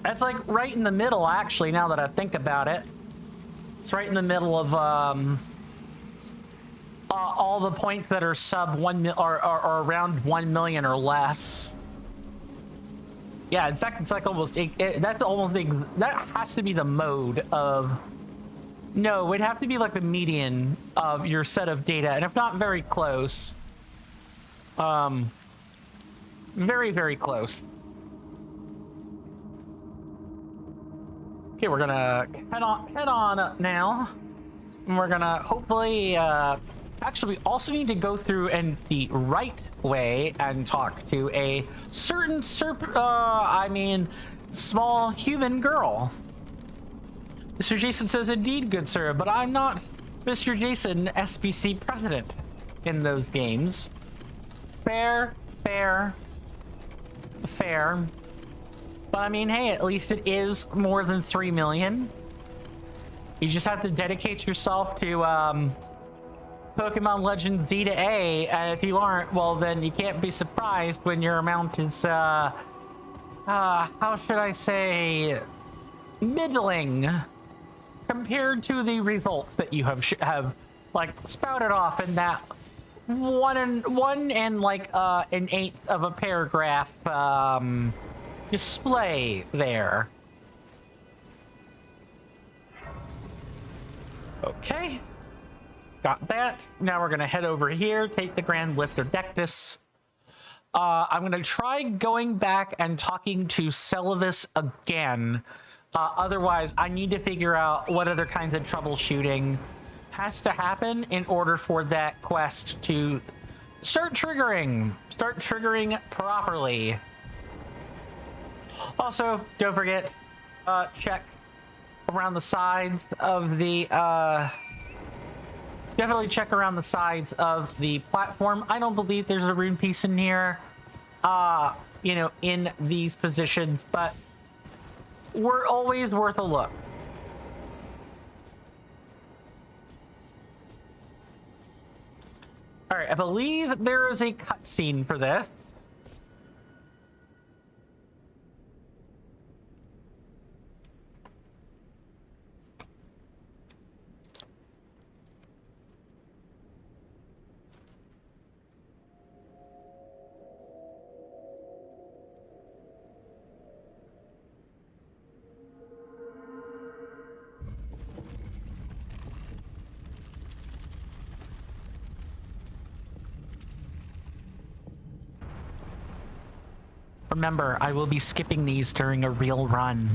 That's like right in the middle, actually, now that I think about it. It's right in the middle of all the points that are sub 1 mil or around 1 million or less. Yeah, in fact, it's like almost that has to be the mode of. No, it'd have to be like the median of your set of data, and if not very close. Very, very close. Okay, we're gonna head on up now. And we're gonna hopefully, actually, we also need to go through and the right way and talk to a certain small human girl. Mr. Jason says, indeed, good sir, but I'm not Mr. Jason, SBC president in those games. Fair, fair, fair. But I mean, hey, at least it is more than 3 million. You just have to dedicate yourself to Pokemon Legends Zeta A, and if you aren't, well, then you can't be surprised when your amount is, how should I say, middling compared to the results that you have like spouted off in that one and like an eighth of a paragraph display there. Okay, got that. Now we're gonna head over here, take the Grand Lifter Dectus. I'm gonna try going back and talking to Celavis again. Otherwise, I need to figure out what other kinds of troubleshooting has to happen in order for that quest to start triggering properly. Also, don't forget, check around the sides of the, definitely check around the sides of the platform. I don't believe there's a rune piece in here, you know, in these positions, but we're always worth a look. All right, I believe there is a cutscene for this. Remember, I will be skipping these during a real run.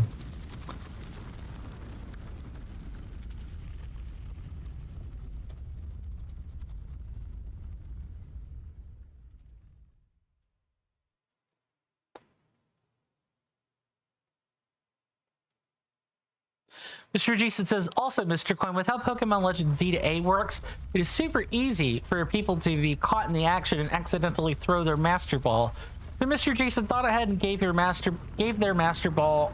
Mr. Jason says, also, Mr. Coin, with how Pokemon Legends Z to A works, it is super easy for people to be caught in the action and accidentally throw their Master Ball. So Mr. Jason thought ahead and gave your Master Ball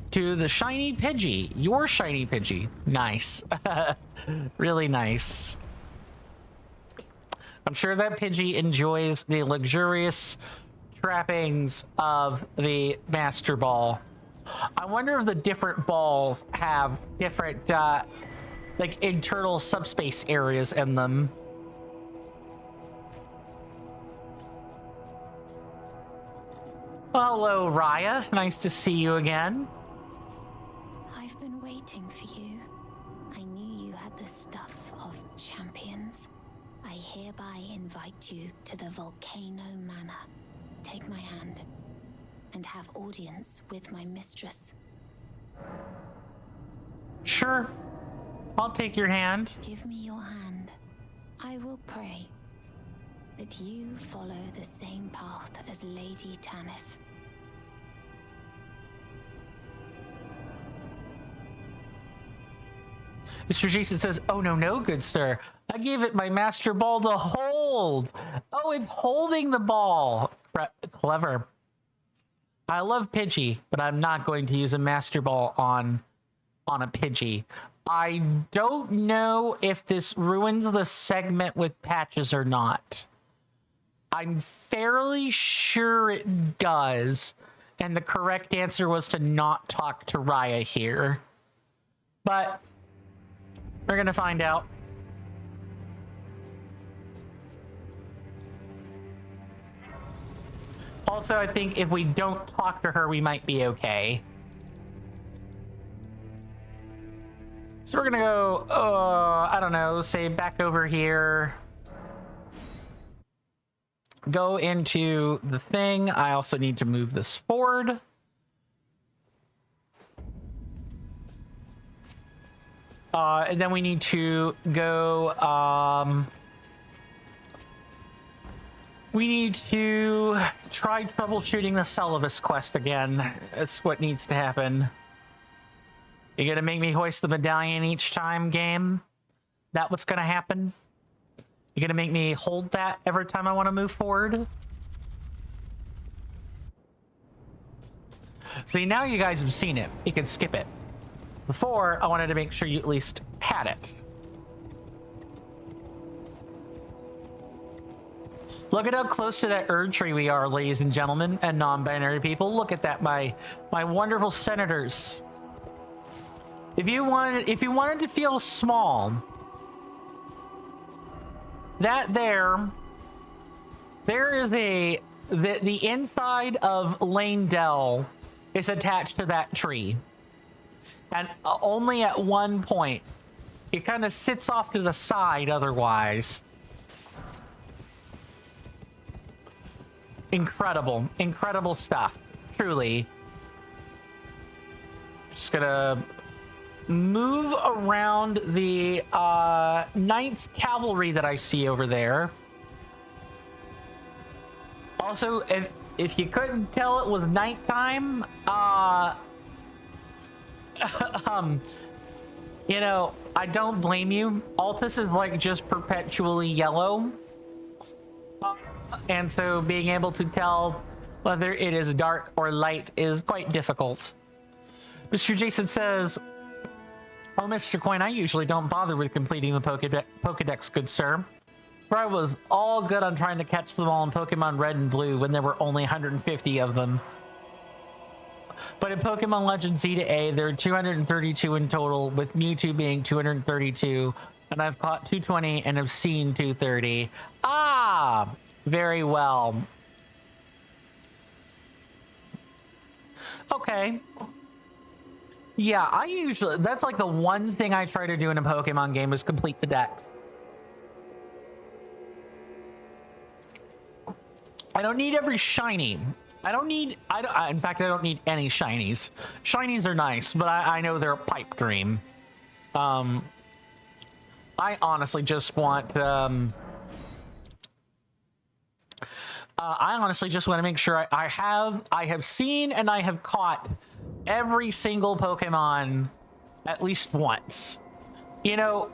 to the shiny Pidgey, your shiny Pidgey. Nice. Really nice. I'm sure that Pidgey enjoys the luxurious trappings of the Master Ball. I wonder if the different balls have different, like, internal subspace areas in them. Well, hello, Raya. Nice to see you again. I've been waiting for you. I knew you had the stuff of champions. I hereby invite you to the Volcano Manor. Take my hand and have audience with my mistress. Sure. I'll take your hand. Give me your hand. I will pray that you follow the same path as Lady Tanith. Mr. Jason says, oh, no, good sir. I gave it my Master Ball to hold. Oh, it's holding the ball. Clever. I love Pidgey, but I'm not going to use a Master Ball on a Pidgey. I don't know if this ruins the segment with patches or not. I'm fairly sure it does, and the correct answer was to not talk to Raya here. But we're gonna find out. Also, I think if we don't talk to her, we might be okay. So we're gonna go, I don't know, say back over here. Go into the thing. I also need to move this forward. And then we need to go, we need to try troubleshooting the Celavis quest again. That's what needs to happen. You gonna make me hoist the medallion each time, game? That what's gonna happen? You gonna make me hold that every time I want to move forward? See, now you guys have seen it. You can skip it. Before, I wanted to make sure you at least had it. Look at how close to that Erd tree we are, ladies and gentlemen, and non-binary people. Look at that, my wonderful senators. If you wanted to feel small, that there is the inside of Lane Dell is attached to that tree. And only at one point. It kind of sits off to the side otherwise. Incredible. Incredible stuff. Truly. Just gonna move around the Knights Cavalry that I see over there. Also, if you couldn't tell it was nighttime, you know, I don't blame you. Altus is like just perpetually yellow. And so being able to tell whether it is dark or light is quite difficult. Mr. Jason says, oh, Mr. Coin, I usually don't bother with completing the Pokedex, good sir. For I was all good on trying to catch them all in Pokemon Red and Blue when there were only 150 of them. But in Pokemon Legends Z to A, there are 232 in total, with Mewtwo being 232, and I've caught 220 and have seen 230. Ah! Very well. Okay. Yeah, I usually... That's like the one thing I try to do in a Pokemon game is complete the dex. I don't need every shiny. In fact, I don't need any shinies. Shinies are nice, but I know they're a pipe dream. I honestly just want I honestly just want to make sure I have seen and I have caught every single Pokemon at least once. You know,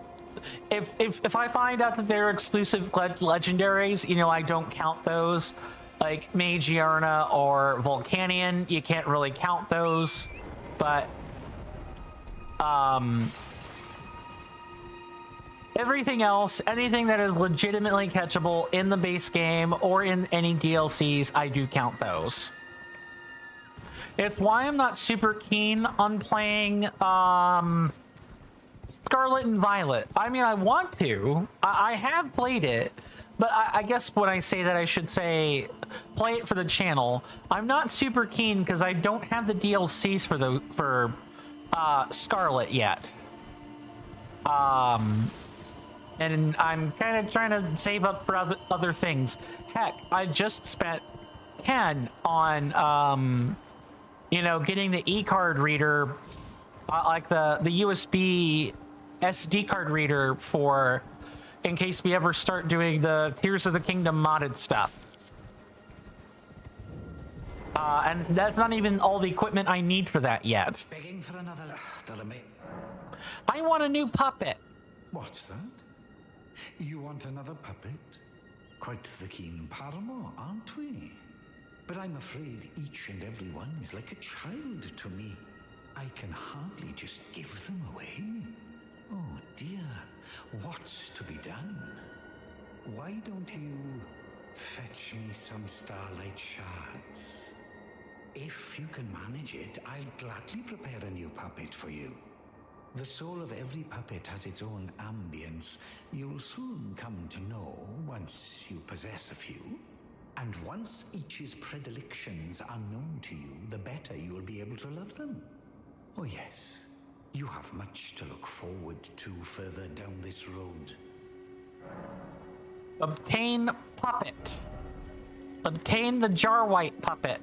if I find out that they're exclusive legendaries, you know, I don't count those. Like Magiarna or Volcanion, you can't really count those. But everything else, anything that is legitimately catchable in the base game or in any DLCs, I do count those. It's why I'm not super keen on playing Scarlet and Violet. I mean, I want to. I have played it, but I guess when I say that, I should say play it for the channel. I'm not super keen because I don't have the DLCs for Scarlet yet. And I'm kind of trying to save up for other things. Heck, I just spent 10 on, you know, getting the e-card reader, like the USB SD card reader for, in case we ever start doing the Tears of the Kingdom modded stuff. And that's not even all the equipment I need for that yet. Begging for another. I want a new puppet. What's that? You want another puppet? Quite the keen paramour, aren't we? But I'm afraid each and every one is like a child to me. I can hardly just give them away. Oh dear, what's to be done? Why don't you fetch me some starlight shards? If you can manage it, I'll gladly prepare a new puppet for you. The soul of every puppet has its own ambience. You'll soon come to know once you possess a few. And once each's predilections are known to you, the better you'll be able to love them. Oh yes, you have much to look forward to further down this road. Obtain puppet. Obtain the Jar White puppet.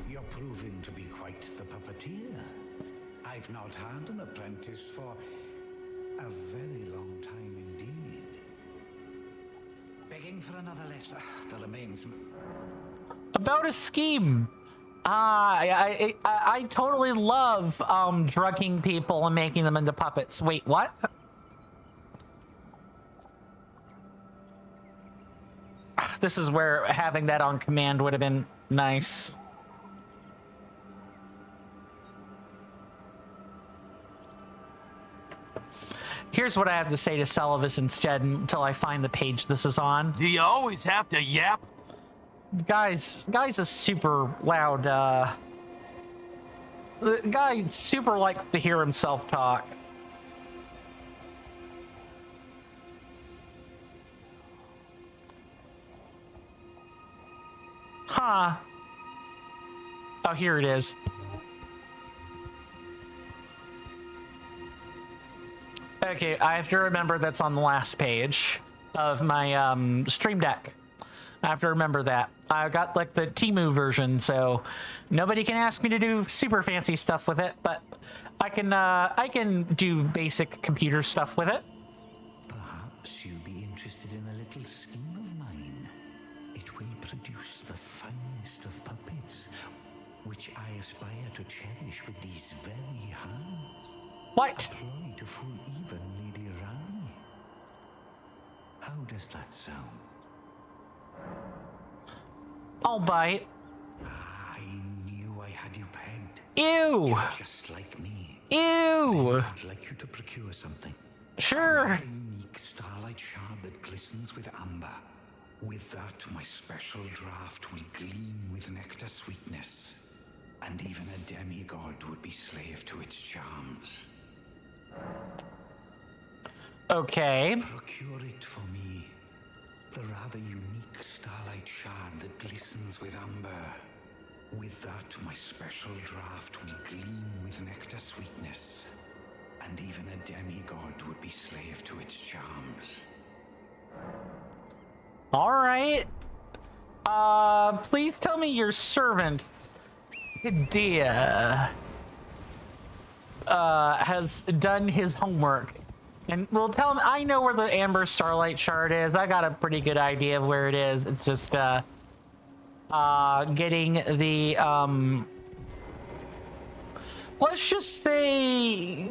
You're proving to be quite the puppeteer. I've not had an apprentice for a very long time indeed. Begging for another lesson. There remains. About a scheme. I totally love drugging people and making them into puppets. Wait, what? This is where having that on command would have been nice. Here's what I have to say to Celavis instead until I find the page this is on. Do you always have to yap? Guy's a super loud, the guy super likes to hear himself talk. Huh. Oh, here it is. Okay, I have to remember that's on the last page of my stream deck. I have to remember that. I got like the Temu version, so nobody can ask me to do super fancy stuff with it, but I can do basic computer stuff with it. Perhaps you'll be interested in a little scheme of mine. It will produce the finest of puppets, which I aspire to cherish with these very hands. What? A ploy to fool even Lady Rani. How does that sound? I'll bite. I knew I had you pegged. Ew. You're just like me. Ew. I'd like you to procure something. Sure. A unique starlight shard that glistens with amber. With that, my special draft will gleam with nectar sweetness. And even a demigod would be slave to its charms. Okay. Procure it for me. The rather unique starlight shard that glistens with amber. With that, my special draft will gleam with nectar sweetness. And even a demigod would be slave to its charms. All right. Please tell me your servant, Hidea, has done his homework And we'll tell him I know where the Amber Starlight Shard is. I got a pretty good idea of where it is. It's just getting the let's just say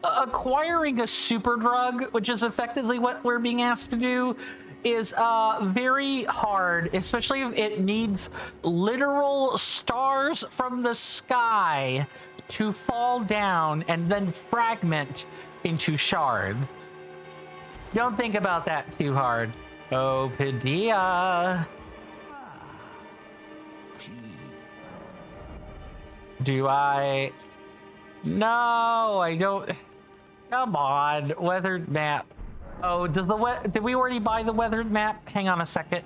acquiring a super drug, which is effectively what we're being asked to do, is very hard, especially if it needs literal stars from the sky to fall down and then fragment into shards. Don't think about that too hard. Oh, Padilla. Do I? No, I don't. Come on, weathered map. Oh, does the did we already buy the weathered map? Hang on a second.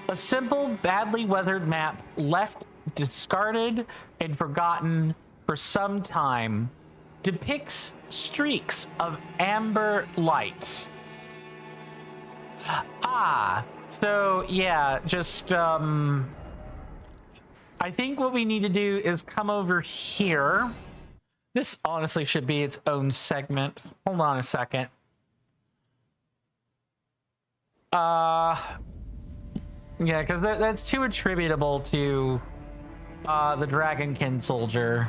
A simple, badly weathered map left discarded and forgotten for some time depicts streaks of amber light. Ah, so yeah, just I think what we need to do is come over here. This honestly should be its own segment. Hold on a second. Yeah, because that's too attributable to the Dragonkin soldier.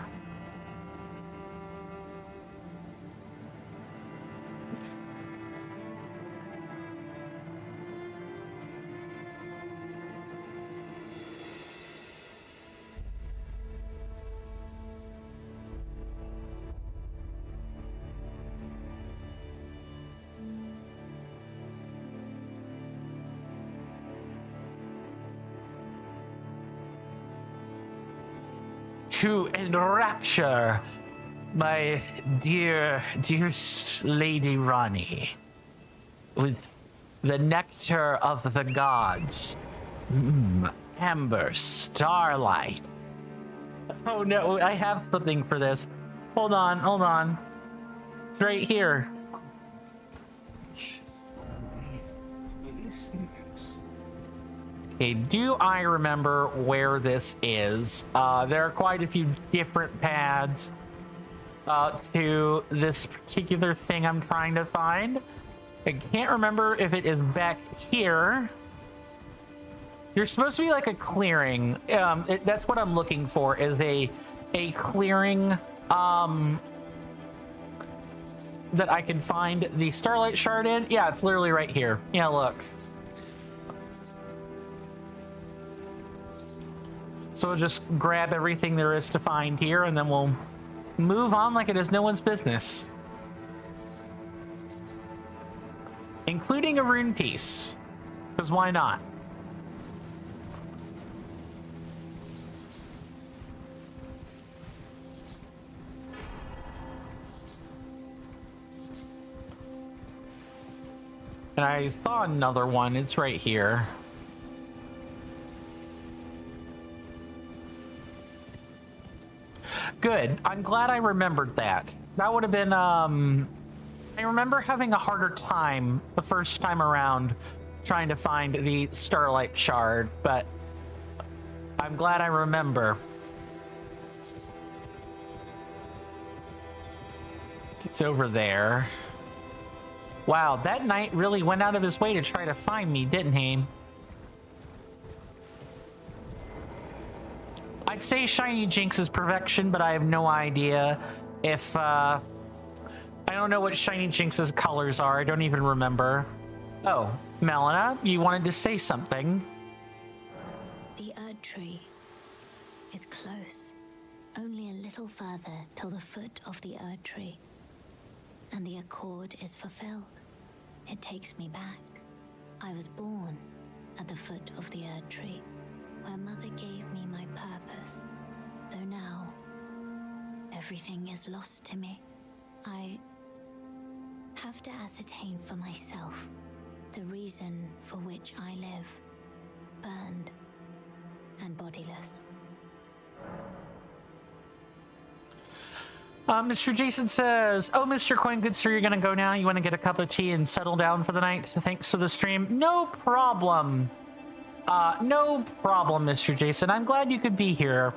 To enrapture my dearest Lady Rani with the nectar of the gods. Amber starlight. Oh no, I have something for this. Hold on. It's right here. Okay, do I remember where this is? There are quite a few different paths to this particular thing I'm trying to find. I can't remember if it is back here. There's supposed to be like a clearing. That's what I'm looking for, is a clearing that I can find the Starlight Shard in. Yeah, it's literally right here. Yeah, look. So we'll just grab everything there is to find here, and then we'll move on like it is no one's business. Including a rune piece. Because why not? And I saw another one. It's right here. Good. I'm glad I remembered that. That would have been, I remember having a harder time the first time around trying to find the Starlight Shard, but I'm glad I remember. It's over there. Wow, that knight really went out of his way to try to find me, didn't he? I'd say Shiny Jinx is perfection, but I have no idea if, I don't know what Shiny Jinx's colors are. I don't even remember. Oh, Melina, you wanted to say something. The Erd Tree is close. Only a little further till the foot of the Erd Tree. And the accord is fulfilled. It takes me back. I was born at the foot of the Erd Tree, where Mother gave me my purpose. Though now, everything is lost to me. I have to ascertain for myself the reason for which I live, burned and bodiless. Mr. Jason says, oh, Mr. Coin, good sir, you're gonna go now? You want to get a cup of tea and settle down for the night? Thanks for the stream. No problem. No problem, Mr. Jason. I'm glad you could be here.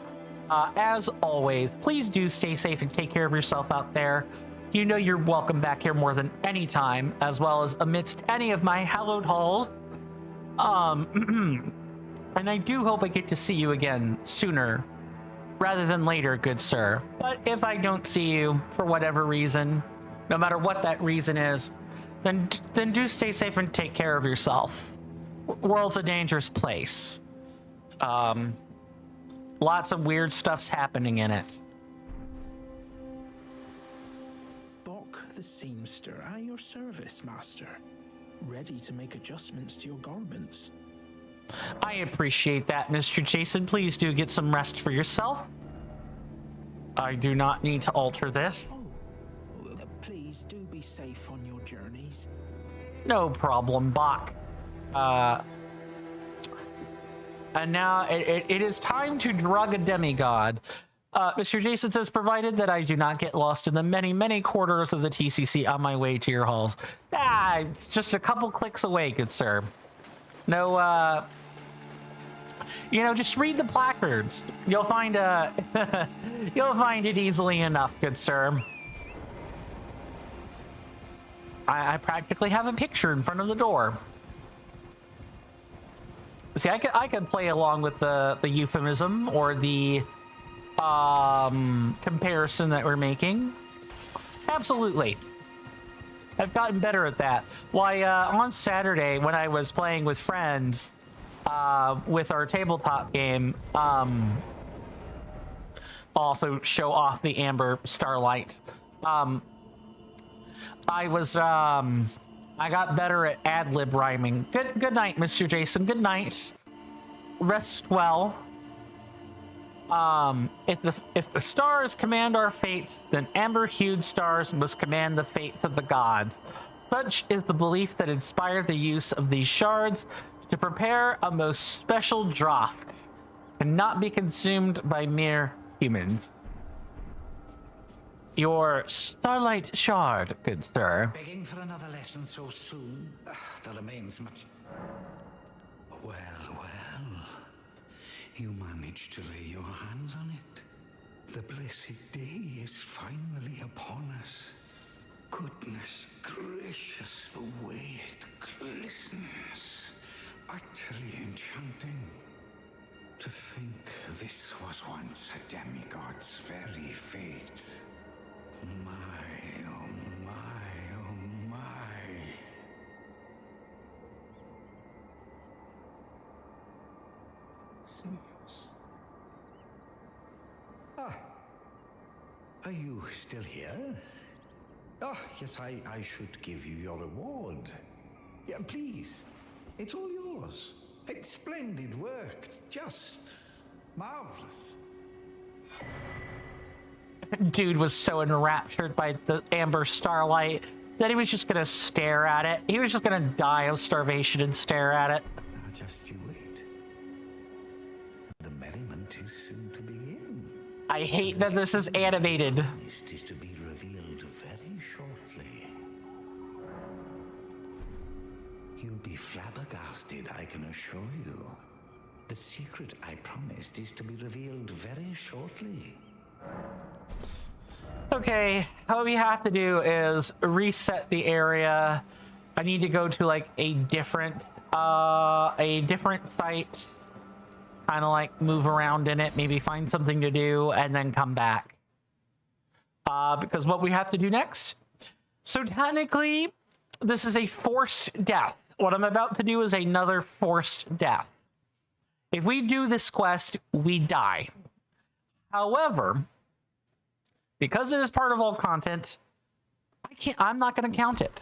As always, please do stay safe and take care of yourself out there. You know you're welcome back here more than any time, as well as amidst any of my hallowed halls. And I do hope I get to see you again sooner rather than later, good sir. But if I don't see you for whatever reason, no matter what that reason is, then do stay safe and take care of yourself. World's a dangerous place. Lots of weird stuff's happening in it. Bok the seamster at your service, master. Ready to make adjustments to your garments. I appreciate that, Mr. Jason. Please do get some rest for yourself. I do not need to alter this. Please do be safe on your journeys. No problem, Bok. And now it is time to drug a demigod. Mr. Jason says, provided that I do not get lost in the many, many corridors of the TCC on my way to your halls. It's just a couple clicks away, good sir. No, just read the placards. You'll find you'll find it easily enough, good sir. I practically have a picture in front of the door. See, I could play along with the euphemism or the comparison that we're making. Absolutely. I've gotten better at that. Why, on Saturday when I was playing with friends with our tabletop game, also show off the Amber Starlight, I got better at ad-lib rhyming. Good night, Mr. Jason. Good night. Rest well. If the stars command our fates, then amber-hued stars must command the fates of the gods. Such is the belief that inspired the use of these shards to prepare a most special draught, cannot be consumed by mere humans. Your Starlight Shard, good sir. Begging for another lesson so soon? There remains much. Well. You managed to lay your hands on it. The blessed day is finally upon us. Goodness gracious, the way it glistens. Utterly enchanting. To think this was once a demigod's very fate. My, oh my, oh my. Are you still here? Oh, yes, I should give you your reward. Yeah, please. It's all yours. It's splendid work. It's just marvelous. Dude was so enraptured by the Amber Starlight that he was just gonna stare at it. He was just gonna die of starvation and stare at it. Now just you wait. The merriment is soon to begin. I hate that this is animated. It is to be revealed very shortly. You'll be flabbergasted, I can assure you. The secret I promised is to be revealed very shortly. Okay, what we have to do is reset the area. I need to go to like a different site. Kind of like move around in it, maybe find something to do, and then come back. Because what we have to do next. So technically, this is a forced death. What I'm about to do is another forced death. If we do this quest, we die. However, because it is part of all content, I'm not going to count it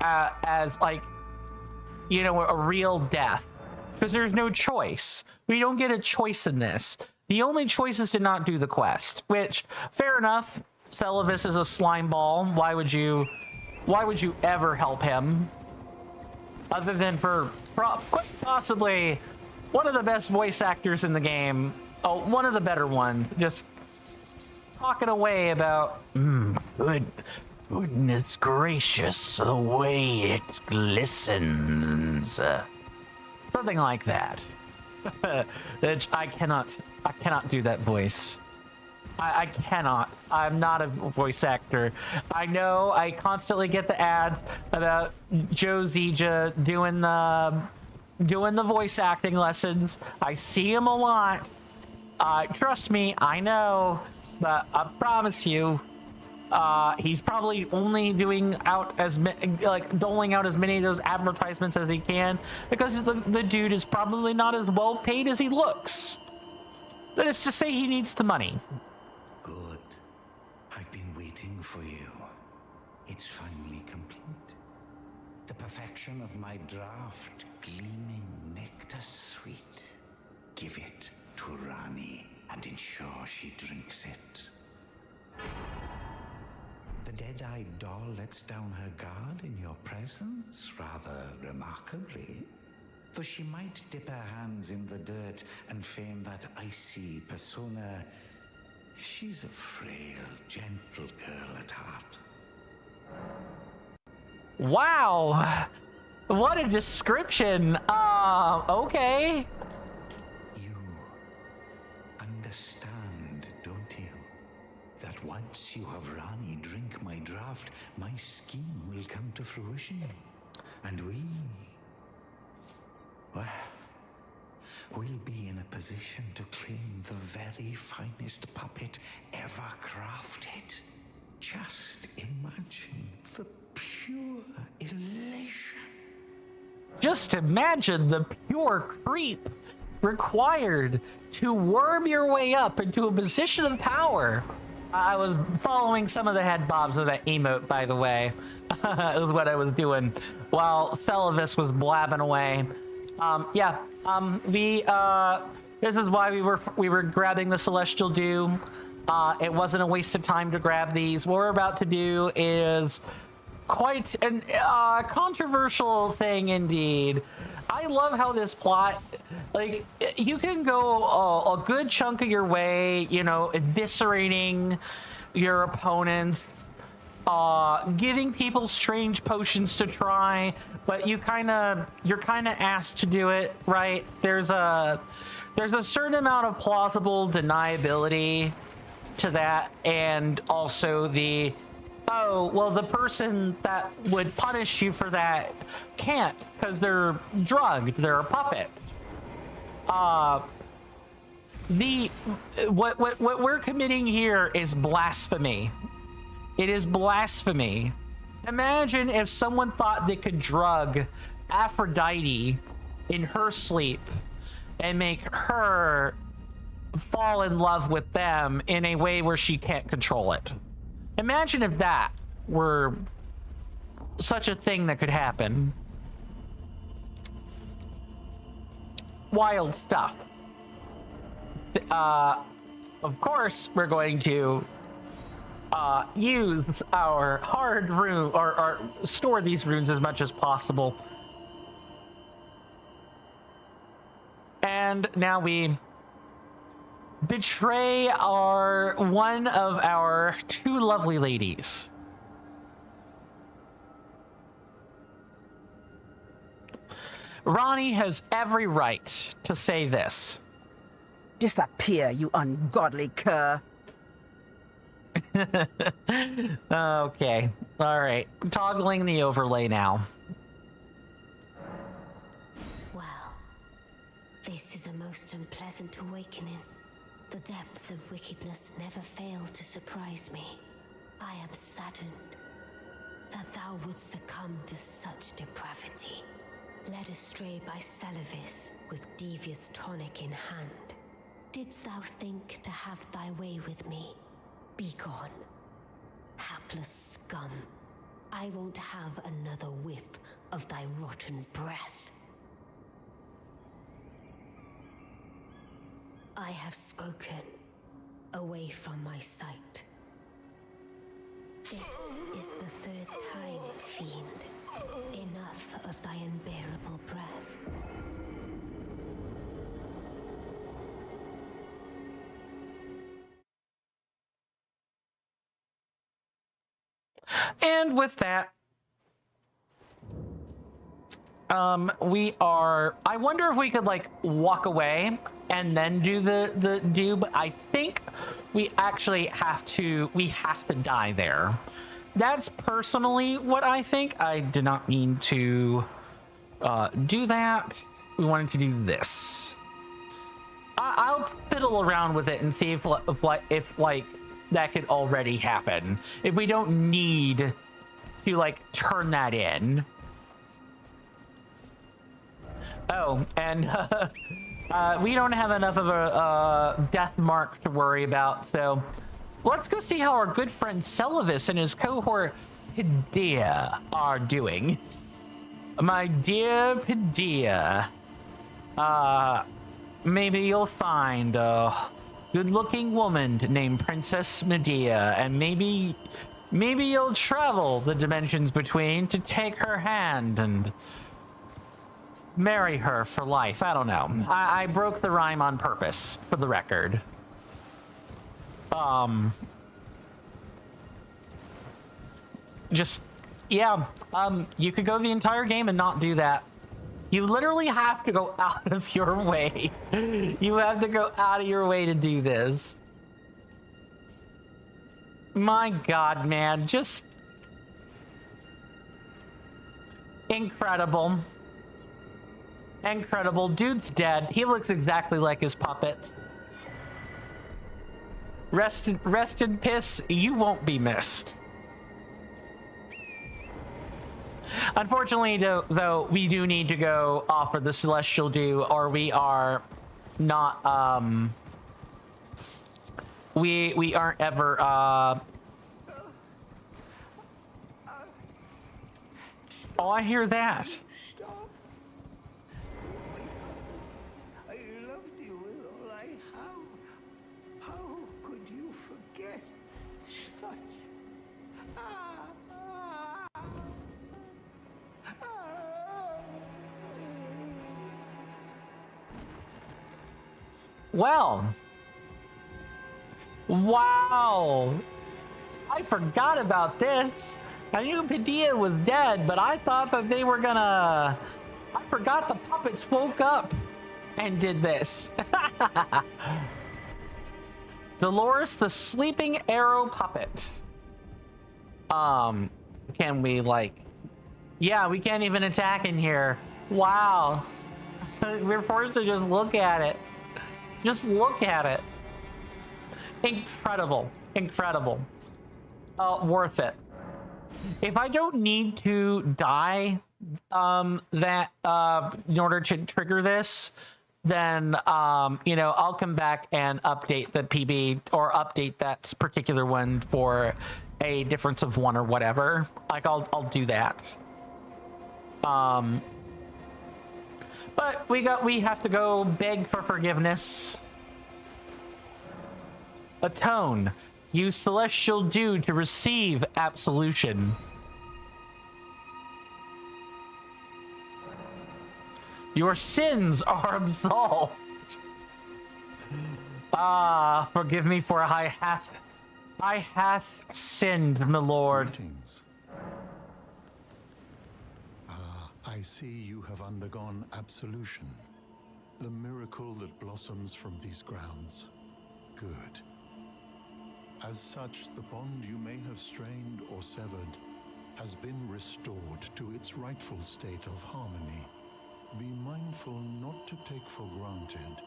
as like, a real death. Because there's no choice. We don't get a choice in this. The only choice is to not do the quest, which, fair enough. Celavis is a slime ball. Why would you ever help him? Other than for quite possibly one of the best voice actors in the game. Oh, one of the better ones. Just talking away about, goodness gracious, the way it glistens. Something like that. I cannot do that voice. I cannot. I'm not a voice actor. I know I constantly get the ads about Joe Zija doing the voice acting lessons. I see him a lot. Trust me, I know, but I promise you, he's probably only doling out as many of those advertisements as he can because the dude is probably not as well paid as he looks. That is to say, he needs the money. Good. I've been waiting for you. It's finally complete. The perfection of my draft, gleaming nectar sweet. Give it to Rani and ensure she drinks it. The dead-eyed doll lets down her guard in your presence, rather remarkably. Though she might dip her hands in the dirt and feign that icy persona, she's a frail, gentle girl at heart. Wow! What a description! Okay. You understand, don't you? That once you have Rani drink my draft, my scheme will come to fruition. And we'll be in a position to claim the very finest puppet ever crafted. Just imagine the pure elation. Just imagine the pure creep required to worm your way up into a position of power. I was following some of the head bobs of that emote, by the way. Is what I was doing while Celavis was blabbing away. This is why we were grabbing the Celestial Dew. It wasn't a waste of time to grab these. What we're about to do is quite a controversial thing indeed. I love how this plot, like, you can go a good chunk of your way, you know, eviscerating your opponents, giving people strange potions to try, but you're kind of asked to do it, right? There's a certain amount of plausible deniability to that, and also the the person that would punish you for that can't because they're drugged, they're a puppet. What we're committing here is blasphemy. It is blasphemy. Imagine if someone thought they could drug Aphrodite in her sleep and make her fall in love with them in a way where she can't control it. Imagine if that were such a thing that could happen. Wild stuff. Of course, we're going to use our hard rune or store these runes as much as possible. And now we betray one of our two lovely ladies. Ronnie has every right to say this. Disappear, you ungodly cur. Okay. All right. Toggling the overlay now. Well, this is a most unpleasant awakening. The depths of wickedness never fail to surprise me. I am saddened that thou wouldst succumb to such depravity. Led astray by Celavis with devious tonic in hand. Didst thou think to have thy way with me? Begone, hapless scum. I won't have another whiff of thy rotten breath. I have spoken, away from my sight. This is the third time, fiend. Enough of thy unbearable breath. And with that, we are. I wonder if we could like walk away and then do the do, but I think we actually have to. We have to die there. That's personally what I think. I did not mean to do that. We wanted to do this. I'll fiddle around with it and see if like that could already happen. If we don't need to like turn that in. Oh, and we don't have enough of a death mark to worry about, so let's go see how our good friend Celavis and his cohort Padilla are doing. My dear Padilla, maybe you'll find a good-looking woman named Princess Medea, and maybe you'll travel the dimensions between to take her hand and marry her for life. I don't know. I broke the rhyme on purpose, for the record. Just, yeah. You could go the entire game and not do that. You literally have to go out of your way. You have to go out of your way to do this. My God, man. Just incredible. Incredible. Dude's dead. He looks exactly like his puppets. Rest in piss. You won't be missed. Unfortunately, though, we do need to go offer the Celestial Dew, or we are not, we aren't ever, oh, I hear that. Stop. I loved you with all I have. How could you forget such... Well, wow, I forgot about this. I knew Padilla was dead, but I thought that they were gonna... I forgot the puppets woke up and did this. Dolores the Sleeping Arrow Puppet. Can we like... Yeah, we can't even attack in here. Wow. We're forced to just look at it. Just look at it. Incredible. Incredible. Worth it. If I don't need to die in order to trigger this, then you know, I'll come back and update the PB or update that particular one for a difference of 1 or whatever. Like I'll do that. But we have to go beg for forgiveness. Atone. Use Celestial Dew to receive absolution. Your sins are absolved. Ah, forgive me, for I hath sinned, my lord. Greetings. I see you have undergone absolution, the miracle that blossoms from these grounds. Good. As such, the bond you may have strained or severed has been restored to its rightful state of harmony. Be mindful not to take for granted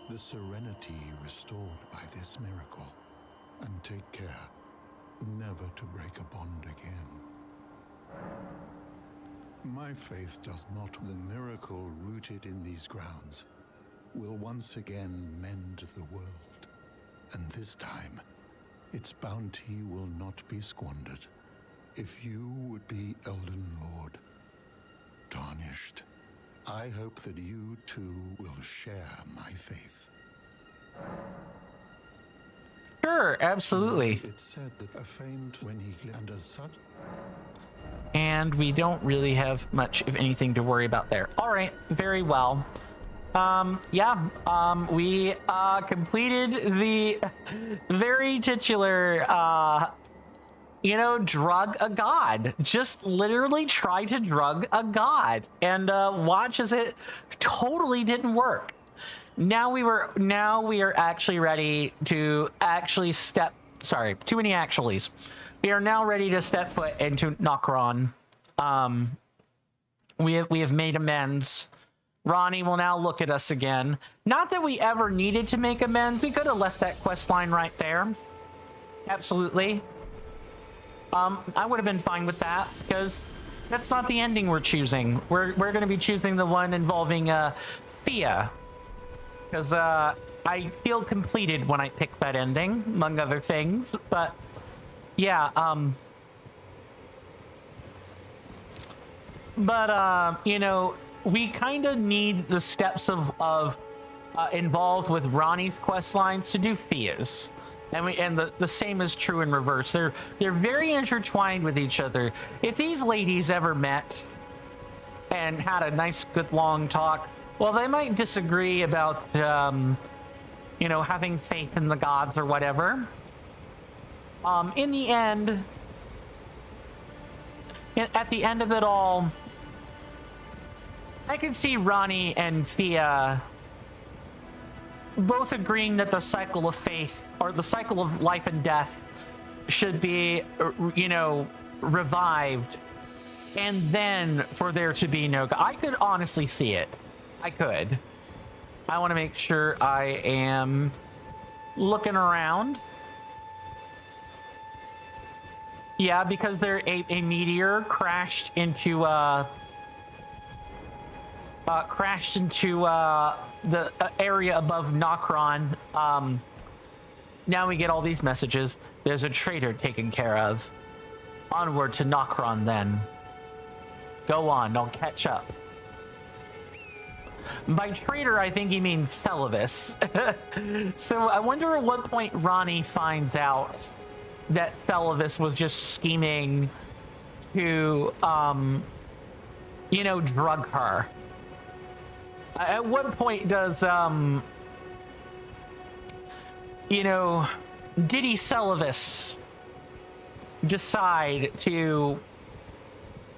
the serenity restored by this miracle, and take care never to break a bond again. My faith does not. The miracle rooted in these grounds will once again mend the world, and this time its bounty will not be squandered. If you would be Elden Lord, tarnished, I hope that you too will share my faith. Sure, absolutely. It's said that a famed when he and as such. And we don't really have much of anything to worry about there. All right, very well. We completed the very titular you know, drug a god. Just literally try to drug a god and watch as it totally didn't work. Now we are actually ready to actually step. Sorry, too many actuallys. We are now ready to step foot into Nokron. We have made amends. Ronnie will now look at us again. Not that we ever needed to make amends. We could have left that quest line right there. Absolutely. I would have been fine with that because that's not the ending we're choosing. We're going to be choosing the one involving Thea. Because I feel completed when I pick that ending, among other things. But yeah, you know, we kind of need the steps of involved with Ronnie's quest lines to do Thea's. And the same is true in reverse. They're very intertwined with each other. If these ladies ever met and had a nice, good, long talk, well, they might disagree about, you know, having faith in the gods or whatever. In the end, at the end of it all, I can see Ronnie and Thea both agreeing that the cycle of faith, or the cycle of life and death, should be, you know, revived, and then for there to be no God. I could honestly see it. I could. I want to make sure I am looking around. Yeah, because a meteor crashed into the area above Nokron. Now we get all these messages. There's a traitor taken care of. Onward to Nokron then. Go on, I'll catch up. By traitor, I think he means Celavis. So I wonder at what point Ronnie finds out that Celavis was just scheming to, you know, drug her. At what point does, you know, Diddy Celavis decide to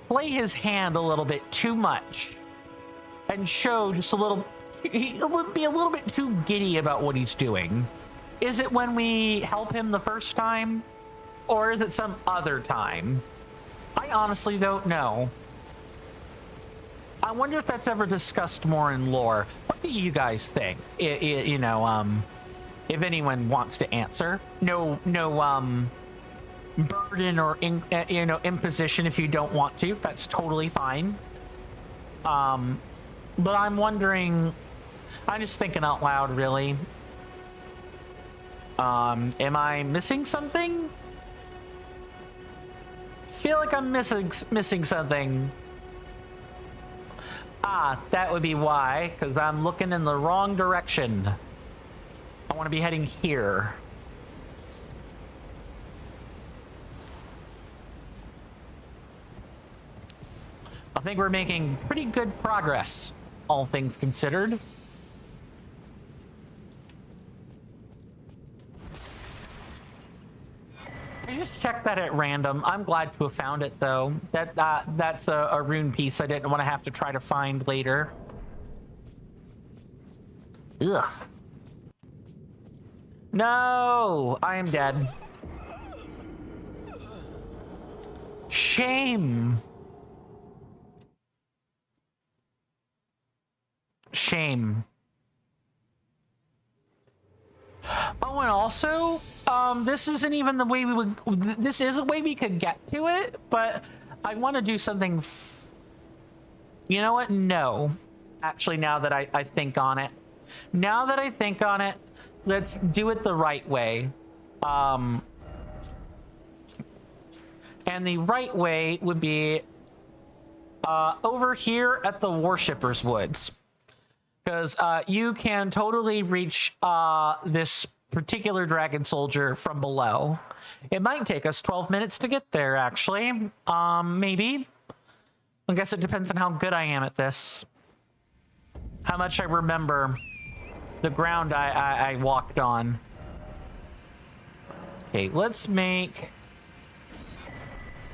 play his hand a little bit too much and show just a little, he would be a little bit too giddy about what he's doing? Is it when we help him the first time, or is it some other time? I honestly don't know. I wonder if that's ever discussed more in lore. What do you guys think? You know, if anyone wants to answer. No, burden or you know, imposition if you don't want to. That's totally fine. But I'm wondering. I'm just thinking out loud, really. Am I missing something? Feel like I'm missing something. Ah, that would be why, because I'm looking in the wrong direction. I want to be heading here. I think we're making pretty good progress, all things considered. I just checked that at random. I'm glad to have found it, though. That's a rune piece I didn't want to have to try to find later. Ugh. No, I am dead. Shame. Shame. Oh, and also, this isn't even the way we would. This is a way we could get to it, but I want to do something. You know what? No. Actually, now that I think on it, let's do it the right way. And the right way would be over here at the Worshippers Woods. Because you can totally reach this particular dragon soldier from below. It might take us 12 minutes to get there, actually. Maybe. I guess it depends on how good I am at this. How much I remember the ground I walked on. Okay, let's make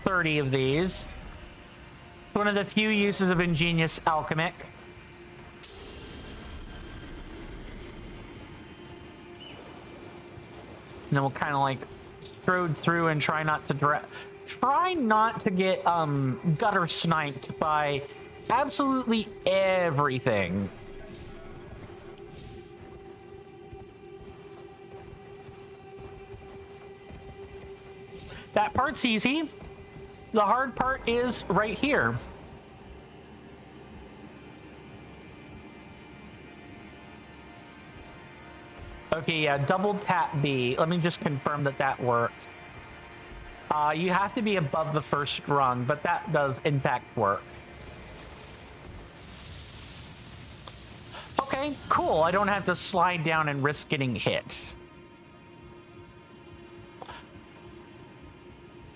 30 of these. It's one of the few uses of ingenious alchemic. And then we'll kind of like strode through and try not to get gutter sniped by absolutely everything. That part's easy. The hard part is right here. Okay, yeah, double tap B. Let me just confirm that that works. You have to be above the first rung, but that does in fact work. Okay, cool. I don't have to slide down and risk getting hit.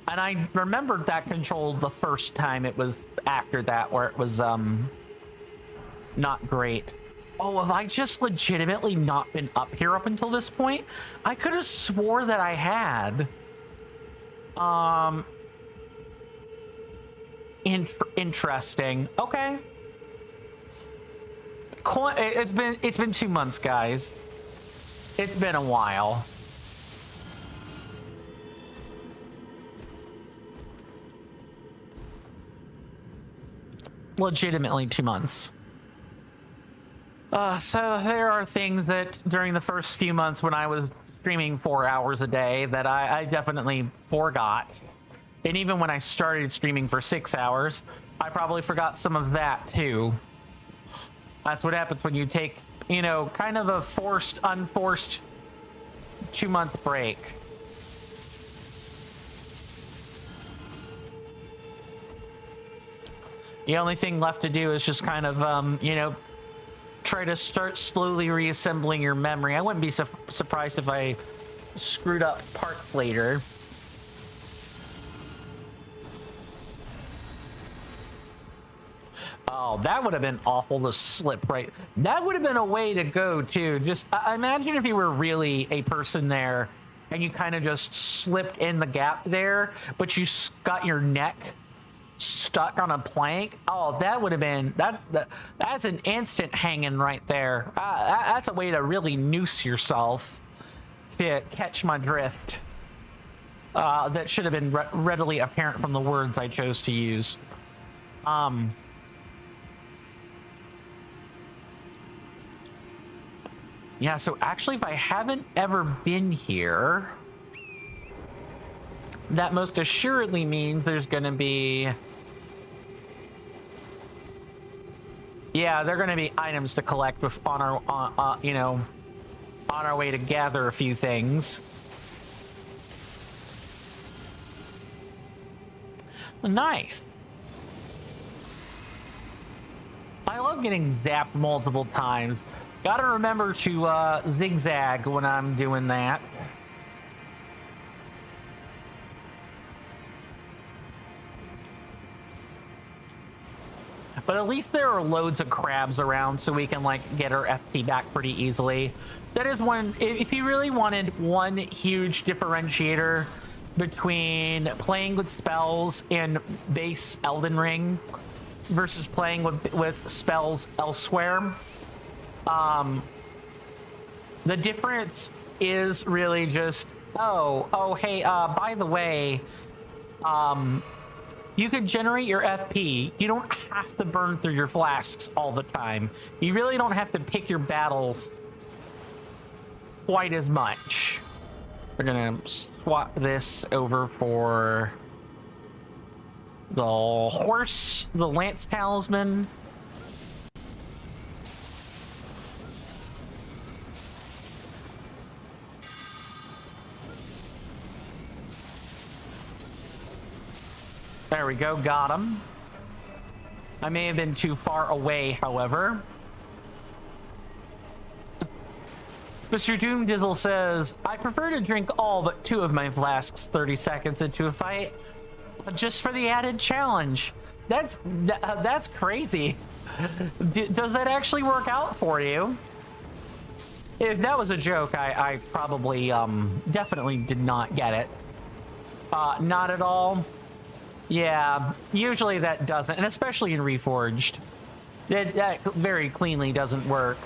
And I remembered that control the first time. It was after that where it was not great. Oh, have I just legitimately not been up here up until this point? I could have swore that I had. Interesting. Okay. It's been 2 months, guys. It's been a while. Legitimately 2 months. So there are things that during the first few months when I was streaming 4 hours a day that I definitely forgot. And even when I started streaming for 6 hours, I probably forgot some of that too. That's what happens when you take, you know, kind of a forced, unforced 2-month break. The only thing left to do is just kind of, you know, try to start slowly reassembling your memory. I wouldn't be surprised if I screwed up parts later. Oh, that would have been awful to slip right. That would have been a way to go too. Just imagine if you were really a person there and you kind of just slipped in the gap there, but you got your neck stuck on a plank. Oh, that would have been that's an instant hanging right there. That's a way to really noose yourself. To catch my drift. That should have been readily apparent from the words I chose to use. Yeah, so actually if I haven't ever been here, that most assuredly means there's gonna be, yeah, there are gonna be items to collect with on our, you know, on our way to gather a few things. Nice. I love getting zapped multiple times. Gotta remember to zigzag when I'm doing that. But at least there are loads of crabs around, so we can like get our FP back pretty easily. That is one, if you really wanted one huge differentiator between playing with spells in base Elden Ring versus playing with spells elsewhere, the difference is really just, hey, by the way, you can generate your FP. You don't have to burn through your flasks all the time. You really don't have to pick your battles quite as much. We're gonna swap this over for the horse, the lance talisman. There we go, got him. I may have been too far away, however. Mr. Doomdizzle says, I prefer to drink all but 2 of my flasks 30 seconds into a fight, just for the added challenge. That's crazy. Does that actually work out for you? If that was a joke, I probably definitely did not get it. Not at all. Yeah, usually that doesn't, and especially in Reforged, that very cleanly doesn't work.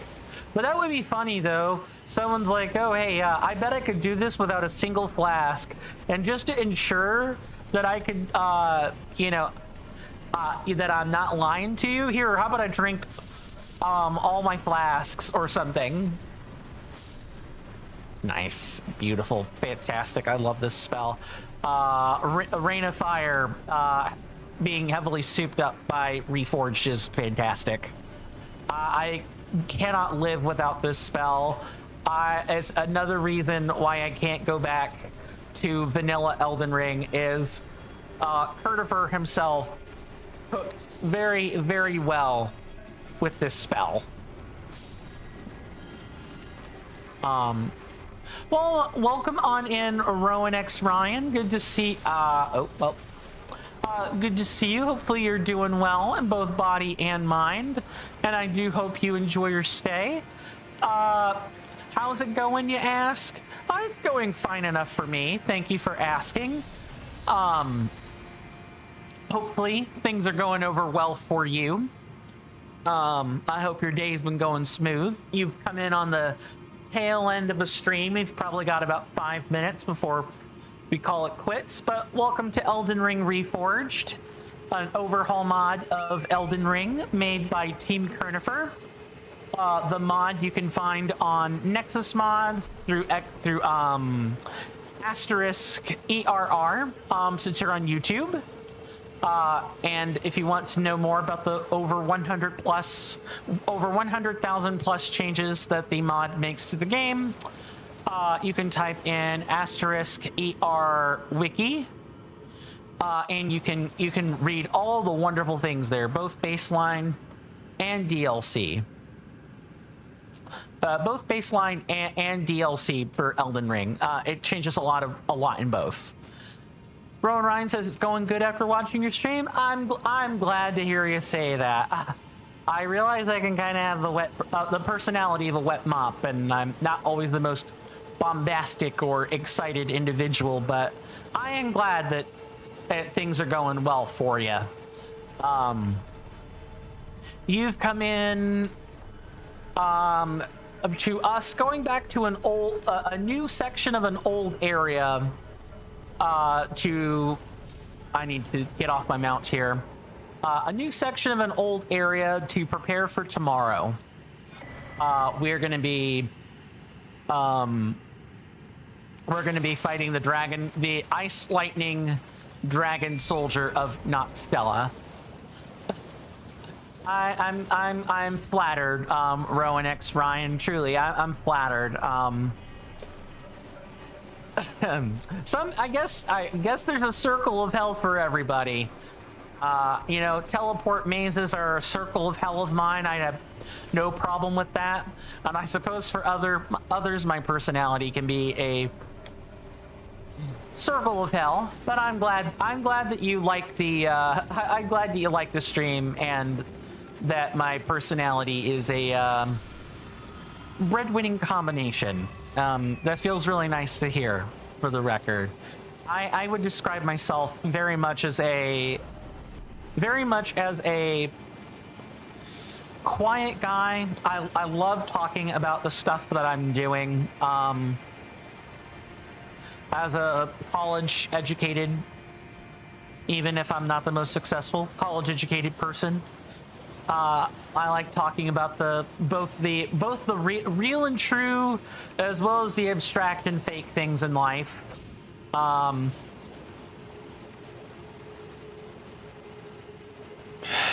But that would be funny though. Someone's like, oh hey, I bet I could do this without a single flask, and just to ensure that I could, you know, that I'm not lying to you, here, how about I drink all my flasks or something. Nice, beautiful, fantastic. I love this spell. Rain of Fire being heavily souped up by Reforged is fantastic. I cannot live without this spell. It's another reason why I can't go back to vanilla Elden Ring is Kurtifer himself cooked very, very well with this spell. Well, welcome on in, Rowan X Ryan. Good to see. Good to see you. Hopefully you're doing well in both body and mind, and I do hope you enjoy your stay. How's it going, you ask? It's going fine enough for me. Thank you for asking. Hopefully things are going over well for you. I hope your day's been going smooth. You've come in on the tail end of a stream. We've probably got about 5 minutes before we call it quits, but welcome to Elden Ring Reforged, an overhaul mod of Elden Ring made by Team Kurtifer. The mod you can find on Nexus Mods through asterisk ERR, since you're on YouTube. And if you want to know more about the over 100,000 plus changes that the mod makes to the game, you can type in asterisk ER wiki, and you can read all the wonderful things there, both baseline and DLC. Both baseline and DLC for Elden Ring. It changes a lot in both. Rowan Ryan says it's going good after watching your stream. I'm glad to hear you say that. I realize I can kind of have the personality of a wet mop, and I'm not always the most bombastic or excited individual, but I am glad that things are going well for you. You've come in to us going back to an old, a new section of an old area. I need to get off my mount here. A new section of an old area to prepare for tomorrow. We're going to be fighting the dragon, the Ice Lightning Dragon Soldier of Noxtella. I'm flattered, Rowan X Ryan. Truly, I'm flattered. I guess there's a circle of hell for everybody. You know, teleport mazes are a circle of hell of mine. I have no problem with that. And I suppose for others, my personality can be a circle of hell. But I'm glad that you like the. I'm glad that you like the stream and that my personality is a breadwinning combination. That feels really nice to hear, for the record. I would describe myself very much as a quiet guy. I love talking about the stuff that I'm doing. As a college educated, even if I'm not the most successful college educated person, I like talking about both the real and true, as well as the abstract and fake things in life.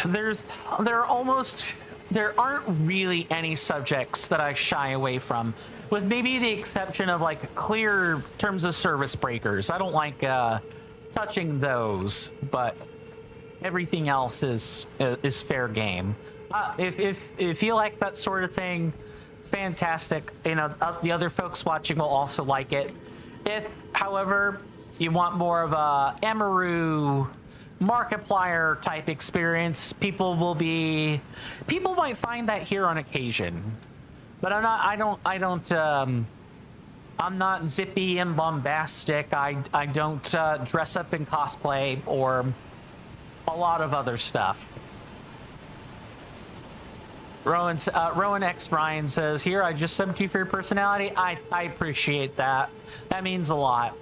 There aren't really any subjects that I shy away from, with maybe the exception of like clear terms of service breakers. I don't like touching those, but everything else is fair game. If you like that sort of thing, fantastic. You know, the other folks watching will also like it. If, however, you want more of a Amaru Markiplier type experience, people might find that here on occasion. But I'm not zippy and bombastic. I don't dress up in cosplay or a lot of other stuff. Rowan X Ryan says, here, I just subbed you for your personality. I appreciate that. That means a lot.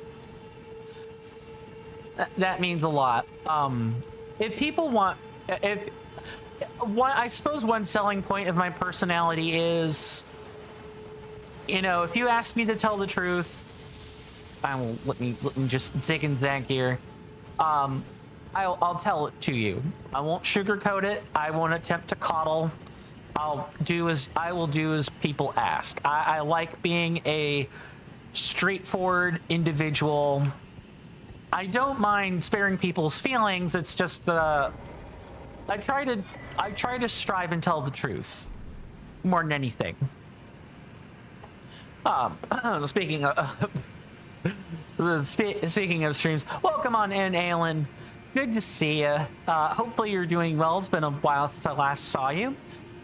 That means a lot. If people want... I suppose one selling point of my personality is, you know, if you ask me to tell the truth, let me just zig and zag here. I'll tell it to you. I won't sugarcoat it. I won't attempt to coddle. I will do as people ask. I like being a straightforward individual. I don't mind sparing people's feelings. It's just I try to strive and tell the truth more than anything. Speaking of streams, welcome on in, Alan. Good to see you. Hopefully you're doing well. It's been a while since I last saw you.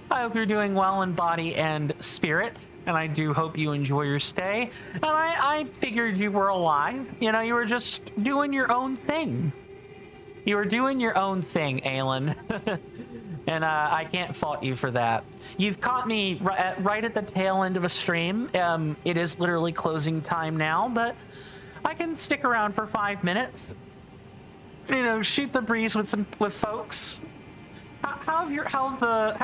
I hope you're doing well in body and spirit, and I do hope you enjoy your stay. And I figured you were alive. You know, you were just doing your own thing. You were doing your own thing, Alan. And I can't fault you for that. You've caught me right at the tail end of a stream. It is literally closing time now, but I can stick around for 5 minutes. You know, shoot the breeze with folks. How have the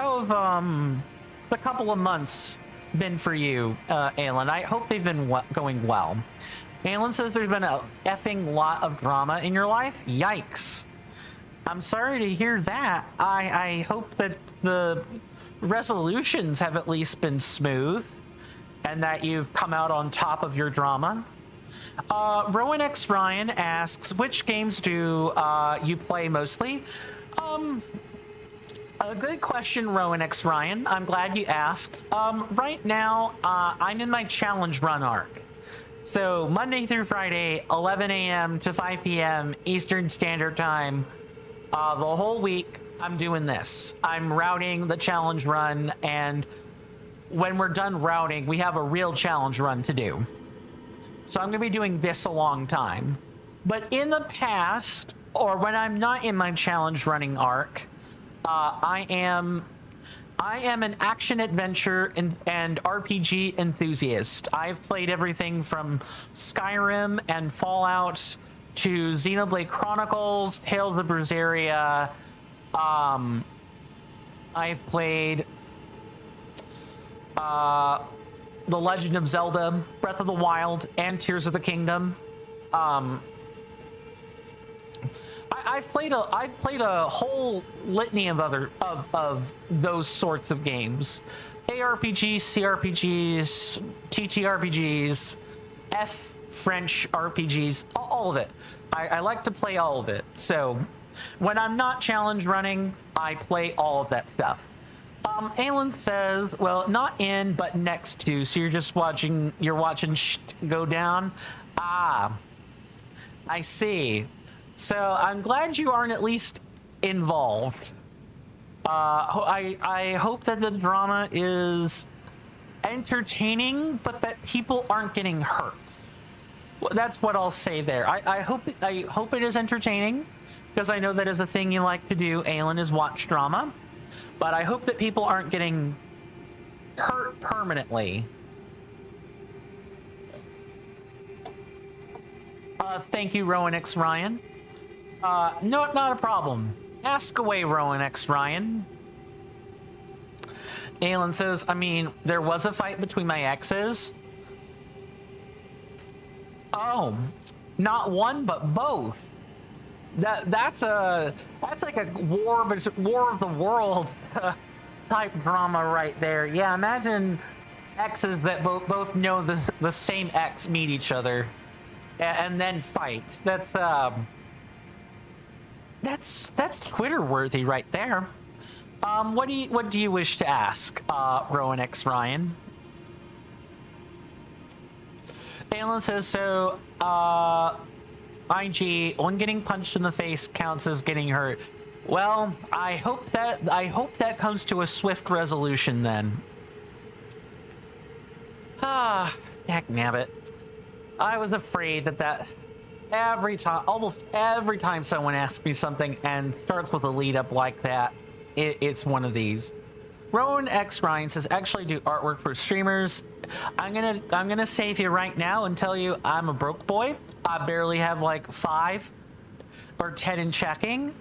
couple of months been for you, Alan? I hope they've been going well. Alan says there's been a effing lot of drama in your life. Yikes. I'm sorry to hear that. I hope that the resolutions have at least been smooth and that you've come out on top of your drama. Rowan X Ryan asks, which games do you play mostly? A good question, Rowan X Ryan. I'm glad you asked. Right now, I'm in my challenge run arc. So Monday through Friday, 11 a.m. to 5 p.m. Eastern Standard Time. The whole week, I'm doing this. I'm routing the challenge run, and when we're done routing, we have a real challenge run to do. So I'm going to be doing this a long time. But in the past, or when I'm not in my challenge running arc, I am an action adventure and RPG enthusiast. I've played everything from Skyrim and Fallout to Xenoblade Chronicles, Tales of Berseria. I've played The Legend of Zelda, Breath of the Wild, and Tears of the Kingdom. I've played a whole litany of those sorts of games. ARPGs, CRPGs, TTRPGs, French RPGs, all of it. I like to play all of it. So when I'm not challenge running, I play all of that stuff. Alan says, well, not in, but next to. So you're watching go down. Ah, I see. So I'm glad you aren't at least involved. I hope that the drama is entertaining, but that people aren't getting hurt. Well, that's what I'll say there. I hope it is entertaining, because I know that is a thing you like to do, Alan, is watch drama. But I hope that people aren't getting hurt permanently. Thank you, Rowan X Ryan. No, not a problem. Ask away, Rowan X Ryan. Alan says, I mean, there was a fight between my exes. Oh, not one, but both. That's like a war of the world type drama right there. Yeah, imagine exes that both know the same ex meet each other and then fight. That's Twitter worthy right there. What do you wish to ask, Rowan X Ryan? Alan says, so IG, when getting punched in the face counts as getting hurt. Well, I hope that comes to a swift resolution then. Ah, dagnabbit. I was afraid that every time, almost every time someone asks me something and starts with a lead up like that, it's one of these. Rowan X Ryan says, actually do artwork for streamers. I'm gonna save you right now and tell you I'm a broke boy. I barely have like 5 or 10 in checking.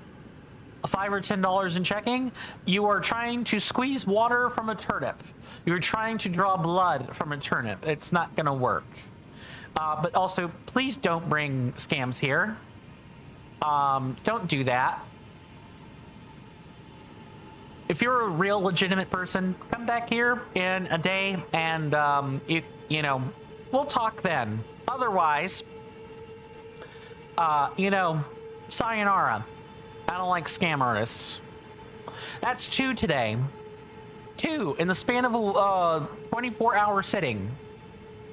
$5 or $10 in checking. You are trying to squeeze water from a turnip. You're trying to draw blood from a turnip. It's not gonna work. But also, please don't bring scams here. Don't do that. If you're a real legitimate person, come back here in a day and, you know, we'll talk then. Otherwise, you know, sayonara. I don't like scam artists. That's 2 today. 2 in the span of a 24-hour sitting.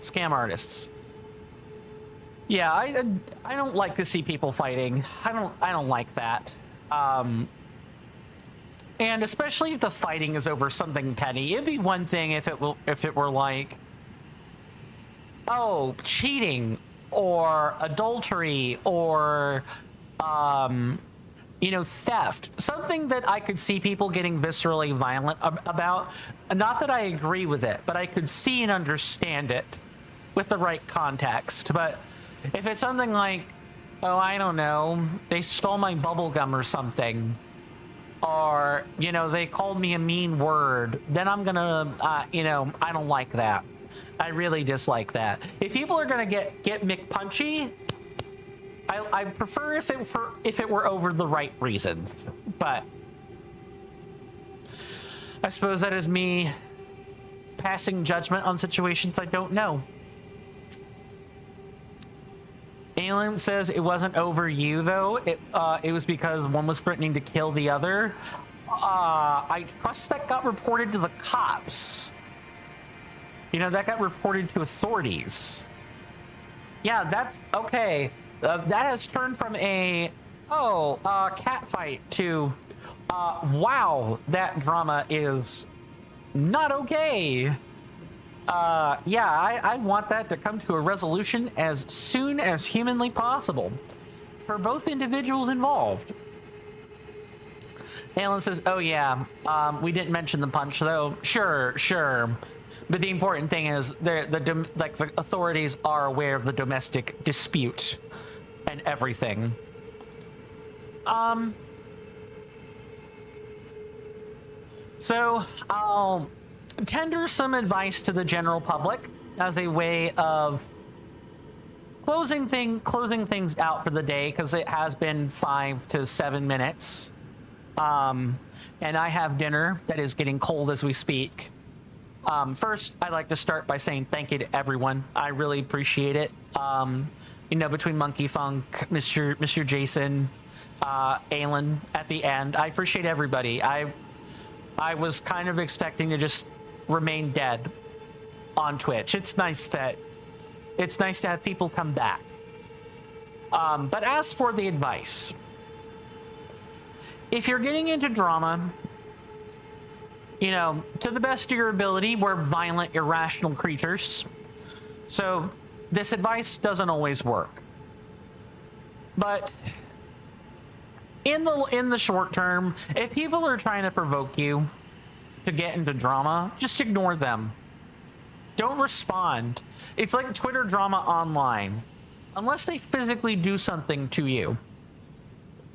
Scam artists. Yeah, I don't like to see people fighting. I don't like that. And especially if the fighting is over something petty. It'd be one thing if it were like, oh, cheating or adultery or you know, theft. Something that I could see people getting viscerally violent about. Not that I agree with it, but I could see and understand it with the right context. But if it's something like, oh, I don't know, they stole my bubble gum or something, or, you know, they called me a mean word, then I'm gonna, you know, I don't like that. I really dislike that. If people are gonna get McPunchy, I prefer if it were over the right reasons. But I suppose that is me passing judgment on situations I don't know. Alan says it wasn't over you though. It was because one was threatening to kill the other. I trust that got reported to the cops. You know, that got reported to authorities. Yeah, that's okay. That has turned from a cat fight to wow, that drama is not okay. Yeah, I want that to come to a resolution as soon as humanly possible for both individuals involved. Alan says, oh yeah, we didn't mention the punch though. Sure. But the important thing is the authorities are aware of the domestic dispute and everything. So I'll tender some advice to the general public as a way of closing things out for the day, because it has been 5 to 7 minutes. And I have dinner that is getting cold as we speak. First, I'd like to start by saying thank you to everyone. I really appreciate it. You know, between Monkey Funk, Mr. Jason, Alan at the end, I appreciate everybody. I was kind of expecting to just remain dead on Twitch. It's nice to have people come back. But as for the advice, if you're getting into drama, you know, to the best of your ability, we're violent, irrational creatures. So this advice doesn't always work. But in the short term, if people are trying to provoke you to get into drama, just ignore them. Don't respond. It's like Twitter drama online. Unless they physically do something to you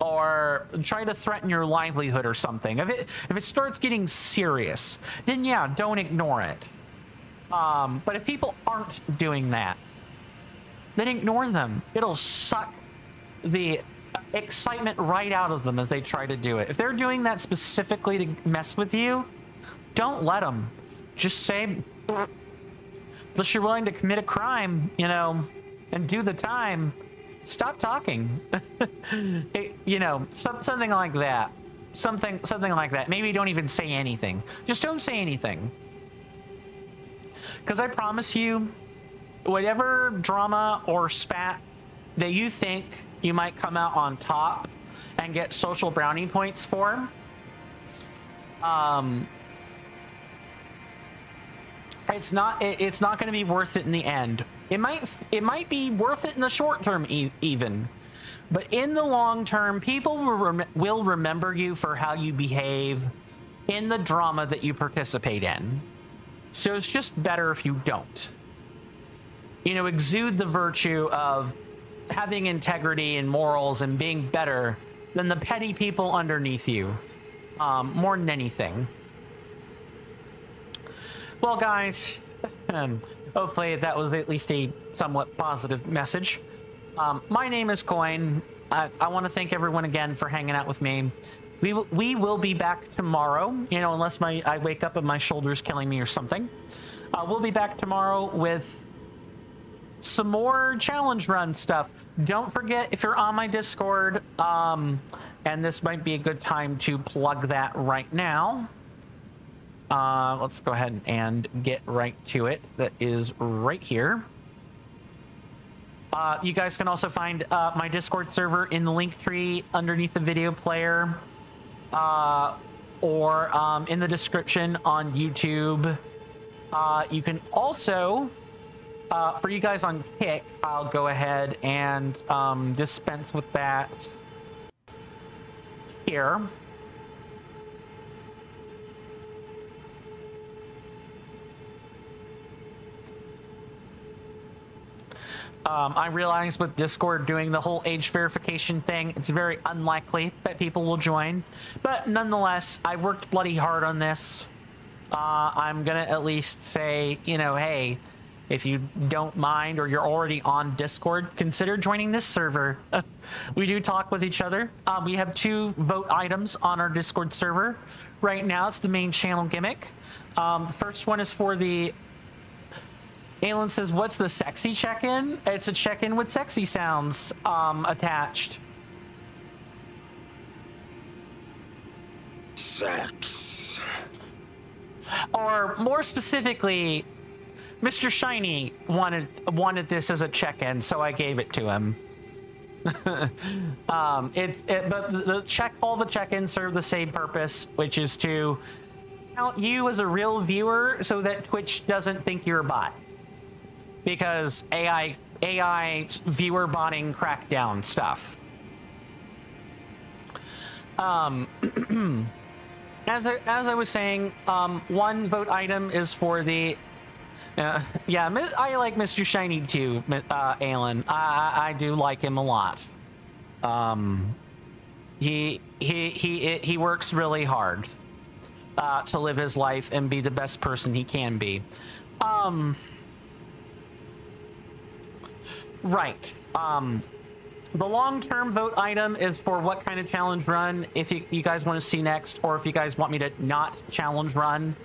or try to threaten your livelihood or something. If it starts getting serious, then yeah, don't ignore it. But if people aren't doing that, then ignore them. It'll suck the excitement right out of them as they try to do it. If they're doing that specifically to mess with you, don't let them. Just say, unless you're willing to commit a crime, you know, and do the time, stop talking. You know, something like that. Something like that. Maybe don't even say anything. Just don't say anything. Because I promise you, whatever drama or spat that you think you might come out on top and get social brownie points for, It's not going to be worth it in the end. It might be worth it in the short term even. But in the long term, people will remember you for how you behave in the drama that you participate in. So it's just better if you don't. You know, exude the virtue of having integrity and morals and being better than the petty people underneath you, more than anything. Well, guys, hopefully that was at least a somewhat positive message. My name is Coin. I want to thank everyone again for hanging out with me. We will be back tomorrow, you know, unless I wake up and my shoulder's killing me or something. We'll be back tomorrow with some more challenge run stuff. Don't forget, if you're on my Discord, and this might be a good time to plug that right now. Let's go ahead and get right to it. That is right here. You guys can also find my Discord server in the link tree underneath the video player, or in the description on YouTube. You can also, for you guys on Kick, I'll go ahead and dispense with that here. I realize with Discord doing the whole age verification thing, it's very unlikely that people will join. But nonetheless, I worked bloody hard on this. I'm going to at least say, you know, hey, if you don't mind or you're already on Discord, consider joining this server. We do talk with each other. We have 2 vote items on our Discord server. Right now, it's the main channel gimmick. The first one is for the... Aelin says, what's the sexy check-in? It's a check-in with sexy sounds attached. Sex. Or more specifically, Mr. Shiny wanted this as a check-in, so I gave it to him. But all the check-ins serve the same purpose, which is to count you as a real viewer so that Twitch doesn't think you're a bot. Because AI viewer botting crackdown stuff. As I was saying, 1 vote item is for the yeah, I like Mr. Shiny too, Aelin. I do like him a lot. He works really hard to live his life and be the best person he can be. Right. The long-term vote item is for what kind of challenge run, if you guys want to see next, or if you guys want me to not challenge run.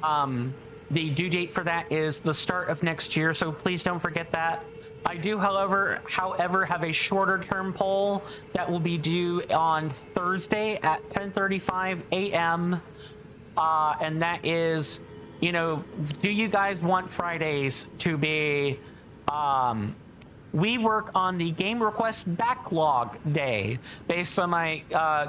The due date for that is the start of next year, so please don't forget that. I do, however, have a shorter-term poll that will be due on Thursday at 10:35 a.m. And that is, you know, do you guys want Fridays to be... we work on the game request backlog day based on my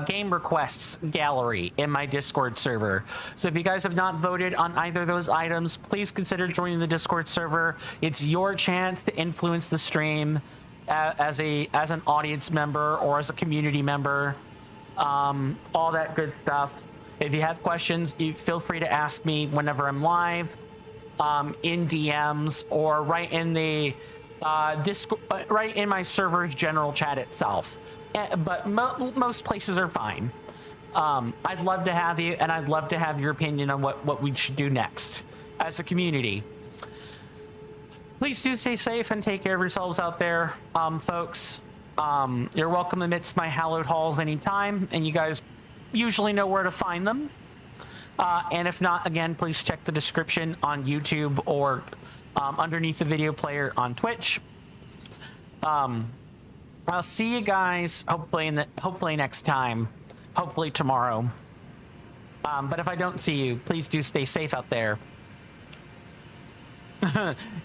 game requests gallery in my Discord server. So if you guys have not voted on either of those items, please consider joining the Discord server. It's your chance to influence the stream as an audience member or as a community member. All that good stuff. If you have questions, you feel free to ask me whenever I'm live, in DMs, or right in the Discord, right in my server's general chat itself. But most places are fine. I'd love to have you, and I'd love to have your opinion on what we should do next as a community. Please do stay safe and take care of yourselves out there, folks. You're welcome amidst my hallowed halls anytime, and you guys usually know where to find them. And if not, again, please check the description on YouTube or underneath the video player on Twitch. I'll see you guys hopefully next time, hopefully tomorrow. But if I don't see you, please do stay safe out there.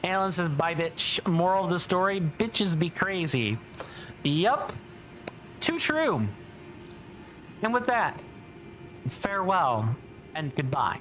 Alan says, bye bitch. Moral of the story, bitches be crazy. Yup, too true. And with that, farewell and goodbye.